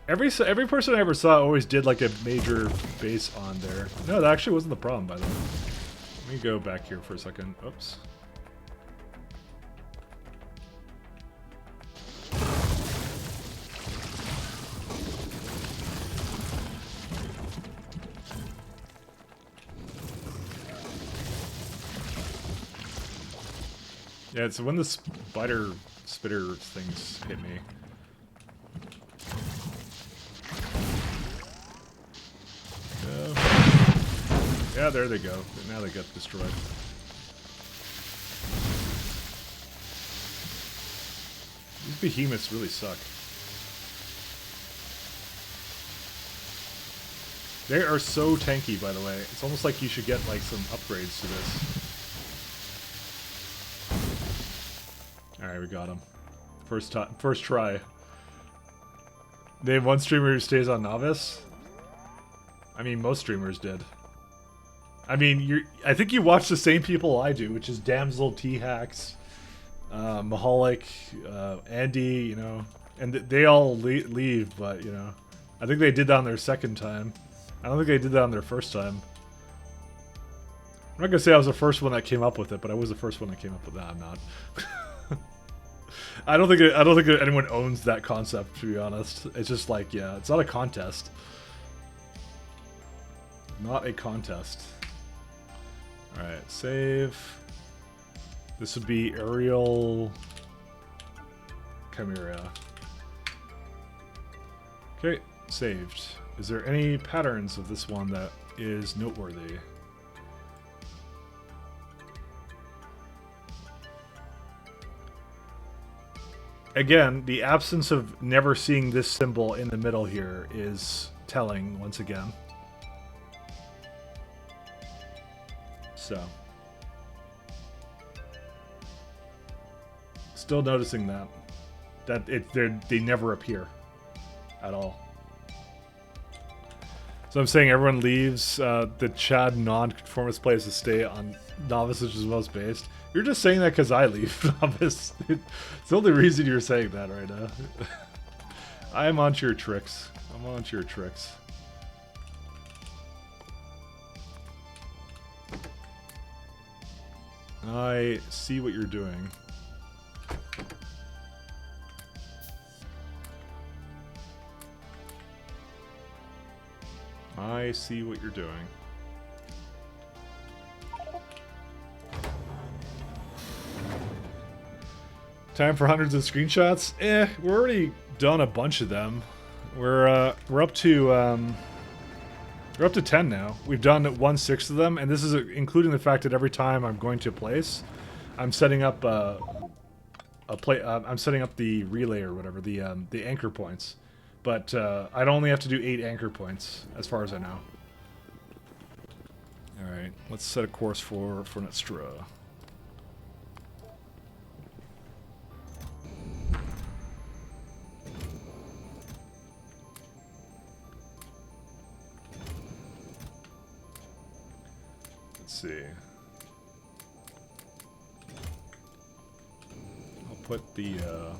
Every person I ever saw always did like a major base on there. No, that actually wasn't the problem, by the way. Let me go back here for a second. Oops. Yeah, it's when the spider spitter things hit me. Yeah, there they go. Now they get destroyed. These behemoths really suck. They are so tanky, by the way. It's almost like you should get like some upgrades to this. Alright, we got him. First try. They have one streamer who stays on Novice? I mean, most streamers did. I mean, I think you watch the same people I do, which is Damsel, T-Hacks, Mahalik, Andy, you know. And they all leave, but, you know. I think they did that on their second time. I don't think they did that on their first time. I'm not gonna say I was the first one that came up with it, but I was the first one that came up with that. I'm not. I don't think anyone owns that concept, to be honest. It's just like, yeah, it's not a contest. Not a contest. Alright, save. This would be Aerial Chimera. Okay, saved. Is there any patterns of this one that is noteworthy? Again, the absence of never seeing this symbol in the middle here is telling once again. So. Still noticing that. They never appear. At all. So I'm saying everyone leaves the Chad non-conformist plays to stay on Novice, which is most based. You're just saying that because I leave Novice. It's the only reason you're saying that right now. I'm onto your tricks. I'm onto your tricks. I see what you're doing. I see what you're doing. Time for hundreds of screenshots? We're already done a bunch of them. We're up to 10 now. We've done 1/6 of them, and this is including the fact that every time I'm going to a place, I'm setting up I'm setting up the relay or whatever, the anchor points. But I'd only have to do 8 anchor points, as far as I know. Alright, let's set a course for Nestra. Let's see. I'll put the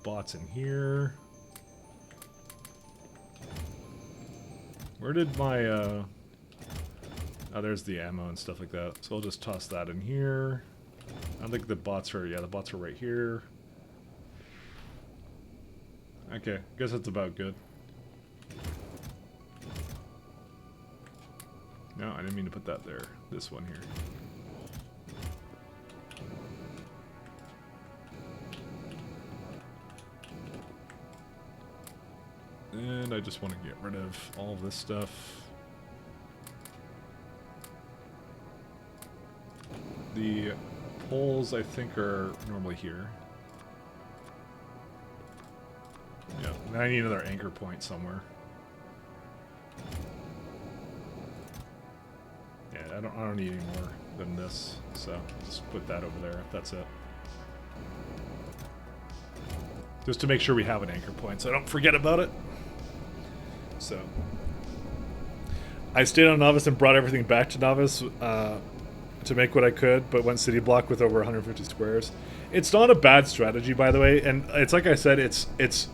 bots in here. Where did my, oh, there's the ammo and stuff like that. So I'll just toss that in here. I don't think the bots are, yeah, the bots are right here. Okay, guess that's about good. No, I didn't mean to put that there. This one here. And I just want to get rid of all of this stuff. The Holes, I think, are normally here. Yeah, now I need another anchor point somewhere. Yeah, I don't need any more than this, so just put that over there. That's it. Just to make sure we have an anchor point, so I don't forget about it. So I stayed on Novice and brought everything back to Novice to make what I could, but went city block with over 150 squares. It's not a bad strategy, by the way, and it's like I said, it's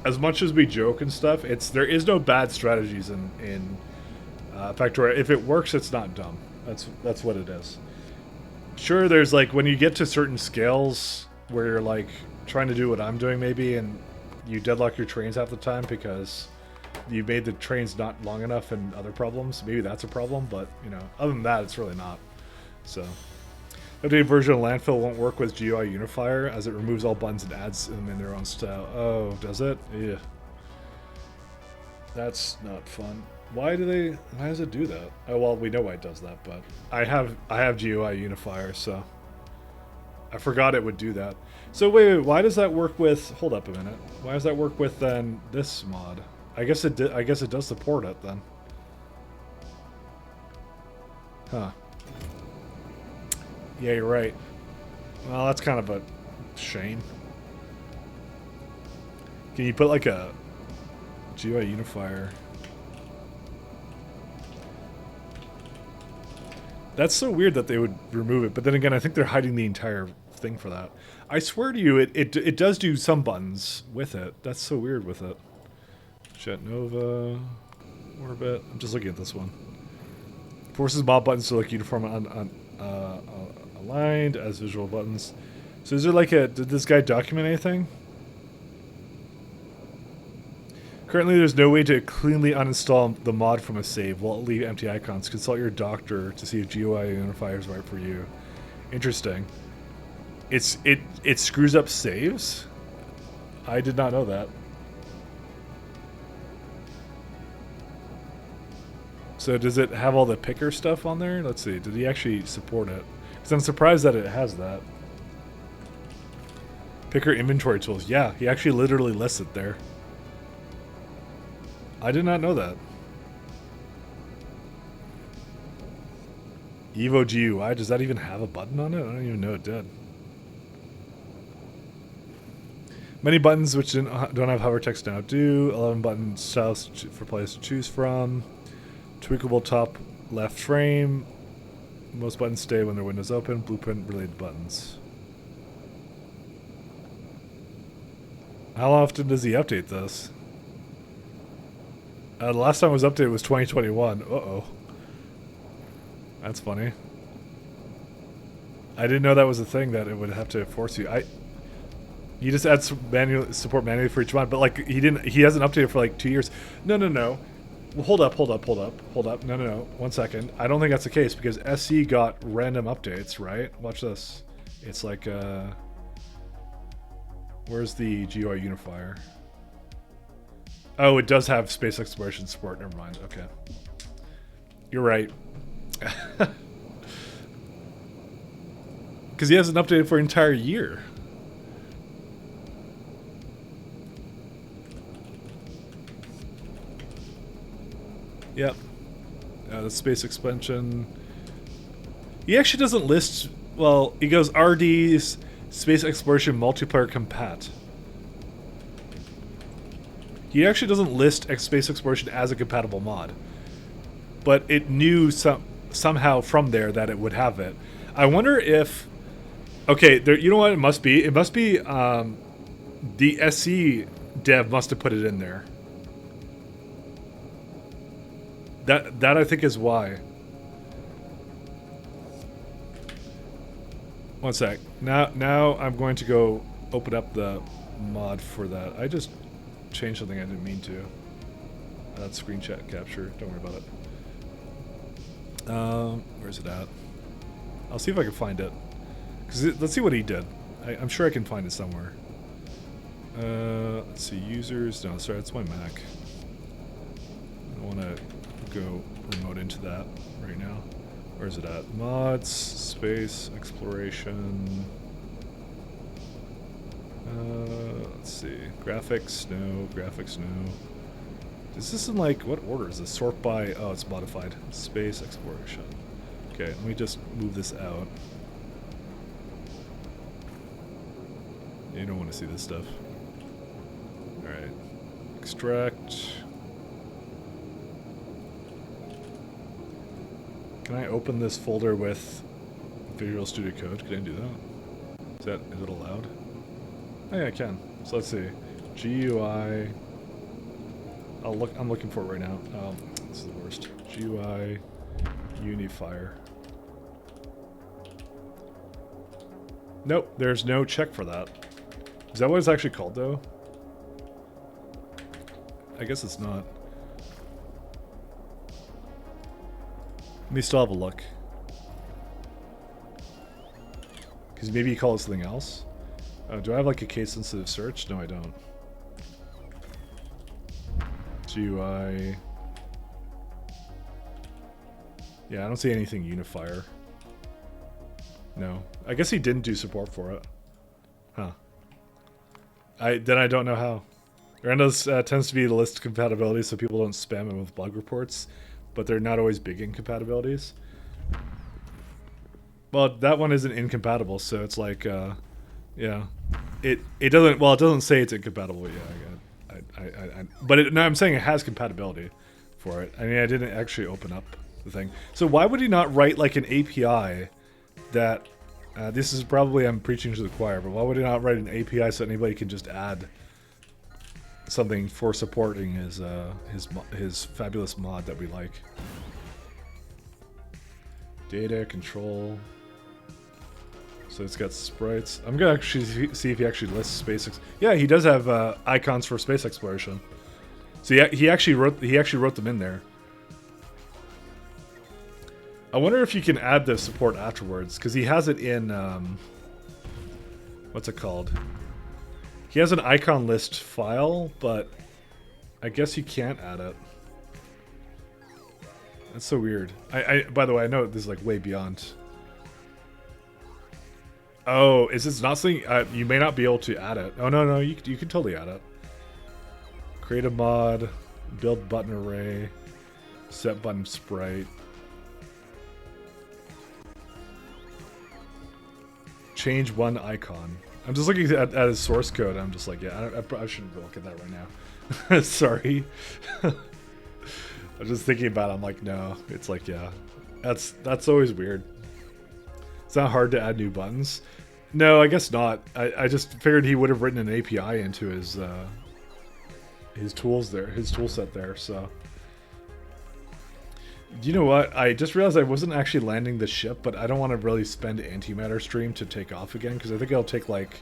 as much as we joke and stuff. There is no bad strategies in Factorio. If it works, it's not dumb. That's what it is. Sure, there's like when you get to certain scales where you're like trying to do what I'm doing maybe, and you deadlock your trains half the time because you made the trains not long enough and other problems. Maybe that's a problem, but you know, other than that, it's really not. So, updated version of Landfill won't work with GUI Unifier as it removes all buttons and adds them in their own style. Oh, does it? Yeah. That's not fun. Why does it do that? Oh, well, we know why it does that, but I have GUI Unifier, so I forgot it would do that. So wait, why does that work with, hold up a minute. Why does that work with then this mod? I guess it does support it then. Huh. Yeah, you're right. Well, that's kind of a shame. Can you put like a GUI Unifier? That's so weird that they would remove it, but then again, I think they're hiding the entire thing for that. I swear to you, it does do some buttons with it. That's so weird with it. Jet Nova, Orbit. I'm just looking at this one. Forces mob buttons to look uniform aligned as visual buttons. So is there like did this guy document anything? Currently, there's no way to cleanly uninstall the mod from a save. Will it leave empty icons? Consult your doctor to see if GUI Unifier is right for you. Interesting. It screws up saves? I did not know that. So does it have all the picker stuff on there? Let's see. Did he actually support it? Because I'm surprised that it has that. Picker inventory tools. Yeah, he actually literally lists it there. I did not know that. Evo GUI, does that even have a button on it? I don't even know it did. Many buttons which don't have hover text now do. 11 button styles for players to choose from. Tweakable top left frame. Most buttons stay when their window's open. Blueprint related buttons. How often does he update this? The last time it was updated was 2021. Uh-oh. That's funny. I didn't know that was a thing that it would have to force you. You just add support manually for each one, but like he hasn't updated for like 2 years. No. Well, hold up. No. 1 second. I don't think that's the case because SE got random updates, right? Watch this. It's like where's the GUI Unifier? Oh, it does have space exploration support. Never mind. Okay. You're right. Because he hasn't updated for an entire year. Yep. The space expansion. He actually doesn't list... Well, he goes RD's space exploration multiplayer compat. He actually doesn't list space exploration as a compatible mod. But it knew somehow from there that it would have it. I wonder if... Okay, you know what it must be? It must be the SE dev must have put it in there. That I think is why. 1 sec. Now I'm going to go open up the mod for that. I just changed something I didn't mean to. That's screen chat capture. Don't worry about it. Where's it at? I'll see if I can find it. Let's see what he did. I'm sure I can find it somewhere. Let's see. Users. No, sorry, it's my Mac. I don't want to go remote into that right now. Where's it at? Mods, space, exploration. see. Graphics, no. Graphics, no. Is this in like, what order is this? Sort by, oh, it's modified. Space exploration. Okay, let me just move this out. You don't want to see this stuff. Alright. Extract. Can I open this folder with Visual Studio Code? Can I do that? Is it allowed? Oh yeah, I can. So let's see. GUI. I'm looking for it right now. This is the worst. GUI Unifier. Nope, there's no check for that. Is that what it's actually called though? I guess it's not. Let me still have a look. Because maybe you call it something else? Do I have like a case sensitive search? No, I don't. GUI. Yeah, I don't see anything unifier. No. I guess he didn't do support for it. Huh. Then I don't know how. Randos tends to be the list of compatibilities so people don't spam it with bug reports, but they're not always big incompatibilities. Well, that one isn't incompatible, so it's like, yeah. It doesn't say it's incompatible. Yeah, but no, I'm saying it has compatibility for it. I mean, I didn't actually open up the thing. So why would he not write like an API that? This is probably I'm preaching to the choir, but why would he not write an API so anybody can just add something for supporting his fabulous mod that we like? Data control. So it's got sprites. I'm gonna actually see if he actually lists space. Yeah, he does have icons for space exploration. So yeah, he actually wrote them in there. I wonder if you can add the support afterwards, because he has it in what's it called? He has an icon list file, but I guess you can't add it. That's so weird. By the way, I know this is like way beyond. Oh, is this not something you may not be able to add it? Oh no, you can totally add it. Create a mod, build button array, set button sprite, change one icon. I'm just looking at his source code. I'm just like, yeah, I shouldn't look at that right now. Sorry. I'm just thinking about it. I'm like, no. It's like, yeah, that's always weird. It's not hard to add new buttons. No, I guess not. I just figured he would have written an API into his tools there, his tool set there. So, you know what? I just realized I wasn't actually landing the ship, but I don't want to really spend antimatter stream to take off again because I think it'll take like,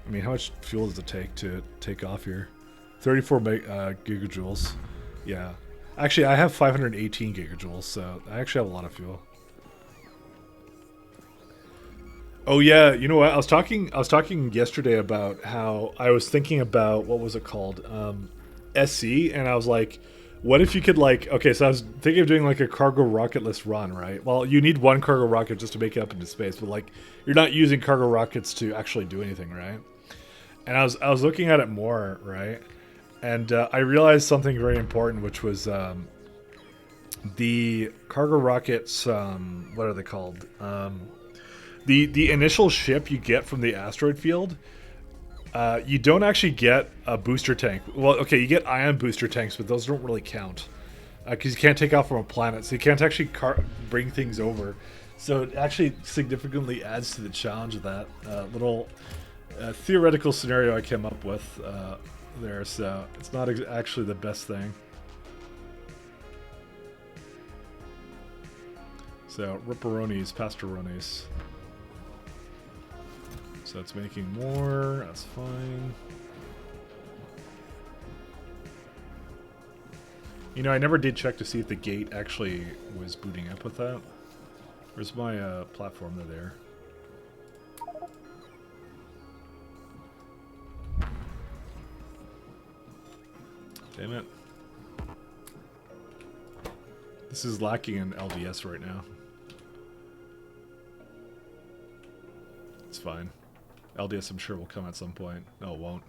I mean, how much fuel does it take to take off here? 34 gigajoules. Yeah. Actually, I have 518 gigajoules, so I actually have a lot of fuel. Oh yeah, you know what? I was talking yesterday about how I was thinking about what was it called, SE, and I was like, what if you could like, okay, so I was thinking of doing like a cargo rocketless run, right? Well, you need one cargo rocket just to make it up into space, but like you're not using cargo rockets to actually do anything, right? And I was looking at it more, right? And I realized something very important, which was the cargo rockets. What are they called? The initial ship you get from the asteroid field, you don't actually get a booster tank. Well, okay, you get ion booster tanks, but those don't really count because you can't take off from a planet, so you can't actually bring things over. So it actually significantly adds to the challenge of that little theoretical scenario I came up with there. So it's not actually the best thing. So ripperonis, pasteronis. So it's making more, that's fine. You know, I never did check to see if the gate actually was booting up with that. Where's my platform? They're there. Damn it. This is lacking in LDS right now. It's fine. LDS I'm sure will come at some point. No, it won't.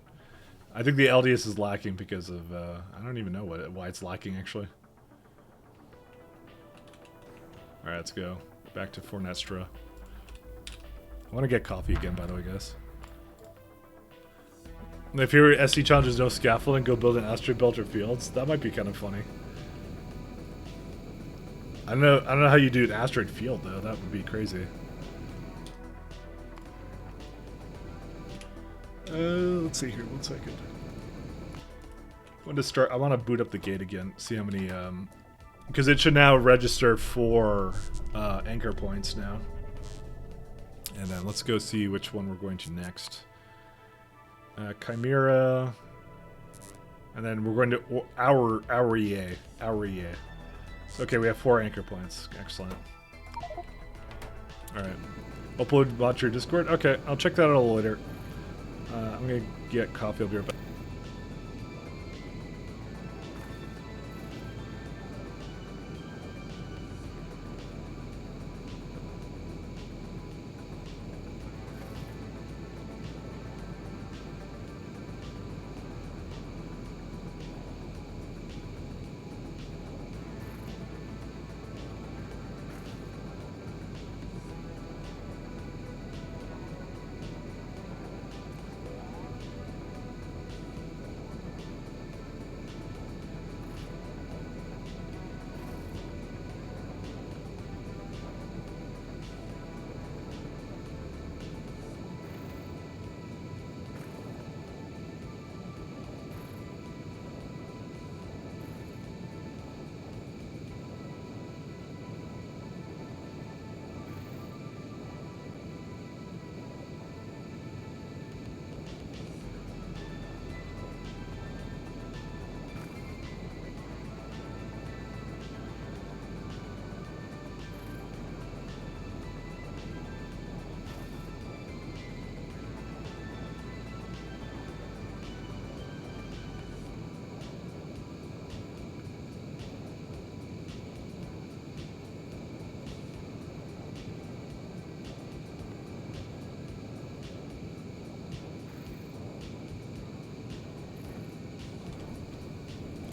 I think the LDS is lacking because of I don't even know why it's lacking actually. All right, let's go back to Fornestra. I want to get coffee again, by the way, guys. And if your SC challenge is no scaffolding, go build an asteroid belt or fields. That might be kind of funny. I don't know how you do an asteroid field though. That would be crazy. Let's see here. 1 second. I want to boot up the gate again. See how many. Because it should now register 4 anchor points now. And then let's go see which one we're going to next. Chimera. And then we're going to our EA. Okay, we have 4 anchor points. Excellent. Alright. Upload bot your Discord? Okay, I'll check that out a little later. I'm gonna get coffee. I'll be right back.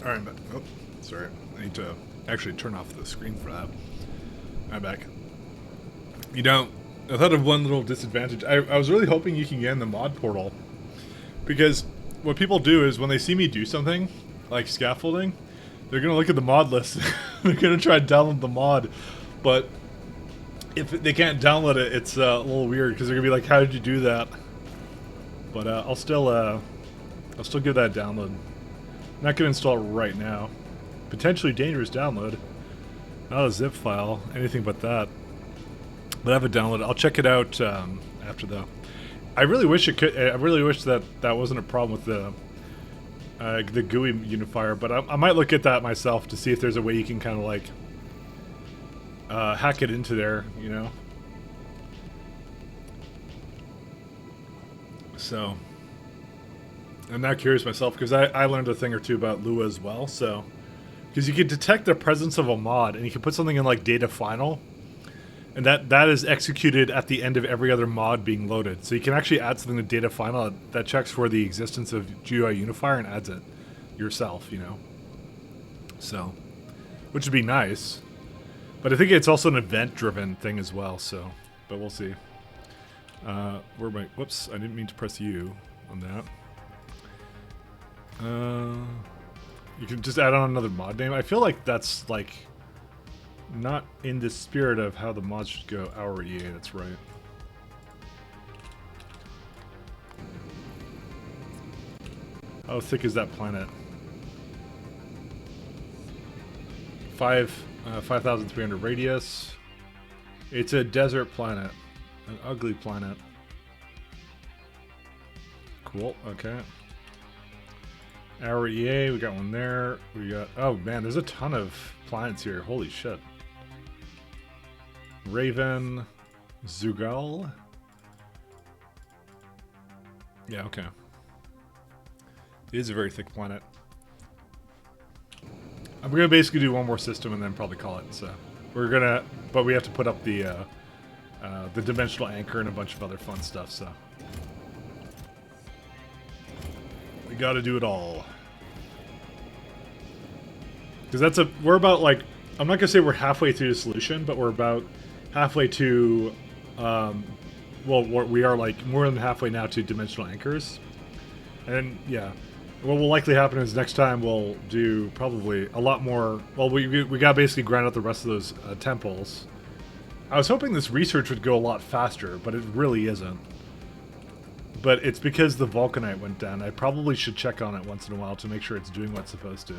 Alright, I'm back. Oh, sorry. I need to actually turn off the screen for that. I'm back. You know, I thought of one little disadvantage. I was really hoping you can get in the mod portal. Because what people do is when they see me do something, like scaffolding, they're going to look at the mod list. They're going to try to download the mod. But if they can't download it, it's a little weird because they're going to be like, how did you do that? But I'll still give that a download. Not going to install it right now. Potentially dangerous download. Not a zip file, anything but that. But I have a download. I'll check it out after though. I really wish it could. I really wish that wasn't a problem with the GUI unifier. But I might look at that myself to see if there's a way you can kind of like hack it into there. You know. So. I'm not curious myself because I learned a thing or two about Lua as well. So, because you can detect the presence of a mod and you can put something in like data final, and that is executed at the end of every other mod being loaded. So you can actually add something to data final that checks for the existence of GUI unifier and adds it yourself. You know. So, which would be nice, but I think it's also an event-driven thing as well. So, but we'll see. Where am I? Whoops! I didn't mean to press U on that. You can just add on another mod name. I feel like that's like not in the spirit of how the mods should go. Our EA, that's right. How thick is that planet? 5,300 radius. It's a desert planet. An ugly planet. Cool, okay. Our EA, we got one there. We got, oh man, there's a ton of planets here. Holy shit. Raven, Zugal. Yeah, okay. It is a very thick planet. I'm gonna basically do one more system and then probably call it. So we're gonna, but we have to put up the dimensional anchor and a bunch of other fun stuff. So. We gotta do it all. Because we're about like, I'm not gonna say we're halfway through the solution, but we're about halfway to, well, we are like more than halfway now to dimensional anchors. And yeah, what will likely happen is next time we'll do probably a lot more, well, we gotta basically grind out the rest of those temples. I was hoping this research would go a lot faster, but it really isn't. But it's because the Vulcanite went down. I probably should check on it once in a while to make sure it's doing what it's supposed to.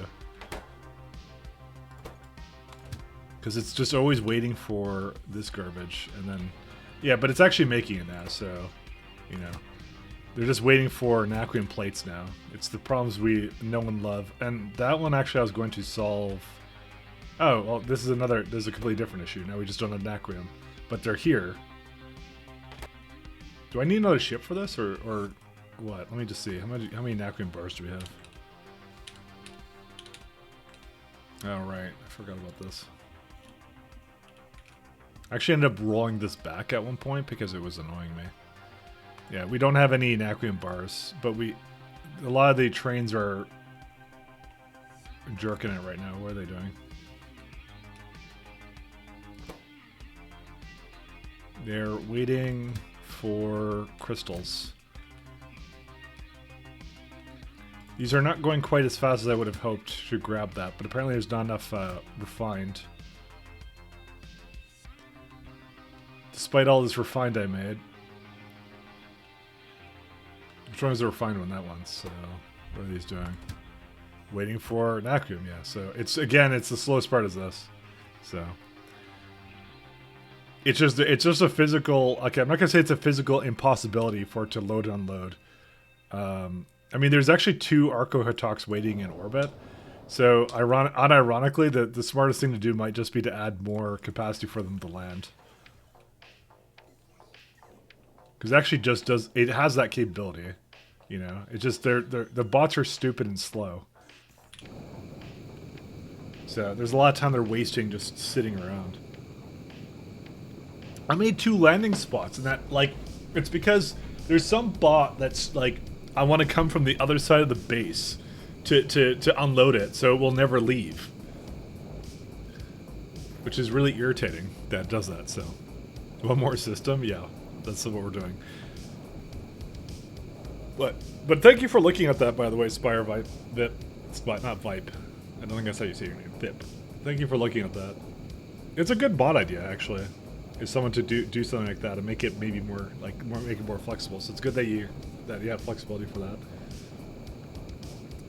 Because it's just always waiting for this garbage, and then... Yeah, but it's actually making it now, so... You know. They're just waiting for Naquium plates now. It's the problems we know and love. And that one actually I was going to solve... Oh, well, this is a completely different issue. Now we just don't have Naquium. But they're here. Do I need another ship for this, or what? Let me just see. How many Naquium bars do we have? Oh, right. I forgot about this. I actually ended up rolling this back at one point because it was annoying me. Yeah, we don't have any Naquium bars, but a lot of the trains are jerking it right now. What are they doing? They're waiting for crystals. These are not going quite as fast as I would have hoped to grab that, but apparently there's not enough refined. Despite all this refined I made. Which one is the refined one? That one. So, what are these doing? Waiting for Naquium, yeah. So, it's the slowest part is this. So... It's just a physical... Okay, I'm not going to say it's a physical impossibility for it to load and unload. I mean, there's actually 2 Arco-Hitoks waiting in orbit. So, unironically, the smartest thing to do might just be to add more capacity for them to land. Because it actually just does... It has that capability. You know? It's just... The bots are stupid and slow. So, there's a lot of time they're wasting just sitting around. I made 2 landing spots, and that, like, it's because there's some bot that's, like, I want to come from the other side of the base to unload it, so it will never leave. Which is really irritating that it does that, so. One more system? Yeah, that's what we're doing. But thank you for looking at that, by the way, Spire Vipe. Not Vipe. I don't think that's how you say your name. Vip. Thank you for looking at that. It's a good bot idea, actually. Is someone to do something like that and make it maybe more make it more flexible. So it's good that you have flexibility for that.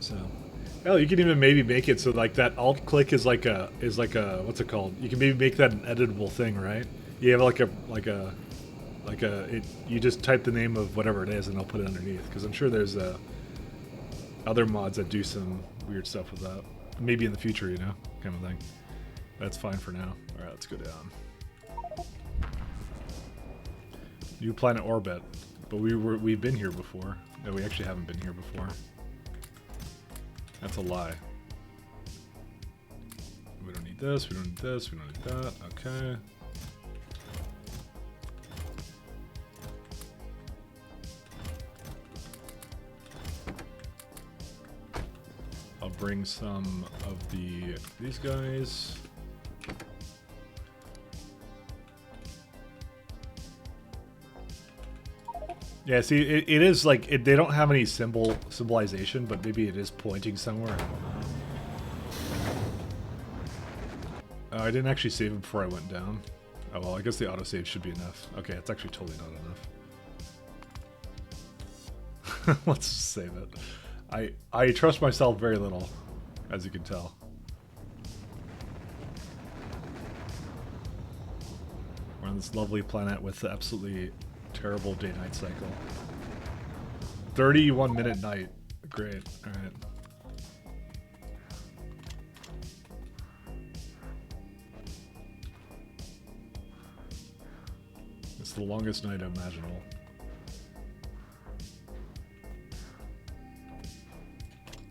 So, hell, you can even maybe make it so like that alt click is like a what's it called? You can maybe make that an editable thing, right? You have you just type the name of whatever it is and I'll put it underneath because I'm sure there's other mods that do some weird stuff with that. Maybe in the future, you know, kind of thing. That's fine for now. All right, let's go down. New planet orbit, but we've been here before. No, we actually haven't been here before. That's a lie. We don't need this. We don't need this. We don't need that. Okay. I'll bring some of these guys. Yeah, see, it is like, they don't have any symbolization, but maybe it is pointing somewhere. I didn't actually save it before I went down. Oh well, I guess the autosave should be enough. Okay, it's actually totally not enough. Let's just save it. I trust myself very little, as you can tell. We're on this lovely planet with absolutely terrible day-night cycle. 31-minute night. Great. Alright. It's the longest night imaginable.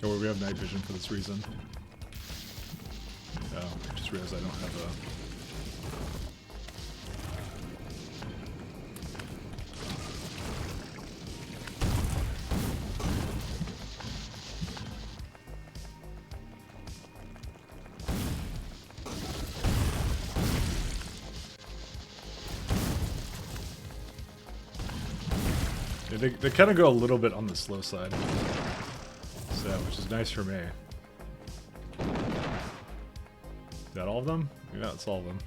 Oh, we have night vision for this reason. Oh, I just realized I don't have a... They kind of go a little bit on the slow side. So, which is nice for me. Is that all of them? Yeah, that's all of them.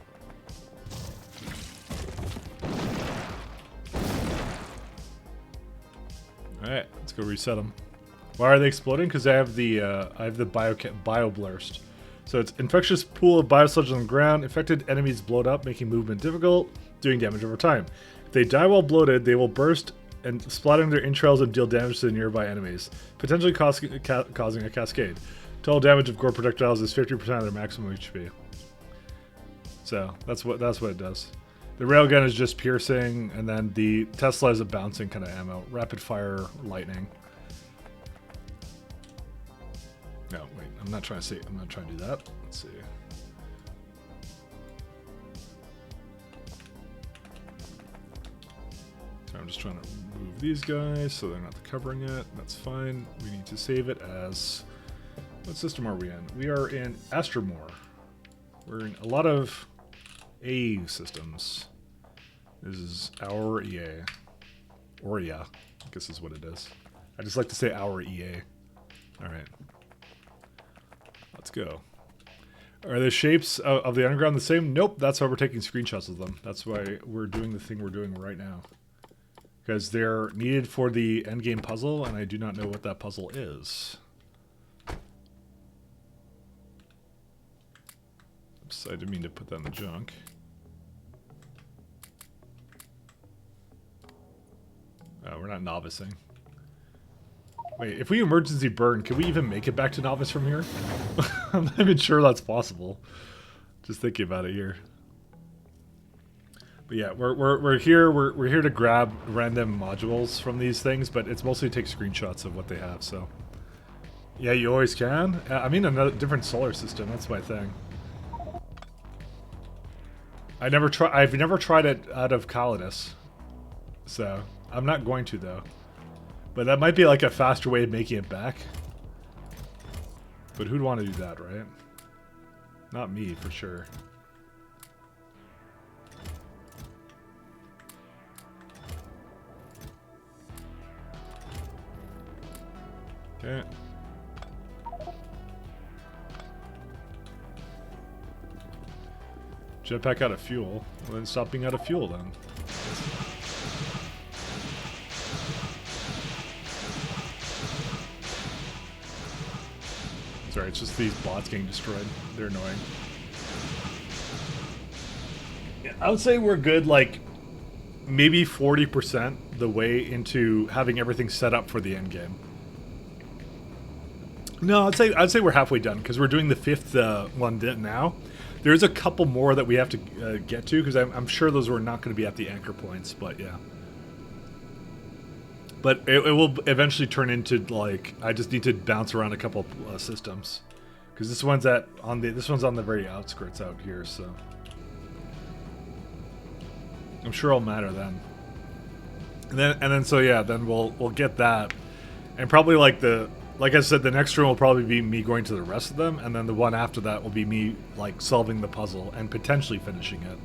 Alright, let's go reset them. Why are they exploding? Because I have the bio-blurst. So it's infectious pool of biosludge on the ground. Infected enemies bloat up, making movement difficult, doing damage over time. If they die while bloated, they will burst and splattering their entrails and deal damage to the nearby enemies, potentially causing a cascade. Total damage of gore projectiles is 50% of their maximum HP. So that's what it does. The railgun is just piercing, and then the Tesla is a bouncing kind of ammo. Rapid fire lightning. No, wait, I'm not trying to see. I'm not trying to do that. Let's see. So I'm just trying to remove these guys so they're not covering it. That's fine. We need to save it as... What system are we in? We are in Astromore. We're in a lot of AU systems. This is our EA. Or yeah, I guess is what it is. I just like to say our EA. Alright. Let's go. Are the shapes of the underground the same? Nope, that's why we're taking screenshots of them. That's why we're doing the thing we're doing right now. Because they're needed for the endgame puzzle, and I do not know what that puzzle is. Oops, I didn't mean to put that in the junk. We're not novicing. Wait, if we emergency burn, can we even make it back to novice from here? I'm not even sure that's possible. Just thinking about it here. But yeah, we're here. We're here to grab random modules from these things, but it's mostly to take screenshots of what they have. So yeah, you always can. I mean, another different solar system. That's my thing. I've never tried it out of Calidus, so I'm not going to though. But that might be like a faster way of making it back. But who'd want to do that, right? Not me, for sure. Okay. Jetpack out of fuel. Well, then stop being out of fuel then. Sorry, it's just these bots getting destroyed. They're annoying. Yeah, I would say we're good, like, maybe 40% the way into having everything set up for the end game. No, I'd say we're halfway done because we're doing the 5th one now. There's a couple more that we have to get to because I'm sure those were not going to be at the anchor points, but yeah. But it will eventually turn into, like, I just need to bounce around a couple systems because this one's on the very outskirts out here, so I'm sure it'll matter then. And then so yeah, then we'll get that, and probably like I said, the next room will probably be me going to the rest of them, and then the one after that will be me, like, solving the puzzle and potentially finishing it.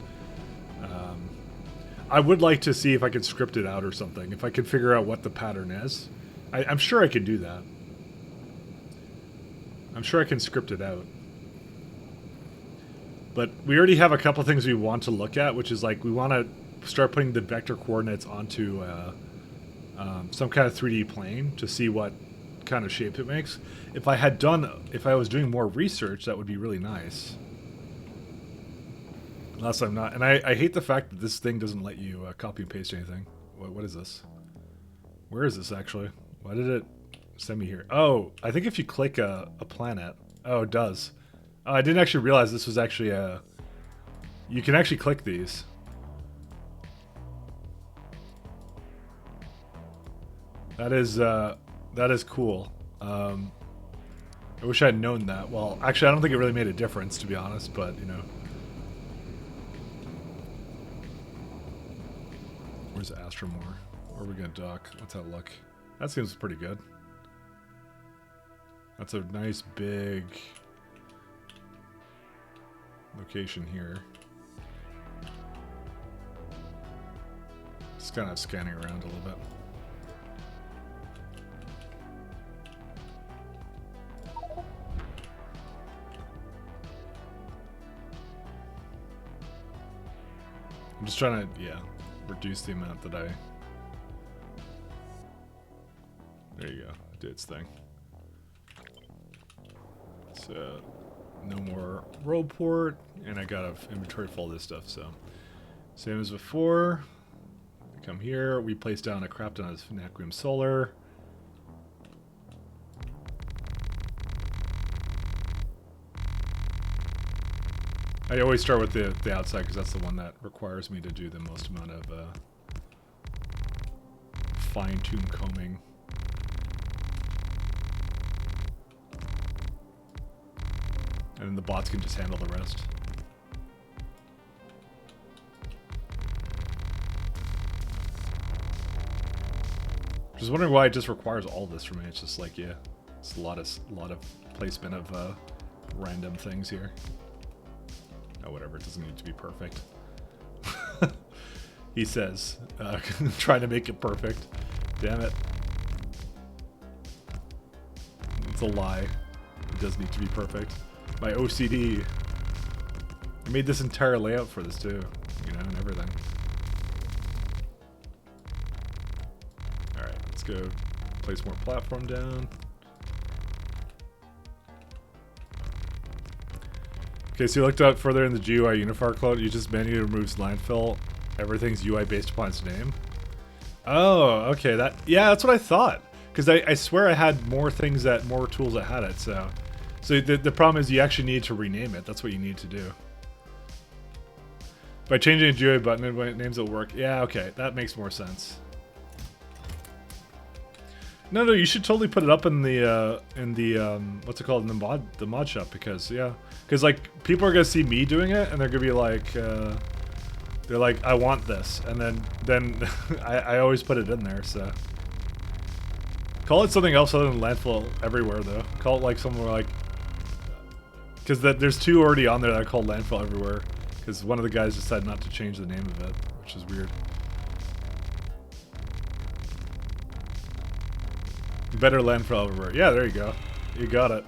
I would like to see if I could script it out or something, if I could figure out what the pattern is. I'm sure I could do that. I'm sure I can script it out. But we already have a couple things we want to look at, which is, like, we want to start putting the vector coordinates onto some kind of 3D plane to see what kind of shape it makes. If I was doing more research, that would be really nice. Unless I'm not. And I hate the fact that this thing doesn't let you copy and paste anything. What is this? Where is this actually? Why did it send me here? Oh, I think if you click a planet. Oh, it does. Oh, I didn't actually realize this was actually a... You can actually click these. That is cool. I wish I had known that. Well, actually, I don't think it really made a difference, to be honest, but, you know. Where's Astromore? Where are we going to dock? Let's have a look. That seems pretty good. That's a nice, big location here. Just kind of scanning around a little bit. I'm just trying to, yeah, reduce the amount that I... There you go. It did its thing. So, no more roll port, and I got an inventory full of this stuff, so. Same as before. We come here, we place down a crap ton of Vacuum Solar. I always start with the outside because that's the one that requires me to do the most amount of fine-tune combing. And then the bots can just handle the rest. Just wondering why it just requires all this from me. It's just like, yeah, it's a lot of placement of random things here. Oh, whatever. It doesn't need to be perfect. He says, trying to make it perfect. Damn it. It's a lie. It does need to be perfect. My OCD. I made this entire layout for this too, you know, and everything. Alright, let's go place more platform down. Okay, so you looked up further in the GUI unifier cloud, you just manually removes landfill. Everything's UI based upon its name. Oh, okay, yeah, that's what I thought. Because I swear I had more things more tools that had it, so the problem is you actually need to rename it. That's what you need to do. By changing a GUI button when it names will work. Yeah, okay, that makes more sense. No, you should totally put it up in the what's it called, in the mod shop, because like people are gonna see me doing it and they're gonna be like they're like, I want this, and then I always put it in there. So call it something else other than landfill everywhere though. Call it like somewhere like, because there's two already on there that are called landfill everywhere, because one of the guys decided not to change the name of it, which is weird. Better landfill everywhere. Yeah, there you go. You got it.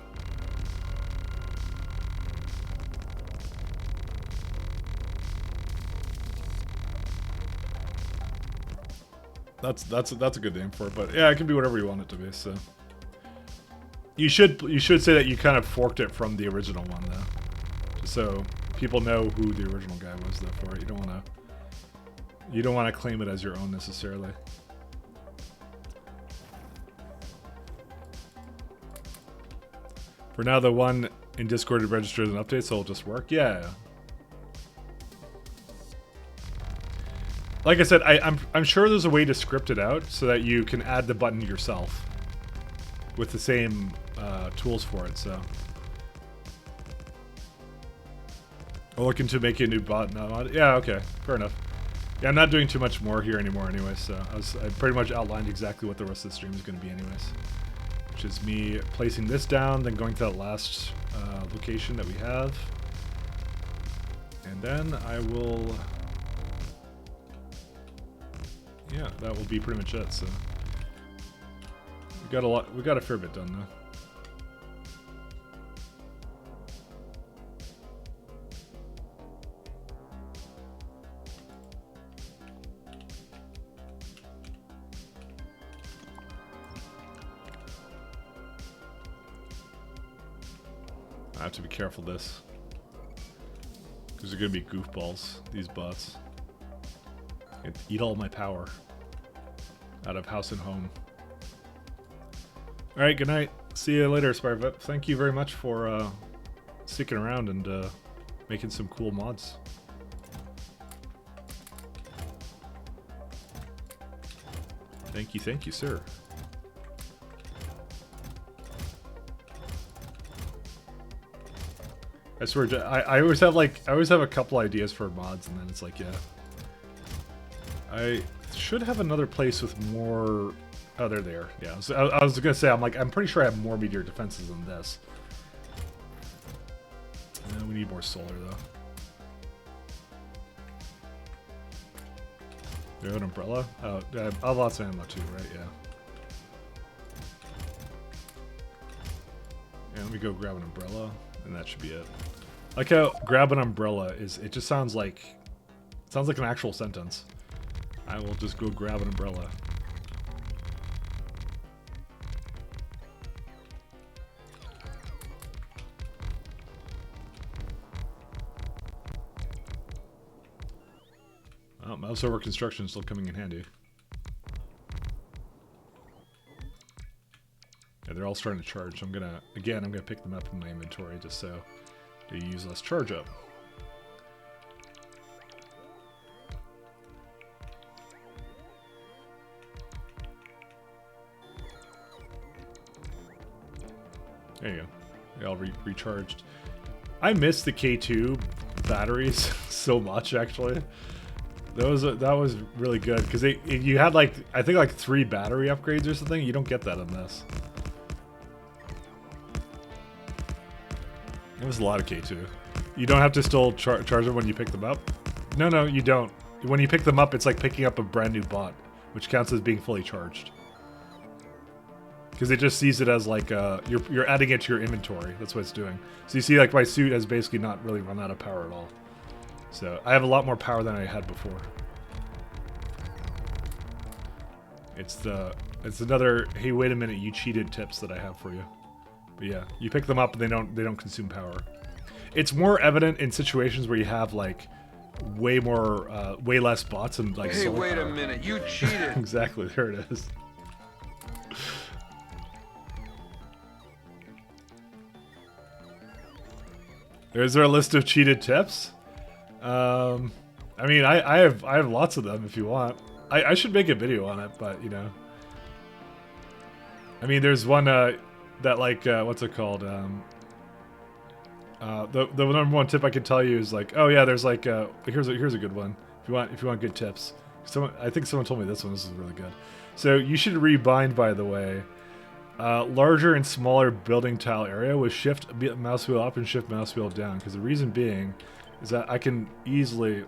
That's a good name for it, but yeah, it can be whatever you want it to be. So you should say that you kind of forked it from the original one though, just so people know who the original guy was though for it. You don't want to claim it as your own necessarily. For now, the one in Discord is registered as an update, so it'll just work. Yeah. Like I said, I'm sure there's a way to script it out so that you can add the button yourself with the same tools for it. So I'll look into making a new bot. No, yeah, okay, fair enough. Yeah, I'm not doing too much more here anymore, anyways. So I pretty much outlined exactly what the rest of the stream is going to be, anyways. Which is me placing this down, then going to that last location that we have. And then I will... Yeah, that will be pretty much it, so... We got a fair bit done, though. I have to be careful of this, because they're gonna be goofballs, these bots. And eat all my power out of house and home. Alright, good night. See you later, Sparvet. Thank you very much for sticking around and making some cool mods. Thank you, sir. I swear, I always have a couple ideas for mods, and then it's like, yeah. I should have another place with more. Oh, they're there. Yeah, so I was gonna say, I'm pretty sure I have more meteor defenses than this. We need more solar though. Do you have an umbrella? Oh, I have lots of ammo too, right? Yeah. Yeah, let me go grab an umbrella, and that should be it. Like how grab an umbrella is, it just sounds like, it's Sounds like an actual sentence. I will just go grab an umbrella. Oh, mouse over construction is still coming in handy. Yeah, they're all starting to charge. So I'm gonna pick them up in my inventory just so they use less charge up. There you go. They all recharged. I miss the K2 batteries so much, actually. That was really good because you had like I think like 3 battery upgrades or something. You don't get that in this. It was a lot of K2. You don't have to still charge them when you pick them up. No, you don't. When you pick them up, it's like picking up a brand new bot, which counts as being fully charged. Because it just sees it as like you're adding it to your inventory. That's what it's doing. So you see, like my suit has basically not really run out of power at all. So I have a lot more power than I had before. It's another hey wait a minute you cheated tips that I have for you. But yeah, you pick them up and they don't consume power. It's more evident in situations where you have like way less bots and like Hey, solar wait power. a minute, you cheated. Exactly, there it is. Is there a list of cheated tips? I mean, I have lots of them if you want. I should make a video on it, but you know. I mean, there's one that like what's it called? The number one tip I can tell you is like, oh yeah, there's like here's a good one if you want good tips. I think someone told me this one. This is really good. So you should rebind, by the way. Larger and smaller building tile area with shift mouse wheel up and shift mouse wheel down. Because the reason being is that I can easily,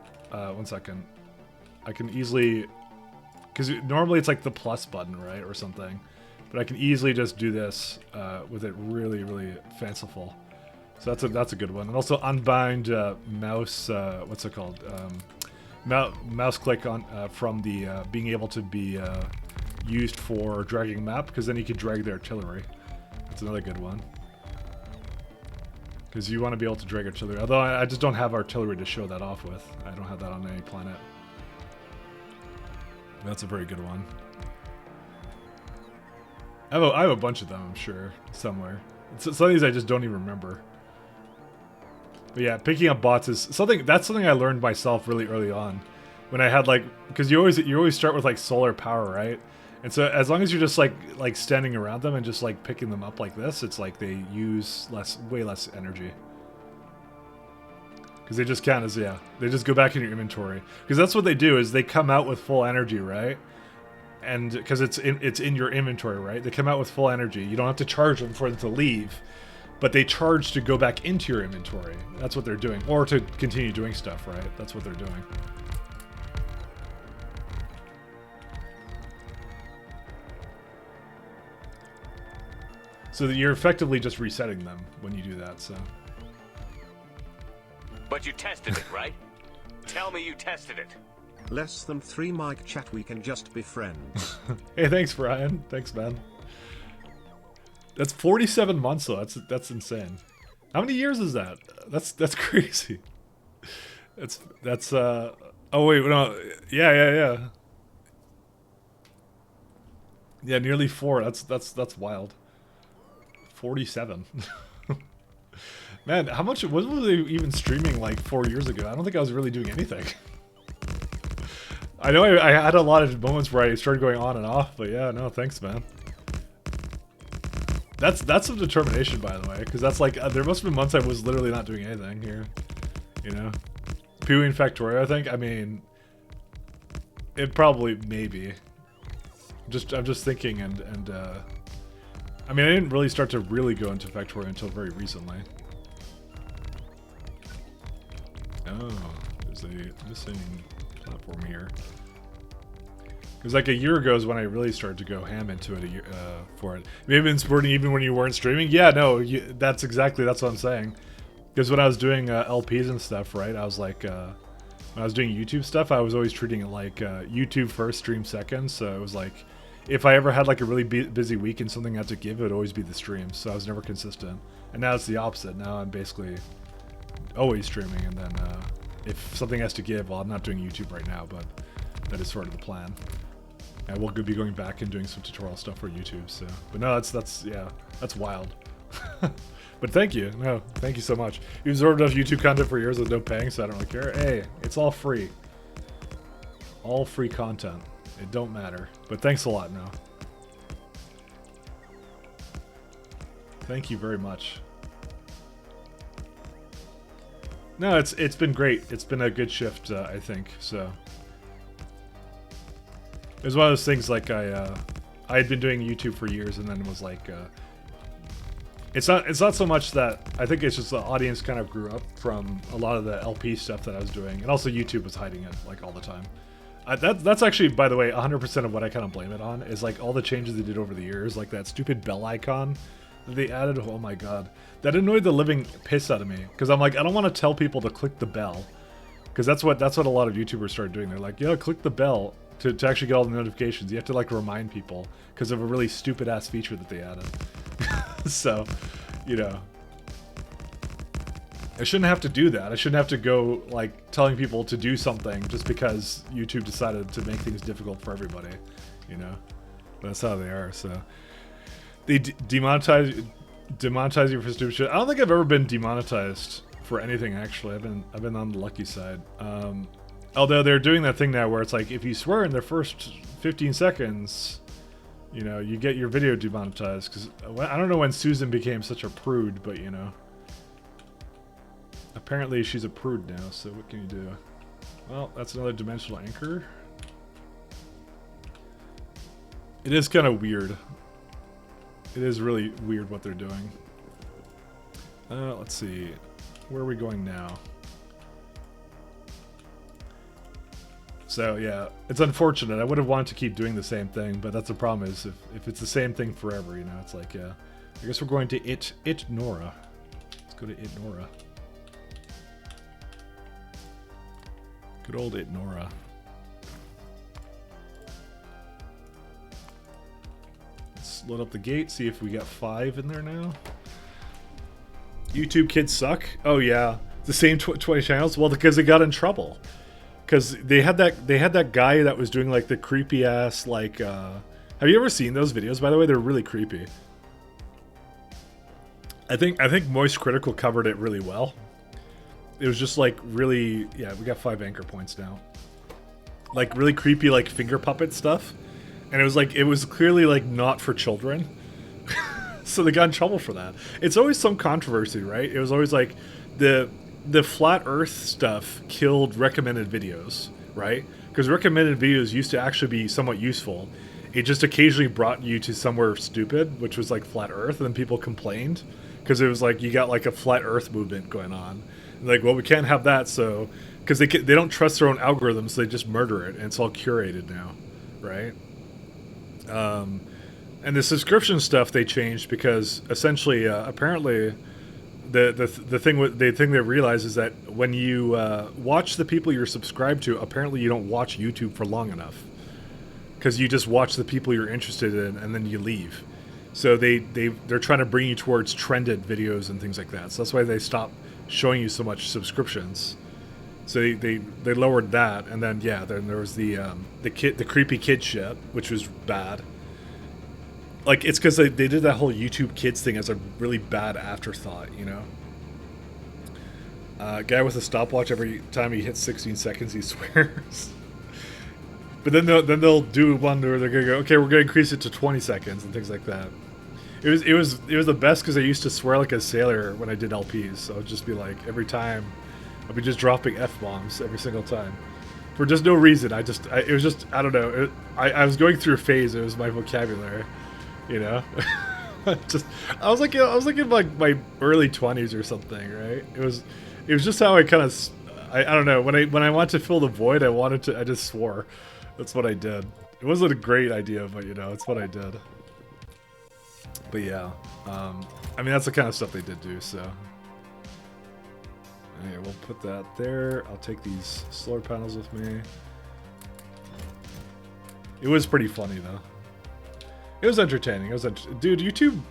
because normally it's like the plus button, right, or something. But I can easily just do this with it really, really fanciful. So that's a good one. And also unbind mouse, what's it called? Mouse click on from the being able to be used for dragging map, because then you can drag the artillery. That's another good one. Because you want to be able to drag artillery. Although I just don't have artillery to show that off with. I don't have that on any planet. That's a very good one. I have a bunch of them, I'm sure, somewhere. Some of these I just don't even remember. But yeah, picking up bots is something I learned myself really early on. When I had like, because you always start with like solar power, right? And so as long as you're just like standing around them and just like picking them up like this, it's like they use way less energy. Because they just count as, yeah, they just go back in your inventory. Because that's what they do, is they come out with full energy, right? And because it's in your inventory, right? They come out with full energy. You don't have to charge them for them to leave, but they charge to go back into your inventory. That's what they're doing. Or to continue doing stuff, right? That's what they're doing. So that you're effectively just resetting them when you do that, so. But you tested it, right? Tell me you tested it. Less than 3 mic chat, we can just be friends. Hey, thanks, Brian. Thanks, man. That's 47 months, though. That's insane. How many years is that? That's crazy. That's oh wait, no, yeah. Yeah, nearly 4. That's wild. 47. Man, how much was I even streaming like 4 years ago? I don't think I was really doing anything. I know I had a lot of moments where I started going on and off, but yeah, no, thanks, man. That's some determination, by the way, because that's like there must have been months I was literally not doing anything here, you know. Pee-wee and Factorio, I think. I mean, it probably maybe. I'm just thinking, and I mean, I didn't really start to really go into Factorio until very recently. Oh, there's a missing platform here. Because like a year ago is when I really started to go ham into it for it. Maybe been sporting even when you weren't streaming. Yeah, no, that's what I'm saying. Because when I was doing LPs and stuff, right, I was like, when I was doing YouTube stuff, I was always treating it like YouTube first, stream second. So it was like, if I ever had like a really busy week and something I had to give, it would always be the streams. So I was never consistent. And now it's the opposite. Now I'm basically always streaming, and then if something has to give, well, I'm not doing YouTube right now, but that is sort of the plan. And we'll be going back and doing some tutorial stuff for YouTube. So, but no, that's wild. But thank you. No, thank you so much. You've absorbed enough YouTube content for years with no paying, so I don't really care. Hey, it's all free. All free content. It don't matter. But thanks a lot, now. Thank you very much. No, it's been great. It's been a good shift, I think. So it was one of those things like I had been doing YouTube for years, and then was like, it's not so much that I think it's just the audience kind of grew up from a lot of the LP stuff that I was doing, and also YouTube was hiding it like all the time. That's actually, by the way, 100% of what I kind of blame it on is like all the changes they did over the years, like that stupid bell icon that they added. Oh my god, that annoyed the living piss out of me, because I'm like, I don't want to tell people to click the bell, because that's what a lot of YouTubers started doing. They're like, yeah, click the bell to actually get all the notifications. You have to like remind people because of a really stupid ass feature that they added. So, you know, I shouldn't have to do that. I shouldn't have to go like telling people to do something just because YouTube decided to make things difficult for everybody, you know. But that's how they are. So they demonetize you for stupid shit. I don't think I've ever been demonetized for anything, actually. I've been on the lucky side. Although they're doing that thing now where it's like, if you swear in the first 15 seconds, you know, you get your video demonetized. Because I don't know when Susan became such a prude, but you know, apparently she's a prude now. So what can you do? Well, that's another dimensional anchor. It is kind of weird. It is really weird what they're doing. Let's see. Where are we going now? So yeah, it's unfortunate. I would have wanted to keep doing the same thing, but that's the problem is if it's the same thing forever, you know, it's like, yeah. I guess we're going to It Nora. Let's go to It Nora. Good old It Nora. Let's load up the gate, see if we got 5 in there now. YouTube kids suck. Oh yeah, the same 20 channels. Well, because they got in trouble. Because they had that guy that was doing like the creepy ass like. Have you ever seen those videos? By the way, they're really creepy. I think Moist Critical covered it really well. It was just like really, yeah. We got 5 anchor points now. Like really creepy like finger puppet stuff, and it was clearly like not for children. So they got in trouble for that. It's always some controversy, right? It was always like the flat earth stuff killed recommended videos, right? Because recommended videos used to actually be somewhat useful. It just occasionally brought you to somewhere stupid, which was like flat earth, and then people complained because it was like you got like a flat earth movement going on. And like, well, we can't have that, so because they don't trust their own algorithms, so they just murder it, and it's all curated now, right? And the subscription stuff they changed because essentially, apparently, the thing they realize is that when you watch the people you're subscribed to, apparently you don't watch YouTube for long enough because you just watch the people you're interested in and then you leave. So they're trying to bring you towards trended videos and things like that. So that's why they stopped showing you so much subscriptions. So they lowered that, and then yeah, then there was the creepy kid shit, which was bad. Like, it's because they did that whole YouTube Kids thing as a really bad afterthought, you know? Guy with a stopwatch, every time he hits 16 seconds, he swears. But then they'll do one where they're going to go, okay, we're going to increase it to 20 seconds and things like that. It was the best because I used to swear like a sailor when I did LPs. So I'd just be like, every time, I'd be just dropping F-bombs every single time. For just no reason. I don't know. I was going through a phase. It was my vocabulary. You know, I was like in like my early 20s or something, right? It was just how I kind of, I don't know, when I wanted to fill the void, I just swore. That's what I did. It wasn't a great idea, but you know, it's what I did. But yeah, I mean, that's the kind of stuff they did do. So, Okay, we'll put that there. I'll take these solar panels with me. It was pretty funny though. It was entertaining. It was dude,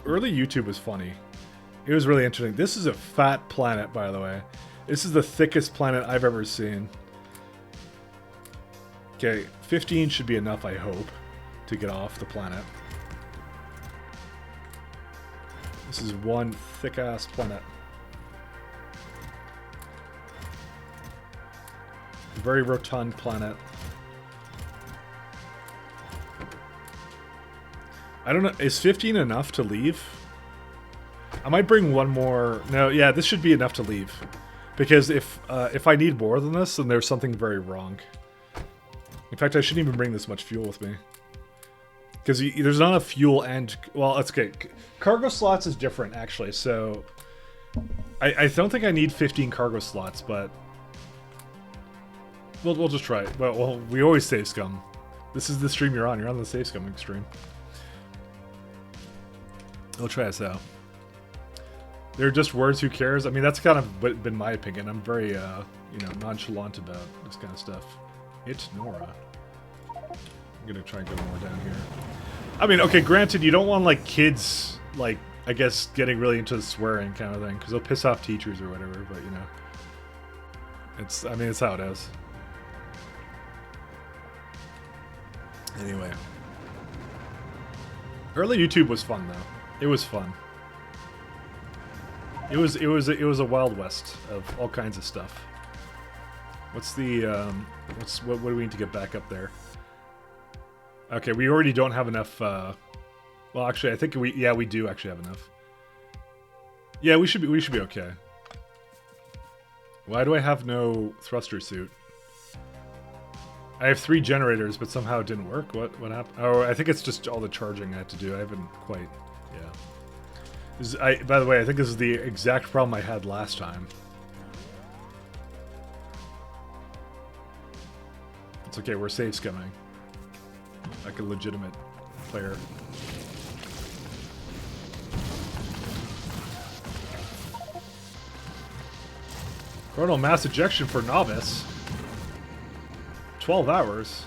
early YouTube was funny. It was really interesting. This is a fat planet, by the way. This is the thickest planet I've ever seen. Okay, 15 should be enough, I hope, to get off the planet. This is one thick-ass planet. Very rotund planet. I don't know, is 15 enough to leave? I might bring one more. No, yeah, this should be enough to leave. Because if I need more than this, then there's something very wrong. In fact, I shouldn't even bring this much fuel with me. Because there's not enough fuel and... Well, that's okay. Cargo slots is different, actually, so... I don't think I need 15 cargo slots, but... We'll just try it. Well, we always save scum. This is the stream you're on. You're on the save scumming stream. We'll try this out. They're just words, who cares? I mean, that's kind of been my opinion. I'm very, you know, nonchalant about this kind of stuff. It's Nora. I'm gonna try and go more down here. I mean, okay, granted, you don't want, like, kids, like, I guess, getting really into the swearing kind of thing, because they'll piss off teachers or whatever, but, you know. I mean, it's how it is. Anyway. Early YouTube was fun, though. It was fun. It was a wild west of all kinds of stuff. What's the what do we need to get back up there? Okay, we already don't have enough. Well, actually, I think we do actually have enough. Yeah, we should be okay. Why do I have no thruster suit? I have 3 generators, but somehow it didn't work. What happened? Oh, I think it's just all the charging I had to do. I haven't quite. Yeah. By the way, I think this is the exact problem I had last time. It's okay, we're safe scumming. Like a legitimate player. Coronal mass ejection for novice. 12 hours.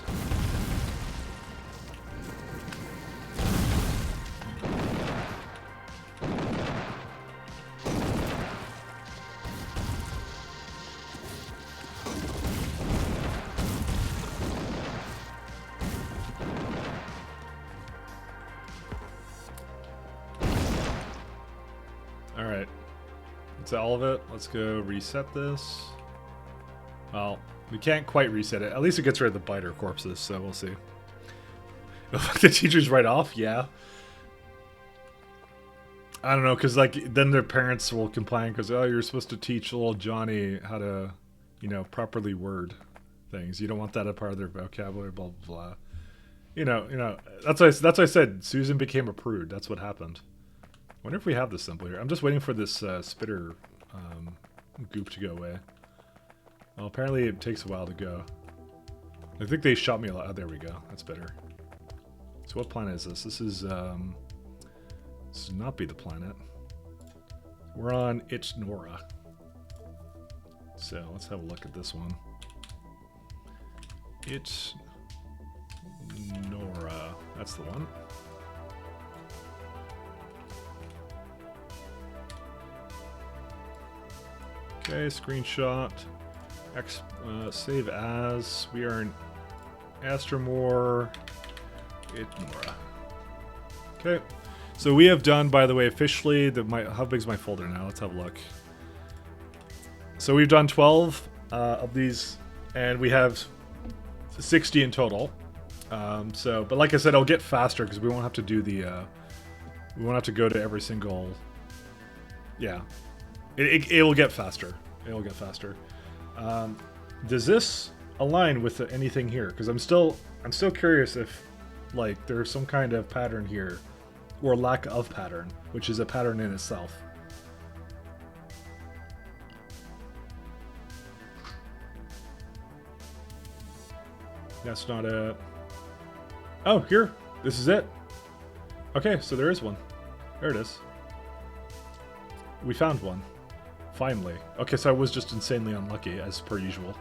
Alright. That's all of it. Let's go reset this. Well, we can't quite reset it. At least it gets rid of the biter corpses, so we'll see. The teachers right off? Yeah. I don't know, because like then their parents will complain because, oh, you're supposed to teach little Johnny how to, you know, properly word things. You don't want that a part of their vocabulary, blah, blah, blah. You know, that's why I said Susan became a prude. That's what happened. Wonder if we have this symbol here. I'm just waiting for this spitter goop to go away. Well, apparently it takes a while to go. I think they shot me a lot. Oh, there we go. That's better. So what planet is this? This is, this should not be the planet. We're on It's Nora. So let's have a look at this one. It's Nora. That's the one. Okay, screenshot. Save as. We are in Astromore. It's Nora. Okay. So we have done, by the way, officially, how big's my folder now? Let's have a look. So we've done 12 of these, and we have 60 in total. But like I said, I'll get faster because we won't have to do the, we won't have to go to every single, yeah. It'll get faster. It'll get faster. Does this align with anything here? Because I'm still curious if, like, there's some kind of pattern here. Or lack of pattern, which is a pattern in itself. That's not a... Oh, here. This is it. Okay, so there is one. There it is. We found one. Finally. Okay, so I was just insanely unlucky, as per usual.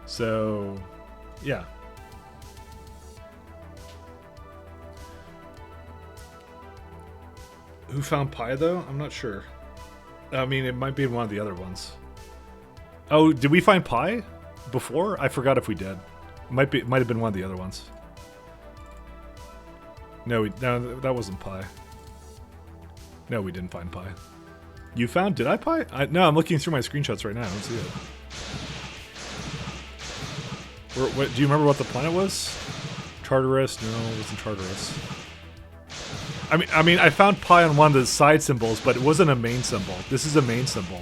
So, yeah. Who found Pi, though? I'm not sure. I mean, it might be one of the other ones. Oh, did we find Pi before? I forgot if we did. Might have been one of the other ones. No, that wasn't Pi. No, we didn't find Pi. You found? Did I Pi? No, I'm looking through my screenshots right now. I don't see it. What, do you remember what the planet was? Tartarus? No, it wasn't Tartarus. I mean, I found Pi on one of the side symbols, but it wasn't a main symbol. This is a main symbol.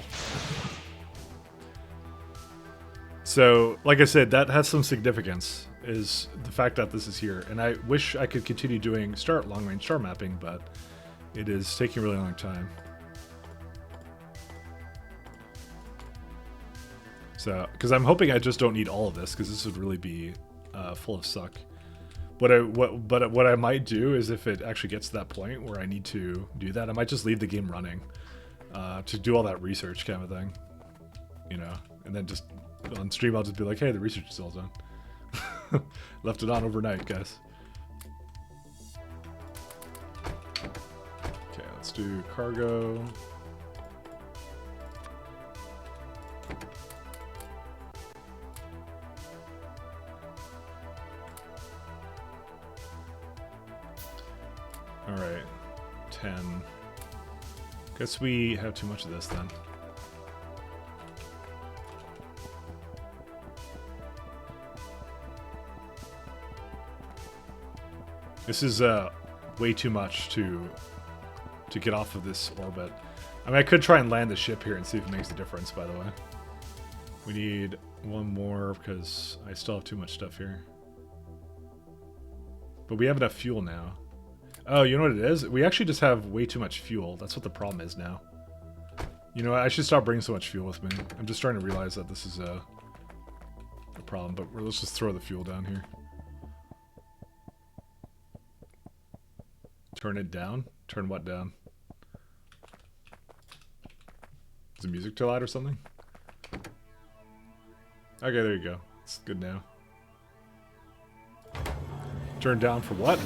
So, like I said, that has some significance, is the fact that this is here. And I wish I could continue doing long-range star mapping, but it is taking a really long time. So, because I'm hoping I just don't need all of this, because this would really be full of suck. What I might do is, if it actually gets to that point where I need to do that, I might just leave the game running to do all that research kind of thing, you know, and then just on stream I'll just be like, hey, the research is all done. Left it on overnight, guys. Okay, let's do cargo. Alright, 10. Guess we have too much of this then. This is way too much to get off of this orbit. I mean, I could try and land the ship here and see if it makes a difference, by the way. We need one more because I still have too much stuff here. But we have enough fuel now. Oh, you know what it is? We actually just have way too much fuel. That's what the problem is now. You know what? I should stop bringing so much fuel with me. I'm just trying to realize that this is a problem, but let's just throw the fuel down here. Turn it down? Turn what down? Is the music too loud or something? Okay, there you go. It's good now. Turn down for what?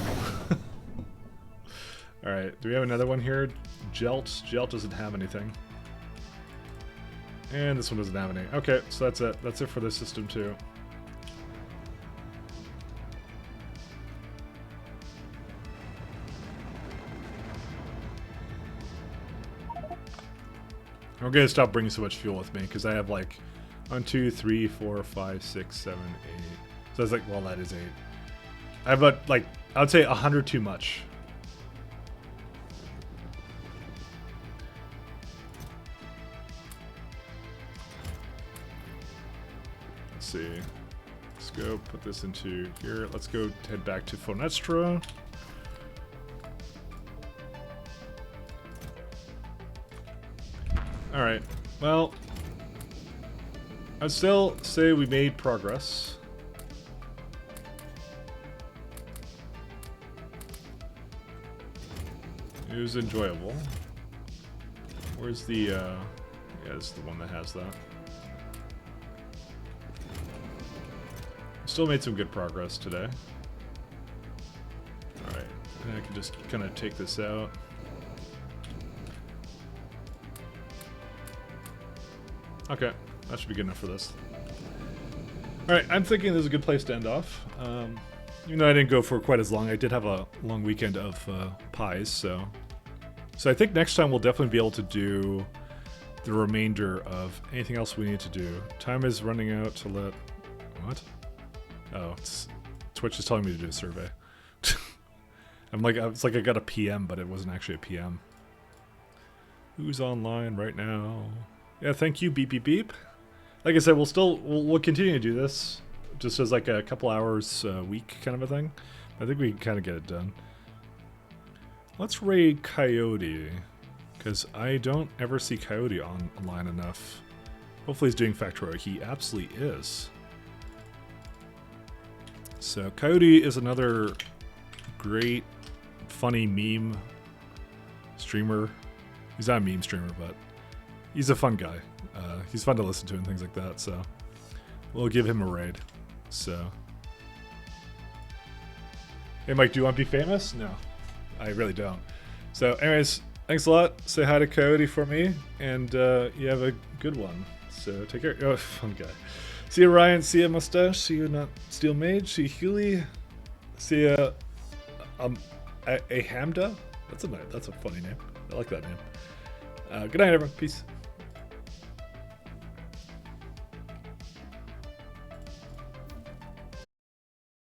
Alright, do we have another one here? Jelt. Jelt doesn't have anything. And this one doesn't have any. Okay, so that's it. That's it for this system too. I'm gonna stop bringing so much fuel with me because I have like 1, 2, 3, 4, 5, 6, 7, 8. So it's like, well, that is 8. I have like, I would say 100 too much. Let's see. Let's go put this into here. Let's go head back to Fonestra. Alright, well, I'd still say we made progress. It was enjoyable. Where's the, yeah, this is the one that has that. Still made some good progress today. Alright, and I can just kind of take this out. Okay, that should be good enough for this. Alright, I'm thinking this is a good place to end off. Even though I didn't go for quite as long, I did have a long weekend of pies, so I think next time we'll definitely be able to do the remainder of anything else we need to do. Time is running out to let... What? Oh, Twitch is telling me to do a survey. It's like I got a PM, but it wasn't actually a PM. Who's online right now? Yeah, thank you, beep beep beep. Like I said, we'll continue to do this, just as like a couple hours a week kind of a thing. I think we can kind of get it done. Let's raid Coyote, because I don't ever see Coyote online enough. Hopefully he's doing Factorio. He absolutely is. So Coyote is another great, funny meme streamer He's not a meme streamer, but he's a fun guy. He's fun to listen to and things like that. So we'll give him a raid. So, hey Mike, do you want to be famous? No, I really don't. So, anyways, thanks a lot. Say hi to Coyote for me, and you have a good one. So take care. Oh, fun guy. See you, Ryan. See you, Mustache. See you, Not Steel Mage. See you, Hewley. See you, a Hamda. That's a funny name. I like that name. Good night, everyone. Peace.